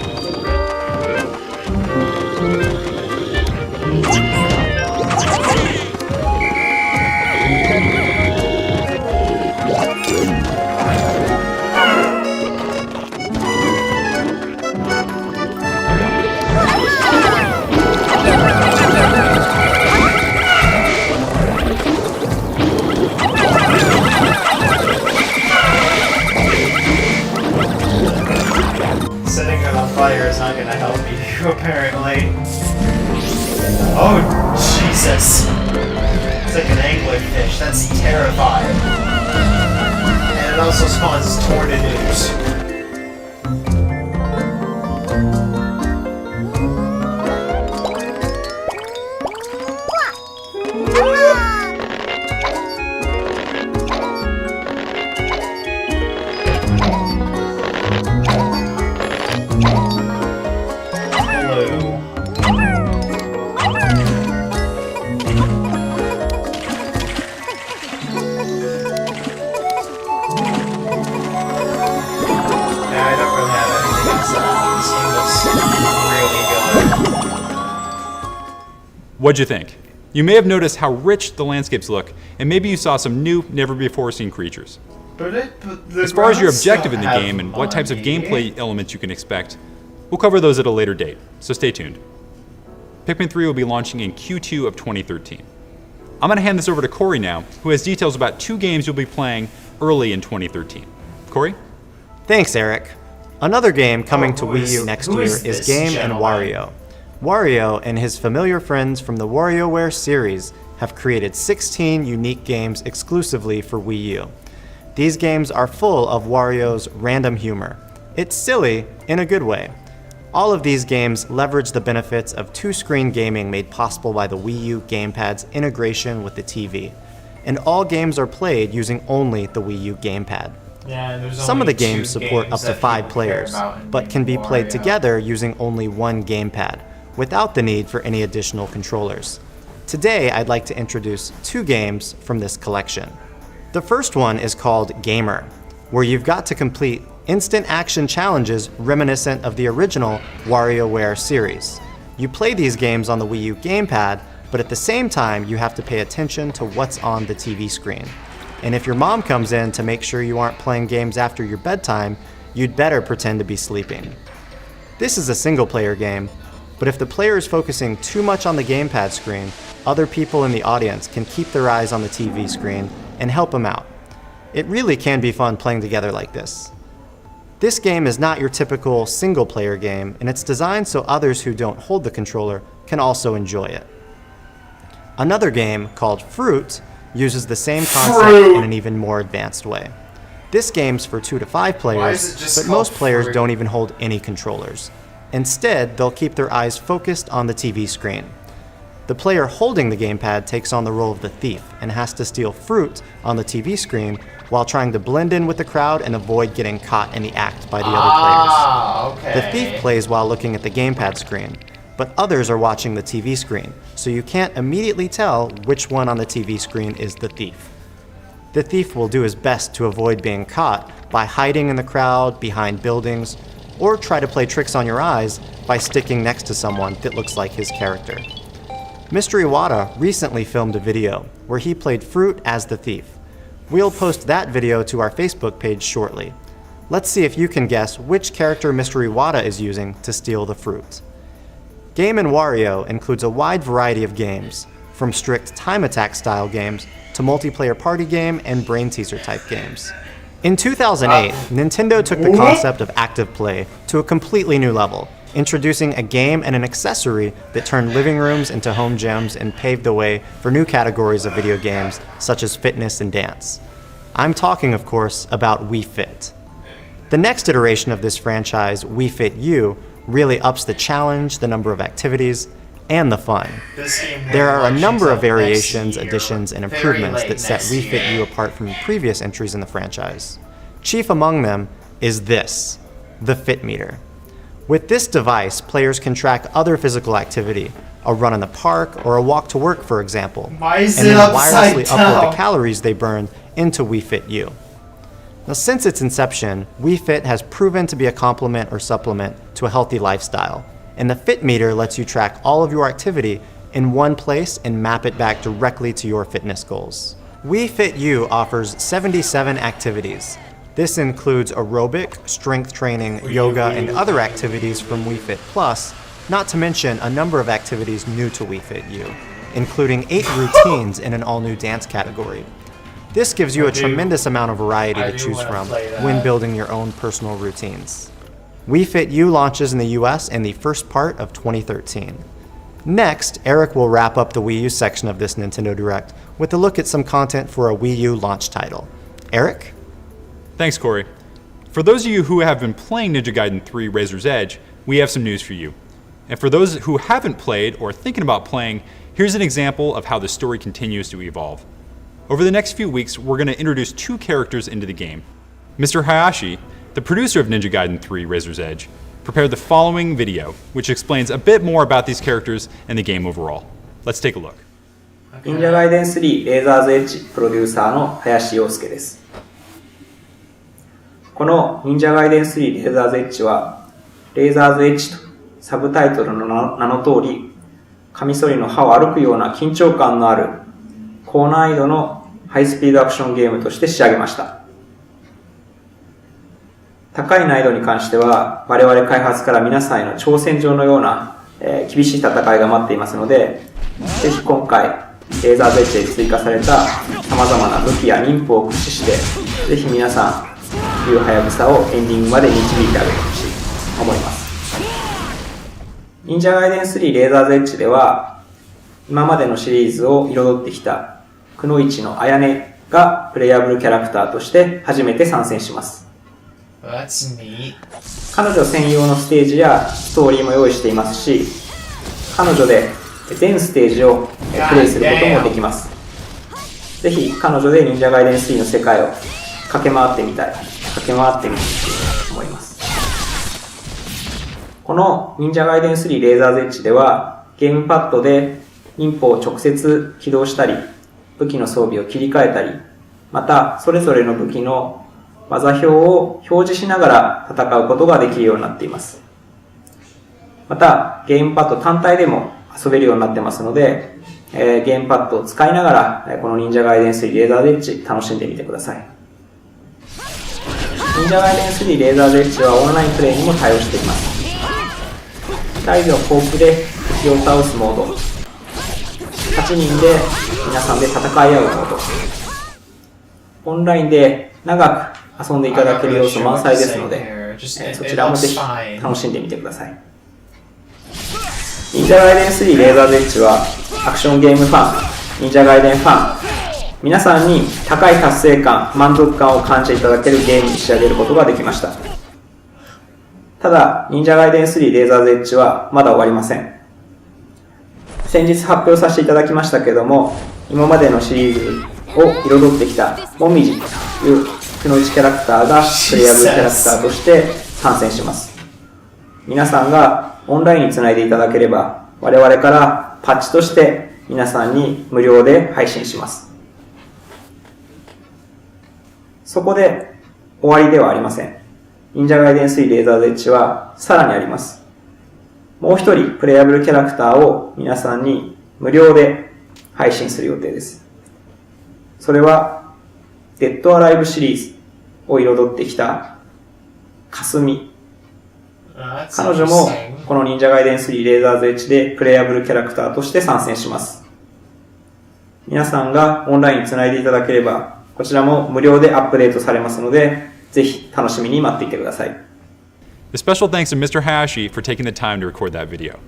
Setting it on fire is not gonna help me, apparently. Oh, Jesus. It's like an anglerfish. gosh, that's terrifying. And it also spawns tornadoes. What'd you think? You may have noticed how rich the landscapes look, and maybe you saw some new, never-before-seen creatures. As far as your objective in the game and what types of gameplay elements you can expect, we'll cover those at a later date, so stay tuned. Pikmin 3 will be launching in Q2 of 2013. I'm going to hand this over to Corey now, who has details about 2 games you'll be playing early in 2013. Corey? Thanks, Eric. Another game coming to Wii U next year is Game & Wario. Wario and his familiar friends from the WarioWare series have created 16 unique games exclusively for Wii U. These games are full of Wario's random humor. It's silly in a good way. All of these games leverage the benefits of two-screen gaming made possible by the Wii U gamepad's integration with the TV. And all games are played using only the Wii U gamepad. Yeah, and there's Some of the only 2 games support up to that 5 people care players, about in but can be played Wario. together using only one gamepad, without the need for any additional controllers. Today, I'd like to introduce 2 games from this collection. The first one is called Gamer, where you've got to complete instant action challenges reminiscent of the original WarioWare series. You play these games on the Wii U gamepad, but at the same time, you have to pay attention to what's on the TV screen. And if your mom comes in to make sure you aren't playing games after your bedtime, you'd better pretend to be sleeping. This is a single-player game, but if the player is focusing too much on the gamepad screen, other people in the audience can keep their eyes on the TV screen and help them out. It really can be fun playing together like this. This game is not your typical single-player game, and it's designed so others who don't hold the controller can also enjoy it. Another game, called Fruit, uses the same concept in an even more advanced way. This game's for 2 to 5 players, but most players don't even hold any controllers. Instead, they'll keep their eyes focused on the TV screen. The player holding the gamepad takes on the role of the thief and has to steal fruit on the TV screen while trying to blend in with the crowd and avoid getting caught in the act by the other players. The thief plays while looking at the gamepad screen, but others are watching the TV screen, so you can't immediately tell which one on the TV screen is the thief. The thief will do his best to avoid being caught by hiding in the crowd, behind buildings, or try to play tricks on your eyes by sticking next to someone that looks like his character. Mr. Iwata recently filmed a video where he played Fruit as the thief. We'll post that video to our Facebook page shortly. Let's see if you can guess which character Mr. Iwata is using to steal the fruit. Game & Wario includes a wide variety of games, from strict time attack style games to multiplayer party game and brain teaser type games. In 2008, Nintendo took the concept of active play to a completely new level, introducing a game and an accessory that turned living rooms into home gyms and paved the way for new categories of video games such as fitness and dance. I'm talking, of course, about Wii Fit. The next iteration of this franchise, Wii Fit U, really ups the challenge, the number of activities, and the fun. There are a number of variations, additions, and improvements that set Wii Fit U apart from previous entries in the franchise. Chief among them is this, the Fit Meter. With this device, players can track other physical activity, a run in the park or a walk to work, for example, and then wirelessly upload the calories they burned into Wii Fit U. Now, since its inception, Wii Fit has proven to be a complement or supplement to a healthy lifestyle, and the Fit Meter lets you track all of your activity in one place and map it back directly to your fitness goals. Wii Fit U offers 77 activities. This includes aerobic, strength training, yoga, and other activities from Wii Fit Plus, not to mention a number of activities new to Wii Fit U, including 8 routines in an all-new dance category. This gives you a tremendous amount of variety to choose from when building your own personal routines. Wii Fit U launches in the US in the first part of 2013. Next, Eric will wrap up the Wii U section of this Nintendo Direct with a look at some content for a Wii U launch title. Eric? Thanks, Corey. For those of you who have been playing Ninja Gaiden 3 Razor's Edge, we have some news for you. And for those who haven't played or thinking about playing, here's an example of how the story continues to evolve. Over the next few weeks, we're going to introduce 2 characters into the game. Mr. Hayashi, the producer of Ninja Gaiden 3 Razor's Edge, prepared the following video, which explains a bit more about these characters and the game overall. Let's take a look. 忍者ガイデン3レーザーズエッジプロデューサーの林洋介です。この忍者ガイデン3レーザーズエッジは、レーザーズエッジとサブタイトルの名の通り、カミソリの刃を歩くような緊張感のある高難易度のハイスピードアクションゲームとして仕上げました。高い難易度に関しては、我々開発から皆さんへの挑戦状のような、厳しい戦いが待っていますので、ぜひ今回、レーザーズエッジで追加された様々な武器や忍法を駆使して、ぜひ皆さん、竜はやぶさをエンディングまで導いてあげてほしいと思います。忍者ガイデン3レーザーズエッジでは、今までのシリーズを彩ってきた、くのいちのあやねがプレイヤブルキャラクターとして初めて参戦します。That's neat. 彼女専用のステージやストーリーも用意していますし、彼女で全ステージをプレイすることもできます。ぜひ彼女で忍者ガイデン3の世界を駆け回ってみたいと思います。この忍者ガイデン3レーザーズエッジでは、ゲームパッドで忍法を直接起動したり、武器の装備を切り替えたり、またそれぞれの武器の技表を表示しながら戦うことができるようになっています。また、ゲームパッド単体でも遊べるようになってますので、ゲームパッドを使いながら、この忍者ガイデン3レーザーズエッジ楽しんでみてください。忍者ガイデン3レーザーズエッジはオンラインプレイにも対応しています。2人のコープで敵を倒すモード、8人で皆さんで戦い合うモード、オンラインで長く遊んでいただける要素満載ですので、そちらもぜひ楽しんでみてください。忍者ガイデン3レーザーズエッジはアクションゲームファン、忍者ガイデンファン、皆さんに高い達成感、満足感を感じていただけるゲームに仕上げることができました。ただ、忍者ガイデン3レーザーズエッジはまだ終わりません。先日発表させていただきましたけれども、今までのシリーズを彩ってきたもみじというくのいちキャラクターがプレイヤブルキャラクターとして参戦します。皆さんがオンラインにつないでいただければ、我々からパッチとして皆さんに無料で配信します。そこで終わりではありません。忍者ガイデン3レーザーズエッジはさらにあります。もう一人プレイヤブルキャラクターを皆さんに無料で配信する予定です。それはデッドアライブシリーズを彩ってきたかすみ。彼女もこの忍者ガイデン3レーザーズエッジでプレイヤブルキャラクターとして参戦します。皆さんがオンラインにつないでいただければ、こちらも無料でアップデートされますので、ぜひ楽しみに待っていてください。A special thanks to Mr. Hayashi for taking the time to record that video.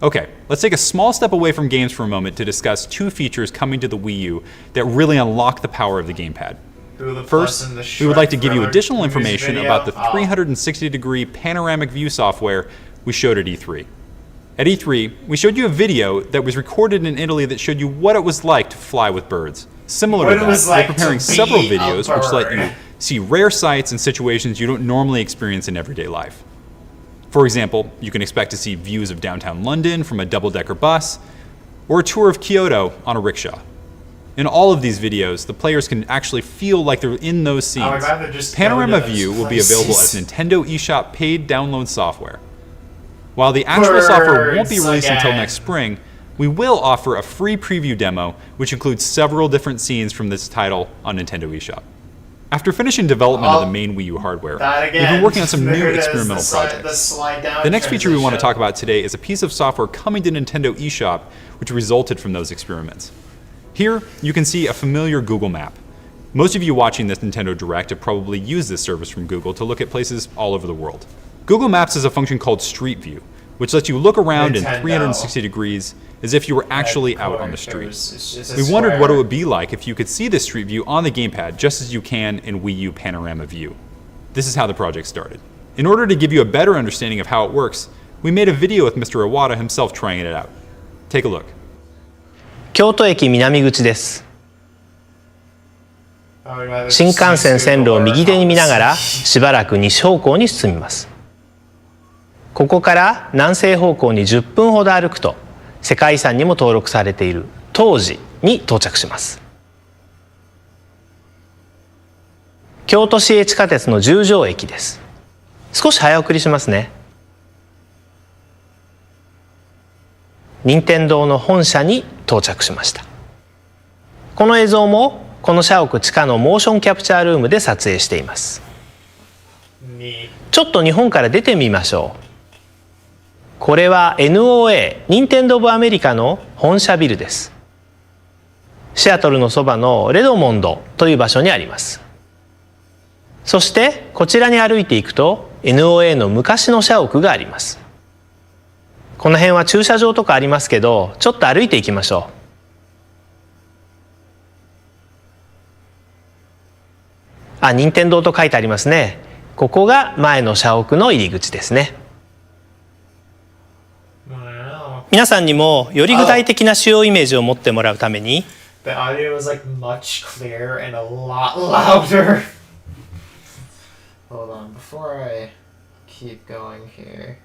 Okay, let's take a small step away from games for a moment to discuss 2 features coming to the Wii U that really unlock the power of the gamepad. First, we would like to give you additional information about the 360-degree panoramic view software we showed at E3. At E3, we showed you a video that was recorded in Italy that showed you what it was like to fly with birds. Similar to that, we're preparing several videos which let you see rare sights and situations you don't normally experience in everyday life. For example, you can expect to see views of downtown London from a double-decker bus, or a tour of Kyoto on a rickshaw. In all of these videos, the players can actually feel like they're in those scenes. Panorama View will be available as Nintendo eShop paid download software. While the actual software won't be released until next spring, we will offer a free preview demo which includes several different scenes from this title on Nintendo eShop. After finishing development of the main Wii U hardware, we've been working on some new experimental projects. The next feature we want to talk about today is a piece of software coming to Nintendo eShop which resulted from those experiments. Here, you can see a familiar Google map. Most of you watching this Nintendo Direct have probably used this service from Google to look at places all over the world. Google Maps has a function called Street View, which lets you look around in Nintendo. 360 degrees as if you were actually out on the street. It's just a We wondered what it square. would be like if you could see this street view on the gamepad just as you can in Wii U Panorama View. This is how the project started. In order to give you a better understanding of how it works, we made a video with Mr. Iwata himself trying it out. Take a look. 京都駅南口です。新幹線線路を右手に見ながらしばらく西方向に進みます。ここから南西方向に10分ほど歩くと世界遺産にも登録されている東寺に到着します。京都市営地下鉄の十条駅です。少し早送りしますね。任天堂の本社に到着しました。この映像もこの社屋地下のモーションキャプチャールームで撮影しています。ちょっと日本から出てみましょう。これは NOA 任天堂オブアメリカの本社ビルです。シアトルのそばのレドモンドという場所にあります。そしてこちらに歩いていくと NOA の昔の社屋があります。この辺は駐車場とかありますけど、ちょっと歩いていきましょう。任天堂と書いてありますね。ここが前の社屋の入り口ですね。皆さんにもより具体的な主要イメージを持ってもらうために、The audio was like much clearer and a lot louder. Hold on, before I keep going here.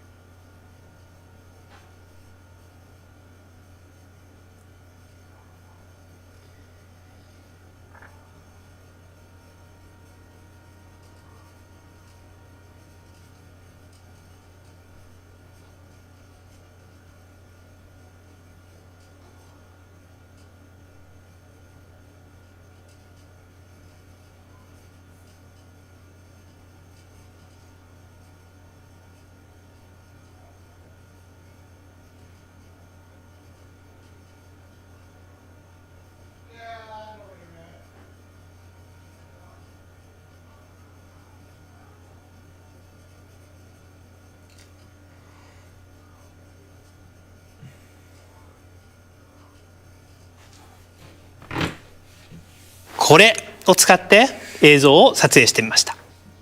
これを使って映像を撮影してみました。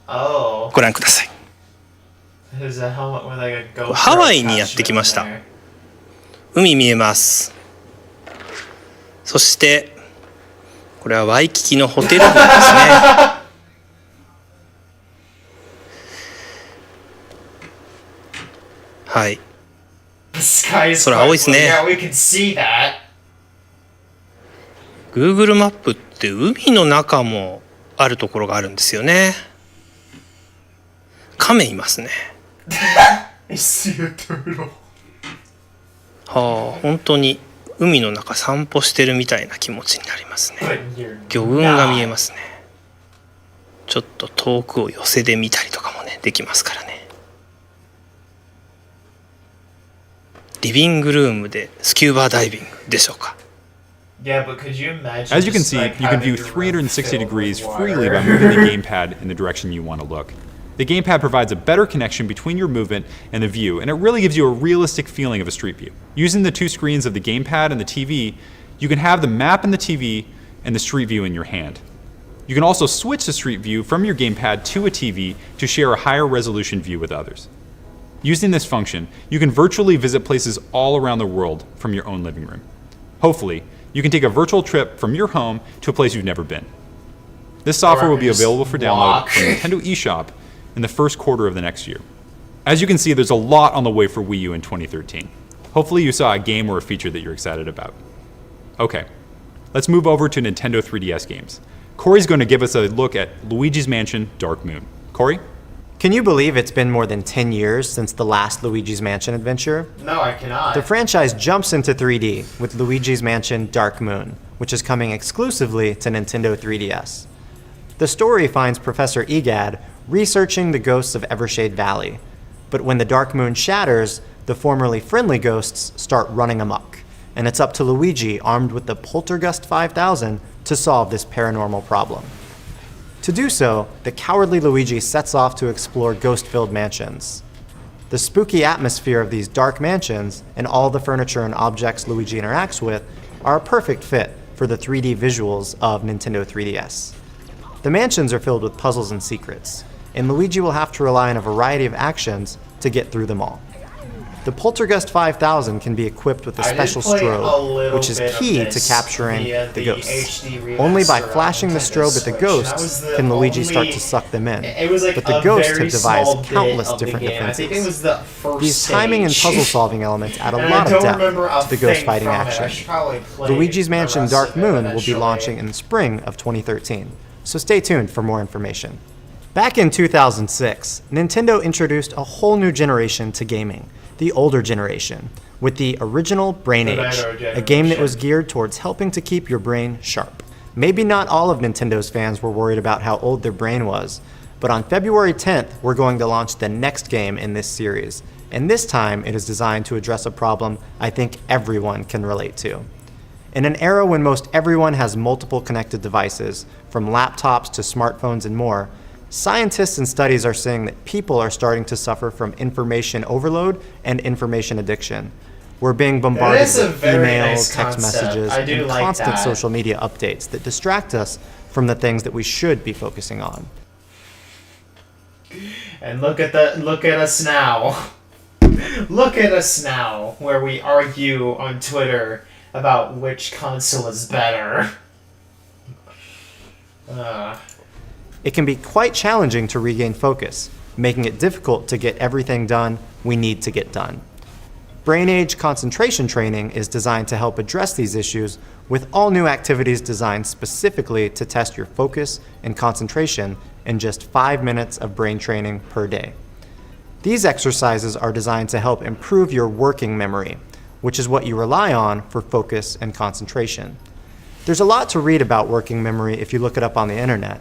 Oh. ご覧ください。 Is a helmet with like a GoPro ハワイにやってきました。 attached in there. 海見えます。そしてこれはワイキキのホテル群ですね。はい。 The sky is 空青いですね。 Yeah, we can see that. Google マップって海の中もあるところがあるんですよね。カメいますね。I see a turtle. はあ、本当に海の中散歩してるみたいな気持ちになりますね。魚群が見えますね。ちょっと遠くを寄せで見たりとかもねできますからね。リビングルームでスキューバーダイビングでしょうか。 Yeah, but could you imagine? As you can just, see, like, you can having view your room 360 filled degrees with freely by water? moving the gamepad in the direction you want to look. The gamepad provides a better connection between your movement and the view, and it really gives you a realistic feeling of a street view. Using the two screens of the gamepad and the TV, you can have the map in the TV and the street view in your hand. You can also switch the street view from your gamepad to a TV to share a higher resolution view with others. Using this function, you can virtually visit places all around the world from your own living room. Hopefully, you can take a virtual trip from your home to a place you've never been. This software will be available for download from Nintendo eShop in the first quarter of the next year. As you can see, there's a lot on the way for Wii U in 2013. Hopefully you saw a game or a feature that you're excited about. Okay, let's move over to Nintendo 3DS games. Corey's going to give us a look at Luigi's Mansion Dark Moon. Corey? Can you believe it's been more than 10 years since the last Luigi's Mansion adventure? No, I cannot. The franchise jumps into 3D with Luigi's Mansion Dark Moon, which is coming exclusively to Nintendo 3DS. The story finds Professor Egad researching the ghosts of Evershade Valley, but when the Dark Moon shatters, the formerly friendly ghosts start running amok, and it's up to Luigi, armed with the Poltergust 5000, to solve this paranormal problem. To do so, the cowardly Luigi sets off to explore ghost-filled mansions. The spooky atmosphere of these dark mansions and all the furniture and objects Luigi interacts with are a perfect fit for the 3D visuals of Nintendo 3DS. The mansions are filled with puzzles and secrets, and Luigi will have to rely on a variety of actions to get through them all. The Poltergust 5000 can be equipped with a special strobe, which is key to capturing the ghosts. Only by flashing the strobe at the ghosts can Luigi start to suck them in, but the ghosts have devised countless different defenses. These timing and puzzle solving elements add a lot of depth to the ghost fighting action. Luigi's Mansion Dark Moon will be launching in the spring of 2013, so stay tuned for more information. Back in 2006, Nintendo introduced a whole new generation to gaming, the older generation, with the original Brain Age, a game that was geared towards helping to keep your brain sharp. Maybe not all of Nintendo's fans were worried about how old their brain was, but on February 10th, we're going to launch the next game in this series, and this time it is designed to address a problem I think everyone can relate to. In an era when most everyone has multiple connected devices, from laptops to smartphones and more, scientists and studies are saying that people are starting to suffer from information overload and information addiction. We're being bombarded with emails, text messages, and constant social media updates that distract us from the things that we should be focusing on. And look at us now. Look at us now, where we argue on Twitter about which console is better. It can be quite challenging to regain focus, making it difficult to get everything done we need to get done. Brain Age concentration training is designed to help address these issues with all new activities designed specifically to test your focus and concentration in just 5 minutes of brain training per day. These exercises are designed to help improve your working memory, which is what you rely on for focus and concentration. There's a lot to read about working memory if you look it up on the internet.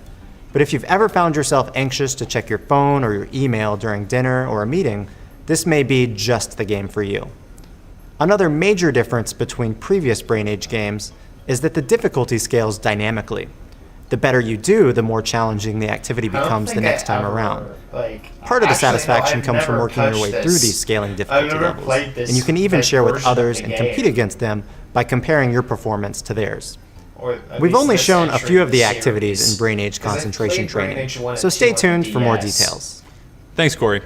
But if you've ever found yourself anxious to check your phone or your email during dinner or a meeting, this may be just the game for you. Another major difference between previous Brain Age games is that the difficulty scales dynamically. The better you do, the more challenging the activity becomes the next time around. Part of the satisfaction comes from working your way through these scaling difficulty levels, and you can even share with others and compete against them by comparing your performance to theirs. We've only shown a few of the activities in Brain Age concentration training, so stay tuned for more details. Thanks, Corey.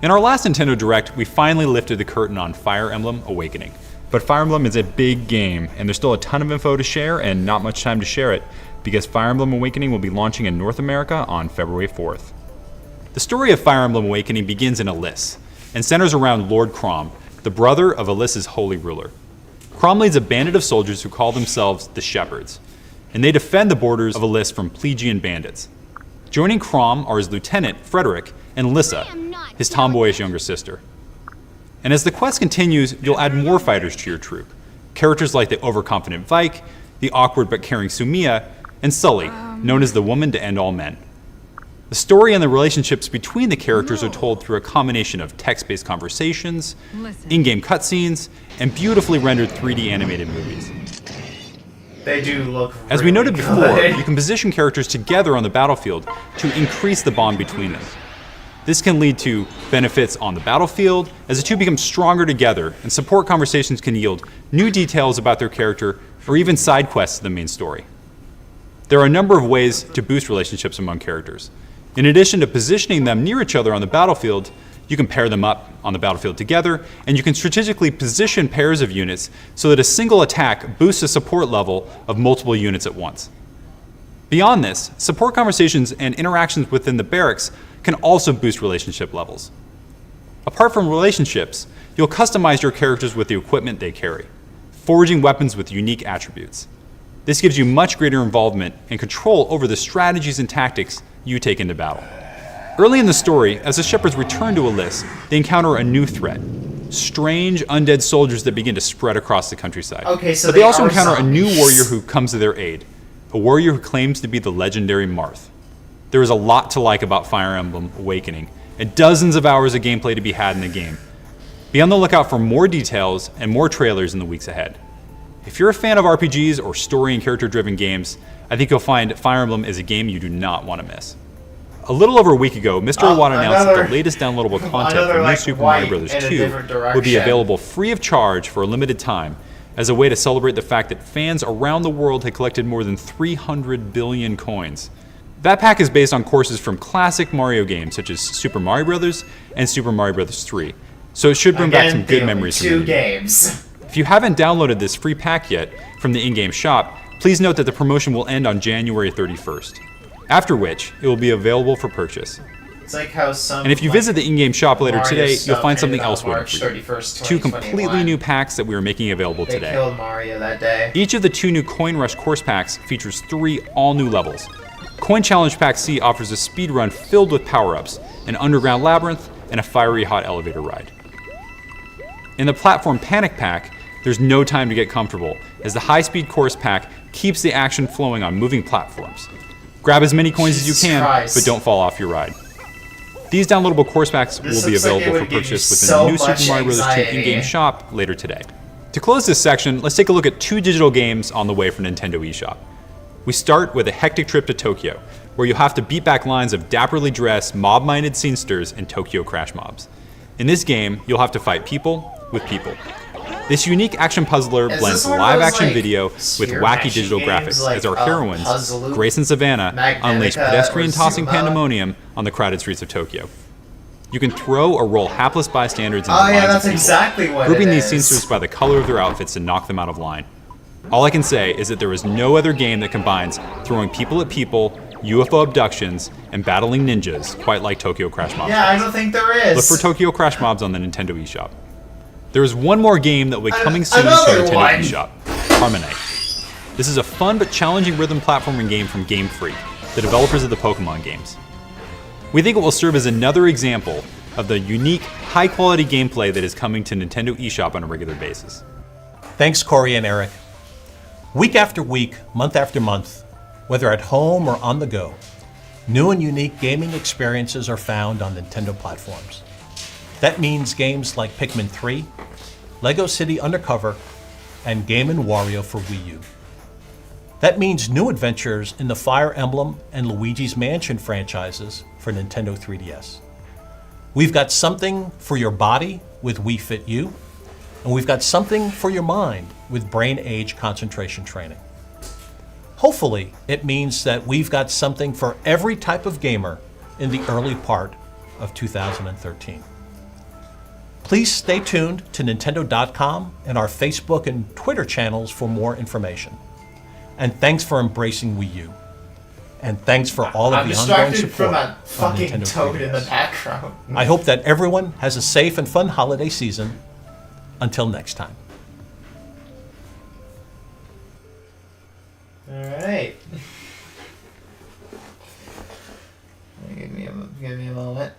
In our last Nintendo Direct, we finally lifted the curtain on Fire Emblem Awakening. But Fire Emblem is a big game, and there's still a ton of info to share and not much time to share it, because Fire Emblem Awakening will be launching in North America on February 4th. The story of Fire Emblem Awakening begins in Iliss, and centers around Lord Chrom, the brother of Iliss's holy ruler. Chrom leads a bandit of soldiers who call themselves the Shepherds, and they defend the borders of Iliss from Plegian bandits. Joining Chrom are his lieutenant, Frederick, and Lissa, his tomboyish younger sister. And as the quest continues, you'll add more fighters to your troop. Characters like the overconfident Vike, the awkward but caring Sumiya, and Sully, known as the woman to end all men. The story and the relationships between the characters are told through a combination of text-based conversations, in-game cutscenes, and beautifully rendered 3D animated movies. They do look really As we noted before, good. you can position characters together on the battlefield to increase the bond between them. This can lead to benefits on the battlefield as the two become stronger together, and support conversations can yield new details about their character or even side quests to the main story. There are a number of ways to boost relationships among characters. In addition to positioning them near each other on the battlefield, you can pair them up on the battlefield together, and you can strategically position pairs of units so that a single attack boosts the support level of multiple units at once. Beyond this, support conversations and interactions within the barracks can also boost relationship levels. Apart from relationships, you'll customize your characters with the equipment they carry, forging weapons with unique attributes. This gives you much greater involvement and control over the strategies and tactics you take into battle. Early in the story, as the Shepherds return to Iliss, they encounter a new threat: strange undead soldiers that begin to spread across the countryside. Okay, so but they also are encounter a new zombies. warrior who comes to their aid, a warrior who claims to be the legendary Marth. There is a lot to like about Fire Emblem Awakening, and dozens of hours of gameplay to be had in the game. Be on the lookout for more details and more trailers in the weeks ahead. If you're a fan of RPGs or story and character-driven games, I think you'll find Fire Emblem is a game you do not want to miss. A little over a week ago, Mr. Iwata announced that the latest downloadable content from New like, Super Mario Bros. white in a 2 different would be direction. available free of charge for a limited time as a way to celebrate the fact that fans around the world had collected more than 300 billion coins. That pack is based on courses from classic Mario games such as Super Mario Bros. And Super Mario Bros. 3, so it should bring back some good memories from two the game. games. If you haven't downloaded this free pack yet from the in-game shop, please note that the promotion will end on January 31st, after which it will be available for purchase. It's like how some. And if you visit the in-game shop later Mario today, you'll stuff find something ended on else waiting March for you. 31st, Two completely 2021. new packs that we are making available They today. killed Mario that day. Each of the 2 new Coin Rush course packs features 3 all-new levels. Coin Challenge Pack C offers a speed run filled with power-ups, an underground labyrinth, and a fiery hot elevator ride. In the Platform Panic Pack, there's no time to get comfortable, as the high-speed course pack keeps the action flowing on moving platforms. Grab as many coins as you can, but don't fall off your ride. These downloadable course packs will be available for purchase within the new Super Mario Bros. 2 in-game shop later today. To close this section, let's take a look at 2 digital games on the way from Nintendo eShop. We start with a hectic trip to Tokyo, where you'll have to beat back lines of dapperly dressed, mob-minded scenesters and Tokyo crash mobs. In this game, you'll have to fight people with people. This unique action puzzler blends live-action video with wacky digital graphics as our heroines, Grace and Savannah, unleash pedestrian-tossing pandemonium on the crowded streets of Tokyo. You can throw or roll hapless bystanders into lines of that's people, exactly what grouping it these is. scenesters by the color of their outfits to knock them out of line. All I can say is that there is no other game that combines throwing people at people, UFO abductions, and battling ninjas quite like Tokyo Crash Mobs. Yeah, I don't think there is. Look for Tokyo Crash Mobs on the Nintendo eShop. There is one more game that will be coming soon to another Nintendo one. eShop, Harmonite. This is a fun but challenging rhythm platforming game from Game Freak, the developers of the Pokemon games. We think it will serve as another example of the unique, high-quality gameplay that is coming to Nintendo eShop on a regular basis. Thanks, Corey and Eric. Week after week, month after month, whether at home or on the go, new and unique gaming experiences are found on Nintendo platforms. That means games like Pikmin 3, Lego City Undercover, and Game & Wario for Wii U. That means new adventures in the Fire Emblem and Luigi's Mansion franchises for Nintendo 3DS. We've got something for your body with Wii Fit U, and we've got something for your mind with Brain Age concentration training. Hopefully, it means that we've got something for every type of gamer in the early part of 2013. Please stay tuned to Nintendo.com and our Facebook and Twitter channels for more information. And thanks for embracing Wii U. And thanks for all of I'm the ongoing distracted support from a of fucking Nintendo toad in the 3DS. background. I hope that everyone has a safe and fun holiday season. Until next time. Alright. Give me a moment.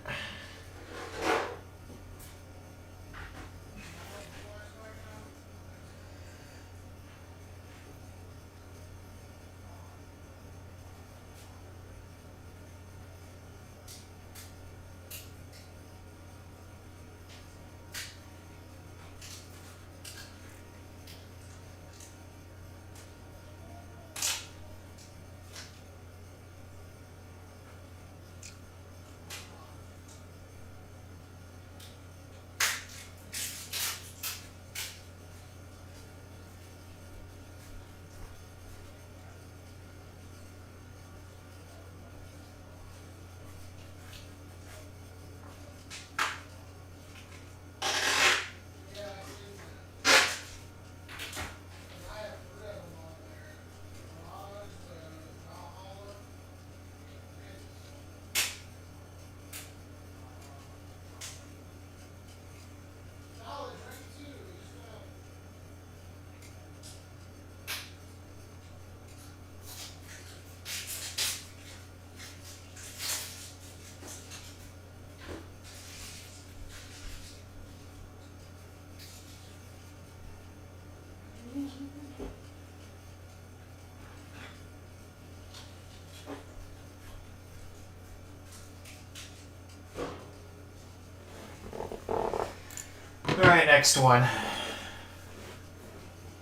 Alright, next one. I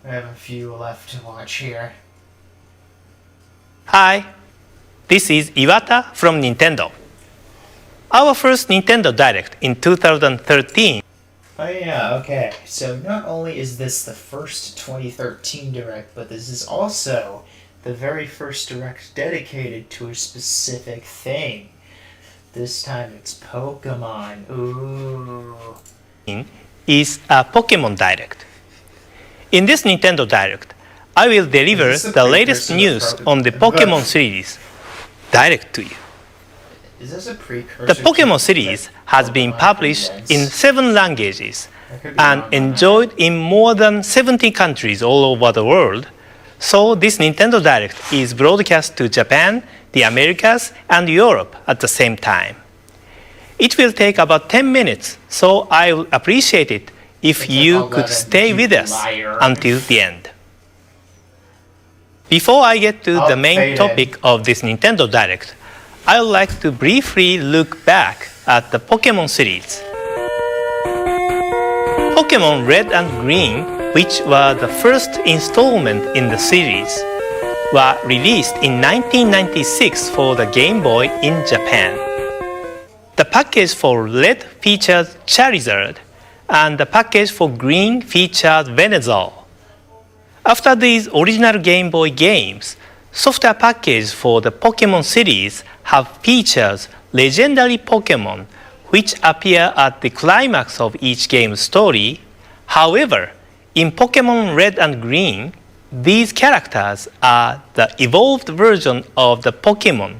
have a few left to watch here. Hi, this is Iwata from Nintendo. our first Nintendo Direct in 2013. Oh yeah, okay. So not only is this the first 2013 Direct, but this is also the very first Direct dedicated to a specific thing. This time it's Pokemon. Ooh. Is a Pokemon Direct. In this Nintendo Direct, I will deliver the latest news on the Pokemon series direct to you. Is this a precursor? The Pokemon series has been published in 7 languages and enjoyed in more than 70 countries all over the world. So this Nintendo Direct is broadcast to Japan, the Americas, and Europe at the same time. It will take about 10 minutes, so I would appreciate it if you could stay with us until the end. Before I get to the main topic of this Nintendo Direct, I would like to briefly look back at the Pokemon series. Pokemon Red and Green, which were the first installment in the series, were released in 1996 for the Game Boy in Japan. The package for Red featured Charizard, and the package for Green featured Venusaur. After these original Game Boy games, software packages for the Pokemon series have features legendary Pokemon which appear at the climax of each game's story. However, in Pokemon Red and Green, these characters are the evolved version of the Pokemon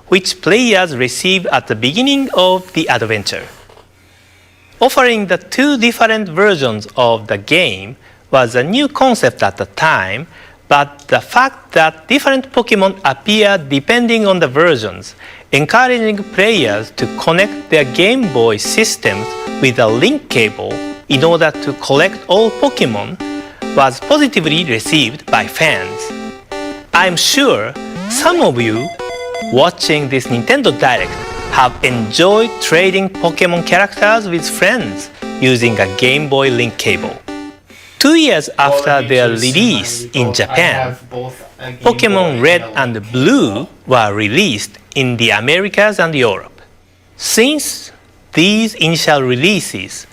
which players receive at the beginning of the adventure. Offering the 2 different versions of the game was a new concept at the time, but the fact that different Pokemon appear depending on the versions, encouraging players to connect their Game Boy systems with a link cable in order to collect all Pokemon, was positively received by fans. I'm sure some of you watching this Nintendo Direct have enjoyed trading Pokemon characters with friends using a Game Boy link cable. 2 years after their release in Japan, Pokemon Red and Blue were released in the Americas and Europe. Since these initial releases,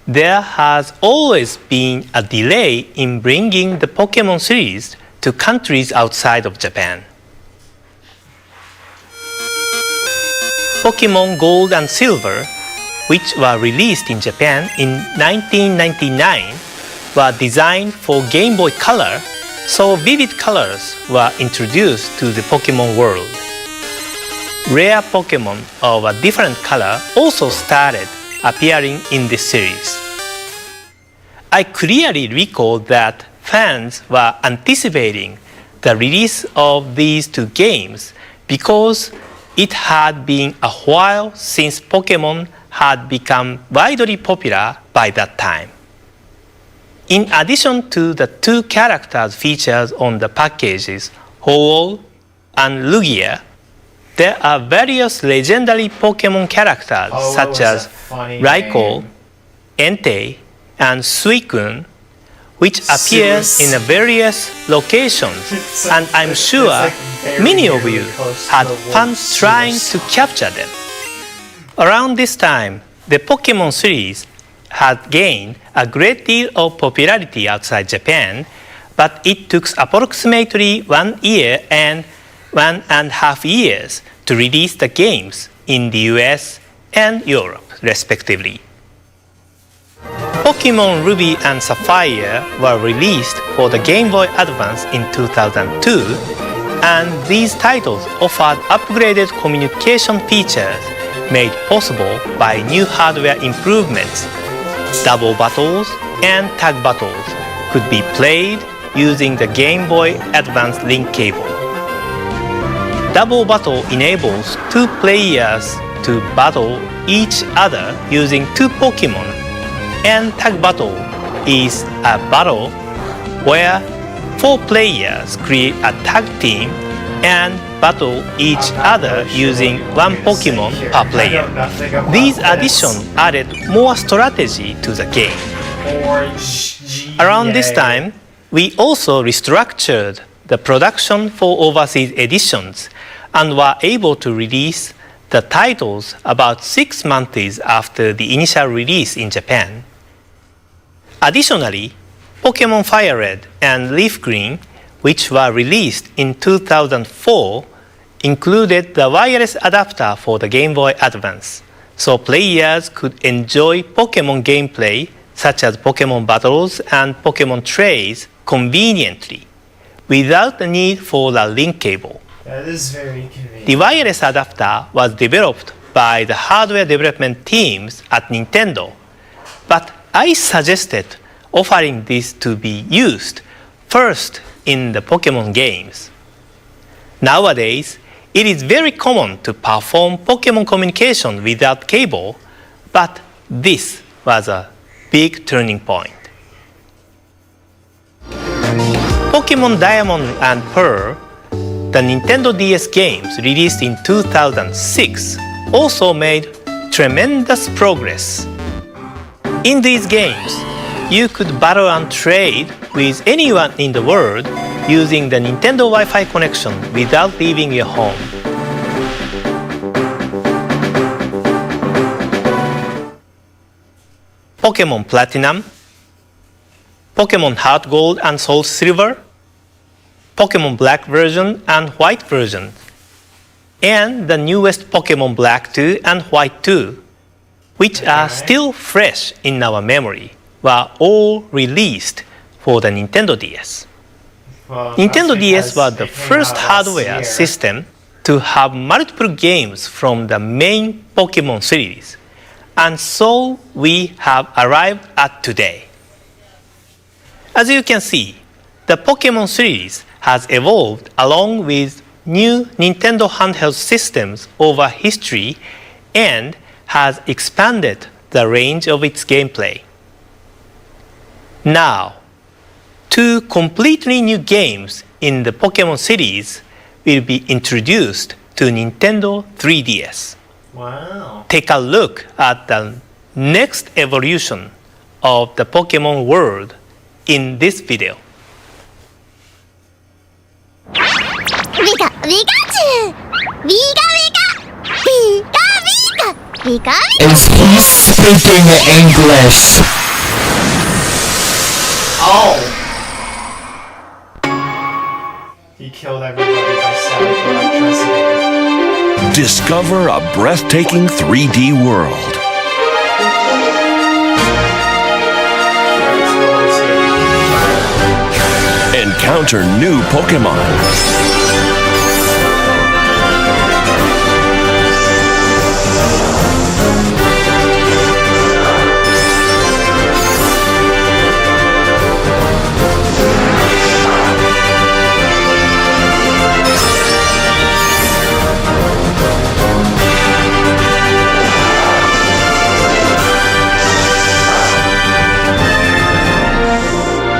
there has always been a delay in bringing the Pokemon series to countries outside of Japan. Pokemon Gold and Silver, which were released in Japan in 1999, were designed for Game Boy Color, so vivid colors were introduced to the Pokemon world. Rare Pokemon of a different color also started appearing in this series. I clearly recall that fans were anticipating the release of these 2 games because it had been a while since Pokemon had become widely popular by that time. In addition to the 2 characters featured on the packages, Ho-Oh and Lugia, there are various legendary Pokemon characters such as Raikou, Entei, and Suicune, which appear in various locations, and I'm sure many of you had fun trying to capture them. Around this time, the Pokemon series had gained a great deal of popularity outside Japan, but it took approximately 1 year and 1.5 years to release the games in the US and Europe, respectively. Pokemon Ruby and Sapphire were released for the Game Boy Advance in 2002, and these titles offered upgraded communication features made possible by new hardware improvements. Double battles and tag battles could be played using the Game Boy Advance link cable. Double battle enables 2 players to battle each other using 2 Pokemon, and tag battle is a battle where 4 players create a tag team and battle each other using 1 Pokemon per player. These additions added more strategy to the game. Around this time, we also restructured the production for overseas editions and were able to release the titles about 6 months after the initial release in Japan. Additionally, Pokemon Fire Red and Leaf Green, which were released in 2004, included the wireless adapter for the Game Boy Advance, so players could enjoy Pokemon gameplay such as Pokemon battles and Pokemon trails conveniently, without the need for the link cable. That is very convenient. The wireless adapter was developed by the hardware development teams at Nintendo, but I suggested offering this to be used first in the Pokemon games. Nowadays, it is very common to perform Pokemon communication without cable, but this was a big turning point. Pokemon Diamond and Pearl, the Nintendo DS games released in 2006, also made tremendous progress. In these games, you could battle and trade with anyone in the world using the Nintendo Wi-Fi connection without leaving your home. Pokemon Platinum, Pokemon Heart Gold and Soul Silver, Pokemon Black version and White version, and the newest Pokemon Black 2 and White 2, which are still fresh in our memory, were all released for the Nintendo DS. Well, Nintendo DS was the it came first out last hardware year. system to have multiple games from the main Pokemon series, and so we have arrived at today. As you can see, the Pokemon series has evolved along with new Nintendo handheld systems over history and has expanded the range of its gameplay. Now, 2 completely new games in the Pokemon series will be introduced to Nintendo 3DS. Wow. Take a look at the next evolution of the Pokemon world in this video. Vika, Pikachu! Vika, Vika! Vika, Vika! Vika, Is he speaking English? Oh! He killed everybody by static electricity. Discover a breathtaking 3D world. Encounter new Pokemon.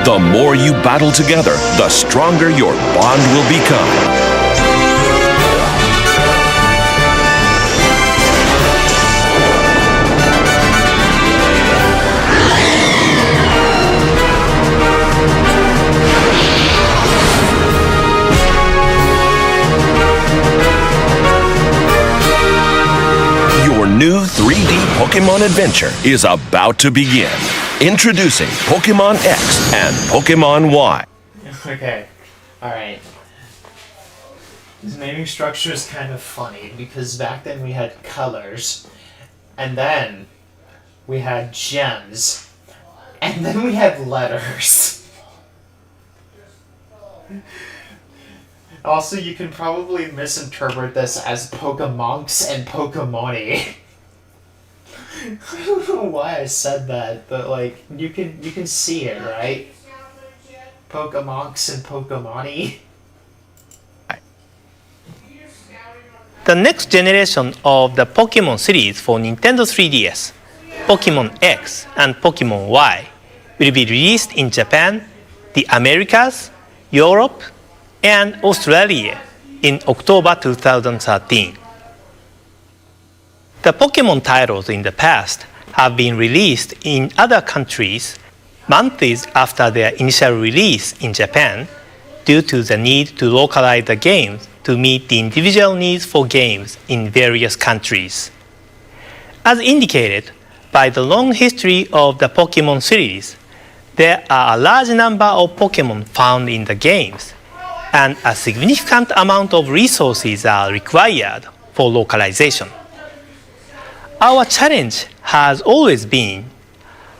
The more you battle together, the stronger your bond will become. Your new 3D Pokemon adventure is about to begin. Introducing Pokemon X and Pokemon Y. Okay, alright. This naming structure is kind of funny because back then we had colors, and then we had gems, and then we had letters. Also, you can probably misinterpret this as Pokemonks and Pokemoni. I don't know why I said that, but like you can see it, right? Pokemonks and Pokemoni. The next generation of the Pokemon series for Nintendo 3DS, Pokemon X and Pokemon Y, will be released in Japan, the Americas, Europe, and Australia in October 2013. The Pokemon titles in the past have been released in other countries months after their initial release in Japan due to the need to localize the games to meet the individual needs for games in various countries. As indicated by the long history of the Pokemon series, there are a large number of Pokemon found in the games, and a significant amount of resources are required for localization. Our challenge has always been,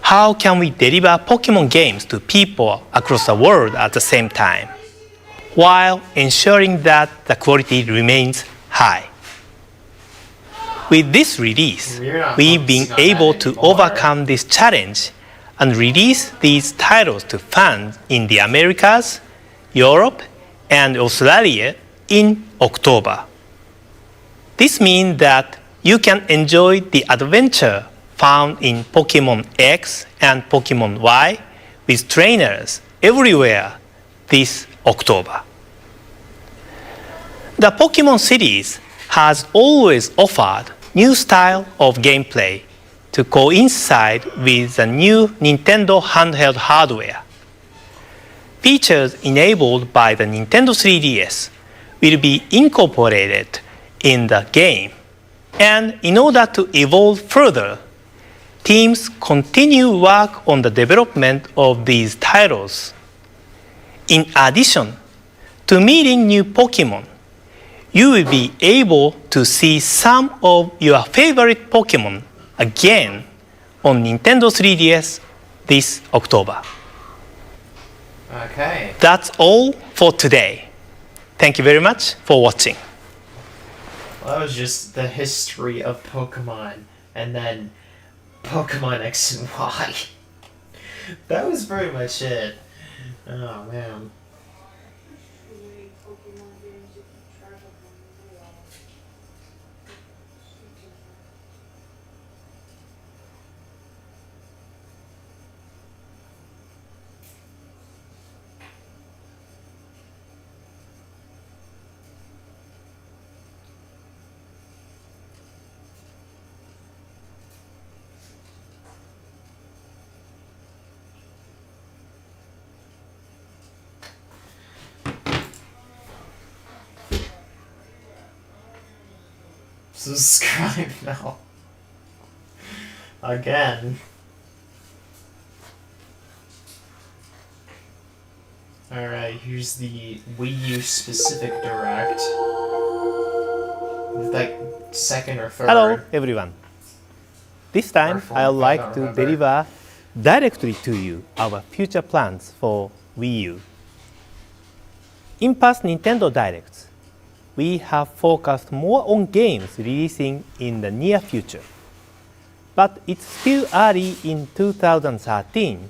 how can we deliver Pokemon games to people across the world at the same time, while ensuring that the quality remains high? With this release, we've been able to overcome this challenge and release these titles to fans in the Americas, Europe, and Australia in October. This means that you can enjoy the adventure found in Pokemon X and Pokemon Y with trainers everywhere this October. The Pokemon series has always offered new style of gameplay to coincide with the new Nintendo handheld hardware. Features enabled by the Nintendo 3DS will be incorporated in the game, and in order to evolve further, teams continue work on the development of these titles. In addition to meeting new Pokemon, you will be able to see some of your favorite Pokemon again on Nintendo 3DS this October. Okay. That's all for today. Thank you very much for watching. Well, that was just the history of Pokemon, and then Pokemon X and Y. That was pretty much it. Oh, man. Subscribe now. Again. Alright, here's the Wii U specific direct. Like second or third. Hello everyone. This time I'd like to deliver directly to you our future plans for Wii U. In past Nintendo Directs, we have focused more on games releasing in the near future. But it's still early in 2013,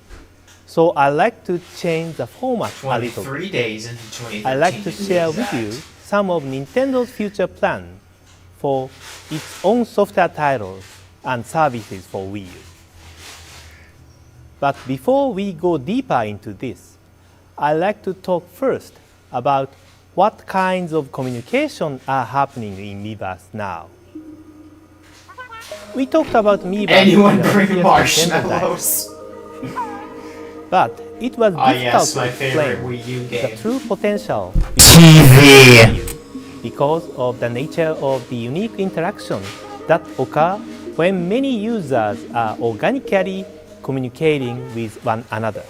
so I'd like to change the format a little. 3 days into 2013. I'd like to share with you some of Nintendo's future plans for its own software titles and services for Wii U. But before we go deeper into this, I'd like to talk first about what kinds of communication are happening in Miiverse now. We talked about Miiverse. Anyone bring marshmallows? But it was difficult yes, to my favorite explain Wii U the game. true potential TV because of the nature of the unique interaction that occur when many users are organically communicating with one another.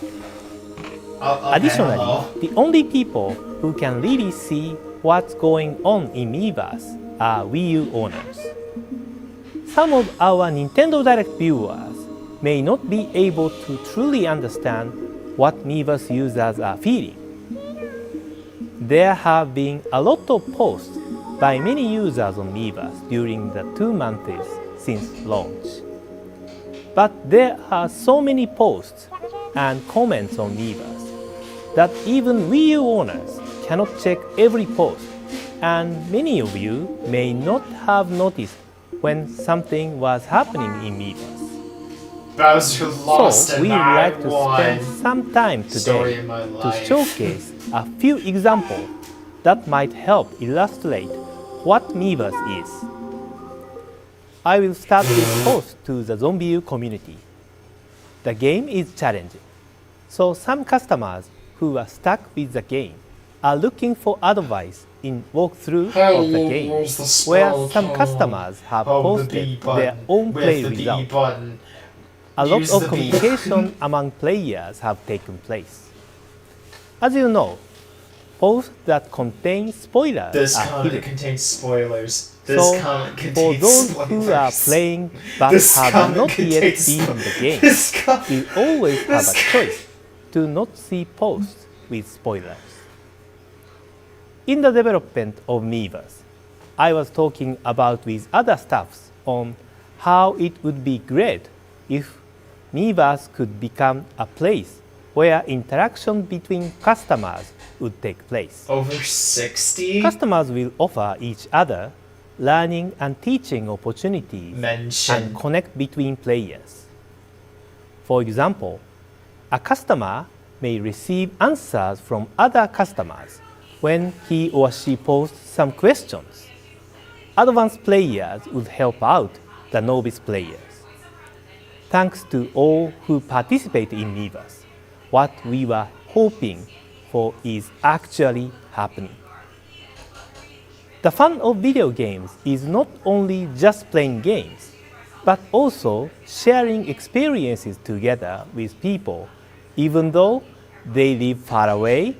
Additionally, the only people who can really see what's going on in Miiverse are Wii U owners. Some of our Nintendo Direct viewers may not be able to truly understand what Miiverse users are feeling. There have been a lot of posts by many users on Miiverse during the 2 months since launch. But there are so many posts and comments on Miiverse that even Wii U owners cannot check every post, and many of you may not have noticed when something was happening in Miiverse. Bowser lost So we would like to spend some time today to showcase a few examples that might help illustrate what Miiverse is. I will start this post to the ZombiU community. The game is challenging, so some customers who are stuck with the game are looking for advice in walkthrough How of the long game, was the where spell some count? customers have Oh, the B posted their button. own With play the B results. button. A lot Use of the B communication among players have taken place. As you know, posts that contain spoilers This are comment hidden. contains spoilers. This So, comment for contains those spoilers. who are playing but This have comment not yet contains beaten the game, This you always have a this choice to not see posts with spoilers. In the development of Miiverse, I was talking about with other staffs on how it would be great if Miiverse could become a place where interaction between customers would take place. Over 60? Customers will offer each other learning and teaching opportunities Mention. and connect between players. For example, a customer may receive answers from other customers when he or she posts some questions. Advanced players would help out the novice players. Thanks to all who participate in Miiverse, what we were hoping for is actually happening. The fun of video games is not only just playing games, but also sharing experiences together with people, even though they live far away,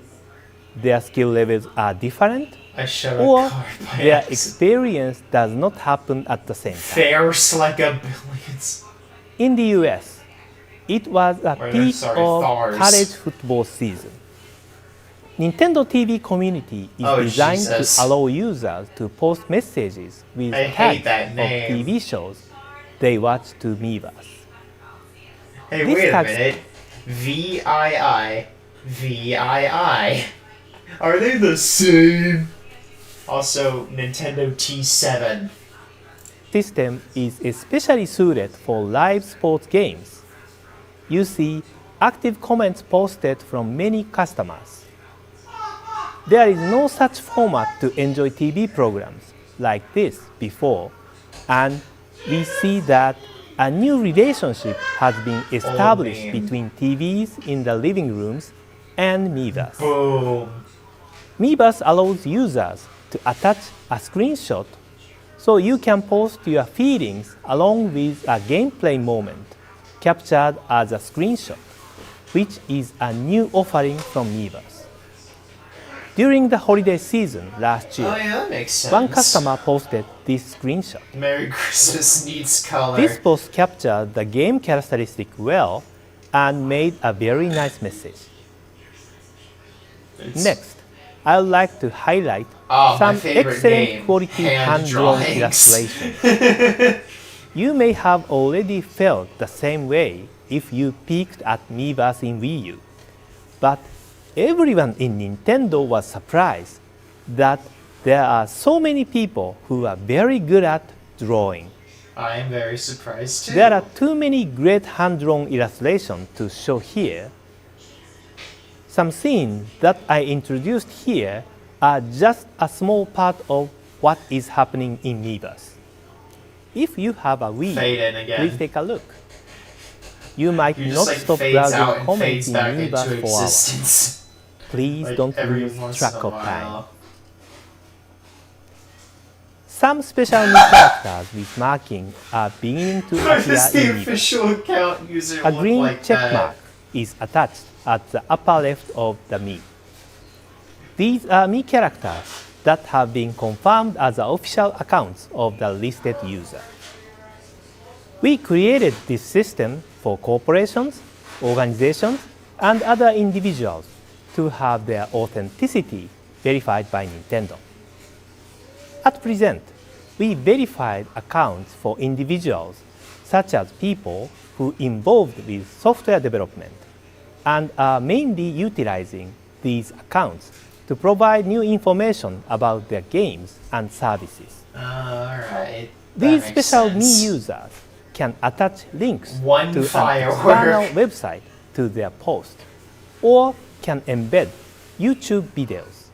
their skill levels are different, I showed a or card by their accident. experience does not happen at the same time. Fares like a billions. In the US, it was a Or, peak sorry, of Thars. college football season. Nintendo TV community is Oh, designed Jesus. to allow users to post messages with I hate tags that of name. TV shows they watch to Miiverse. Hey, This wait a tags- minute. VII. VII. Are they the same? Also, Nintendo T7. System is especially suited for live sports games. You see active comments posted from many customers. There is no such format to enjoy TV programs like this before, and we see that a new relationship has been established man. between TVs in the living rooms and Miiverse. Boom. Miiverse allows users to attach a screenshot so you can post your feelings along with a gameplay moment captured as a screenshot, which is a new offering from Miiverse. During the holiday season last year, Oh, yeah, that makes sense. one customer posted this screenshot. Merry Christmas needs color. This post captured the game characteristic well and made a very nice message. Next, I would like to highlight Oh, my some favorite excellent game, quality hand hand-drawn drawings. illustrations. You may have already felt the same way if you peeked at Miiverse in Wii U. But everyone in Nintendo was surprised that there are so many people who are very good at drawing. I am very surprised too. There are too many great hand-drawn illustrations to show here. Some scenes that I introduced here are just a small part of what is happening in Miiverse. If you have a Wii, Fade in again. please take a look. You might You not just, like, stop fades browsing out and comments fades in back Miiverse into for hours. existence. Please Like, don't every lose once track in a of time. while. Some special new characters with marking are beginning to Why appear does the in Miiverse. official account user A look green like check that? mark is attached at the upper left of the Mii. These are Mii characters that have been confirmed as the official accounts of the listed user. We created this system for corporations, organizations, and other individuals to have their authenticity verified by Nintendo. At present, we verified accounts for individuals such as people who involved with software development and are mainly utilizing these accounts to provide new information about their games and services. Alright. These special Mii users can attach links One to an firework. external website to their post or can embed YouTube videos.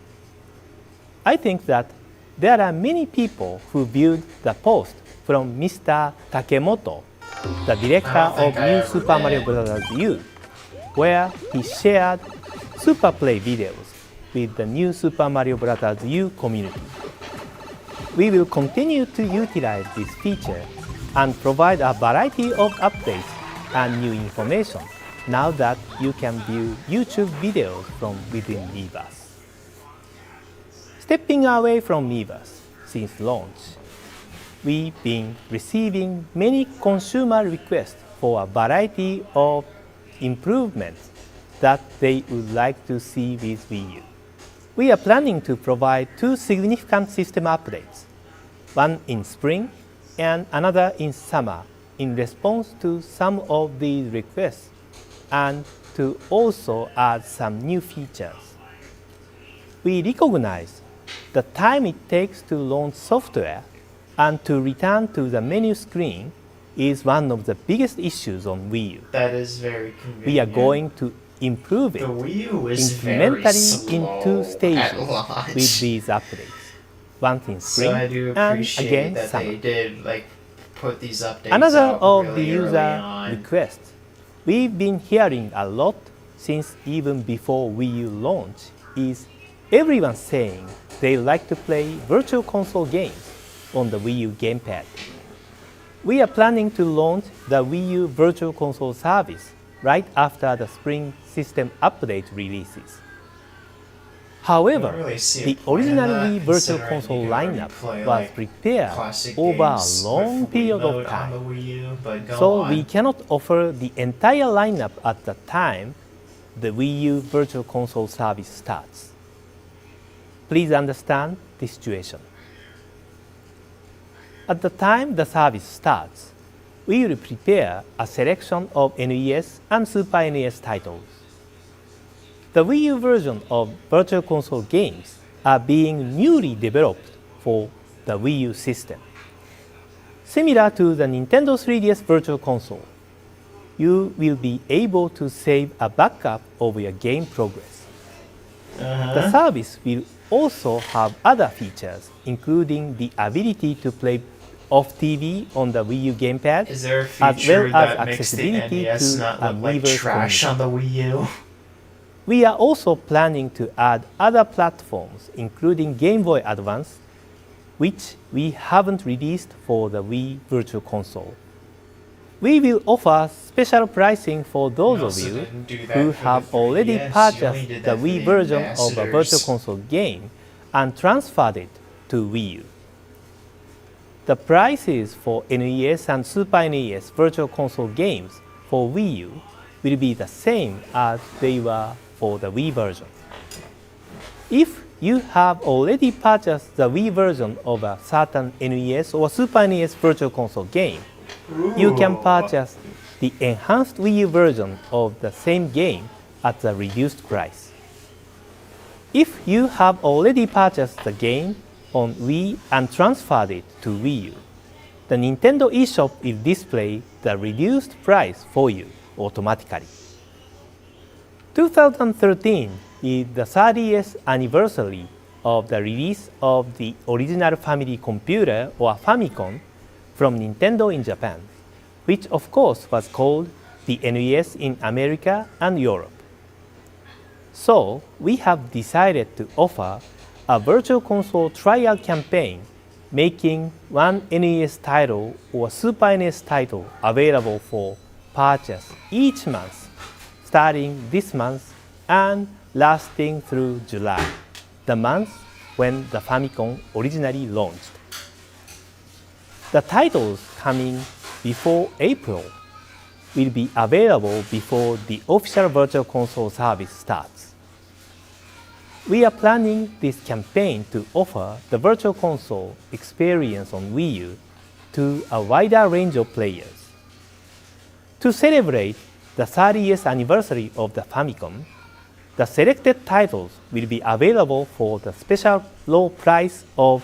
I think that there are many people who viewed the post from Mr. Takemoto, the director of New Super Mario Bros. U, where he shared Super Play videos with the new Super Mario Bros. U community. We will continue to utilize this feature and provide a variety of updates and new information now that you can view YouTube videos from within Miiverse. Stepping away from Miiverse since launch, we've been receiving many consumer requests for a variety of improvements that they would like to see with Wii U. We are planning to provide 2 significant system updates, one in spring and another in summer, in response to some of these requests, and to also add some new features. We recognize the time it takes to launch software and to return to the menu screen is one of the biggest issues on Wii U. That is very convenient. We are going to improve it The Wii U is very incrementally in 2 slow stages at launch. with these updates. Once in spring So I do and appreciate again that summer. they did put these updates Another out of really the early user on. requests we've been hearing a lot since even before Wii U launch is everyone saying they like to play virtual console games on the Wii U gamepad. We are planning to launch the Wii U Virtual Console service right after the spring system update releases. However, I don't really see a the point in original that, Wii Virtual considering Console you can already lineup play, was prepared classic over a games long with period Wii mode of on the time. Wii U, but go So on. we cannot offer the entire lineup at the time the Wii U Virtual Console service starts. Please understand the situation. At the time the service starts, we will prepare a selection of NES and Super NES titles. The Wii U version of Virtual Console games are being newly developed for the Wii U system. Similar to the Nintendo 3DS Virtual Console, you will be able to save a backup of your game progress. The service will also have other features, including the ability to play off TV on the Wii U gamepad, Is there a as feature well as that makes the accessibility NES to not a look like Miiverse trash on community. the Wii U? We are also planning to add other platforms, including Game Boy Advance, which we haven't released for the Wii Virtual Console. We will offer special pricing for those You of also you didn't do that who for have the already 3DS, you purchased only did the that for Wii the version of a ambassadors. Virtual Console game and transferred it to Wii U. The prices for NES and Super NES Virtual Console games for Wii U will be the same as they were for the Wii version. If you have already purchased the Wii version of a certain NES or Super NES Virtual Console game, you can purchase the enhanced Wii U version of the same game at a reduced price. If you have already purchased the game on Wii and transferred it to Wii U, the Nintendo eShop will display the reduced price for you automatically. 2013 is the 30th anniversary of the release of the original family computer or Famicom from Nintendo in Japan, which of course was called the NES in America and Europe. So we have decided to offer a Virtual Console trial campaign making one NES title or Super NES title available for purchase each month, starting this month and lasting through July, the month when the Famicom originally launched. The titles coming before April will be available before the official Virtual Console service starts. We are planning this campaign to offer the Virtual Console experience on Wii U to a wider range of players. To celebrate the 30th anniversary of the Famicom, the selected titles will be available for the special low price of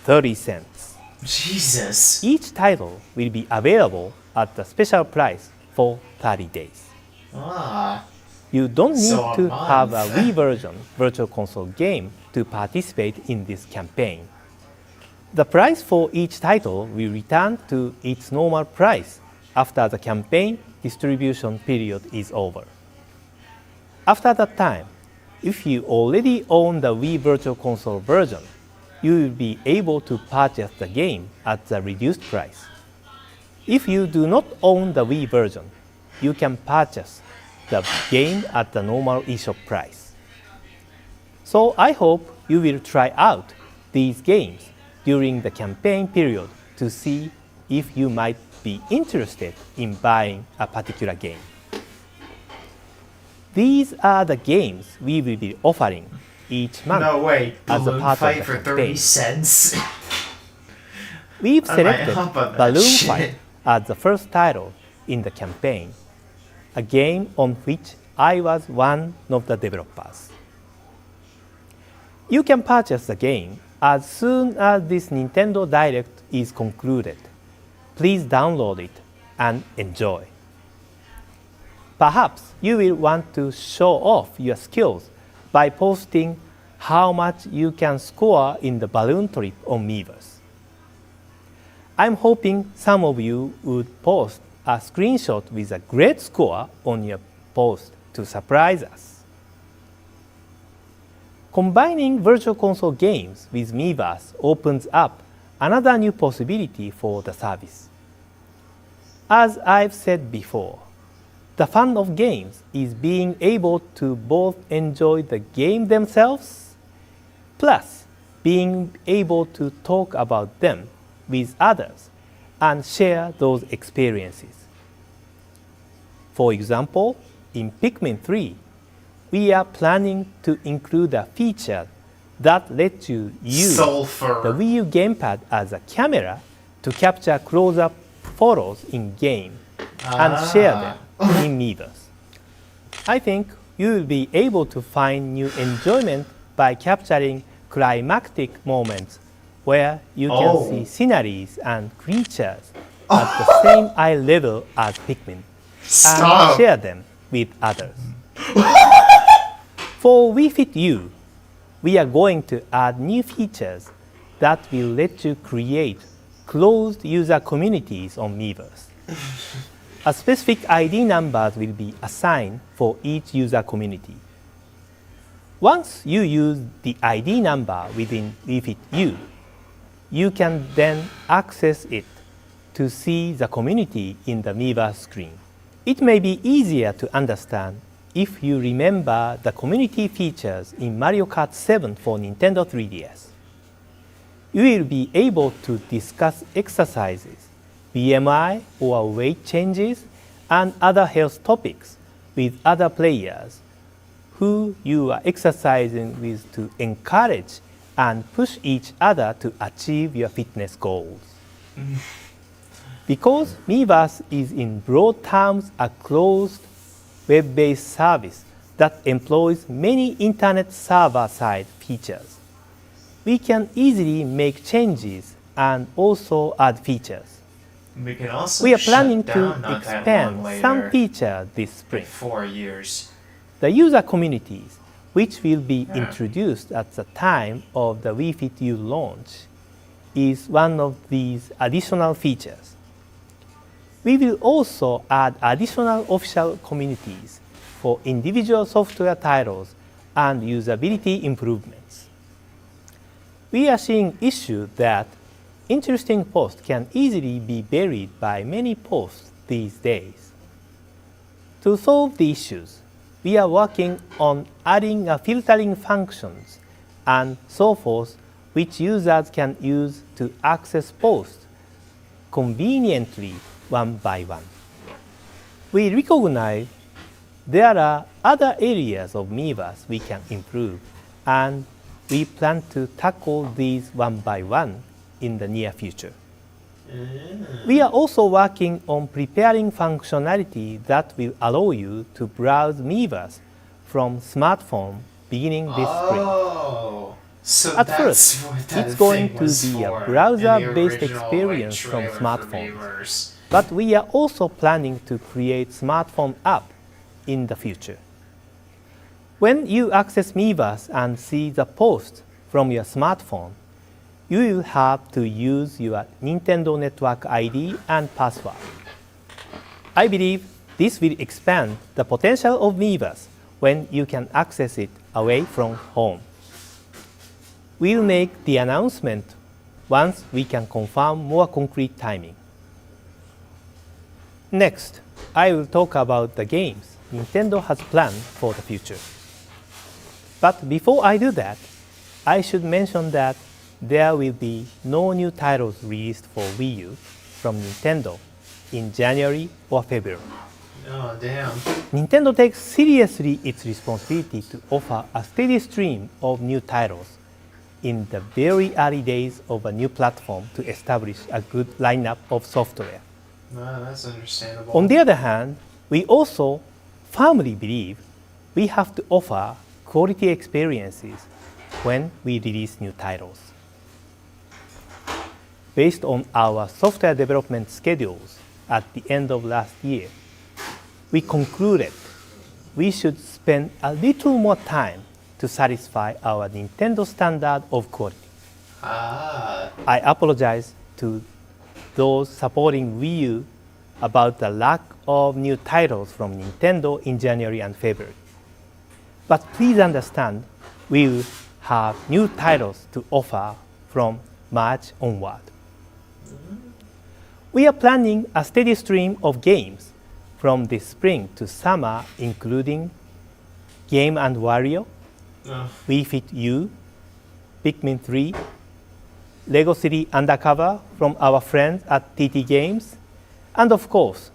30 cents. Jesus! Each title will be available at the special price for 30 days. Ah. You don't need So a to have a month. Wii version Virtual Console game to participate in this campaign. The price for each title will return to its normal price after the campaign distribution period is over. After that time, If you already own the Wii Virtual Console version, you will be able to purchase the game at the reduced price. If you do not own the Wii version, you can purchase the game at the normal eShop price. So I hope you will try out these games during the campaign period to see if you might be interested in buying a particular game. These are the games we will be offering each month No way, as a Balloon part Fight of the for 30 campaign. cents. We've I might selected hop on that Balloon shit. Fight as the first title in the campaign, a game on which I was one of the developers. You can purchase the game as soon as this Nintendo Direct is concluded. Please download it and enjoy. Perhaps you will want to show off your skills by posting how much you can score in the balloon trip on Miiverse. I'm hoping some of you would post a screenshot with a great score on your post to surprise us. Combining Virtual Console games with Miiverse opens up another new possibility for the service. As I've said before, the fun of games is being able to both enjoy the game themselves, plus being able to talk about them with others and share those experiences. For example, in Pikmin 3, we are planning to include a feature that lets you use Sulfur. the Wii U gamepad as a camera to capture close-up photos in-game and share them in Miiverse. I think you will be able to find new enjoyment by capturing climactic moments where you can see sceneries and creatures at the same eye level as Pikmin and share them with others. For Wii Fit U, we are going to add new features that will let you create closed user communities on Miiverse. A specific ID numbers will be assigned for each user community. Once you use the ID number within Wii Fit U, you can then access it to see the community in the Miiverse screen. It may be easier to understand if you remember the community features in Mario Kart 7 for Nintendo 3DS. You will be able to discuss exercises, BMI or weight changes, and other health topics with other players who you are exercising with to encourage and push each other to achieve your fitness goals. Because Miiverse is in broad terms a closed web-based service that employs many internet server-side features, we can easily make changes and also add features. We can also We are planning shut to down not that expand long some later, features this spring. in 4 years. The user communities, which will be introduced at the time of the Wii Fit U launch, is one of these additional features. We will also add additional official communities for individual software titles and usability improvements. We are seeing issues that interesting posts can easily be buried by many posts these days. To solve the issues, we are working on adding a filtering functions and so forth which users can use to access posts conveniently one by one. We recognize there are other areas of Miiverse we can improve, and we plan to tackle these one by one in the near future. We are also working on preparing functionality that will allow you to browse Miiverse from smartphone beginning this spring. So At that's first, what that it's going thing to was be for a in browser-based the original, experience from trailer for smartphones. Miiverse. But we are also planning to create smartphone app in the future. When you access Miiverse and see the post from your smartphone, you will have to use your Nintendo Network ID and password. I believe this will expand the potential of Miiverse when you can access it away from home. We'll make the announcement once we can confirm more concrete timing. Next, I will talk about the games Nintendo has planned for the future. But before I do that, I should mention that there will be no new titles released for Wii U from Nintendo in January or February. Oh, damn. Nintendo takes seriously its responsibility to offer a steady stream of new titles in the very early days of a new platform to establish a good lineup of software. That's understandable. On the other hand, we also firmly believe we have to offer quality experiences when we release new titles. Based on our software development schedules at the end of last year, we concluded we should spend a little more time to satisfy our Nintendo standard of quality. I apologize to those supporting Wii U about the lack of new titles from Nintendo in January and February. But please understand, we will have new titles to offer from March onward. We are planning a steady stream of games from this spring to summer, including Game & Wario, Wii Fit U, Pikmin 3, Lego City Undercover from our friends at TT Games, and of course,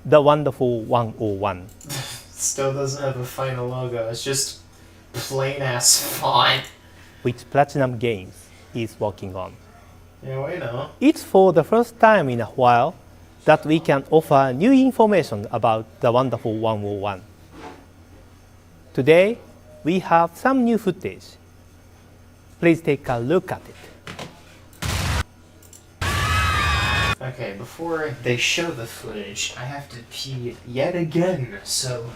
the wonderful 101. Still doesn't have a final logo. It's just plain ass font. Which Platinum Games is working on. Yeah, we know. It's for the first time in a while that we can offer new information about the wonderful 101. Today, we have some new footage. Please take a look at it. Okay, before they show the footage, I have to pee yet again, so...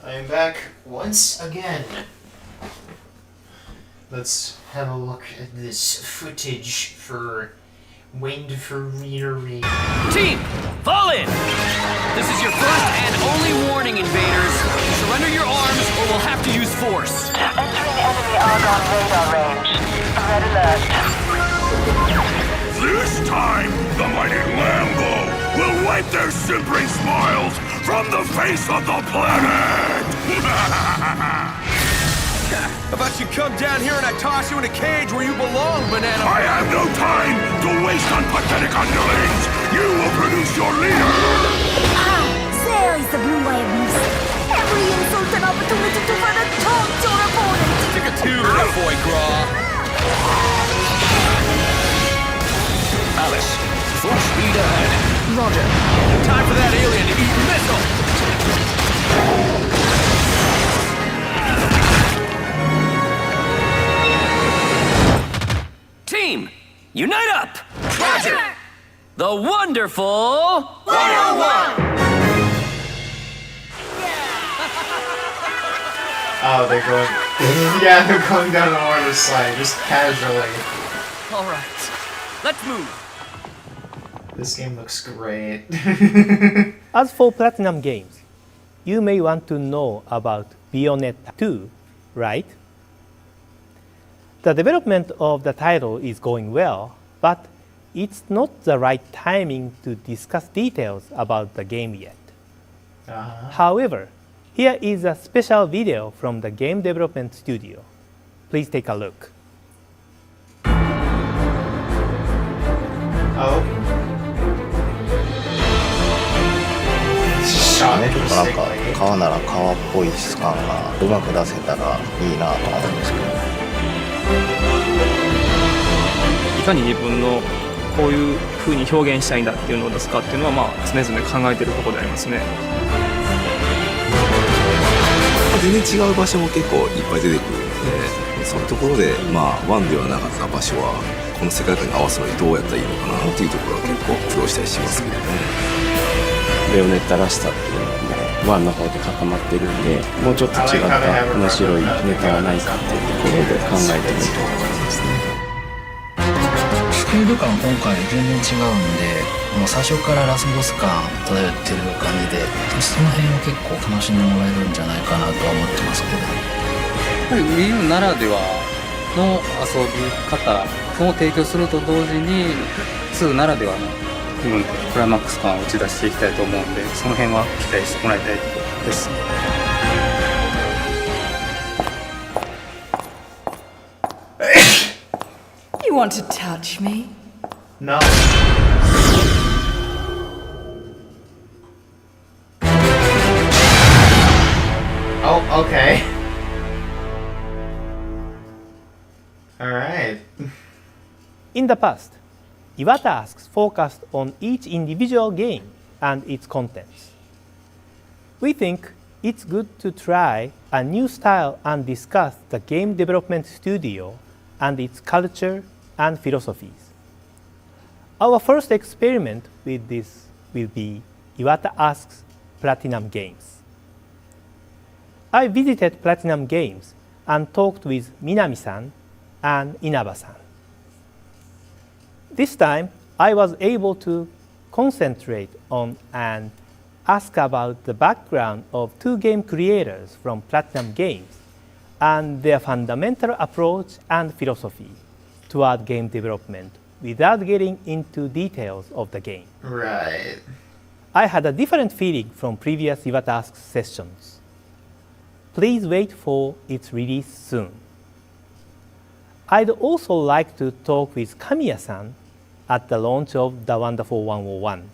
I am back once again. Let's have a look at this footage for Winged for Readery. Team, fall in! This is your first and only warning, invaders. Surrender your arms or we'll have to use force. Entering enemy Argon radar range. Red alert. This time, the mighty Lambo will wipe their simpering smiles from the face of the planet! How about you come down here and I toss you in a cage where you belong, Banana? I have no time to waste on pathetic underlings! You will produce your leader! There is the blue wire moves. Every insult an opportunity to further taunt your opponent. Stick a tube in that boy, Graw. Alice, full speed ahead. Roger. Time for that alien to eat missile! Team, unite up! Roger! The wonderful 101! Oh, they're going... yeah, they're going down the water slide, just casually. Alright, let's move. This game looks great. As for Platinum Games, you may want to know about Bayonetta 2, right? The development of the title is going well, but it's not the right timing to discuss details about the game yet. However, here is a special video from the game development studio. Please take a look. Oh. ちょっとなんか革なら革っぽい質感がうまく出せたらいいなと思うんですけど。いかに自分のこういう風に表現したいんだっていうのを出すかっていうのはまあ常々考えているところでありますね。全然違う場所も結構いっぱい出てくるので、そういうところでまあワンではなかった場所はこの世界観に合わせるのにどうやったらいいのかなっていうところは結構苦労したりしますけどね。ベヨネッタらしさっていうのも1の方で固まってるんで、もうちょっと違った面白いネタはないかっていうところで考えてみると思いますね。スピード感今回全然違うんで、もう最初からラスボス感漂ってる感じで、その辺を結構楽しんでもらえるんじゃないかなとは思ってますけど。やっぱり Wii U ならではの遊び方を提供すると同時に2ならではのクライマックス感を打ち出していきたいと思うんで、その辺は期待してもらいたいところです。You want to touch me? No. Oh, okay. Alright. In the past, Iwata Asks focused on each individual game and its contents. We think it's good to try a new style and discuss the game development studio and its culture and philosophies. Our first experiment with this will be Iwata Asks Platinum Games. I visited Platinum Games and talked with Minami-san and Inaba-san. This time, I was able to concentrate on and ask about the background of two game creators from Platinum Games and their fundamental approach and philosophy toward game development without getting into details of the game. Right. I had a different feeling from previous Iwata Asks sessions. Please wait for its release soon. I'd also like to talk with Kamiya-san at the launch of The Wonderful 101.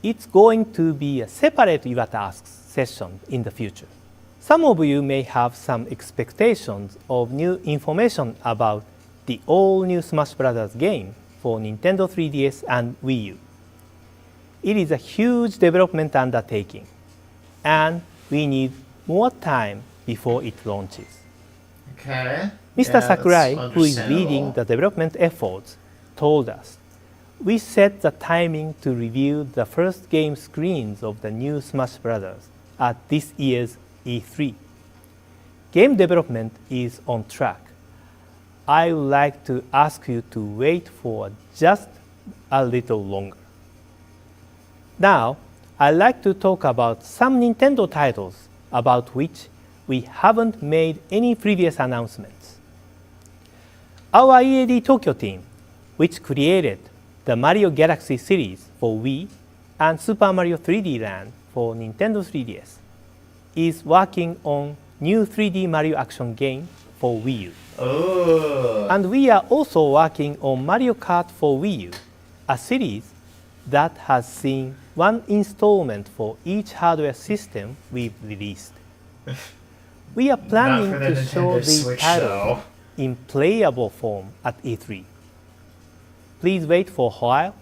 It's going to be a separate Iwata Asks session in the future. Some of you may have some expectations of new information about the all-new Smash Bros. Game for Nintendo 3DS and Wii U. It is a huge development undertaking, and we need more time before it launches. Okay. Mr. Sakurai, who is leading the development efforts, told us, we set the timing to review the first game screens of the new Smash Bros. at this year's E3. Game development is on track. I would like to ask you to wait for just a little longer. Now, I'd like to talk about some Nintendo titles about which we haven't made any previous announcements. Our EAD Tokyo team, which created the Mario Galaxy series for Wii and Super Mario 3D Land for Nintendo 3DS, is working on new 3D Mario action game for Wii U. Oh. And we are also working on Mario Kart for Wii U, a series that has seen one installment for each hardware system we've released. We are planning to show these titles in playable form at E3. Please wait for a while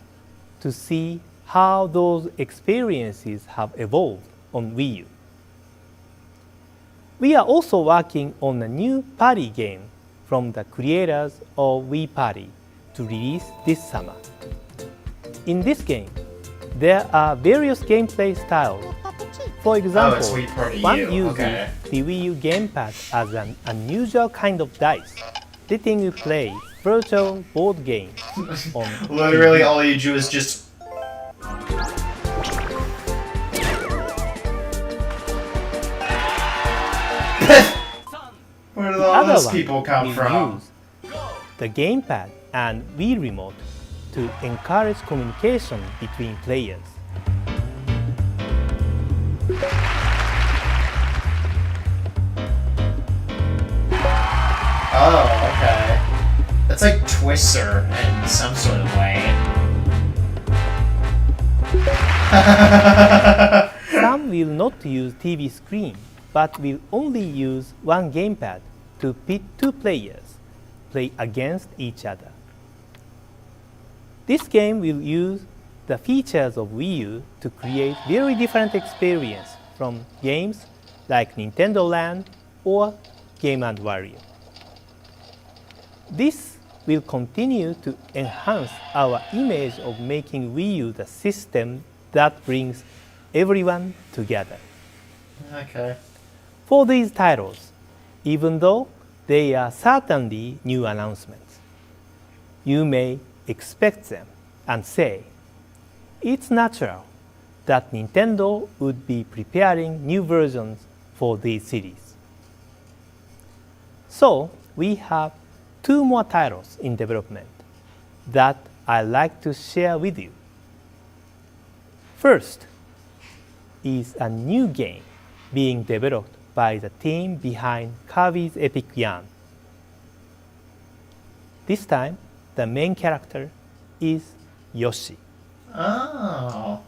to see how those experiences have evolved on Wii U. We are also working on a new party game from the creators of Wii Party to release this summer. In this game, there are various gameplay styles. For example, one uses the Wii U gamepad as an unusual kind of dice, letting you play virtual board games on Literally all you do is just... Where did all those people come from? Use the gamepad and Wii remote to encourage communication between players. Oh, okay. That's like Twister in some sort of way. Some will not use TV screen, but will only use one gamepad to pit two players, play against each other. This game will use the features of Wii U to create very different experience from games like Nintendo Land or Game & Wario. This will continue to enhance our image of making Wii U the system that brings everyone together. Okay. For these titles, even though they are certainly new announcements, you may expect them and say, it's natural that Nintendo would be preparing new versions for these series. So, we have two more titles in development that I'd like to share with you. First is a new game being developed by the team behind Kirby's Epic Yarn. This time, the main character is Yoshi. Oh.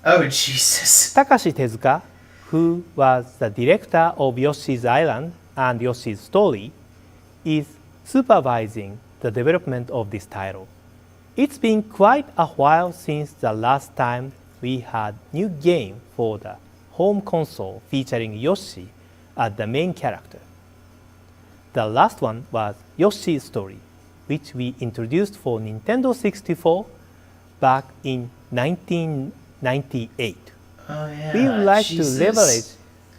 Oh, Jesus. Takashi Tezuka, who was the director of Yoshi's Island and Yoshi's Story, is supervising the development of this title. It's been quite a while since the last time we had new game for the home console featuring Yoshi as the main character. The last one was Yoshi's Story, which we introduced for Nintendo 64 back in 1998. Oh, yeah. We would like Jesus. to leverage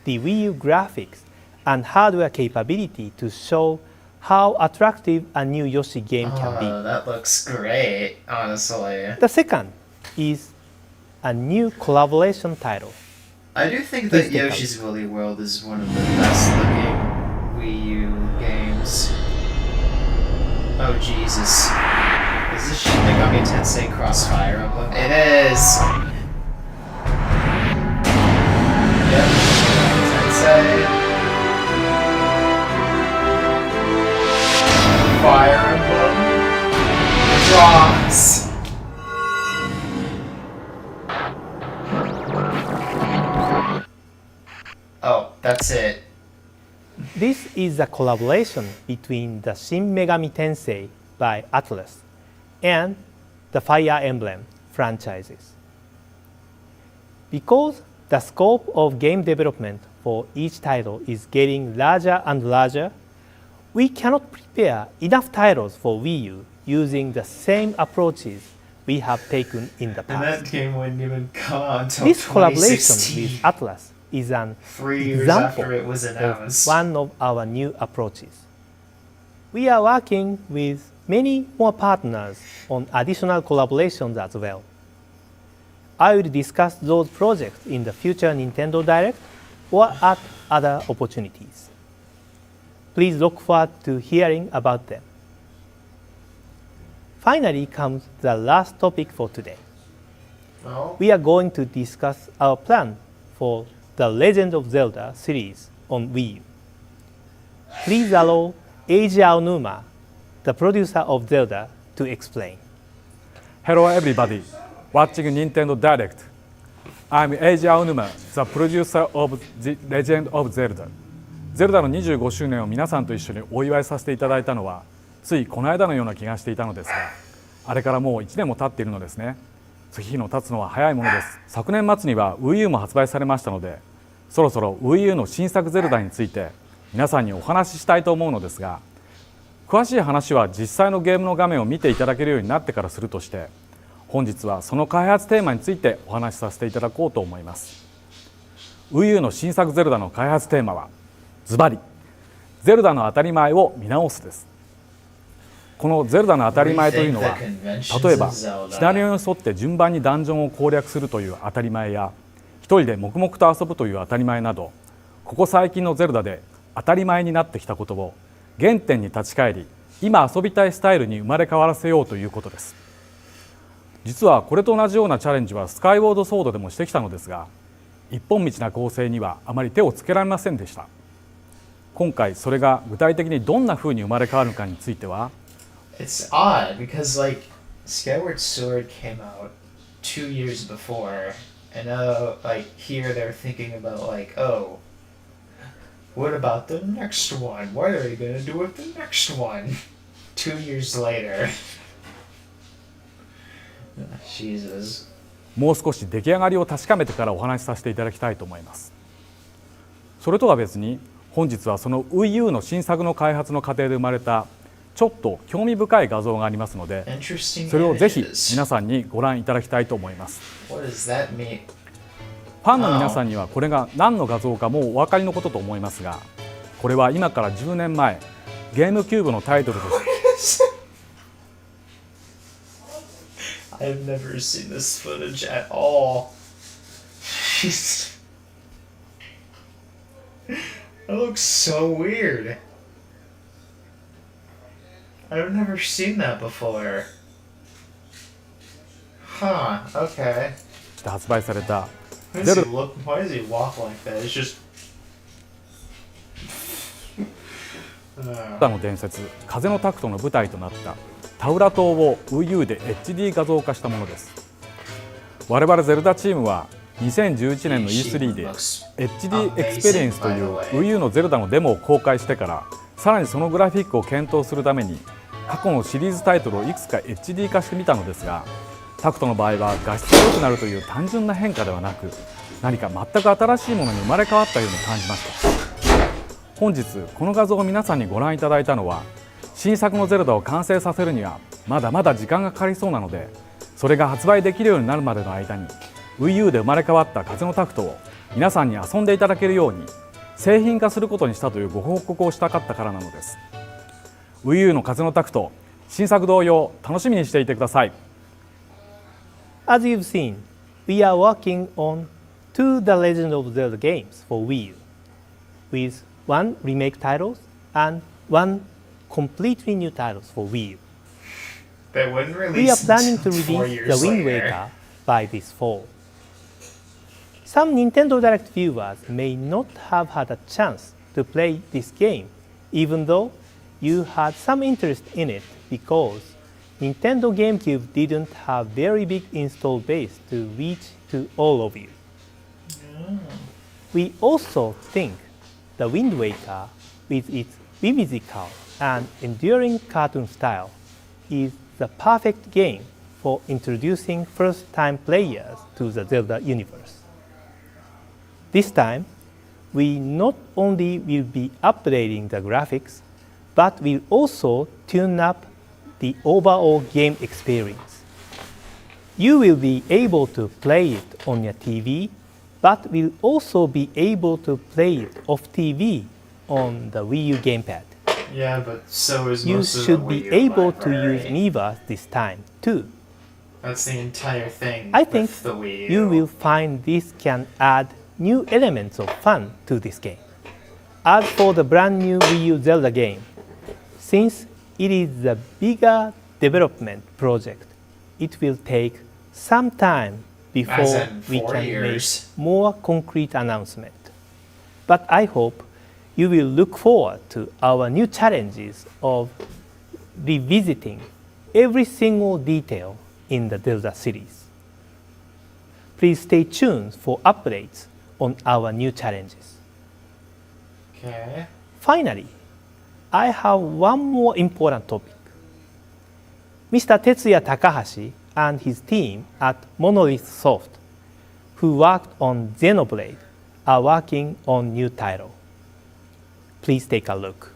the Wii U graphics and hardware capability to show how attractive a new Yoshi game can be. Oh, that looks great, honestly. The second is a new collaboration title. I do think that Yoshi's Woolly World is one of the best looking Wii U games. Oh, Jesus. Is this Shin Megami Tensei Crossfire Emblem? It is! Yep, Shin Megami Tensei. Fire Emblem. Drops. Oh, that's it. This is a collaboration between the Shin Megami Tensei by Atlus and the Fire Emblem franchises. Because the scope of game development for each title is getting larger and larger, we cannot prepare enough titles for Wii U using the same approaches we have taken in the And that past. game wouldn't even come out until This collaboration 2016. with Atlus is an 3 years example after it was of announced. one of our new approaches. We are working with many more partners on additional collaborations as well. I will discuss those projects in the future Nintendo Direct or at other opportunities. Please look forward to hearing about them. Finally comes the last topic for today. Oh. We are going to discuss our plan for the Legend of Zelda series on Wii U. Please allow Eiji Aonuma, the producer of Zelda, to explain. Hello everybody, watching Nintendo Direct. I'm Eiji Aonuma, the producer of The Legend of Zelda. ゼルダの25周年を皆さんと一緒にお祝いさせていただいたのはついこの間のような気がしていたのですが、あれからもう1年も経っているのですね。月日の経つのは早いものです。昨年末には Wii U も発売されましたので、そろそろ Wii U の新作ゼルダについて皆さんにお話ししたいと思うのですが、詳しい話は実際のゲームの画面を見ていただけるようになってからするとして、本日はその開発テーマについてお話しさせていただこうと思います。Wii U の新作ゼルダの開発テーマはズバリゼルダの当たり前を見直すです。このゼルダの当たり前というのは、例えばシナリオに沿って順番にダンジョンを攻略するという当たり前や、一人で黙々と遊ぶという当たり前など、ここ最近のゼルダで当たり前になってきたことを原点に立ち返り、今遊びたいスタイルに生まれ変わらせようということです。実はこれと同じようなチャレンジはスカイウォードソードでもしてきたのですが、一本道な構成にはあまり手をつけられませんでした。今回それが具体的にどんな風に生まれ変わるかについては、It's odd because like Skyward Sword came out 2 years before, and like here they're thinking about like, oh, what about the next one? What are they gonna do with the next one? 2 years later. Jesus. もう少し出来上がりを確かめてからお話しさせていただきたいと思います。それとは別に、本日はその Wii U の新作の開発の過程で生まれたちょっと興味深い画像がありますので、それをぜひ皆さんにご覧いただきたいと思います。ファンの皆さんにはこれが何の画像かもうお分かりのことと思いますが、これは今から10年前ゲームキューブのタイトルとして I've never seen this footage at all. That looks so weird. I've never seen that before. Huh, okay. 発売された Why does he walk like that? It's just... の伝説、風のタクトの舞台となったタウラ島を Wii U で HD 画像化したものです。我々ゼルダチームは2011年の E3 で HD エクスペリエンスという Wii U のゼルダのデモを公開してから、さらにそのグラフィックを検討するために過去のシリーズタイトルをいくつか HD 化してみたのですが、タクトの場合は画質が良くなるという単純な変化ではなく、何か全く新しいものに生まれ変わったように感じました。本日この画像を皆さんにご覧いただいたのは、新作のゼルダを完成させるにはまだまだ時間がかかりそうなので、それが発売できるようになるまでの間に Wii U で生まれ変わった風のタクトを皆さんに遊んでいただけるように製品化することにしたというご報告をしたかったからなのです。 Wii U の風のタクト、新作同様楽しみにしていてください。 As you've seen, we are working on 2 The Legend of Zelda games for Wii U, with 1 remake titles and 1 completely new titles for Wii U. They wouldn't release We are planning to until 4 release years The Wind later. Waker by this fall. Some Nintendo Direct viewers may not have had a chance to play this game, even though you had some interest in it because Nintendo GameCube didn't have very big install base to reach to all of you. We also think The Wind Waker, with its whimsical and enduring cartoon style, is the perfect game for introducing first-time players to the Zelda universe. This time, we not only will be updating the graphics, but will also tune up the overall game experience. You will be able to play it on your TV but will also be able to play it off TV on the Wii U gamepad. Yeah, but so is You most of the should Wii be U able to library. use Miiverse this time too. That's the entire thing I think with the Wii U. you will find this can add new elements of fun to this game. As for the brand new Wii U Zelda game, since it is a bigger development project, it will take some time before As in we 4 can years. make more concrete announcement. But I hope you will look forward to our new challenges of revisiting every single detail in the Zelda series. Please stay tuned for updates on our new challenges. Okay. Finally, I have one more important topic. Mr. Tetsuya Takahashi and his team at Monolith Soft, who worked on Xenoblade, are working on new title. Please take a look.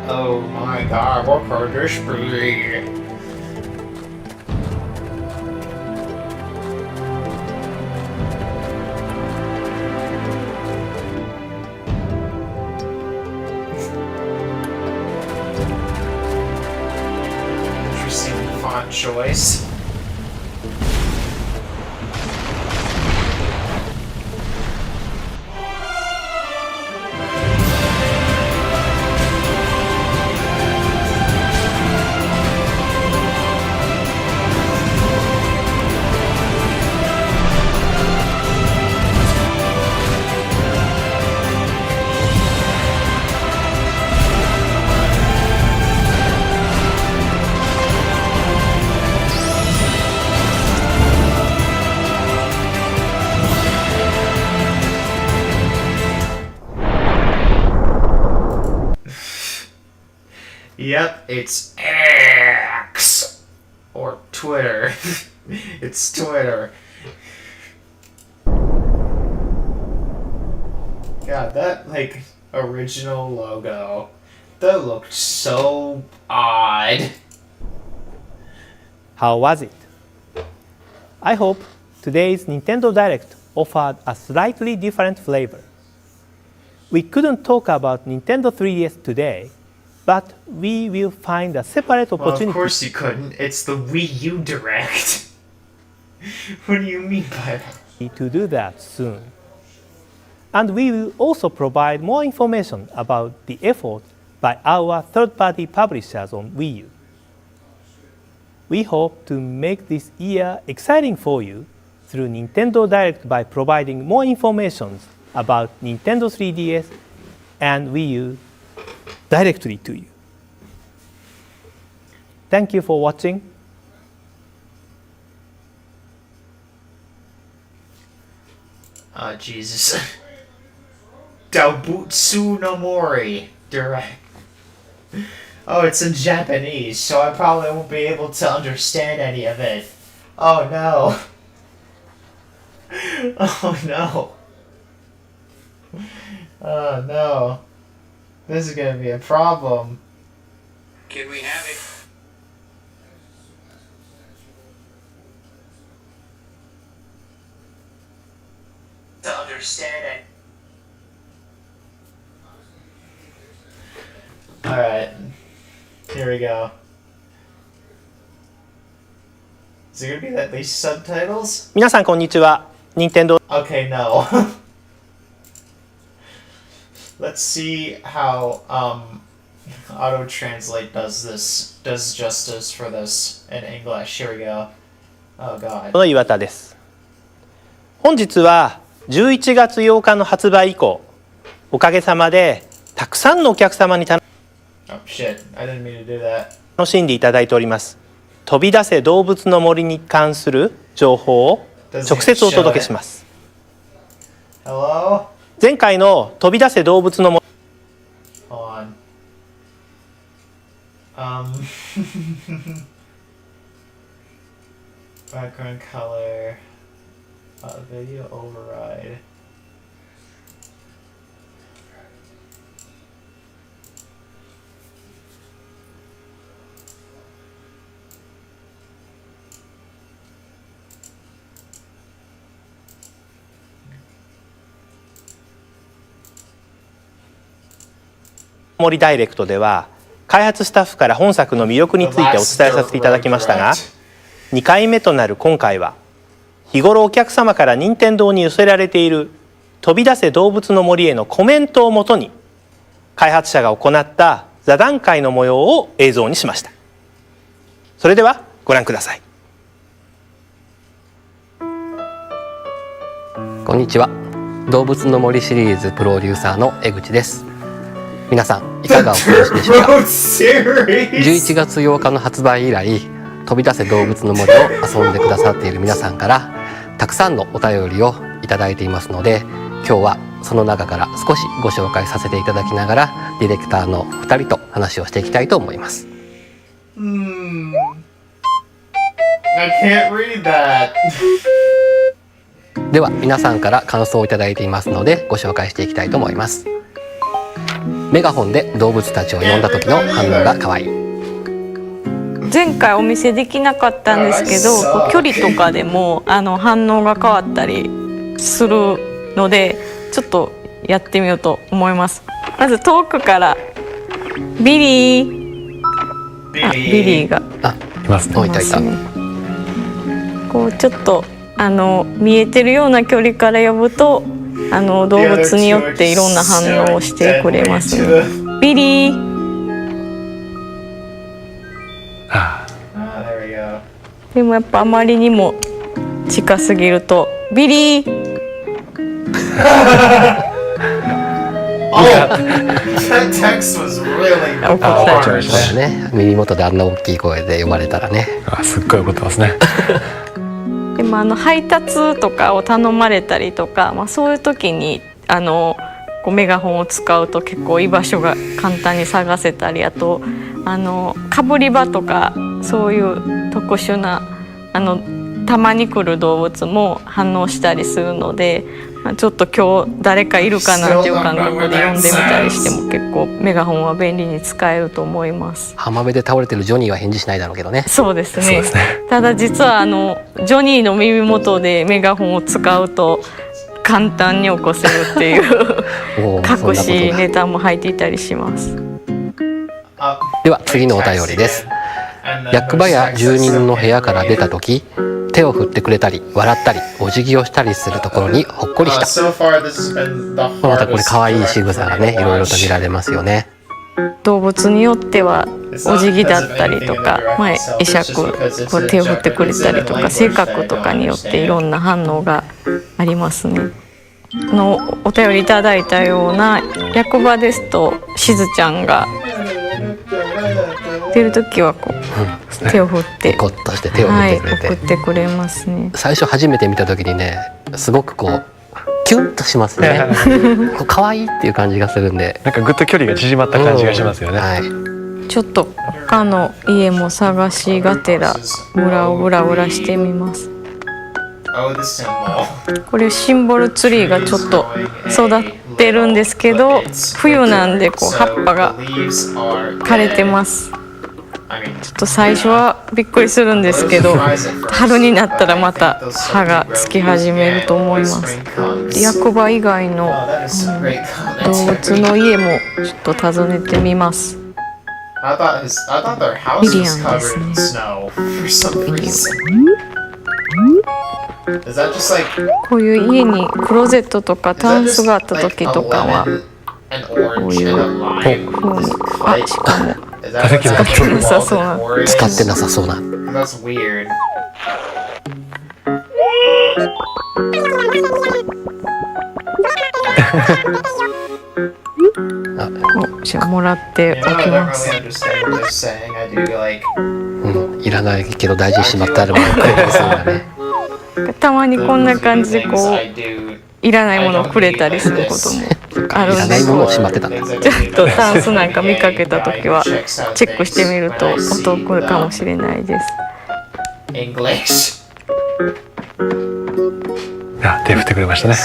Oh my god, what could this be? Interesting font choice. Yep, it's X or Twitter. It's Twitter. God, that like original logo, that looked so odd. How was it? I hope today's Nintendo Direct offered a slightly different flavor. We couldn't talk about Nintendo 3DS today, but we will find a separate opportunity. Well, of course you couldn't. It's the Wii U Direct. What do you mean by that? To do that soon. And we will also provide more information about the effort by our third-party publishers on Wii U. We hope to make this year exciting for you through Nintendo Direct by providing more information about Nintendo 3DS and Wii U directly to you. Thank you for watching. Oh, Jesus. Daibutsu no Mori Direct. Oh, it's in Japanese, so I probably won't be able to understand any of it. Oh no. Oh no. Oh no. This is gonna be a problem. Can we have it? To understand it. Alright. Here we go. Is there gonna be at least subtitles? 皆さんこんにちは。Nintendo Okay, no. Let's see how auto translate does justice for this in English. Here we go. Oh god. の岩田です。本日は11月8日の発売以降、おかげさまでたくさんのお客様に Oh shit. I didn't mean to do that. 楽しんでいただいております。飛び出せ動物の森に関する情報を直接お届けします。Hello? 前回の飛び出せ動物の森 Hold on. Background color. Video override. 森ダイレクトでは開発スタッフから本作の魅力についてお伝えさせていただきましたが、2回目となる今回は日頃お客様から任天堂に寄せられている飛び出せ動物の森へのコメントをもとに開発者が行った座談会の模様を映像にしました。それではご覧ください。こんにちは。動物の森シリーズプロデューサーの江口です。皆さんいかがお過ごしでしょうか。11月8日の発売以来、飛び出せ動物の森を遊んでくださっている皆さんからたくさんのお便りをいただいていますので、今日はその中から少しご紹介させていただきながらディレクターの2人と話をしていきたいと思います。I can't read that. では皆さんから感想をいただいていますのでご紹介していきたいと思います。メガホンで動物たちを呼んだ時の反応が可愛い。前回お見せできなかったんですけど、距離とかでも反応が変わったりするので、ちょっとやってみようと思います。まず遠くからビリー、ビリーがいますね。いたいた。こうちょっと見えてるような距離から呼ぶと動物によっていろんな反応をしてくれますね。ビリー。でもやっぱあまりにも近すぎるとビリー。怒っちゃいましたね。耳元であんな大きい声で呼ばれたらね。すっごい怒ってますね。でも配達とかを頼まれたりとか、そういう時にメガホンを使うと結構居場所が簡単に探せたり、あとかぶり場とかそういう特殊なたまに来る動物も反応したりするので、ちょっと今日誰かいるかなっていう感覚で呼んでみたりしても結構メガホンは便利に使えると思います。浜辺で倒れてるジョニーは返事しないだろうけどね。そうですね。ただ実はジョニーの耳元でメガホンを使うと簡単に起こせるっていう隠しネタも入っていたりします。では次のお便りです。役場や住人の部屋から出た時、手を振ってくれたり笑ったりお辞儀をしたりするところにほっこりした。またこれ可愛い仕草がね、いろいろと見られますよね。動物によってはお辞儀だったりとか、会釈、こう手を振ってくれたりとか、性格とかによっていろんな反応がありますね。お便りいただいたような役場ですと、しずちゃんが出るときはこう、手を振ってゴッとして手を振ってくれて、送ってくれますね。最初初めて見たときにね、すごくこうキュンとしますね。こう可愛いっていう感じがするんで、なんかぐっと距離が縮まった感じがしますよね。ちょっと他の家も探しがてら村をブラブラしてみます。これシンボルツリーがちょっと育ってるんですけど、冬なんでこう葉っぱが枯れてます。ちょっと最初はびっくりするんですけど、春になったらまた葉がつき始めると思います。役場以外の動物の家もちょっと訪ねてみます。ビリアンですね。こういう家にクローゼットとかタンスがあった時とかはこういう風に、しかも使ってなさそうな。使ってなさそうな。じゃあもらっておきます。いらないけど大事にしまってあるものくれたりするんだね。たまにこんな感じでこういらないものをくれたりすることもあるんで、いらないものをしまってたんだ。ちょっとタンスなんか見かけた時はチェックしてみるとお得かもしれないです。手振ってくれましたね。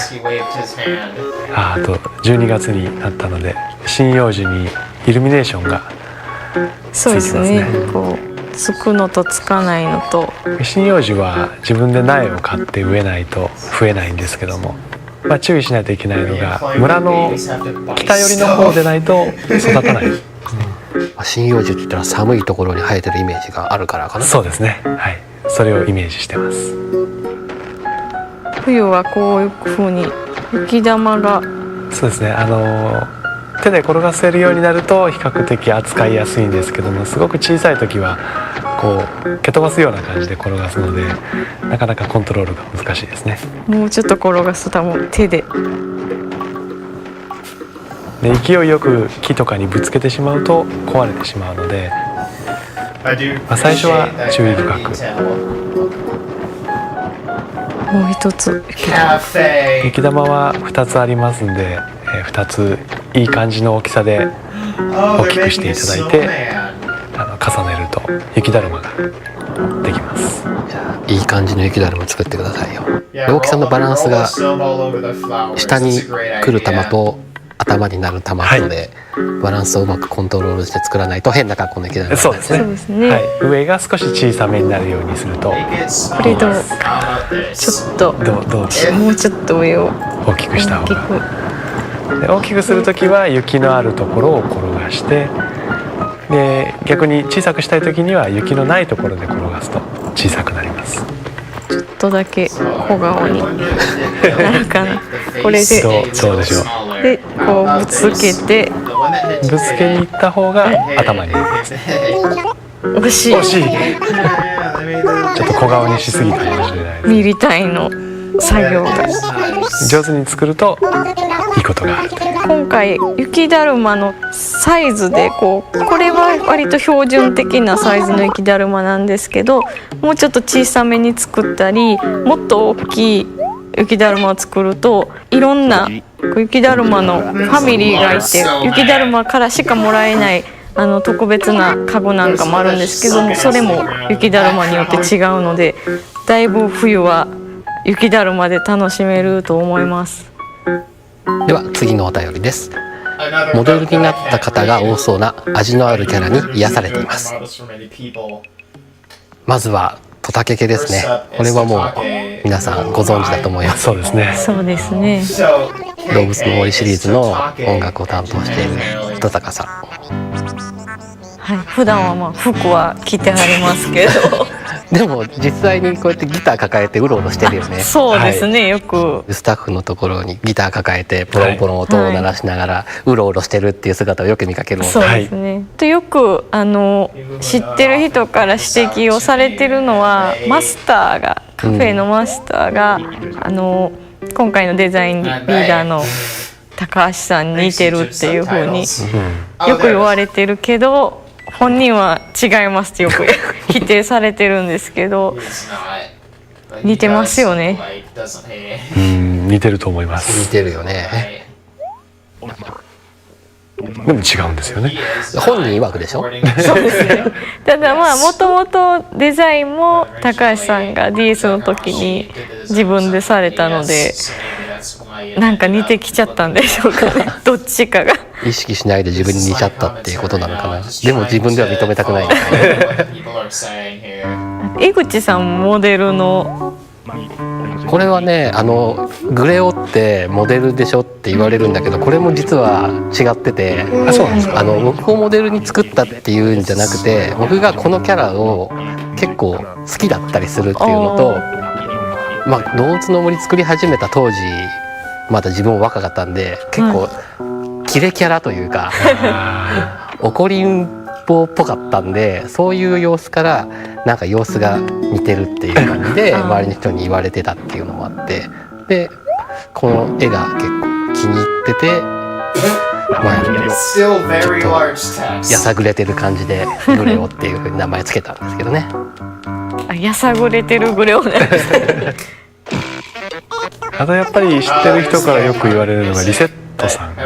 あと12月になったので針葉樹にイルミネーションがついてますね。そうですね。こうつくのとつかないのと、針葉樹は自分で苗を買って植えないと増えないんですけども、注意しないといけないのが村の北寄りの方でないと育たない。針葉樹って言ったら寒いところに生えてるイメージがあるからかな。そうですね、はい、それをイメージしてます。冬はこういう風に雪玉が、そうですね、手で転がせるようになると比較的扱いやすいんですけども、すごく小さい時はこう蹴飛ばすような感じで転がすので、なかなかコントロールが難しいですね。もうちょっと転がすと多分手で勢いよく木とかにぶつけてしまうと壊れてしまうので、最初は注意深く。もう一つ雪玉は2つありますんで、2ついい感じの大きさで大きくしていただいて、重ねると雪だるまができます。いい感じの雪だるま作ってくださいよ。大きさのバランスが下に来る玉と頭になる玉とで、バランスをうまくコントロールして作らないと変な格好の雪だるまになるんですね。そうですね、はい、上が少し小さめになるようにすると。これどうちょっともうちょっと上を大きくした方が。で大きくするときは雪のあるところを転がして、で逆に小さくしたいときには雪のないところで転がすと小さくなります。ちょっとだけ小顔になるかな。これでどうでしょう。でこうぶつけてぶつけに行った方が頭になりますね。惜しい。惜しい。ちょっと小顔にしすぎたかもしれないです。ミリ単位の作業が上手に作るといいことがある。今回雪だるまのサイズでこれは割と標準的なサイズの雪だるまなんですけど、もうちょっと小さめに作ったり、もっと大きい雪だるまを作るといろんな雪だるまのファミリーがいて、雪だるまからしかもらえない特別なカゴなんかもあるんですけども、それも雪だるまによって違うので、だいぶ冬は雪だるまで楽しめると思います。では次のお便りです。モデルになった方が多そうな味のあるキャラに癒されています。まずはトタケケですね。これはもう皆さんご存知だと思います。そうですね。そうですね。動物の森シリーズの音楽を担当している人坂さん。はい、普段は服は着てはりますけどでも実際にこうやってギター抱えてうろうろしてるよね。そうですね、はい、よくスタッフのところにギター抱えてポロンポロン音を鳴らしながらうろうろしてるっていう姿をよく見かけるので、そうですね。とよく知ってる人から指摘をされてるのは、マスターがカフェのマスターが、今回のデザインリーダーの高橋さんに似てるっていう風によく言われてるけど、本人は違いますってよく否定されてるんですけど、似てますよね。似てると思います。似てるよね。でも違うんですよね。本人曰くでしょ。そうですね。ただまあもともとデザインも高橋さんが DS の時に自分でされたので、なんか似てきちゃったんでしょうかね。どっちかが意識しないで自分に似ちゃったっていうことなのかな。でも自分では認めたくない。江口さんモデルのこれはね、グレオってモデルでしょって言われるんだけど、これも実は違ってて、そうなんですか。僕をモデルに作ったっていうんじゃなくて、僕がこのキャラを結構好きだったりするっていうのと、動物の森作り始めた当時まだ自分も若かったんで、結構キレキャラというか怒りんぼっぽかったんで、そういう様子からなんか様子が似てるっていう感じで周りの人に言われてたっていうのもあって、でこの絵が結構気に入ってて、ちょっとやさぐれてる感じでグレオっていう風に名前つけたんですけどね。やさぐれてるグレオなんですあとやっぱり知ってる人からよく言われるのがリセットさんで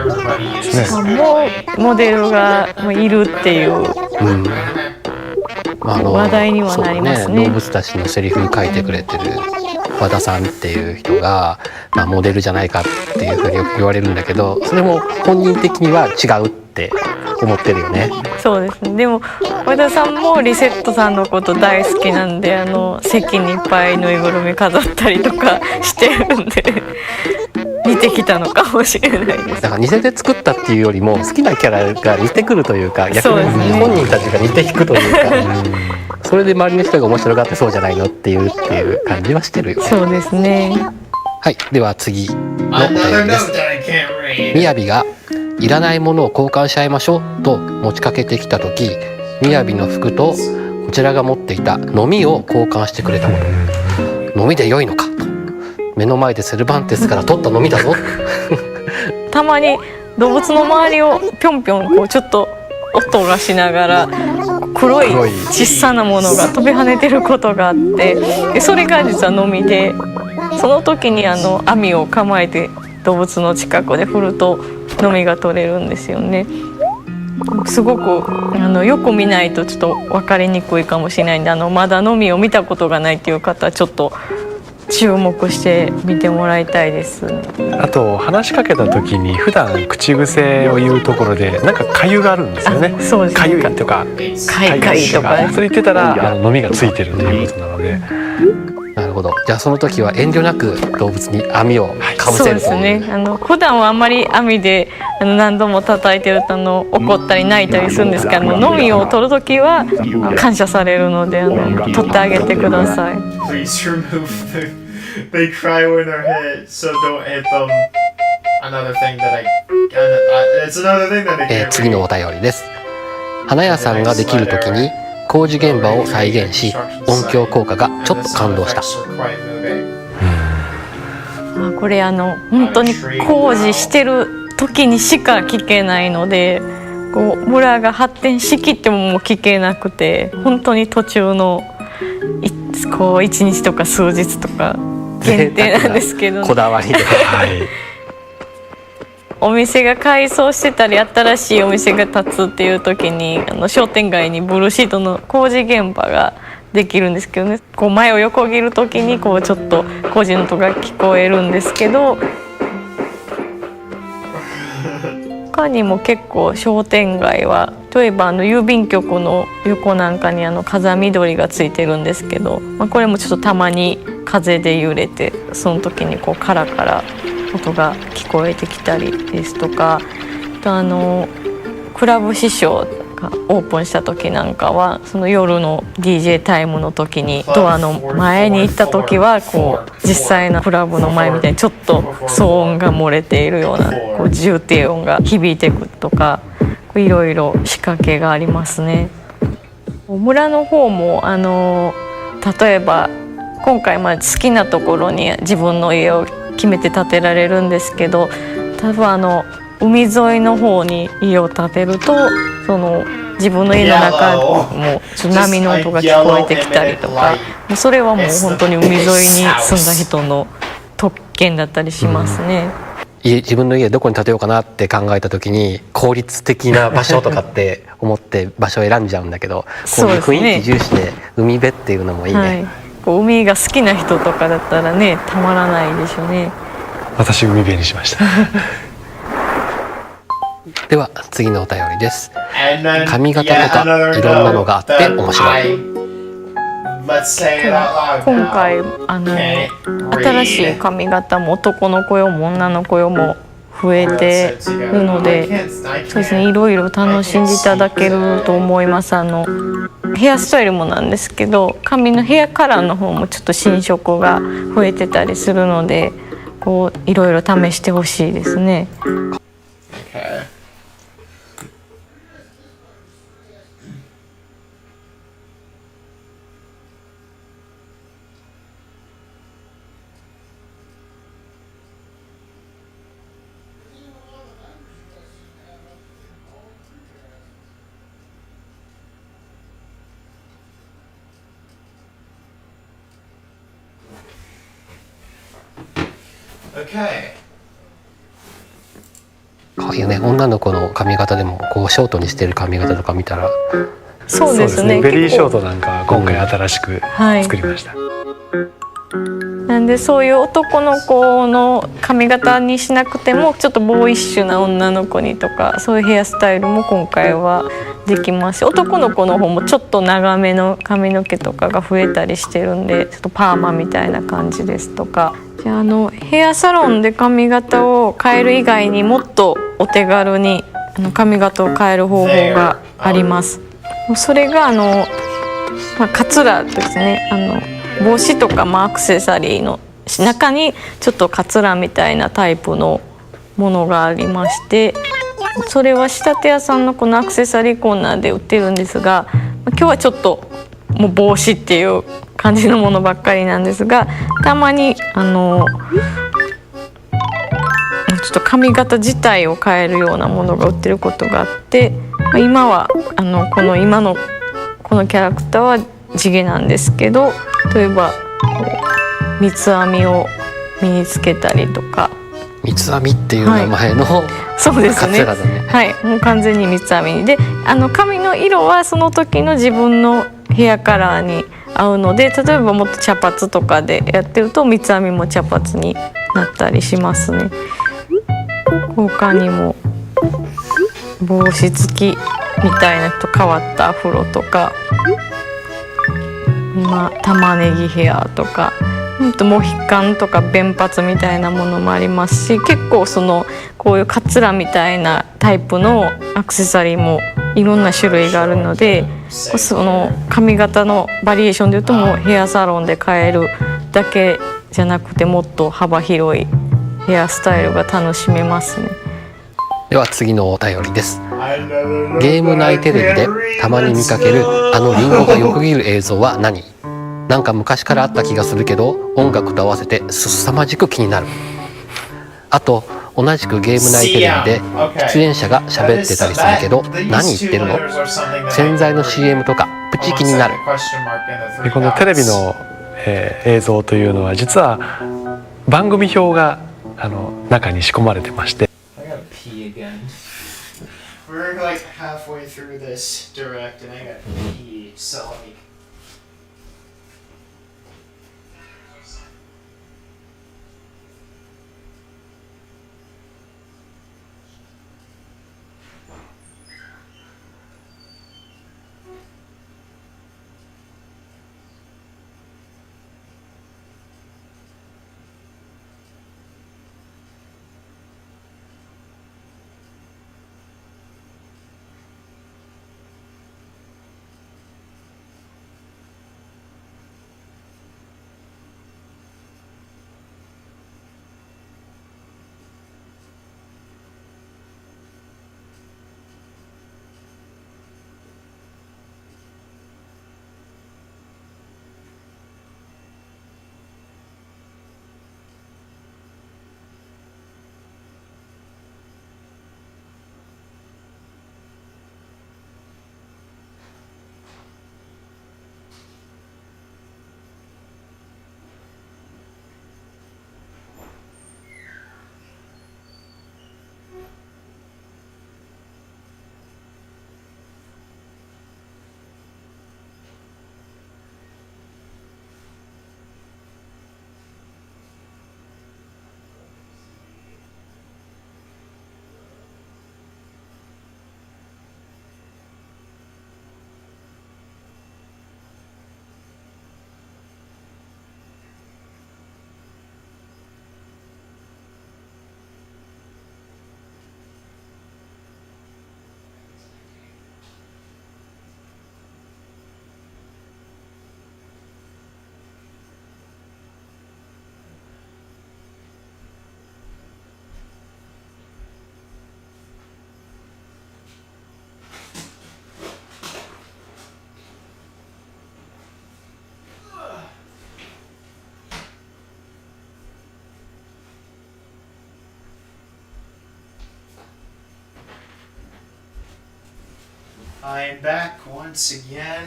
すね。もうモデルがいるっていう、話題にはなりますね。動物たちのセリフ書いてくれてる和田さんっていう人が、モデルじゃないかっていうふうによく言われるんだけど、それも本人的には違うって思ってるよね。そうですね。でも和田さんもリセットさんのこと大好きなんで、席にいっぱいぬいぐるみ飾ったりとかしてるんで似たのかもしれないです。だから似せて作ったっていうよりも好きなキャラが似てくるというか、逆そうですね、に本人たちが似て引くというかそれで周りの人が面白がってそうじゃないのっていう感じはしてるよね。そうですね。はい、では次のお便りです。みやびがいらないものを交換し合いましょうと持ちかけてきた時、みやびの服とこちらが持っていたのみを交換してくれたこと。のみで良いのかと、目の前でセルバンテスから取ったのみだぞたまに動物の周りをぴょんぴょんこうちょっと音がしながら黒い小さなものが飛び跳ねてることがあって、でそれが実はのみで、その時に網を構えて動物の近くで振るとのみが取れるんですよね。すごくよく見ないとちょっと分かりにくいかもしれないんで、まだのみを見たことがないっていう方はちょっと注目して見てもらいたいです。あと話しかけた時に普段口癖を言うところでなんかかゆがあるんですよね。そうですね。かゆいとかかいかいとか、それ言ってたらのみがついてるということなので。なるほど。じゃあその時は遠慮なく動物に網をかぶせるという。そうですね。普段はあんまり網で何度も叩いてると怒ったり泣いたりするんですけど、のみを取る時は感謝されるので取ってあげてください。Please remove they cry when they're hit, so don't hit them. Another thing that it's another thing that they can't 次のお便りです。花屋さんができる時に工事現場を再現し、音響効果がちょっと感動した。これ本当に工事してる時にしか聞けないので、こう村が発展しきってももう聞けなくて、本当に途中のこう1日とか数日とか限定なんですけど、こだわりで、お店が改装してたり新しいお店が建つっていう時に商店街にブルーシートの工事現場ができるんですけどね、こう前を横切る時にこうちょっと工事の音が聞こえるんですけど、他にも結構商店街は例えば郵便局の横なんかに風見鶏がついてるんですけど、これもちょっとたまに風で揺れてその時にこうカラカラ音が聞こえてきたりですとか、あとクラブ師匠がオープンした時なんかはその夜の DJ タイムの時にドアの前に行った時はこう実際のクラブの前みたいにちょっと騒音が漏れているようなこう重低音が響いてくるとか、いろいろ仕掛けがありますね。村の方も例えば今回好きなところに自分の家を決めて建てられるんですけど、多分海沿いの方に家を建てるとその自分の家の中も波の音が聞こえてきたりとか、それはもう本当に海沿いに住んだ人の特権だったりしますね。自分の家どこに建てようかなって考えた時に効率的な場所とかって思って場所を選んじゃうんだけど、こういう雰囲気重視で海辺っていうのもいいね。こう海が好きな人とかだったらね、たまらないでしょうね。私海辺にしましたでは次のお便りです。髪型とかいろんなのがあって面白い。今回新しい髪型も男の子用も女の子用も増えてるので、そうですね、いろいろ楽しんでいただけると思います。ヘアスタイルもなんですけど、髪のヘアカラーの方もちょっと新色が増えてたりするので、こういろいろ試してほしいですね。こういうね、女の子の髪型でもこうショートにしてる髪型とか見たら、そうですね、ベリーショートなんかは今回新しく作りました。なんでそういう男の子の髪型にしなくてもちょっとボーイッシュな女の子にとか、そういうヘアスタイルも今回はできますし、男の子の方もちょっと長めの髪の毛とかが増えたりしてるんで、ちょっとパーマみたいな感じですとか。ヘアサロンで髪型をを変える以外にもっとお手軽に髪型を変える方法があります。それがカツラですね。帽子とかアクセサリーの中にちょっとカツラみたいなタイプのものがありまして、それは仕立て屋さんのこのアクセサリーコーナーで売ってるんですが、今日はちょっともう帽子っていう感じのものばっかりなんですが、たまにちょっと髪型自体を変えるようなものが売ってることがあって、今は今のこのキャラクターは地毛なんですけど、例えば三つ編みを身につけたりとか。三つ編みっていう名前の、そうですね。カツラだね。はい、もう完全に三つ編みで、髪の色はその時の自分のヘアカラーに合うので、例えばもっと茶髪とかでやってると三つ編みも茶髪になったりしますね。他にも帽子付きみたいなと変わったアフロとか、玉ねぎヘアとか、モヒカンとか弁髪みたいなものもありますし、結構こういうカツラみたいなタイプのアクセサリーもいろんな種類があるので、その髪型のバリエーションでいうともうヘアサロンで変えるだけじゃなくて、もっと幅広いヘアスタイルが楽しめますね。では次のお便りです。ゲーム内テレビでたまに見かけるリンゴが横切る映像は何？なんか昔からあった気がするけど、音楽と合わせて凄まじく気になる。あと同じくゲーム内テレビで出演者が喋ってたりするけど、何言ってるの？洗剤の CM とかプチ気になる。このテレビの、映像というのは実は番組表が中に仕込まれてまして。We're like halfway through this direct and I got pee, so like I'm back once again.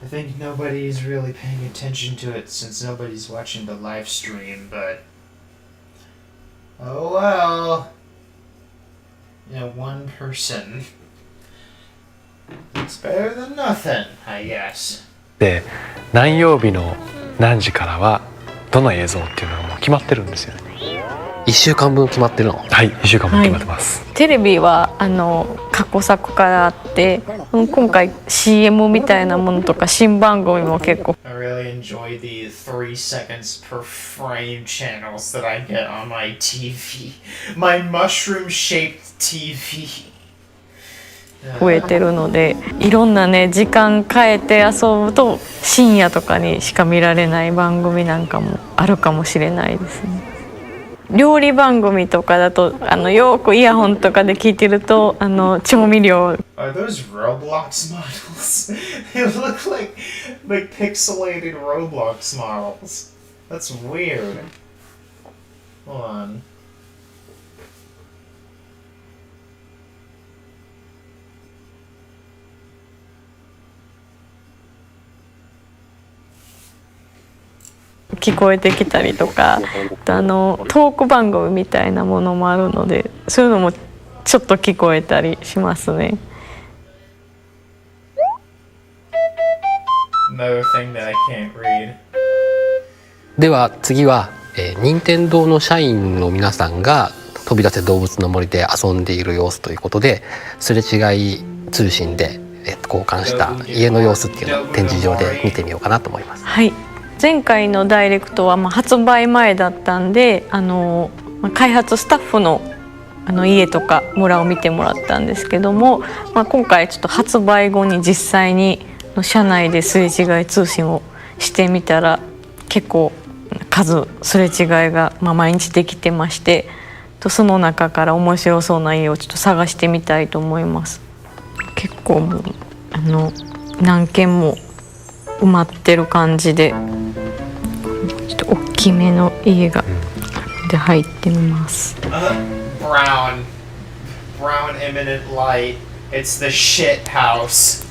I think nobody's really paying attention to it since nobody's watching the live stream, but oh well. One person. It's better than nothing, I guess. で、何曜日の何時からはどの映像っていうのがもう決まってるんですよね。1週間分決まってるの？はい、1週間分決まってます、テレビは過去作からあって今回 CM みたいなものとか新番組も結構 I really enjoy the 3 seconds per frame channels that I get on my TV. My mushroom-shaped TV. 増えてるのでいろんなね時間変えて遊ぶと深夜とかにしか見られない番組なんかもあるかもしれないですね。料理番組とかだとよくイヤホンとかで聞いてると調味料 Are those Roblox models? They look like pixelated Roblox models. That's weird. Hold on.聞こえてきたりとかトーク番組みたいなものもあるのでそういうのもちょっと聞こえたりしますね。Another thing that I can't read. では次は、任天堂の社員の皆さんが飛び出せ動物の森で遊んでいる様子ということで、すれ違い通信で、交換した家の様子っていうのを展示場で見てみようかなと思います。はい、前回のダイレクトは発売前だったんで開発スタッフの家とか村を見てもらったんですけども、今回ちょっと発売後に実際に社内ですれ違い通信をしてみたら結構すれ違いが毎日できてまして、その中から面白そうな家をちょっと探してみたいと思います。結構もう何軒も埋まってる感じでちょっと大きめの家がで入ってみます。Brown imminent light. It's the shit house.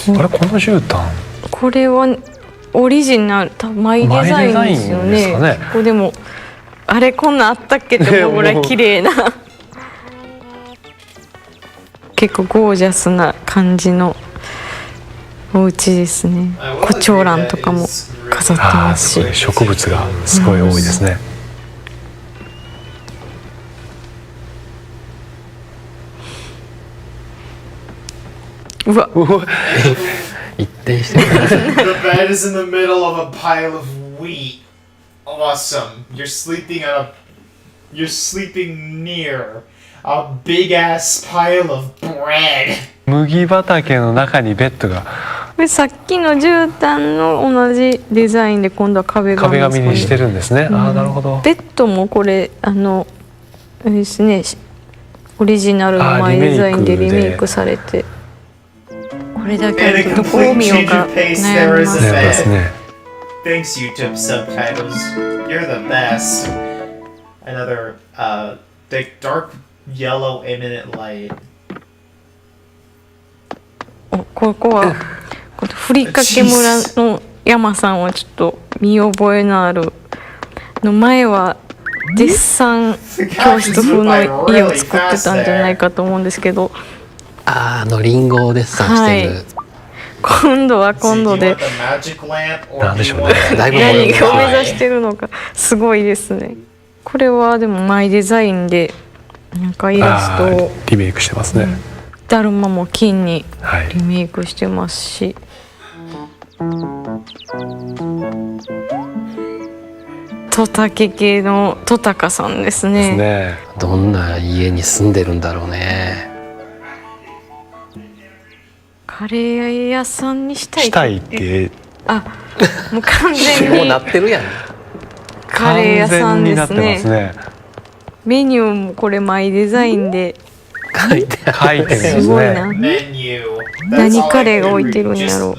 あれこの絨毯これはオリジナルマイデザインですよね。これでもあれこんなんあったっけって思うぐらい綺麗な結構ゴージャスな感じのお家ですね。胡蝶蘭とかも飾ってますし、植物がすごい多いですね。うわ一転してる。 The bed is in the middle of a pile of wheat. Awesome. You're sleeping near a big ass pile of bread. 麦畑の中にベッドが。これさっきの絨毯の同じデザインで今度は壁紙にしてるんですね。なるほど。ベッドもこれあれですね、オリジナルのマイデザインでリメイクされて、これだけどこを見ようか悩みますね。Thanks YouTube subtitles. You're the best. Another the dark yellow imminent light. ここはふりかけ村の山さんはちょっと見覚えのあるの前はデッサン教室風の家を作ってたんじゃないかと思うんですけど、リンゴをデッサンしてる、はい、今度は今度で何でしょうね、何を目指してるのかすごいですね。これはでもマイデザインでなんかイラストをリメイクしてますね。だるまも金にリメイクしてますし、トタケ系のトタカさんですね。どんな家に住んでるんだろうね。カレー屋さんにしたいってもう完全にもうなってるやん。カレー屋さんですね。メニューもこれマイデザインで書いてるんですね。すごいな。何カレーが置いてるんやろう。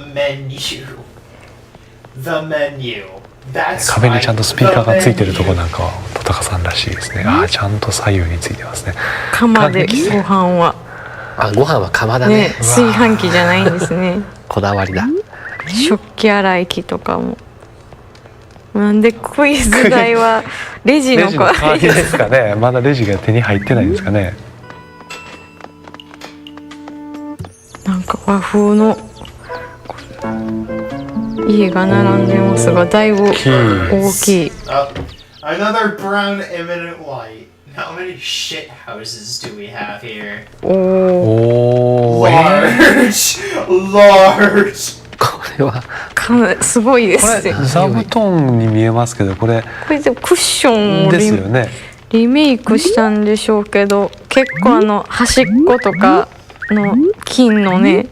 壁にちゃんとスピーカーがついてるとこなんかはトタカさんらしいですね。ちゃんと左右についてますね。釜でご飯はご飯は釜だね。炊飯器じゃないんですね。こだわりだ。食器洗い機とかも。なんでクイズ代はレジの代わりですかね。まだレジが手に入ってないんですかね。なんか和風の家が並んでますが、だいぶ大きい。Another brown imminent light. How many shit houses do we have here? Oh. Large! Large! これはすごいですね。座布団に見えますけど、これでもクッションをですよね。リメイクしたんでしょうけど、結構端っことかの金のね、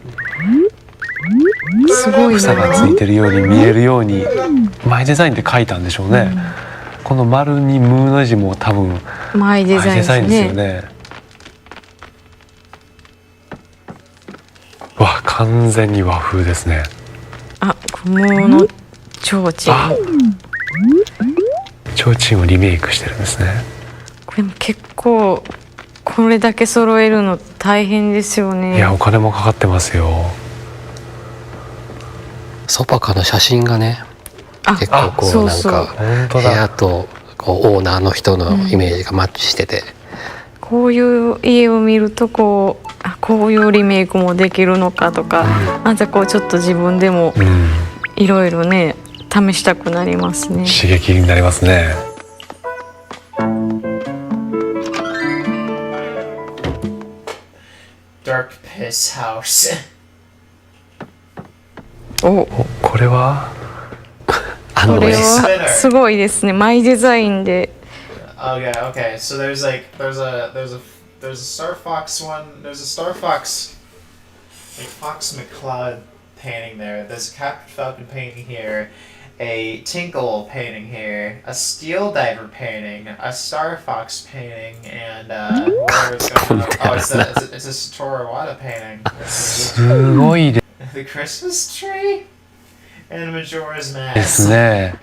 すごいね。房がついてるように見えるようにマイデザインで描いたんでしょうね。この丸にムーの字も多分マイデザインですですよね。ね。わ、完全に和風ですね。あ、無の提灯。提灯をリメイクしてるんですね。これも結構これだけ揃えるの大変ですよね。いや、お金もかかってますよ。ソパカの写真がね、結構こうなんか部屋とこうオーナーの人のイメージがマッチしてて、こういう家を見るとこういうリメイクもできるのかとか、あんたちょっと自分でもいろいろね試したくなりますね。刺激になりますね。Dark Piss House. これはこれはすごいですね。マイデザインで。Okay. So there's a Star Fox one. There's a Star Fox, like Fox McCloud painting there. There's a Captain Falcon painting here, a Tinkle painting here, a Steel Diver painting, a Star Fox painting, and whatever's going on. Oh, it's a Satoru Iwata painting. すごいで The Christmas tree and Majora's Mask. すね。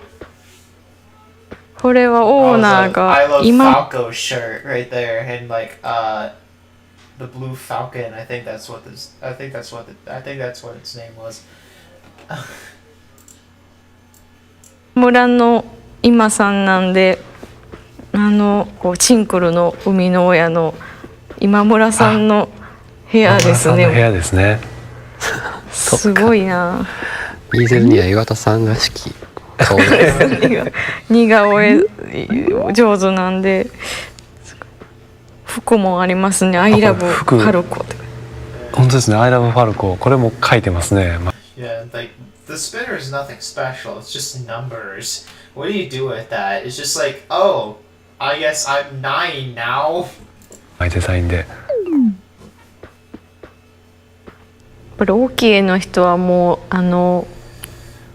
これはオーナーが I love 今 Falco shirt right there, and like the blue falcon. I think that's what its name was. 村の今さんなんで、チンクルの生みの親の今村さんの部屋ですね。部屋ですね。すごいな。イーゼルには岩田さんが好き。似顔絵上手なんで、服もありますね。I love ファルコ。本当ですね。I love ファルコ。これも書いてますね。Yeah, like the spinner is nothing special. It's just numbers. What do you do with that? It's just like, oh, I guess I'm 9 now. マイデザインで。やっぱり大きい絵の人はもう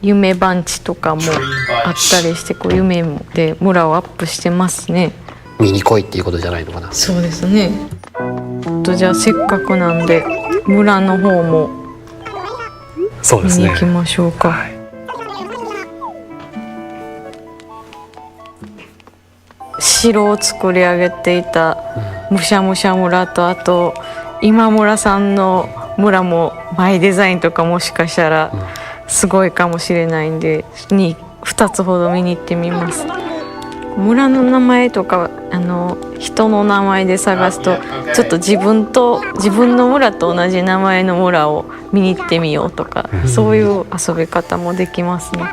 夢番地とかもあったりして、こう夢で村をアップしてますね。見に来いっていうことじゃないのかな。そうですね。じゃあせっかくなんで村の方も見に行きましょうか。城を作り上げていたむしゃむしゃ村と、あと今村さんの村もマイデザインとかもしかしたらすごいかもしれないんで、2つほど見に行ってみます。村の名前とか人の名前で探すと、ちょっと自分の村と同じ名前の村を見に行ってみようとか、そういう遊び方もできますね。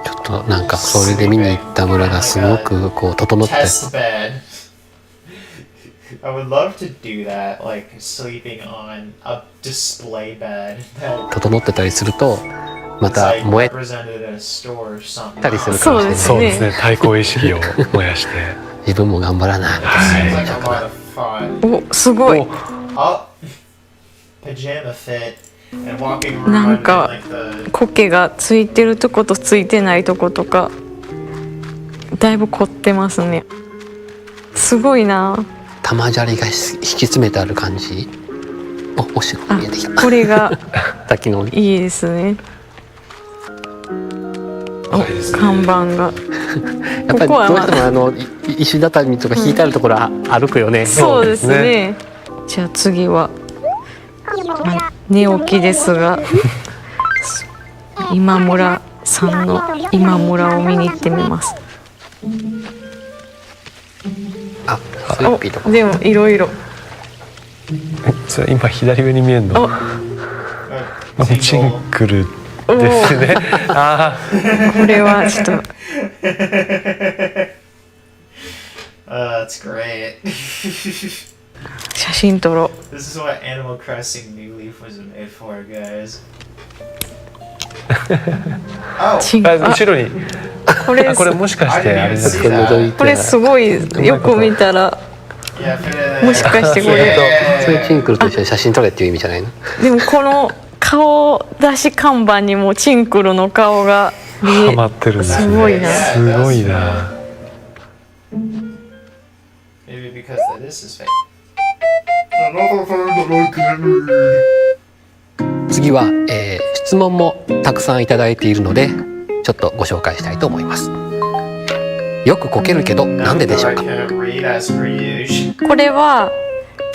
ちょっとなんかそれで見に行った村がすごくこう整って。I would love to do that, like sleeping on a display bed. 整ってたりするとまた燃えたりするかもしれない。そうですね。対抗意識を燃やして。自分も頑張らなみたいな。お、すごい。なんか苔がついてるとことついてないとことかだいぶ凝ってますね。すごいな。玉砂利が引き詰めてある感じ。お城が見えてきた。これが滝のいいですね。看板が。やっぱりどうしても石畳とか引いてあるところは歩くよね。そうですね。じゃあ次は寝起きですが今村さんの今村を見に行ってみます。でもいろいろ。それ今左上に見えるの。チンクルですね。これはちょっと it. 写真撮ろう。 This is what Animal Crossing New Leaf was made for, guys. 後ろにこれこれもしかしてあれだこれすごいよく見たらもしかしてこれそれチンクルと一緒に写真撮れっていう意味じゃないの？でもこの顔出し看板にもチンクルの顔がはまってるんですね。すごいな。すごいな。 Maybe because that is his fate. 次は、質問もたくさんいただいているのでちょっとご紹介したいと思います。よくこけるけどなんででしょうか？これは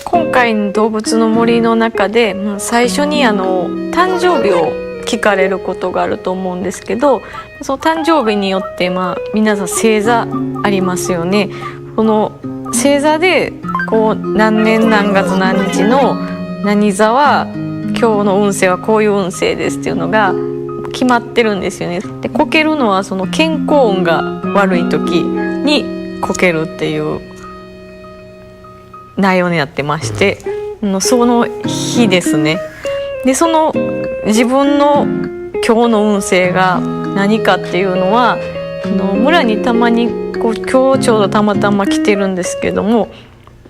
今回の動物の森の中で、最初に誕生日を聞かれることがあると思うんですけど、その誕生日によって皆さん星座ありますよね。この星座でこう何年何月何日の何座は今日の運勢はこういう運勢ですっていうのが決まってるんですよね。でこけるのはその健康運が悪い時にこけるっていう内容になってまして、その日ですね。でその自分の今日の運勢が何かっていうのは村にたまに今日ちょうどたまたま来てるんですけども、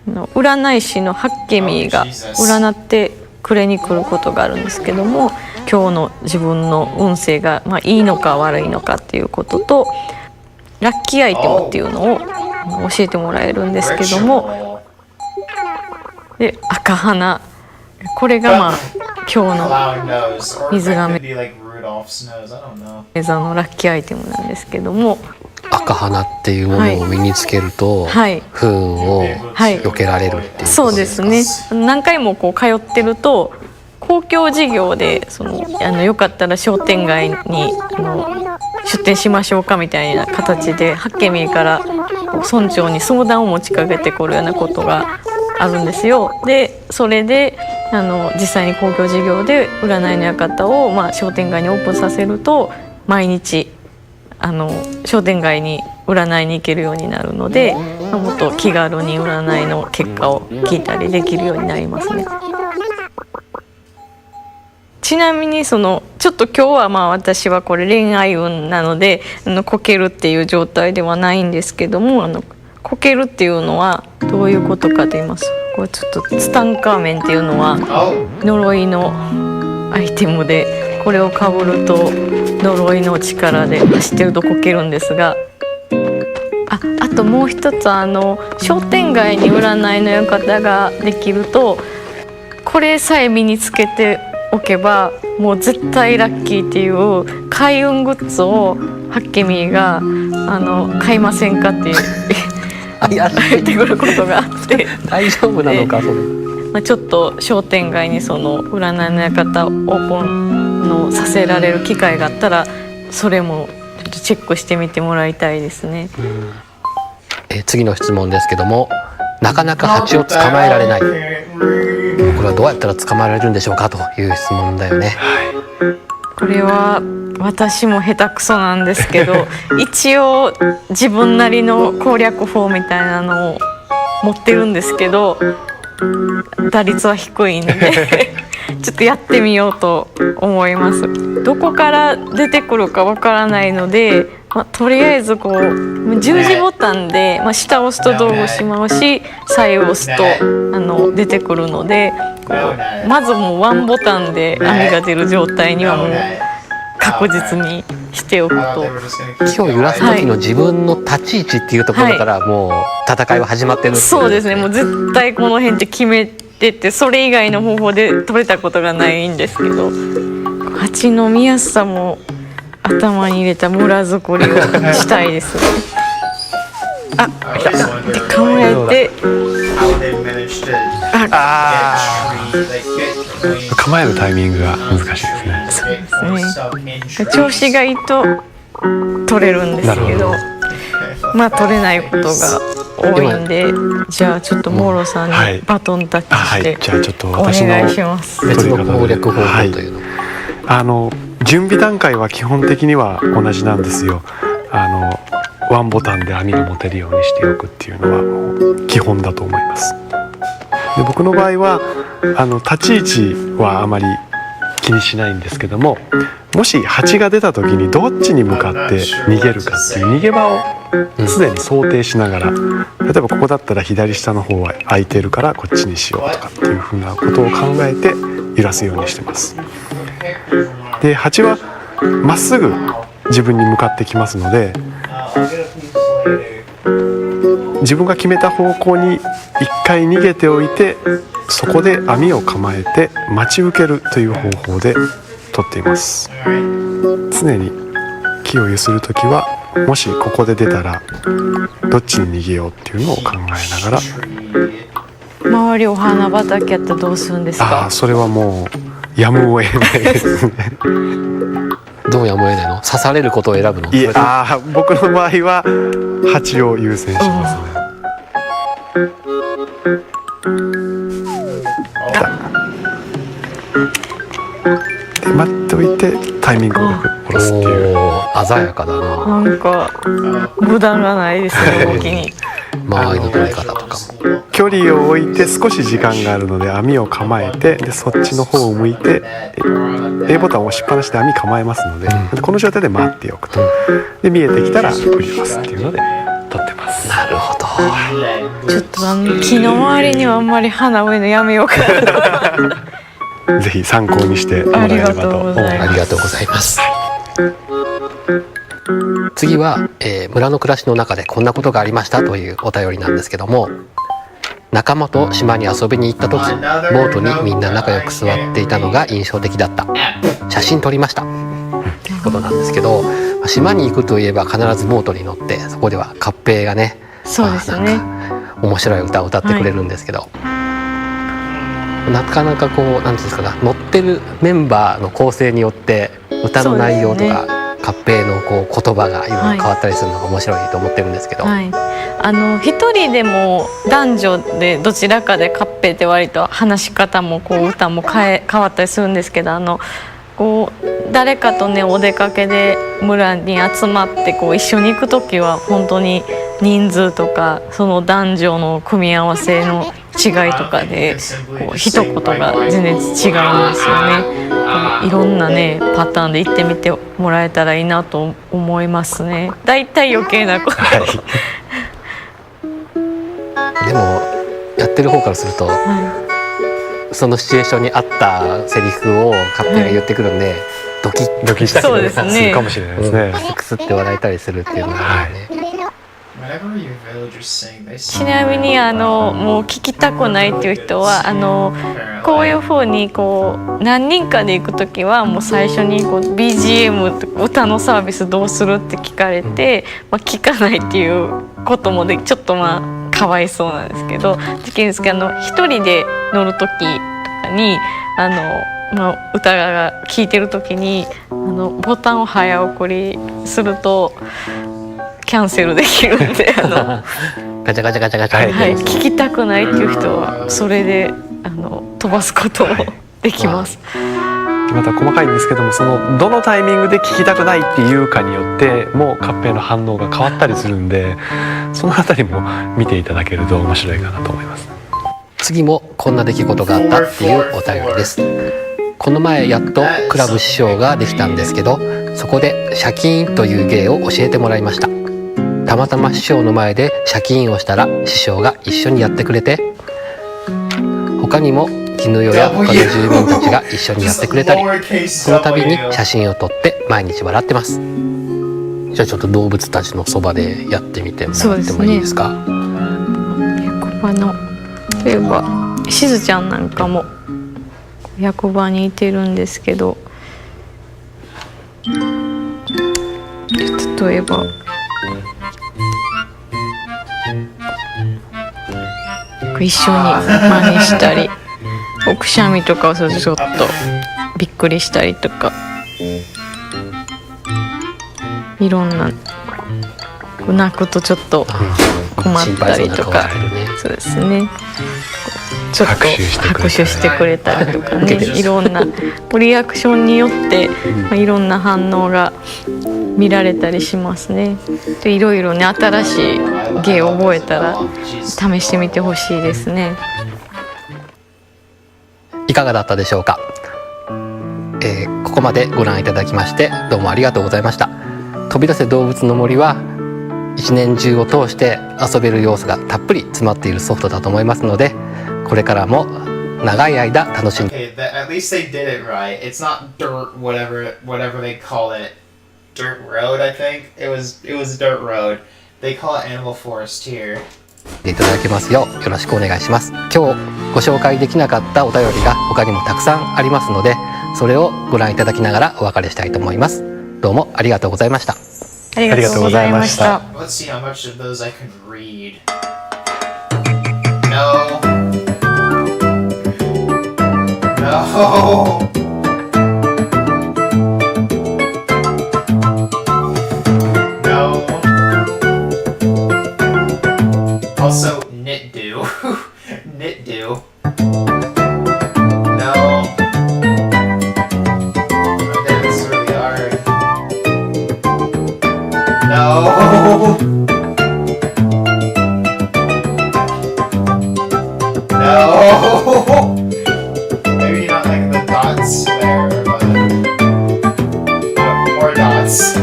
占い師のハッケミーが占ってくれに来ることがあるんですけども、今日の自分の運勢がいいのか悪いのかっていうこととラッキーアイテムっていうのを教えてもらえるんですけども、で赤花、これが今日の水亀座のラッキーアイテムなんですけども、赤花っていうものを身につけると、不運を避けられるっていうことですか？そうですね。何回もこう通ってると公共事業でよかったら商店街に出店しましょうかみたいな形でハッケミーから村長に相談を持ちかけてくるようなことがあるんですよ。でそれで実際に公共事業で占いの館を商店街にオープンさせると毎日商店街に占いに行けるようになるので、もっと気軽に占いの結果を聞いたりできるようになりますね。ちなみにちょっと今日は私はこれ恋愛運なのでこけるっていう状態ではないんですけども、こけるっていうのはどういうことかと言います。これちょっとツタンカーメンっていうのは呪いのアイテムで、これをかぶると呪いの力で走ってるとこけるんですが、あともう一つ商店街に占いの館ができるとこれさえ身につけておけばもう絶対ラッキーっていう開運グッズをハッケミーが買いませんかって言ってくることがあって大丈夫なのかそれ。ちょっと商店街にその占いの館をオープンのさせられる機会があったらそれもちょっとチェックしてみてもらいたいですね。次の質問ですけども、なかなか蜂を捕まえられない、これはどうやったら捕まえられるんでしょうかという質問だよね。これは私も下手くそなんですけど一応自分なりの攻略法みたいなのを持ってるんですけど打率は低いんでちょっとやってみようと思います。どこから出てくるかわからないので、とりあえずこう十字ボタンで、下を押すと道具しまうし左右を押すと出てくるので、まずもうワンボタンで網が出る状態にはもう確実にしておくと。木を揺らす時の自分の立ち位置っていうところからもう戦いは始まってる。そうですね。もう絶対この辺って決めてて、それ以外の方法で取れたことがないんですけど、蜂の見やすさも頭に入れた村作りをしたいですね。あ、来た。で構えて、構えるタイミングが難しいですね。そうですね。調子がいいと取れるんですけど、取れないことが多いんで、じゃあちょっとモーロさんにバトンタッチして、じゃあちょっと私のお願いします。別の攻略方法というの。準備段階は基本的には同じなんですよ。ワンボタンで網が持てるようにしておくっていうのはもう基本だと思います。で僕の場合は立ち位置はあまり気にしないんですけども、もし蜂が出た時にどっちに向かって逃げるかっていう逃げ場をすでに想定しながら、例えばここだったら左下の方は空いてるからこっちにしようとかっていうふうなことを考えて揺らすようにしてます。で蜂はまっすぐ自分に向かってきますので、自分が決めた方向に一回逃げておいて、そこで網を構えて待ち受けるという方法で取っています。常に木を揺するときは、もしここで出たらどっちに逃げようっていうのを考えながら。周りお花畑やったらどうするんですか？それはもうやむを得ないですね。どうやむを得ないの？刺されることを選ぶの？僕の場合は蜂を優先しますね。で待っておいてタイミングを殺すっていう。鮮やかだな。なんか無駄がないですね、動きに。間合いの取り方とかも。距離を置いて少し時間があるので網を構えて、でそっちの方を向いて A ボタンを押しっぱなしで網構えますので、この状態で待っておくと。で見えてきたら振りますっていうので撮ってます。なるほど。ちょっと木の周りにはあんまり花植えのやめようかな。ぜひ参考にしてもらえればと思います。ありがとうございます。次は、村の暮らしの中でこんなことがありましたというお便りなんですけども、仲間と島に遊びに行った時、ボートにみんな仲良く座っていたのが印象的だった。写真撮りましたということなんですけど、島に行くといえば必ずボートに乗って、そこではカッペイがね、そうですね、面白い歌を歌ってくれるんですけど、なかなかこうなんていうんですか、乗ってるメンバーの構成によって歌の内容とか、カッペイのこう言葉がいろいろ変わったりするのが面白いと思ってるんですけど、一人でも男女でどちらかでカッペイって割と話し方もこう歌も変わったりするんですけど、こう誰かとねお出かけで村に集まってこう一緒に行く時は本当に人数とかその男女の組み合わせの違いとかでこう一言が全然違うんですよね。いろんなねパターンで行ってみてもらえたらいいなと思いますね。だいたい余計なこと、でもやってる方からすると、そのシチュエーションに合ったセリフをカッペイが言ってくるんで、ドキッしたりするかもしれないですね。クスって笑えたりするっていうのがあるね。ちなみにもう聞きたくないっていう人はこういうふうにこう何人かで行く時はもう最初にこう BGM 歌のサービスどうするって聞かれて、聞かないっていうこともでちょっとかわいそうなんですけどできるんですけど、一人で乗る時とかに歌が聴いてる時にボタンを早送りするとキャンセルできるんでガチャガチャガチャガチャ、聞きたくないっていう人はそれで飛ばすこともできます。また細かいんですけども、そのどのタイミングで聞きたくないっていうかによってもうカッペイの反応が変わったりするんで、そのあたりも見ていただけると面白いかなと思います。次もこんな出来事があったっていうお便りです。この前やっとクラブ師匠ができたんですけど、そこでシャキーンという芸を教えてもらいました。たまたま師匠の前でシャキーンをしたら師匠が一緒にやってくれて、他にも絹代や他の住民たちが一緒にやってくれたり、その度に写真を撮って毎日笑ってます。じゃあちょっと動物たちのそばでやってみてもらってもいいですか？例えばしずちゃんなんかも役場にいてるんですけど、例えば一緒に真似したり、くしゃみとかをするとちょっとびっくりしたりとか、いろんな泣くとちょっと困ったりとか、そうですね、ちょっと拍手してくれたりとかね、いろんなリアクションによっていろんな反応が見られたりしますね。でいろいろね新しい芸を覚えたら試してみてほしいですね。いかがだったでしょうか。ここまでご覧いただきましてどうもありがとうございました。飛び出せ動物の森は一年中を通して遊べる要素がたっぷり詰まっているソフトだと思いますので、これからも長い間楽しんで。 Okay, at least they did it right. It's not dirt, whatever they call it. Dirt road, I think. It was dirt road. They call it Animal Forest here. いただけますようよろしくお願いします。今日ご紹介できなかったお便りが他にもたくさんありますので、それをご覧いただきながらお別れしたいと思います。どうもありがとうございました。ありがとうございました。 Let's see how much of those I can read. No. No. No. Also, knit do. Knit do. No. Okay, this is really hard. No. No. Maybe not like the dots there, but more dots.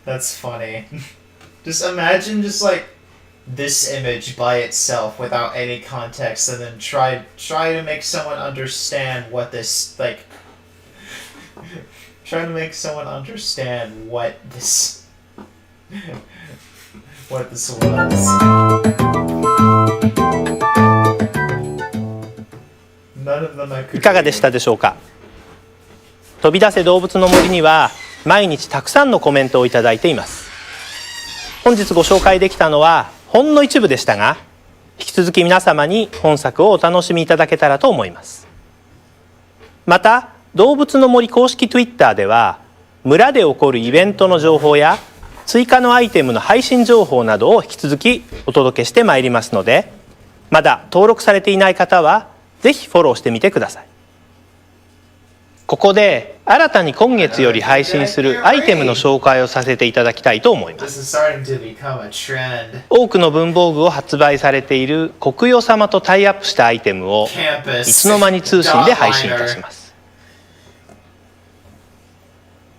That's funny. Just imagine just like this image by itself without any context, and then try to make someone understand what this like. Try to make someone understand what this what this was. None of them I could. いかがでしたでしょうか。飛び出せ動物の森には毎日たくさんのコメントをいただいています。本日ご紹介できたのはほんの一部でしたが、引き続き皆様に本作をお楽しみいただけたらと思います。また動物の森公式 Twitter では村で起こるイベントの情報や追加のアイテムの配信情報などを引き続きお届けしてまいりますので、まだ登録されていない方はぜひフォローしてみてください。ここで新たに今月より配信するアイテムの紹介をさせていただきたいと思います。多くの文房具を発売されている国与様とタイアップしたアイテムをいつの間に通信で配信いたします。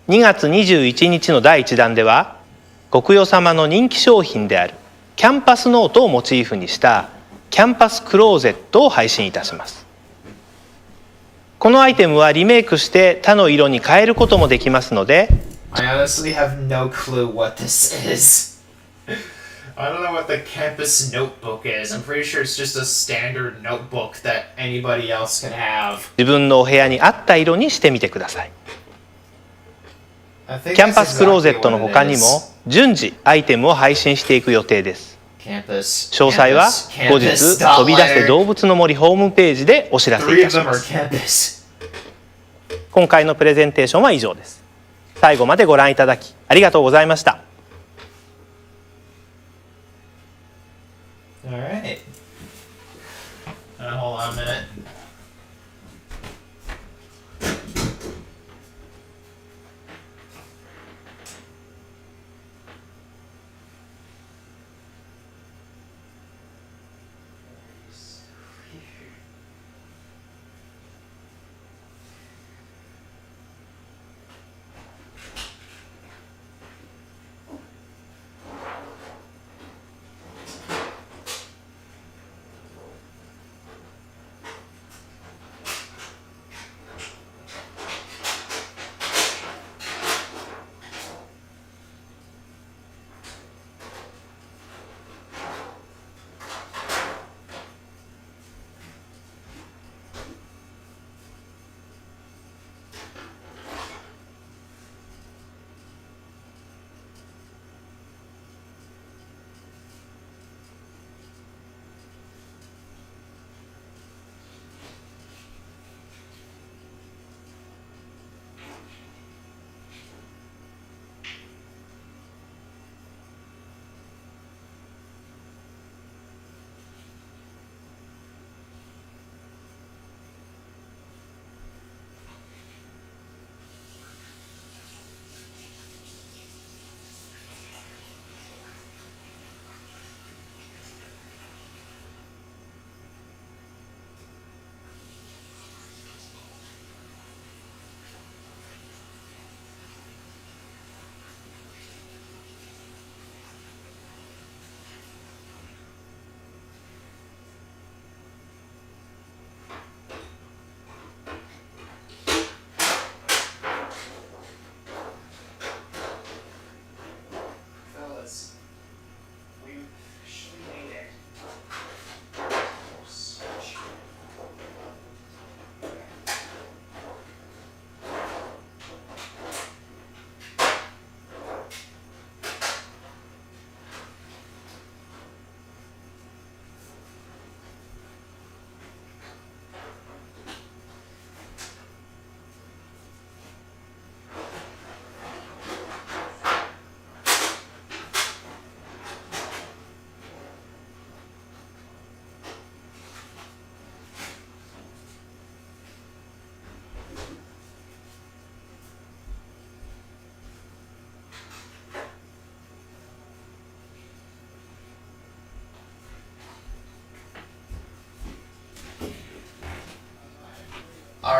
2月21日の第1弾では国与様の人気商品であるキャンパスノートをモチーフにしたキャンパスクローゼットを配信いたします。このアイテムはリメイクして他の色に変えることもできますので、 I honestly have no clue what this is. I don't know what the campus notebook is. I'm pretty sure it's just a standard notebook that anybody else could have. 自分のお部屋に合った色にしてみてください。キャンパスクローゼットの他にも順次アイテムを配信していく予定です。詳細は後日飛び出せ動物の森ホームページでお知らせいたします。今回のプレゼンテーションは以上です。最後までご覧いただきありがとうございました。All right. Hold on a minute.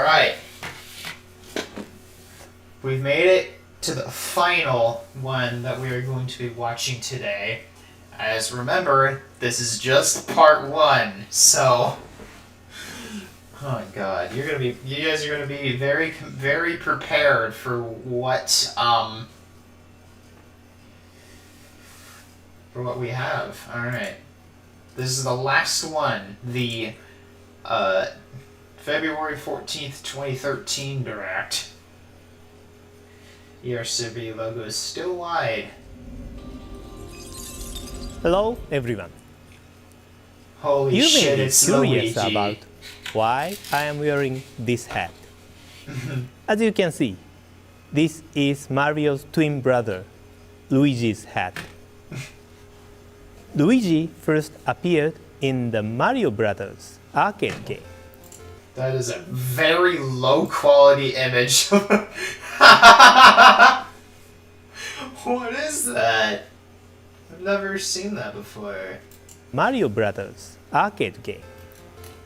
Alright. We've made it to the final one that we are going to be watching today. As remember, this is just part 1, so... Oh my god, you guys are gonna be very, very prepared for what we have. Alright. This is the last one, the February 14th, 2013 Direct. ERCB logo is still wide. Hello, everyone. Holy you shit, may be it's curious Luigi. about why I am wearing this hat. As you can see, this is Mario's twin brother, Luigi's hat. Luigi first appeared in the Mario Brothers arcade game. That is a very low quality image. What is that? I've never seen that before. Mario Brothers arcade game,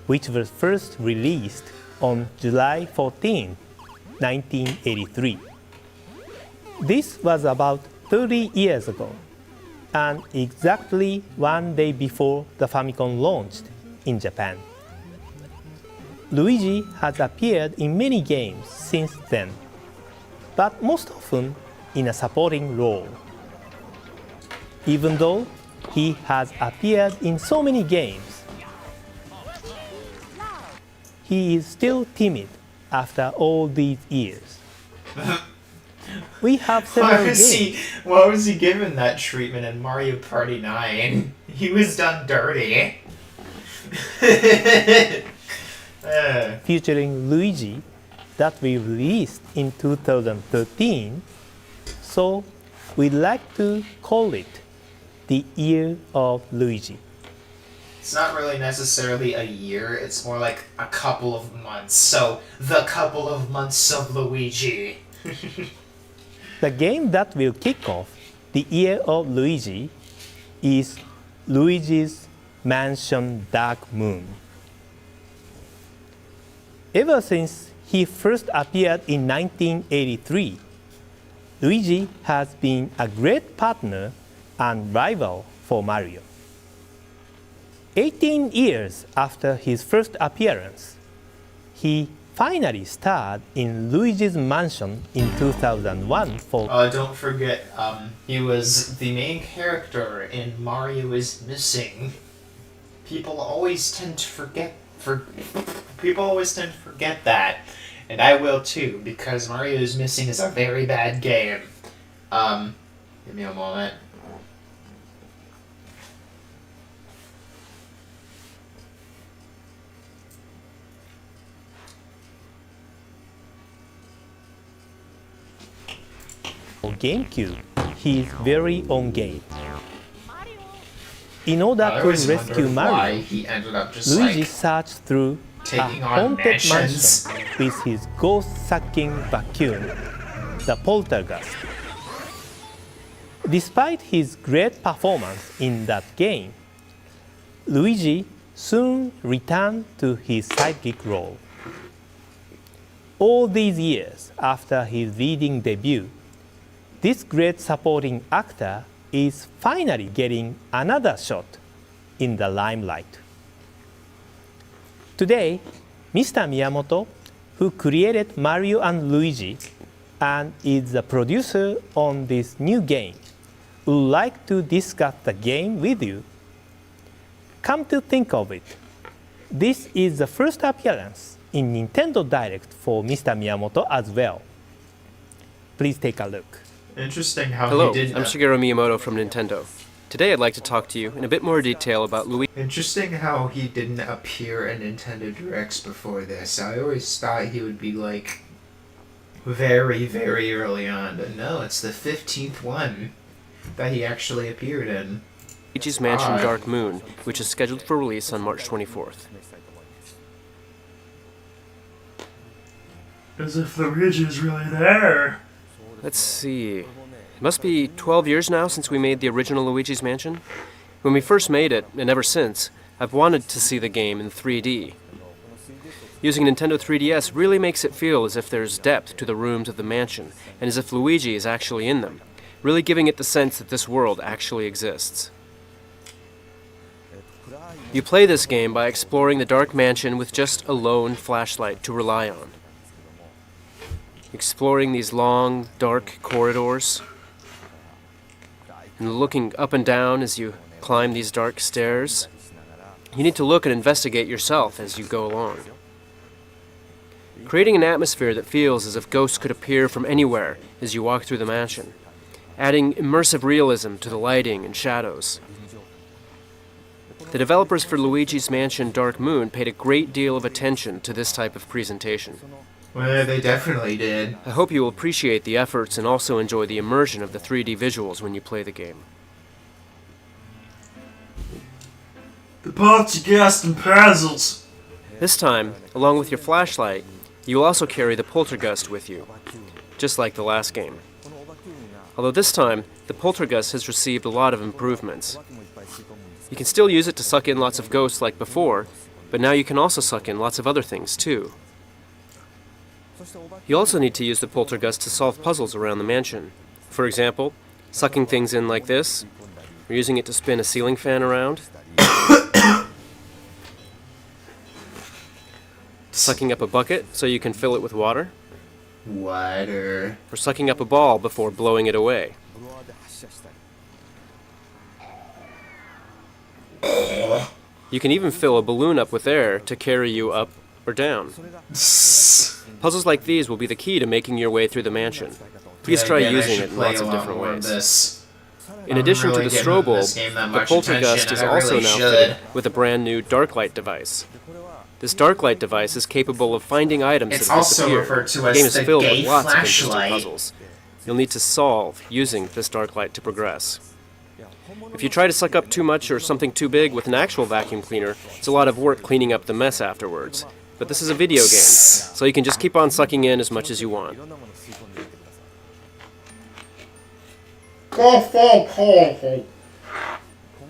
which was first released on July 14, 1983. This was about 30 years ago, and exactly one day before the Famicom launched in Japan. Luigi has appeared in many games since then, but most often in a supporting role. Even though he has appeared in so many games, he is still timid after all these years. We have several games. Why was he given that treatment in Mario Party 9? He was done dirty. Featuring Luigi that we released in 2013, so we'd like to call it the Year of Luigi. It's not really necessarily a year, it's more like a couple of months. So, the couple of months of Luigi. The game that will kick off the Year of Luigi is Luigi's Mansion Dark Moon. Ever since he first appeared in 1983, Luigi has been a great partner and rival for Mario. 18 years after his first appearance, he finally starred in Luigi's Mansion in 2001 for... Don't forget, he was the main character in Mario is Missing. People always tend to forget that, and I will too, because Mario is Missing is a very bad game. Give me a moment. For GameCube, his very own game. In order to rescue Mario, Luigi searched through a haunted mansion with his ghost-sucking vacuum, the Poltergeist. Despite his great performance in that game, Luigi soon returned to his sidekick role. All these years after his leading debut, this great supporting actor is finally getting another shot in the limelight. Today, Mr. Miyamoto, who created Mario and Luigi and is the producer on this new game, would like to discuss the game with you. Come to think of it, this is the first appearance in Nintendo Direct for Mr. Miyamoto as well. Please take a look. Interesting how Hello, he did I'm Shigeru Miyamoto from Nintendo. Today I'd like to talk to you in a bit more detail about Luigi. Interesting how he didn't appear in Nintendo Directs before this. I always thought he would be like very, very early on, but no, it's the 15th one that he actually appeared in. Luigi's Mansion Dark Moon, which is scheduled for release on March 24th. As if Luigi is really there. Let's see. It must be 12 years now since we made the original Luigi's Mansion. When we first made it, and ever since, I've wanted to see the game in 3D. Using Nintendo 3DS really makes it feel as if there's depth to the rooms of the mansion, and as if Luigi is actually in them, really giving it the sense that this world actually exists. You play this game by exploring the dark mansion with just a lone flashlight to rely on. Exploring these long, dark corridors, and looking up and down as you climb these dark stairs. You need to look and investigate yourself as you go along. Creating an atmosphere that feels as if ghosts could appear from anywhere as you walk through the mansion. Adding immersive realism to the lighting and shadows. The developers for Luigi's Mansion Dark Moon paid a great deal of attention to this type of presentation. Well, they definitely did. I hope you will appreciate the efforts and also enjoy the immersion of the 3D visuals when you play the game. The poltergeist and puzzles. This time, along with your flashlight, you will also carry the poltergeist with you, just like the last game. Although this time, the poltergeist has received a lot of improvements. You can still use it to suck in lots of ghosts like before, but now you can also suck in lots of other things too. You also need to use the poltergeist to solve puzzles around the mansion. For example, sucking things in like this, or using it to spin a ceiling fan around. Sucking up a bucket so you can fill it with water. Water. Or sucking up a ball before blowing it away. You can even fill a balloon up with air to carry you up or down. Puzzles like these will be the key to making your way through the mansion. Please try using it in lots of different ways. In addition to the strobe bulb, the poltergeist is also now fitted with a brand new dark light device. This dark light device is capable of finding items that have disappeared. The game is filled with lots of interesting puzzles. You'll need to solve using this dark light to progress. If you try to suck up too much or something too big with an actual vacuum cleaner, it's a lot of work cleaning up the mess afterwards. But this is a video game, so you can just keep on sucking in as much as you want.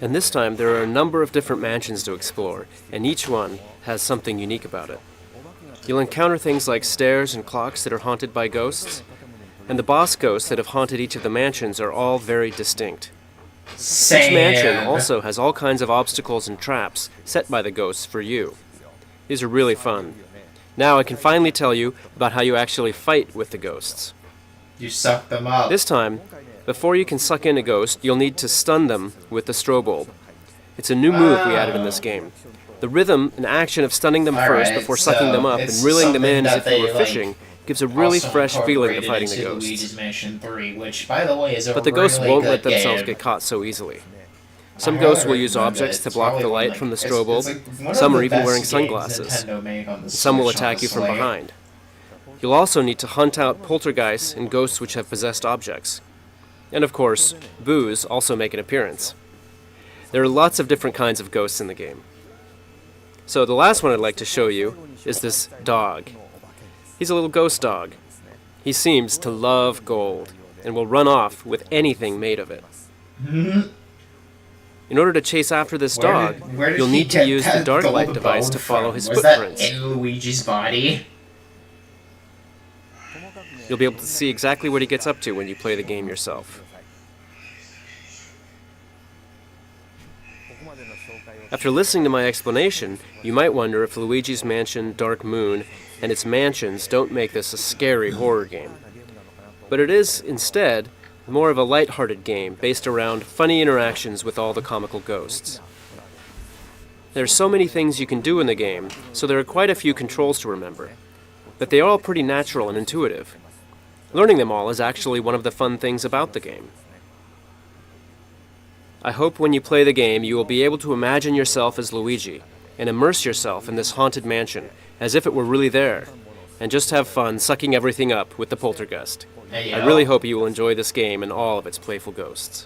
And this time, there are a number of different mansions to explore, and each one has something unique about it. You'll encounter things like stairs and clocks that are haunted by ghosts, and the boss ghosts that have haunted each of the mansions are all very distinct. Each mansion also has all kinds of obstacles and traps set by the ghosts for you. These are really fun. Now I can finally tell you about how you actually fight with the ghosts. You suck them up. This time, before you can suck in a ghost, you'll need to stun them with the strobe bulb. It's a new move we added in this game. The rhythm and action of stunning them first before sucking them up and reeling them in as if you were fishing gives a really fresh feeling to fighting the ghosts. Luigi's Mansion 3, which, by the way, is a But the ghosts really won't good let themselves game. get caught so easily. Some ghosts will use objects to block the light from the strobe bulb, some are even wearing sunglasses, and some will attack you from behind. You'll also need to hunt out poltergeists and ghosts which have possessed objects. And of course, boos also make an appearance. There are lots of different kinds of ghosts in the game. So the last one I'd like to show you is this dog. He's a little ghost dog. He seems to love gold and will run off with anything made of it. In order to chase after this dog, you'll need to use the dark light device to follow his footprints. Was that in Luigi's body? You'll be able to see exactly what he gets up to when you play the game yourself. After listening to my explanation, you might wonder if Luigi's Mansion Dark Moon and its mansions don't make this a scary horror game. But it is, instead, more of a light-hearted game based around funny interactions with all the comical ghosts. There are so many things you can do in the game, so there are quite a few controls to remember. But they are all pretty natural and intuitive. Learning them all is actually one of the fun things about the game. I hope when you play the game you will be able to imagine yourself as Luigi and immerse yourself in this haunted mansion as if it were really there, and just have fun sucking everything up with the poltergeist. I really hope you will enjoy this game and all of its playful ghosts.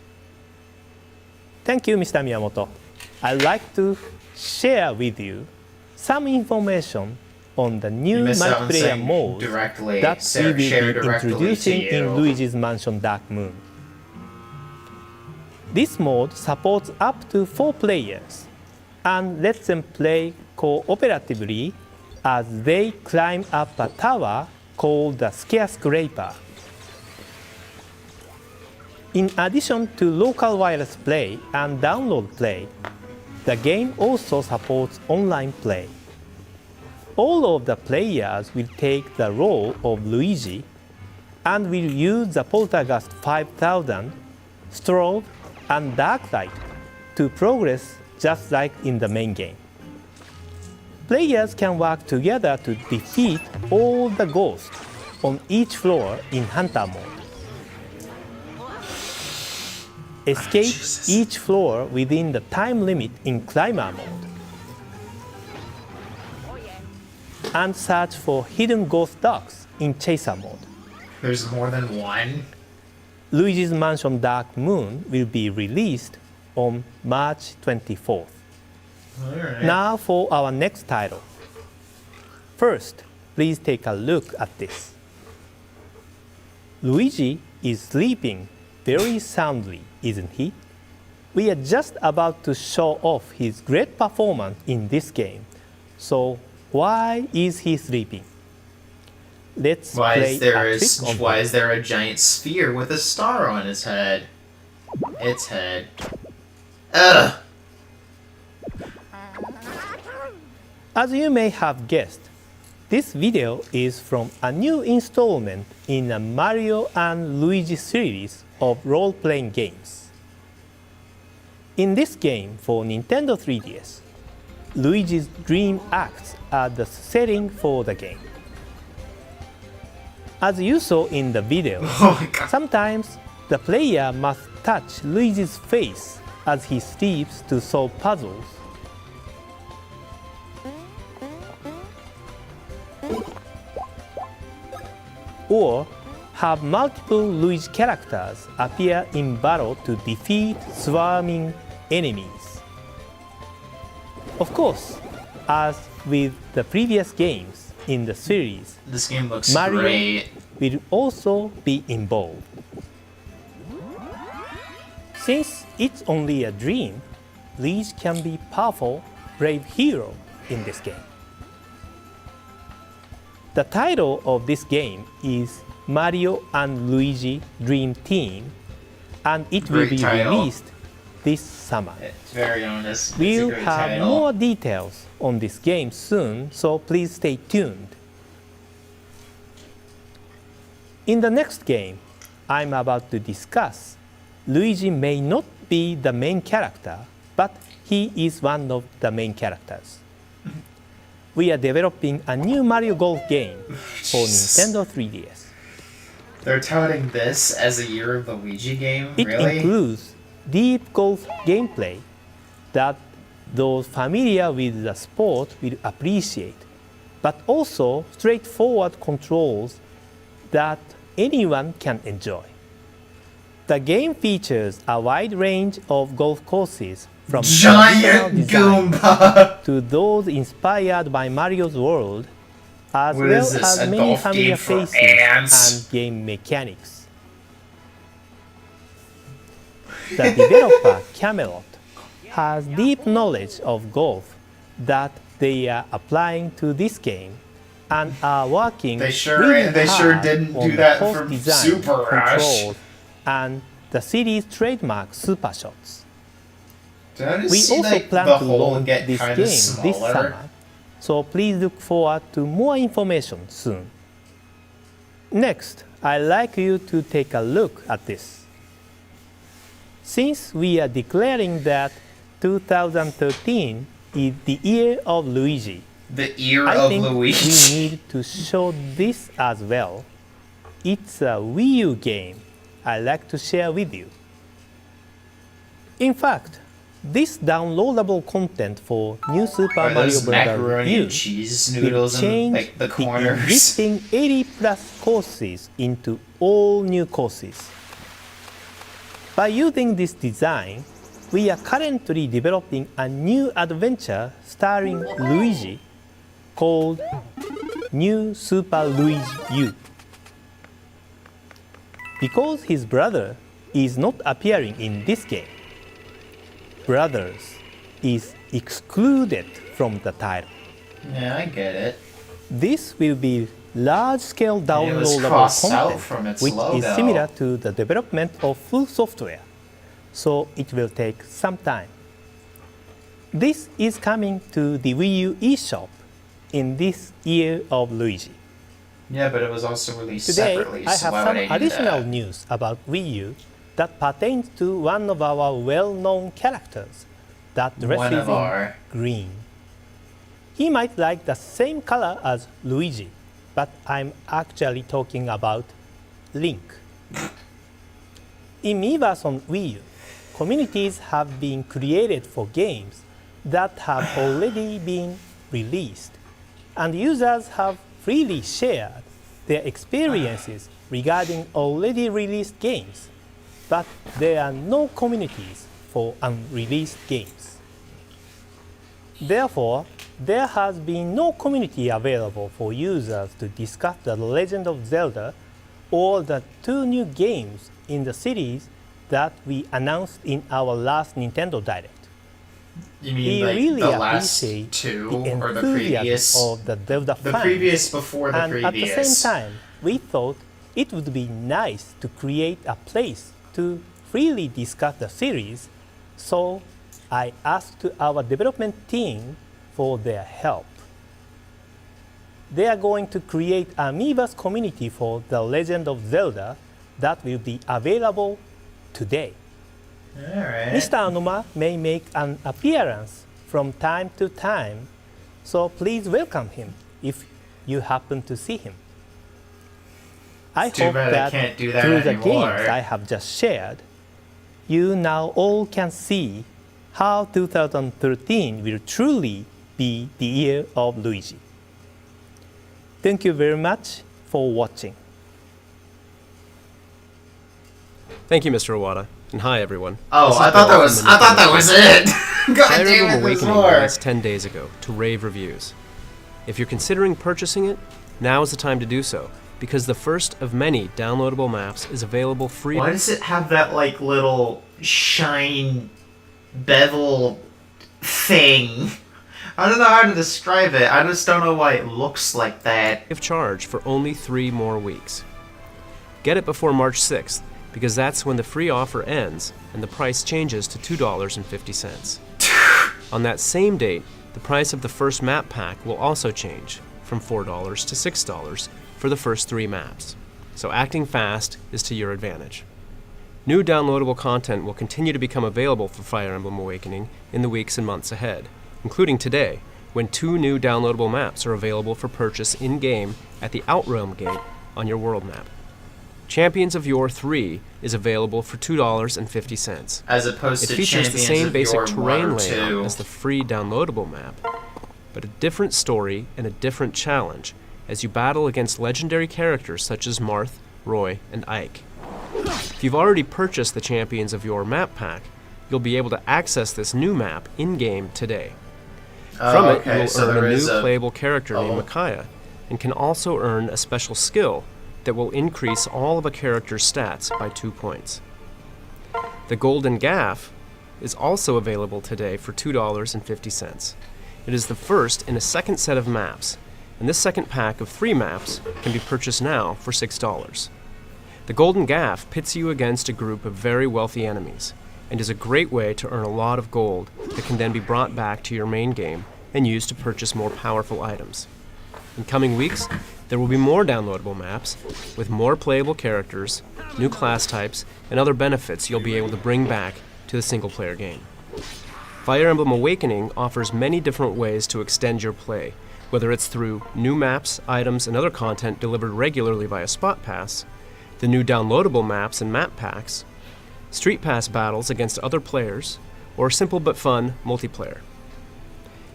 Thank you, Mr. Miyamoto. I'd like to share with you some information on the new multiplayer mode that we will be introducing in Luigi's Mansion Dark Moon. This mode supports up to 4 players and lets them play cooperatively as they climb up a tower called the skyscraper. In addition to local wireless play and download play, the game also supports online play. All of the players will take the role of Luigi and will use the Poltergust 5000, strobe, and dark light to progress just like in the main game. Players can work together to defeat all the ghosts on each floor in Hunter mode. Escape each floor within the time limit in Climber mode. And search for hidden ghost dogs in Chaser mode. There's more than one? Luigi's Mansion Dark Moon will be released on March 24th. Alright. Now for our next title. First, please take a look at this. Luigi is sleeping very soundly, isn't he? We are just about to show off his great performance in this game. So why is he sleeping? Let's play a trick on him. Why is there a giant sphere with a star on its head? Its head. Ugh! As you may have guessed, this video is from a new installment in the Mario and Luigi series of role-playing games. In this game for Nintendo 3DS, Luigi's dream acts are the setting for the game. As you saw in the video, sometimes the player must touch Luigi's face as he sleeps to solve puzzles. Or have multiple Luigi characters appear in battle to defeat swarming enemies. Of course, as with the previous games in the series, this game looks Mario great. will also be involved. Since it's only a dream, Luigi can be powerful, brave hero in this game. The title of this game is Mario and Luigi Dream Team, and it will be released this summer. It's very honest. We'll have more details on this game soon, so please stay tuned. In the next game I'm about to discuss, Luigi may not be the main character, but he is one of the main characters. We are developing a new Mario Golf game for Nintendo 3DS. They're touting this as a Year of the Luigi game? It Really? includes deep golf gameplay that those familiar with the sport will appreciate, but also straightforward controls that anyone can enjoy. The game features a wide range of golf courses from Giant Goomba to those inspired by Mario's world, as What well is this, as a many golf game familiar for faces ants? and game mechanics. The developer Camelot has deep knowledge of golf that they are applying to this game and are working They sure hard didn't on do the that course from design, Super Rush. controls, and the series trademark Super Shots. Did I just We see, also like, plan the to hole launch get this kinda game this smaller? summer, so please look forward to more information soon. Next, I'd like you to take a look at this. Since we are declaring that 2013 is the year of Luigi, The Year I of think Luigi. we need to show this as well. It's a Wii U game I'd like to share with you. In fact, this downloadable content for New Super Are Mario those Bros. macaroni U and cheese will noodles in, change like, the the corners? existing 80 plus courses into all new courses. By using this design, we are currently developing a new adventure starring Luigi called New Super Luigi U. Because his brother is not appearing in this game, Brothers is excluded from the title. Yeah, I get it. This will be large-scale it was downloadable crossed out content, from its which logo. is similar to the development of full software, so it will take some time. This is coming to the Wii U eShop in this Year of Luigi. Yeah, but it was also released Today, separately, I so have why some would I do additional that? news about Wii U that pertains to one of our well-known characters that One dresses of in our. green. He might like the same color as Luigi, but I'm actually talking about Link. In Miiverse on Wii U, communities have been created for games that have already been released, and users have freely shared their experiences regarding already released games, but there are no communities for unreleased games. Therefore, there has been no community available for users to discuss The Legend of Zelda or the 2 new games in the series that we announced in our last Nintendo Direct. You mean We like really the last appreciate two the or the enthusiasm previous? of the Zelda The fans, previous before the and previous. at the same time, we thought it would be nice to create a place to freely discuss the series, so I asked our development team for their help. They are going to create a Miiverse community for The Legend of Zelda that will be available today. Alright. Mr. Anoma may make an appearance from time to time, so please welcome him if you happen to see him. I It's too hope bad I that can't do that through the anymore. games I have just shared, you now all can see how 2013 will truly be the year of Luigi. Thank you very much for watching. Thank you, Mr. Iwata, and hi everyone. Oh, This is I thought Bill that was from the I thought that Nintendo was Direct. it. God Fire damn Emblem it, there's Awakening more. released 10 days ago to rave reviews. If you're considering purchasing it, now is the time to do so, because the first of many downloadable maps is available free. Why does it have that like little shine bevel thing? I don't know how to describe it. I just don't know why it looks like that. Of charge for only 3 more weeks. Get it before March 6th, because that's when the free offer ends and the price changes to $2.50. On that same date, the price of the first map pack will also change from $4 to $6 for the first 3 maps. So acting fast is to your advantage. New downloadable content will continue to become available for Fire Emblem Awakening in the weeks and months ahead, including today, when 2 new downloadable maps are available for purchase in-game at the Outrealm Gate on your world map. Champions of Yore 3 is available for $2.50. As opposed it to features the Champions same of basic Yore terrain 1 or layout 2. as the free downloadable map, but a different story and a different challenge as you battle against legendary characters such as Marth, Roy, and Ike. If you've already purchased the Champions of Yore map pack, you'll be able to access this new map in-game today. From it, okay, you'll so earn a there new is a- playable character named Micaiah, and can also earn a special skill that will increase all of a character's stats by 2 points. The Golden Gaff is also available today for $2.50. It is the first in a second set of maps, and this second pack of 3 maps can be purchased now for $6. The Golden Gaff pits you against a group of very wealthy enemies, and is a great way to earn a lot of gold that can then be brought back to your main game and used to purchase more powerful items. In coming weeks, there will be more downloadable maps with more playable characters, new class types, and other benefits you'll be able to bring back to the single-player game. Fire Emblem Awakening offers many different ways to extend your play, whether it's through new maps, items, and other content delivered regularly via Spot Pass, the new downloadable maps and map packs, Street Pass battles against other players, or simple but fun multiplayer.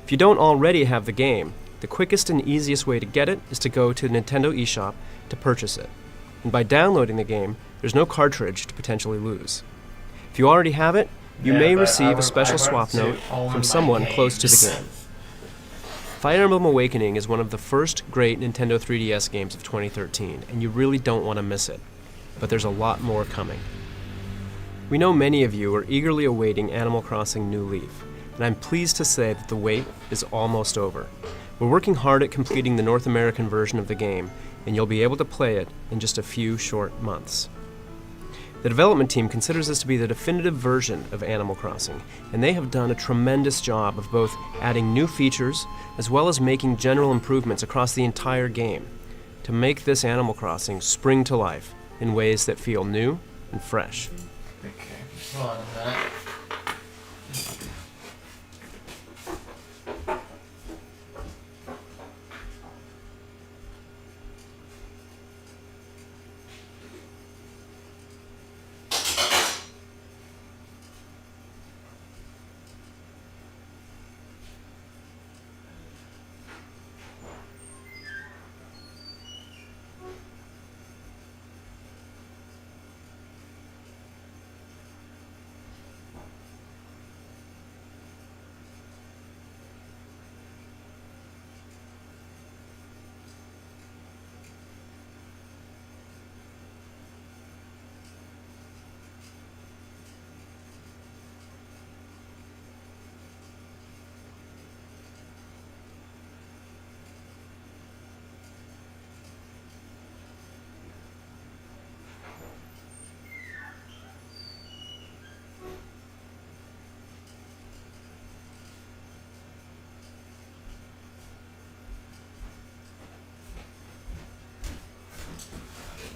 If you don't already have the game, the quickest and easiest way to get it is to go to the Nintendo eShop to purchase it. And by downloading the game, there's no cartridge to potentially lose. If you already have it, you may receive a special swap note from someone close to the game. Fire Emblem Awakening is one of the first great Nintendo 3DS games of 2013, and you really don't want to miss it. But there's a lot more coming. We know many of you are eagerly awaiting Animal Crossing New Leaf, and I'm pleased to say that the wait is almost over. We're working hard at completing the North American version of the game, and you'll be able to play it in just a few short months. The development team considers this to be the definitive version of Animal Crossing, and they have done a tremendous job of both adding new features as well as making general improvements across the entire game to make this Animal Crossing spring to life in ways that feel new and fresh. Okay, hold on a minute.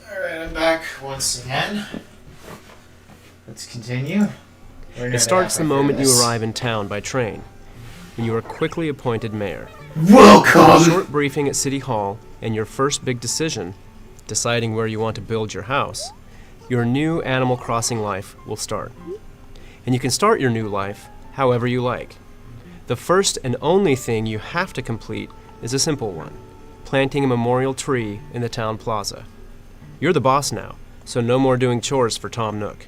Alright, I'm back once again. Let's continue. It starts the moment you arrive in town by train, when you are quickly appointed mayor. Welcome! After a short briefing at City Hall and your first big decision, deciding where you want to build your house, your new Animal Crossing life will start. And you can start your new life however you like. The first and only thing you have to complete is a simple one: planting a memorial tree in the town plaza. You're the boss now, so no more doing chores for Tom Nook.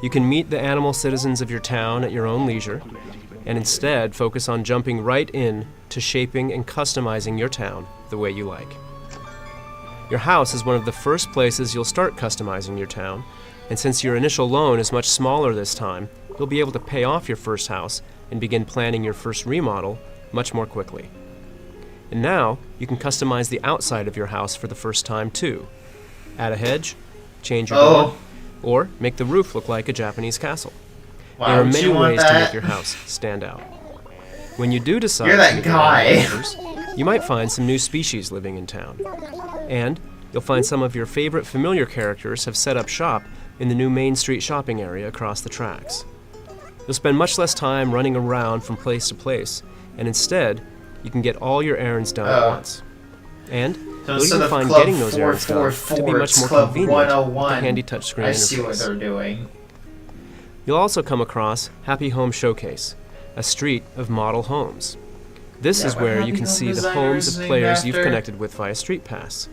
You can meet the animal citizens of your town at your own leisure, and instead focus on jumping right in to shaping and customizing your town the way you like. Your house is one of the first places you'll start customizing your town, and since your initial loan is much smaller this time, you'll be able to pay off your first house and begin planning your first remodel much more quickly. And now, you can customize the outside of your house for the first time too. Add a hedge, change your door, or make the roof look like a Japanese castle. There are many ways to make your house stand out. When you do decide You're that to guy. neighbors, you might find some new species living in town. And you'll find some of your favorite familiar characters have set up shop in the new Main Street shopping area across the tracks. You'll spend much less time running around from place to place, and instead, you can get all your errands done at once. And So you'll even find getting those errands done to be much more convenient with the handy touchscreen I interface. see what they're doing. You'll also come across Happy Home Showcase, a street of model homes. This is where you can see the homes of players you've connected with via Street Pass.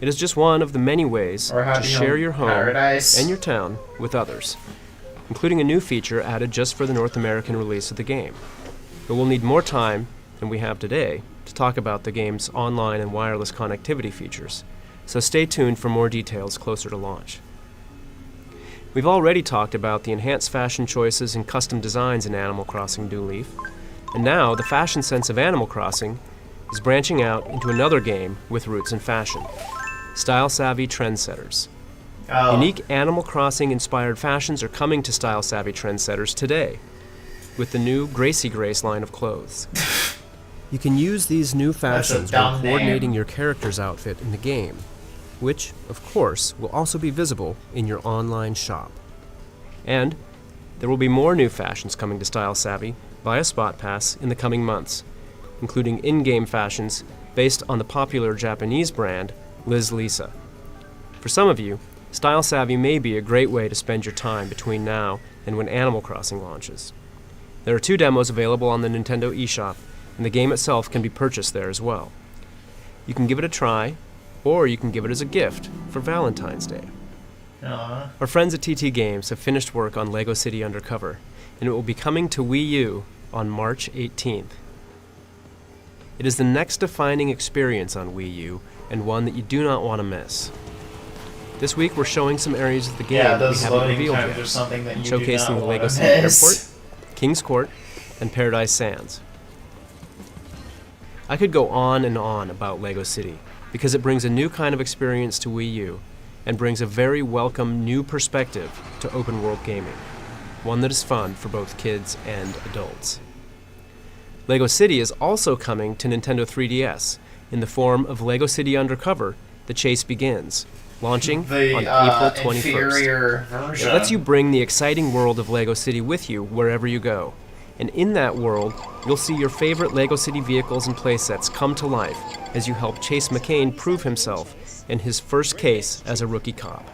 It is just one of the many ways to share your home and your town with others, including a new feature added just for the North American release of the game. But we'll need more time than we have today to talk about the game's online and wireless connectivity features, so stay tuned for more details closer to launch. We've already talked about the enhanced fashion choices and custom designs in Animal Crossing New Leaf, and now the fashion sense of Animal Crossing is branching out into another game with roots in fashion: style-savvy trendsetters. Unique Animal Crossing-inspired fashions are coming to style-savvy trendsetters today, with the new Gracie Grace line of clothes. You can use these new fashions while coordinating your character's outfit in the game, which, of course, will also be visible in your online shop. And there will be more new fashions coming to Style Savvy via Spot Pass in the coming months, including in-game fashions based on the popular Japanese brand Liz Lisa. For some of you, Style Savvy may be a great way to spend your time between now and when Animal Crossing launches. There are 2 demos available on the Nintendo eShop, and the game itself can be purchased there as well. You can give it a try, or you can give it as a gift for Valentine's Day. Our friends at TT Games have finished work on LEGO City Undercover, and it will be coming to Wii U on March 18th. It is the next defining experience on Wii U, and one that you do not want to miss. This week we're showing some areas of the game that we haven't revealed yet, showcasing the LEGO City Airport, King's Court, and Paradise Sands. I could go on and on about LEGO City, because it brings a new kind of experience to Wii U, and brings a very welcome new perspective to open world gaming, one that is fun for both kids and adults. LEGO City is also coming to Nintendo 3DS in the form of LEGO City Undercover: The Chase Begins, launching on April 21st. It lets you bring the exciting world of LEGO City with you wherever you go. And in that world, you'll see your favorite LEGO City vehicles and playsets come to life as you help Chase McCain prove himself in his first case as a rookie cop.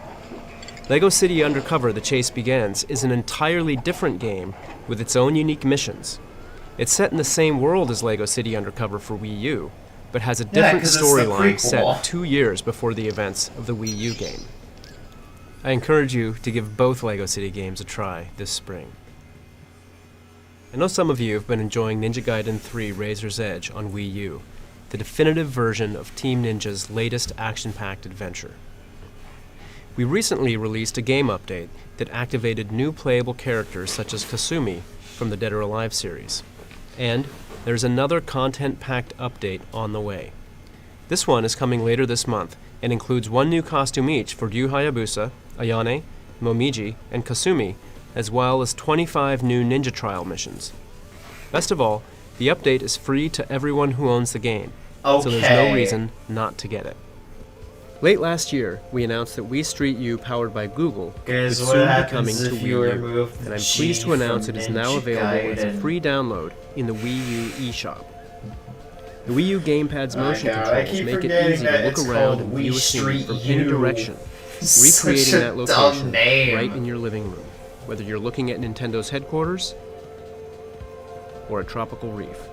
LEGO City Undercover: The Chase Begins is an entirely different game with its own unique missions. It's set in the same world as LEGO City Undercover for Wii U, but has a different storyline set 2 years before the events of the Wii U game. I encourage you to give both LEGO City games a try this spring. I know some of you have been enjoying Ninja Gaiden 3 Razor's Edge on Wii U, the definitive version of Team Ninja's latest action-packed adventure. We recently released a game update that activated new playable characters such as Kasumi from the Dead or Alive series. And there's another content-packed update on the way. This one is coming later this month and includes 1 new costume each for Ryu Hayabusa, Ayane, Momiji, and Kasumi, as well as 25 new ninja trial missions. Best of all, the update is free to everyone who owns the game, so there's no reason not to get it. Late last year, we announced that Wii Street U, powered by Google, would soon be coming to Wii U, and I'm pleased to announce it is now available as a free download in the Wii U eShop. The Wii U gamepad's motion controls make it easy to look around and view a scene from any direction, recreating that location right in your living room, whether you're looking at Nintendo's headquarters or a tropical reef.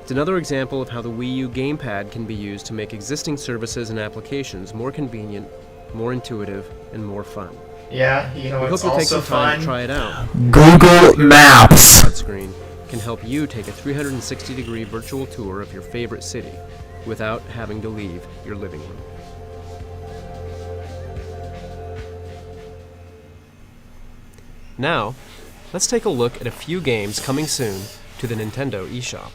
It's another example of how the Wii U gamepad can be used to make existing services and applications more convenient, more intuitive, and more fun. Yeah, you know, we hope you'll take some time to try it out. Google Maps Screen can help you take a 360-degree virtual tour of your favorite city without having to leave your living room. Now, let's take a look at a few games coming soon to the Nintendo eShop.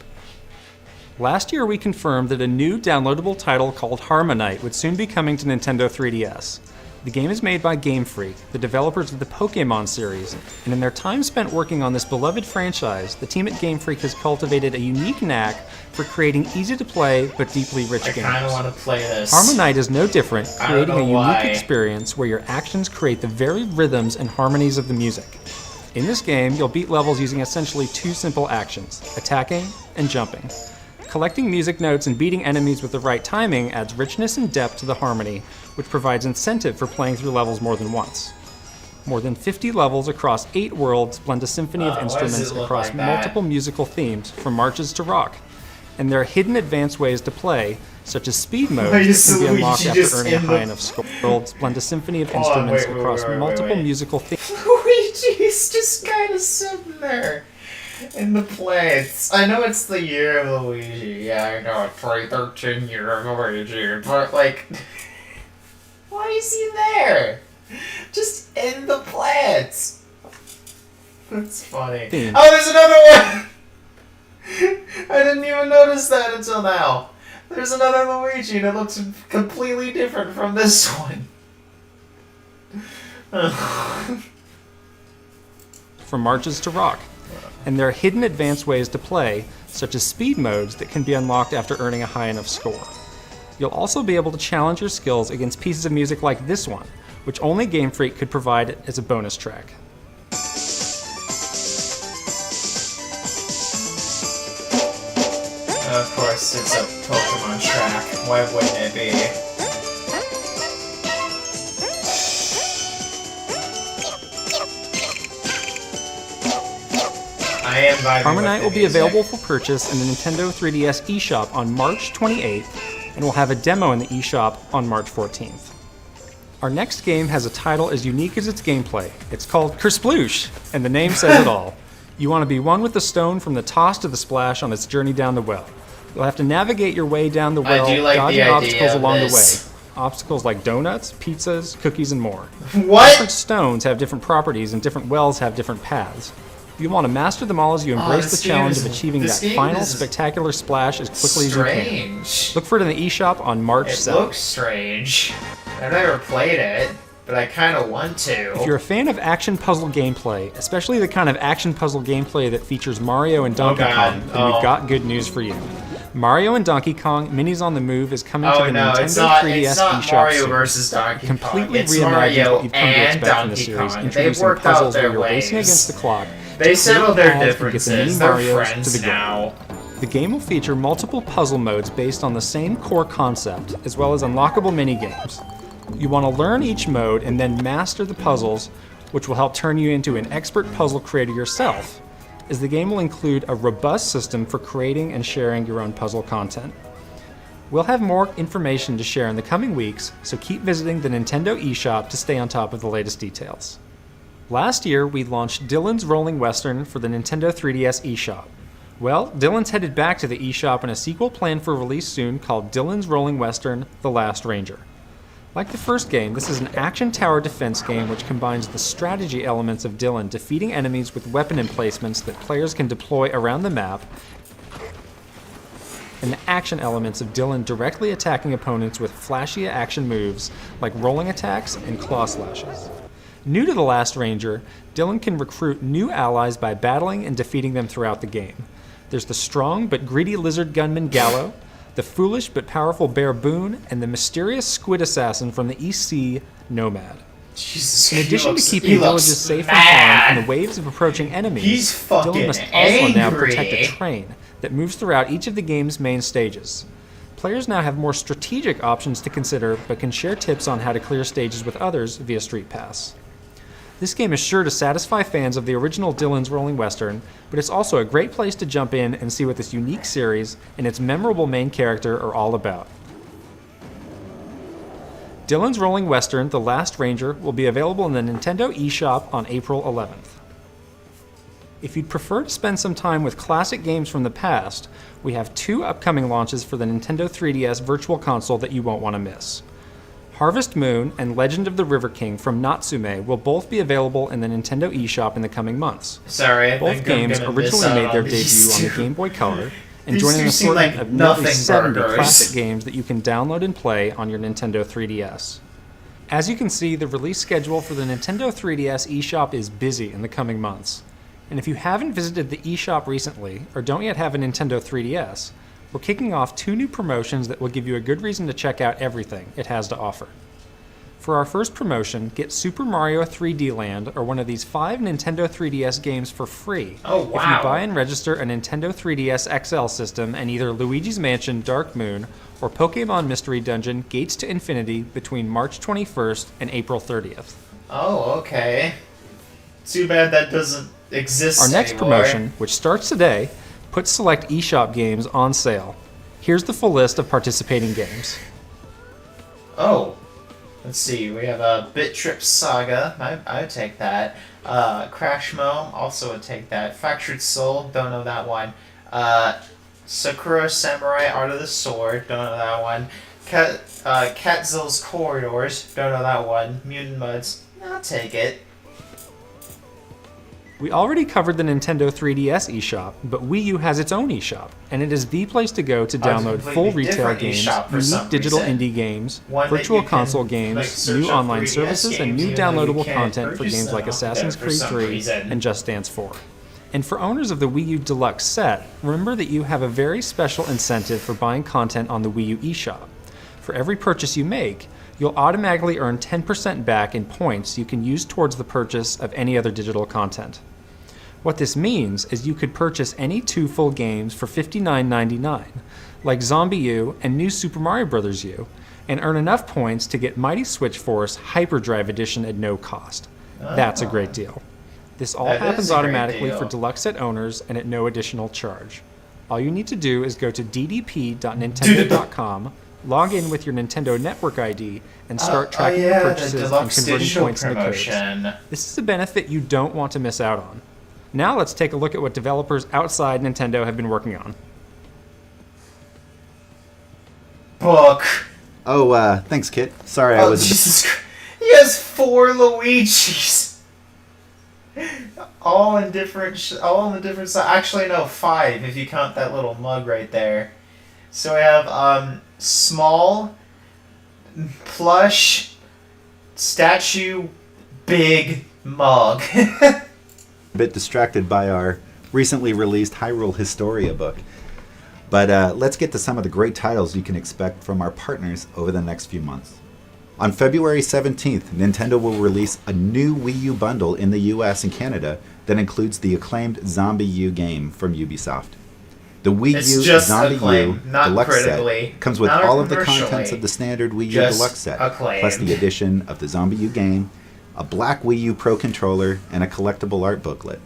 Last year we confirmed that a new downloadable title called Harmonite would soon be coming to Nintendo 3DS. The game is made by Game Freak, the developers of the Pokémon series, and in their time spent working on this beloved franchise, the team at Game Freak has cultivated a unique knack for creating easy-to-play but deeply rich games. I kinda wanna play this. Harmonite is no different, creating a unique why. experience where your actions create the very rhythms and harmonies of the music. In this game, you'll beat levels using essentially 2 simple actions, attacking and jumping. Collecting music notes and beating enemies with the right timing adds richness and depth to the harmony, which provides incentive for playing through levels more than once. More than 50 levels across 8 worlds blend a symphony of instruments across multiple musical themes, from marches to rock. And there are hidden advanced ways to play, such as speed modes that can be unlocked after earning a high enough score. Worlds blend a symphony of instruments across multiple musical themes. Luigi's just kind of sitting there in the plates. I know it's the year of Luigi. Yeah, I know it's 2013 year of Luigi, but like, why is he there? Just in the plants. That's funny. Oh, there's another one! I didn't even notice that until now. There's another Luigi that looks completely different from this one. From marches to rock. And there are hidden advanced ways to play, such as speed modes that can be unlocked after earning a high enough score. You'll also be able to challenge your skills against pieces of music like this one, which only Game Freak could provide as a bonus track. Of course, it's a Pokemon track. Why wouldn't it be? Harmonite will be available for purchase in the Nintendo 3DS eShop on March 28th, and will have a demo in the eShop on March 14th. Our next game has a title as unique as its gameplay. It's called Kersploosh, and the name says it all. You want to be one with the stone from the toss to the splash on its journey down the well. You'll have to navigate your way down the well, dodging obstacles along the way. Obstacles like donuts, pizzas, cookies, and more. What? Different stones have different properties, and different wells have different paths. You want to master them all as you embrace this the game challenge is- of achieving this that game final is spectacular splash as quickly as you can. Strange. Look for it in the eShop on March It 7th. looks strange. I've never played it, but I kind of want to. If you're a fan of action puzzle gameplay, especially the kind of action puzzle gameplay that features Mario and Donkey Kong, then we've got good news for you. Mario and Donkey Kong Minis on the Move is coming to the Nintendo 3DS eShop Mario soon. versus Donkey Kong. Completely It's reimagines Mario what you've come to and expect from the Donkey series, Kong. introducing They've worked out puzzles where their you're racing ways. against the clock. They to settled create their paths to get the differences. mini They're Marios friends to the game. now. The game will feature multiple puzzle modes based on the same core concept, as well as unlockable mini-games. You want to learn each mode and then master the puzzles, which will help turn you into an expert puzzle creator yourself, as the game will include a robust system for creating and sharing your own puzzle content. We'll have more information to share in the coming weeks, so keep visiting the Nintendo eShop to stay on top of the latest details. Last year, we launched Dylan's Rolling Western for the Nintendo 3DS eShop. Well, Dylan's headed back to the eShop in a sequel planned for release soon called Dylan's Rolling Western: The Last Ranger. Like the first game, this is an action tower defense game which combines the strategy elements of Dylan defeating enemies with weapon emplacements that players can deploy around the map, and the action elements of Dylan directly attacking opponents with flashy action moves like rolling attacks and claw slashes. New to The Last Ranger, Dylan can recruit new allies by battling and defeating them throughout the game. There's the strong but greedy lizard gunman Gallo, the foolish but powerful bear Boone, and the mysterious squid assassin from the East Sea, Nomad. Jesus, In addition he to keeping looks villages safe and mad. calm from the waves of approaching enemies, He's fucking Dylan must also now angry. protect a train that moves throughout each of the game's main stages. Players now have more strategic options to consider, but can share tips on how to clear stages with others via Street Pass. This game is sure to satisfy fans of the original Dylan's Rolling Western, but it's also a great place to jump in and see what this unique series and its memorable main character are all about. Dylan's Rolling Western: The Last Ranger will be available in the Nintendo eShop on April 11th. If you'd prefer to spend some time with classic games from the past, we have two upcoming launches for the Nintendo 3DS Virtual Console that you won't want to miss. Harvest Moon and Legend of the River King from Natsume will both be available in the Nintendo eShop in the coming months. Sorry, I Both think I'm games gonna miss originally out made their on these debut on the two. Game Boy Color, and These joining two an seem assortment like of nearly nothing 70 burgers. classic games that you can download and play on your Nintendo 3DS. As you can see, the release schedule for the Nintendo 3DS eShop is busy in the coming months. And if you haven't visited the eShop recently, or don't yet have a Nintendo 3DS, we're kicking off two new promotions that will give you a good reason to check out everything it has to offer. For our first promotion, get Super Mario 3D Land or one of these 5 Nintendo 3DS games for free Oh, if wow. you buy and register a Nintendo 3DS XL system and either Luigi's Mansion Dark Moon or Pokemon Mystery Dungeon Gates to Infinity between March 21st and April 30th. Oh, okay. Too bad that doesn't exist Our next anymore. promotion, which starts today, puts select eShop games on sale. Here's the full list of participating games. Oh. Let's see, we have a Bit Trip Saga, I would take that. Crash Mo, also would take that. Fractured Soul, don't know that one. Sakura Samurai Art of the Sword, don't know that one. Catzill's Corridors, don't know that one. Mutant Muds, I'll take it. We already covered the Nintendo 3DS eShop, but Wii U has its own eShop, and it is the place to go to download completely full retail different games, eShop for some unique digital reason. indie games, One that virtual you can, console like, games, search new up online 3DS services, and games, new even though you downloadable can't content for purchase games them like out Assassin's there for Creed some 3 reason. and Just Dance 4. And for owners of the Wii U Deluxe set, remember that you have a very special incentive for buying content on the Wii U eShop. For every purchase you make, you'll automatically earn 10% back in points you can use towards the purchase of any other digital content. What this means is you could purchase any 2 full games for $59.99, like Zombie U and New Super Mario Bros. U, and earn enough points to get Mighty Switch Force Hyperdrive Edition at no cost. That's a great deal. This all That happens is a great automatically deal. for Deluxe Set owners and at no additional charge. All you need to do is go to ddp.nintendo.com, log in with your Nintendo Network ID, and start tracking yeah, your the purchases and Deluxe converting Digital points into codes. promotion. This is a benefit you don't want to miss out on. Now let's take a look at what developers outside Nintendo have been working on. Book. Oh, thanks, Kit. Sorry, I Oh, was. Jesus Christ. He has 4 Luigis. all in the different size. Actually, no, 5 if you count that little mug right there. So we have small, plush, statue, big mug. A bit distracted by our recently released Hyrule Historia book. But let's get to some of the great titles you can expect from our partners over the next few months. On February 17th, Nintendo will release a new Wii U bundle in the US and Canada that includes the acclaimed Zombie U game from Ubisoft. The Wii U Zombie U Deluxe set comes with all of the contents of the standard Wii U Deluxe set, plus the addition of the Zombie U game, a black Wii U Pro controller, and a collectible art booklet.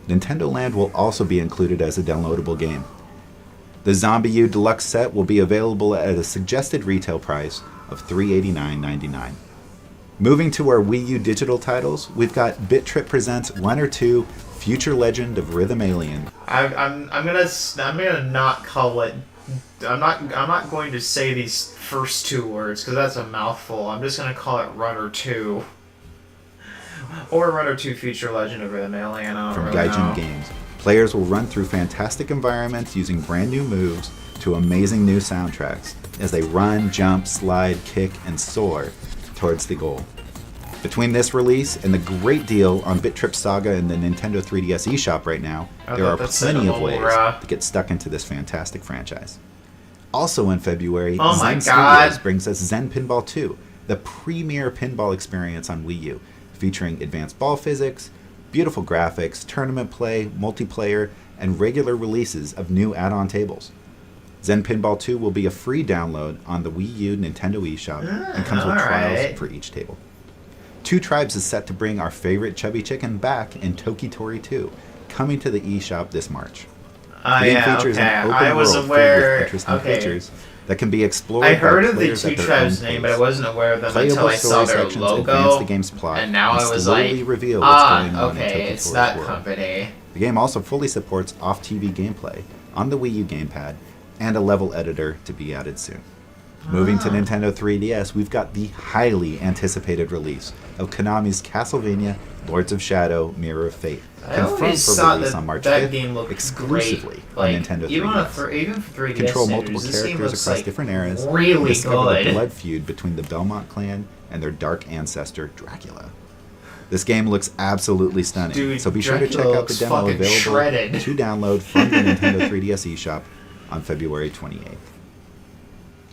Nintendo Land will also be included as a downloadable game. The Zombie U Deluxe set will be available at a suggested retail price of $389.99. Moving to our Wii U digital titles, we've got Bit Trip presents Runner 2: Future Legend of Rhythm Alien. I'm gonna not call it. I'm not going to say these first 2 words because that's a mouthful. I'm just gonna call it Runner 2. Or Runner 2: Future Legend of Rhythm Alien. I don't From really Gaijin know. Games. Players will run through fantastic environments using brand new moves to amazing new soundtracks as they run, jump, slide, kick, and soar towards the goal. Between this release and the great deal on Bit Trip Saga in the Nintendo 3DS eShop right now, there are plenty of ways to get stuck into this fantastic franchise. Also in February, Zen Studios brings us Zen Pinball 2, the premier pinball experience on Wii U, featuring advanced ball physics, beautiful graphics, tournament play, multiplayer, and regular releases of new add-on tables. Zen Pinball 2 will be a free download on the Wii U Nintendo eShop and comes with trials for each table. Two Tribes is set to bring our favorite chubby chicken back in Tokitori 2, coming to the eShop this March. The game features an open world filled with interesting features that can be explored I heard by of the players Two at their Tribes own name, pace. but I wasn't aware of them Playable until I saw story their sections logo. advance the game's plot and now I was slowly like, reveal what's going on in okay, it's Tokitori's that world. company. The game also fully supports off-TV gameplay on the Wii U gamepad and a level editor to be added soon. Moving to Nintendo 3DS, we've got the highly anticipated release of Konami's Castlevania Lords of Shadow Mirror of Fate, confirmed for release on March 5th, exclusively on Nintendo 3DS. Even for 3DS Control standards, multiple this game characters looks, across like, different eras really and discover the good. blood feud between the Belmont clan and their dark ancestor Dracula. This game looks absolutely stunning, Dude, so be sure to check Dracula out the looks demo fucking available shredded. to download from the Nintendo 3DS eShop on February 28th.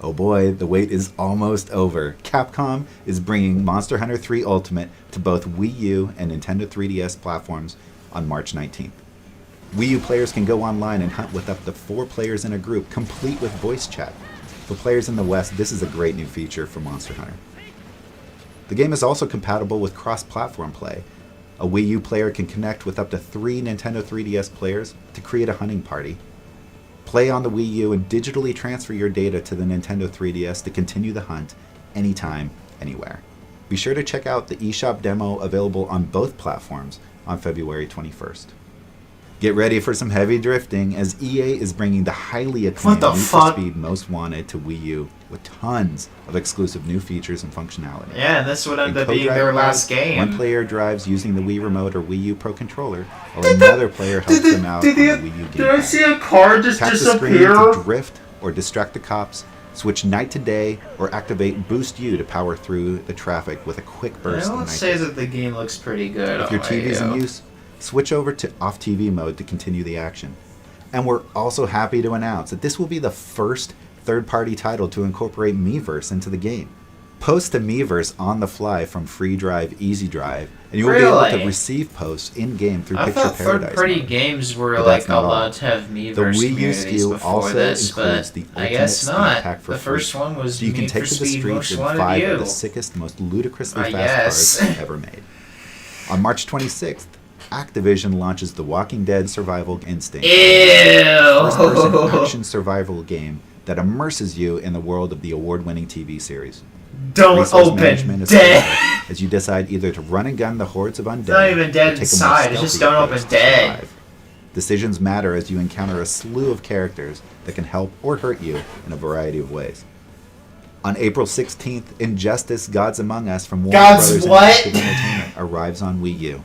Oh boy, the wait is almost over. Capcom is bringing Monster Hunter 3 Ultimate to both Wii U and Nintendo 3DS platforms on March 19th. Wii U players can go online and hunt with up to 4 players in a group, complete with voice chat. For players in the West, this is a great new feature for Monster Hunter. The game is also compatible with cross-platform play. A Wii U player can connect with up to 3 Nintendo 3DS players to create a hunting party. Play on the Wii U and digitally transfer your data to the Nintendo 3DS to continue the hunt anytime, anywhere. Be sure to check out the eShop demo available on both platforms on February 21st. Get ready for some heavy drifting as EA is bringing the highly acclaimed Need for Speed Most Wanted to Wii U with tons of exclusive new features and functionality. Yeah, and this would end In up being their co-drive last mode, game. One player drives using the Wii Remote or Wii U Pro Controller, while another player helps them out on the Wii U Did I gamepad. see a car just Tap the screen disappear? to drift or distract the cops, switch night to day, or activate Boost U to power through the traffic with a quick burst I of would night say vision. that the game looks pretty good. If your on TV's in Wii U. use, switch over to off-TV mode to continue the action. And we're also happy to announce that this will be the first third-party title to incorporate Miiverse into the game. Post to Miiverse on the fly from Free Drive, Easy Drive, and you will be able to Really? receive posts in-game through I Picture thought Paradise third-party mode. games were But like that's not all. allowed to have Miiverse The Wii U communities SKU before also this, includes but the I Ultimate guess Speed not. Pack for The free. first one was so you can Need take for to the Speed streets Most in Wanted 5 of U. the sickest, most ludicrously I fast guess. cars ever made. On March 26th, Activision launches The Walking Dead Survival Instinct, a first-person action survival game that immerses you in the world of the award-winning TV series. Don't Resource open management is dead. critical as you decide either to run and gun the hordes of undead not even dead or take a more inside, it's just stealthy don't approach open to dead. survive. Decisions matter as you encounter a slew of characters that can help or hurt you in a variety of ways. On April 16th, Injustice: Gods Among Us from Warner Gods Brothers what? Interactive Entertainment arrives on Wii U.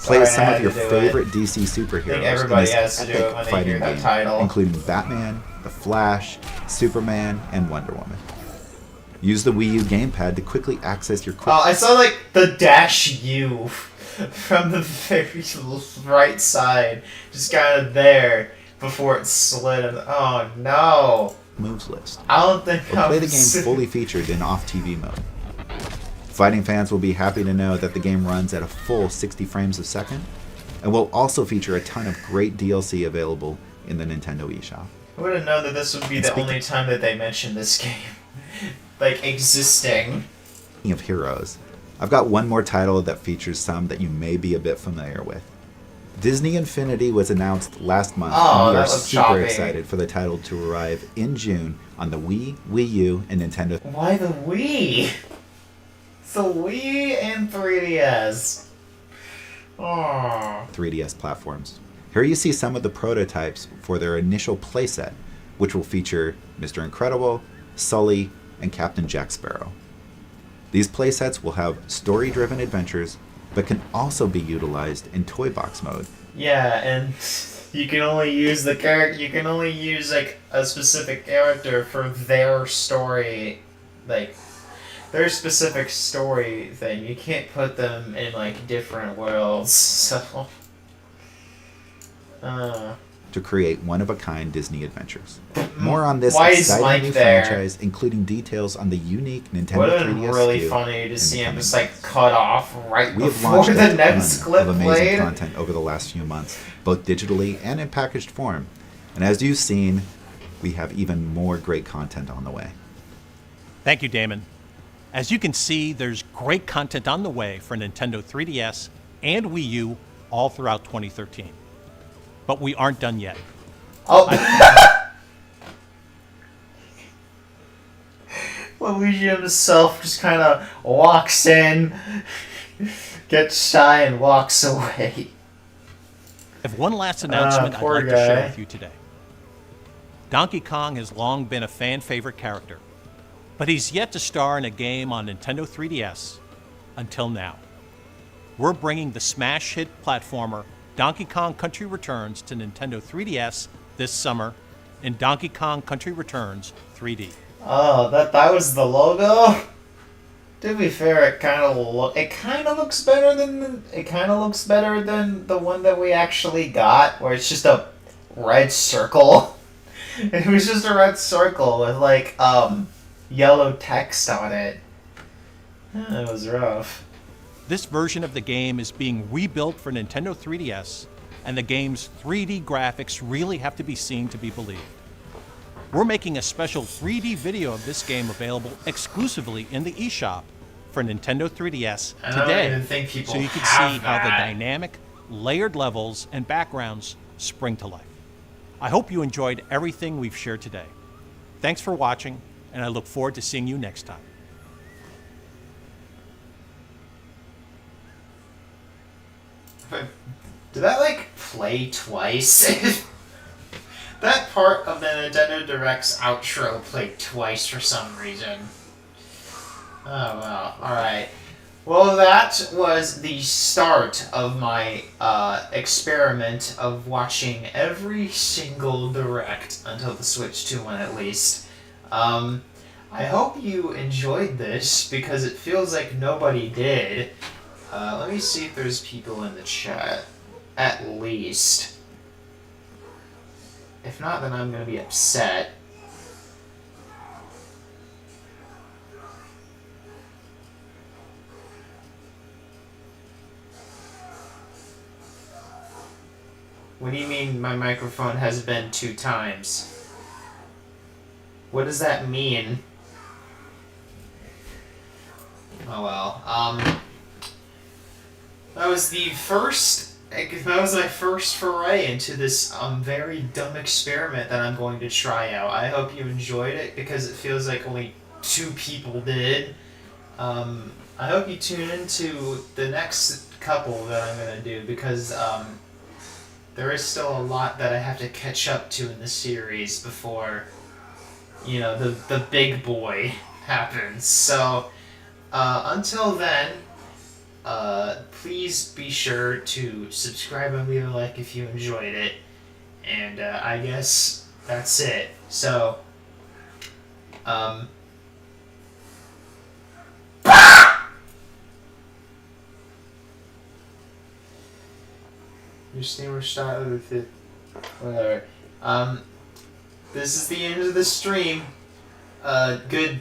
Play as some of your favorite DC superheroes in this has to do it epic when they fighting hear that game, title. including Batman, The Flash, Superman, and Wonder Woman. Use the Wii U gamepad to quickly access your quick... Oh, I saw like the dash U from the very right side, just kind of there before it slid. Oh no! moves list. I don't think or play the game fully featured in off-TV mode. Fighting fans will be happy to know that the game runs at a full 60 frames a second, and will also feature a ton of great DLC available in the Nintendo eShop. I would have known that this would be the only time that they mentioned this game. Like, existing. Speaking of heroes, I've got one more title that features some that you may be a bit familiar with. Disney Infinity was announced last month, and we are super excited for the title to arrive in June on the Wii, Wii U, and Nintendo. Why the Wii? It's the Wii and 3DS. Aww. 3DS platforms. Here you see some of the prototypes for their initial playset, which will feature Mr. Incredible, Sully, and Captain Jack Sparrow. These playsets will have story-driven adventures, but can also be utilized in toy box mode. Yeah, and you can only use the character. You can only use like a specific character for their story, like their specific story thing. You can't put them in like different worlds. So. To create one-of-a-kind Disney adventures. More on this Why is exciting Mike new there? franchise, including details on the unique Nintendo Would have 3DS been really SKU funny to in see the him coming just like cut off right We have before launched the a next ton clip of amazing played. content over the last few months, both digitally and in packaged form. And as you've seen, we have even more great content on the way. Thank you, Damon. As you can see, there's great content on the way for Nintendo 3DS and Wii U all throughout 2013. But we aren't done yet. Oh. Luigi himself just kind of walks in, gets shy, and walks away. I have one last announcement I'd like to share with you today. Donkey Kong has long been a fan favorite character, but he's yet to star in a game on Nintendo 3DS until now. We're bringing the smash hit platformer Donkey Kong Country Returns to Nintendo 3DS this summer in Donkey Kong Country Returns 3D. Oh, that was the logo. To be fair, it kind of looks better than the one that we actually got, where it's just a red circle. It was just a red circle with like yellow text on it. It was rough. This version of the game is being rebuilt for Nintendo 3DS, and the game's 3D graphics really have to be seen to be believed. We're making a special 3D video of this game available exclusively in the eShop for Nintendo 3DS today, so you can see how the dynamic, layered levels and backgrounds spring to life. I hope you enjoyed everything we've shared today. Thanks for watching, and I look forward to seeing you next time. Did that like play twice? That part of the Nintendo Direct's outro played twice for some reason. Oh well, alright. Well, that was the start of my experiment of watching every single Direct until the Switch 2 one at least. I hope you enjoyed this because it feels like nobody did. Let me see if there's people in the chat. At least. If not, then I'm going to be upset. What do you mean my microphone has been 2 times? What does that mean? Oh well, that was my first foray into this very dumb experiment that I'm going to try out. I hope you enjoyed it because it feels like only 2 people did. I hope you tune into the next couple that I'm going to do because there is still a lot that I have to catch up to in the series before, you know, the big boy happens. So, until then, please be sure to subscribe and leave a like if you enjoyed it. And I guess that's it. So, your streamer started with it. Whatever. This is the end of the stream. Good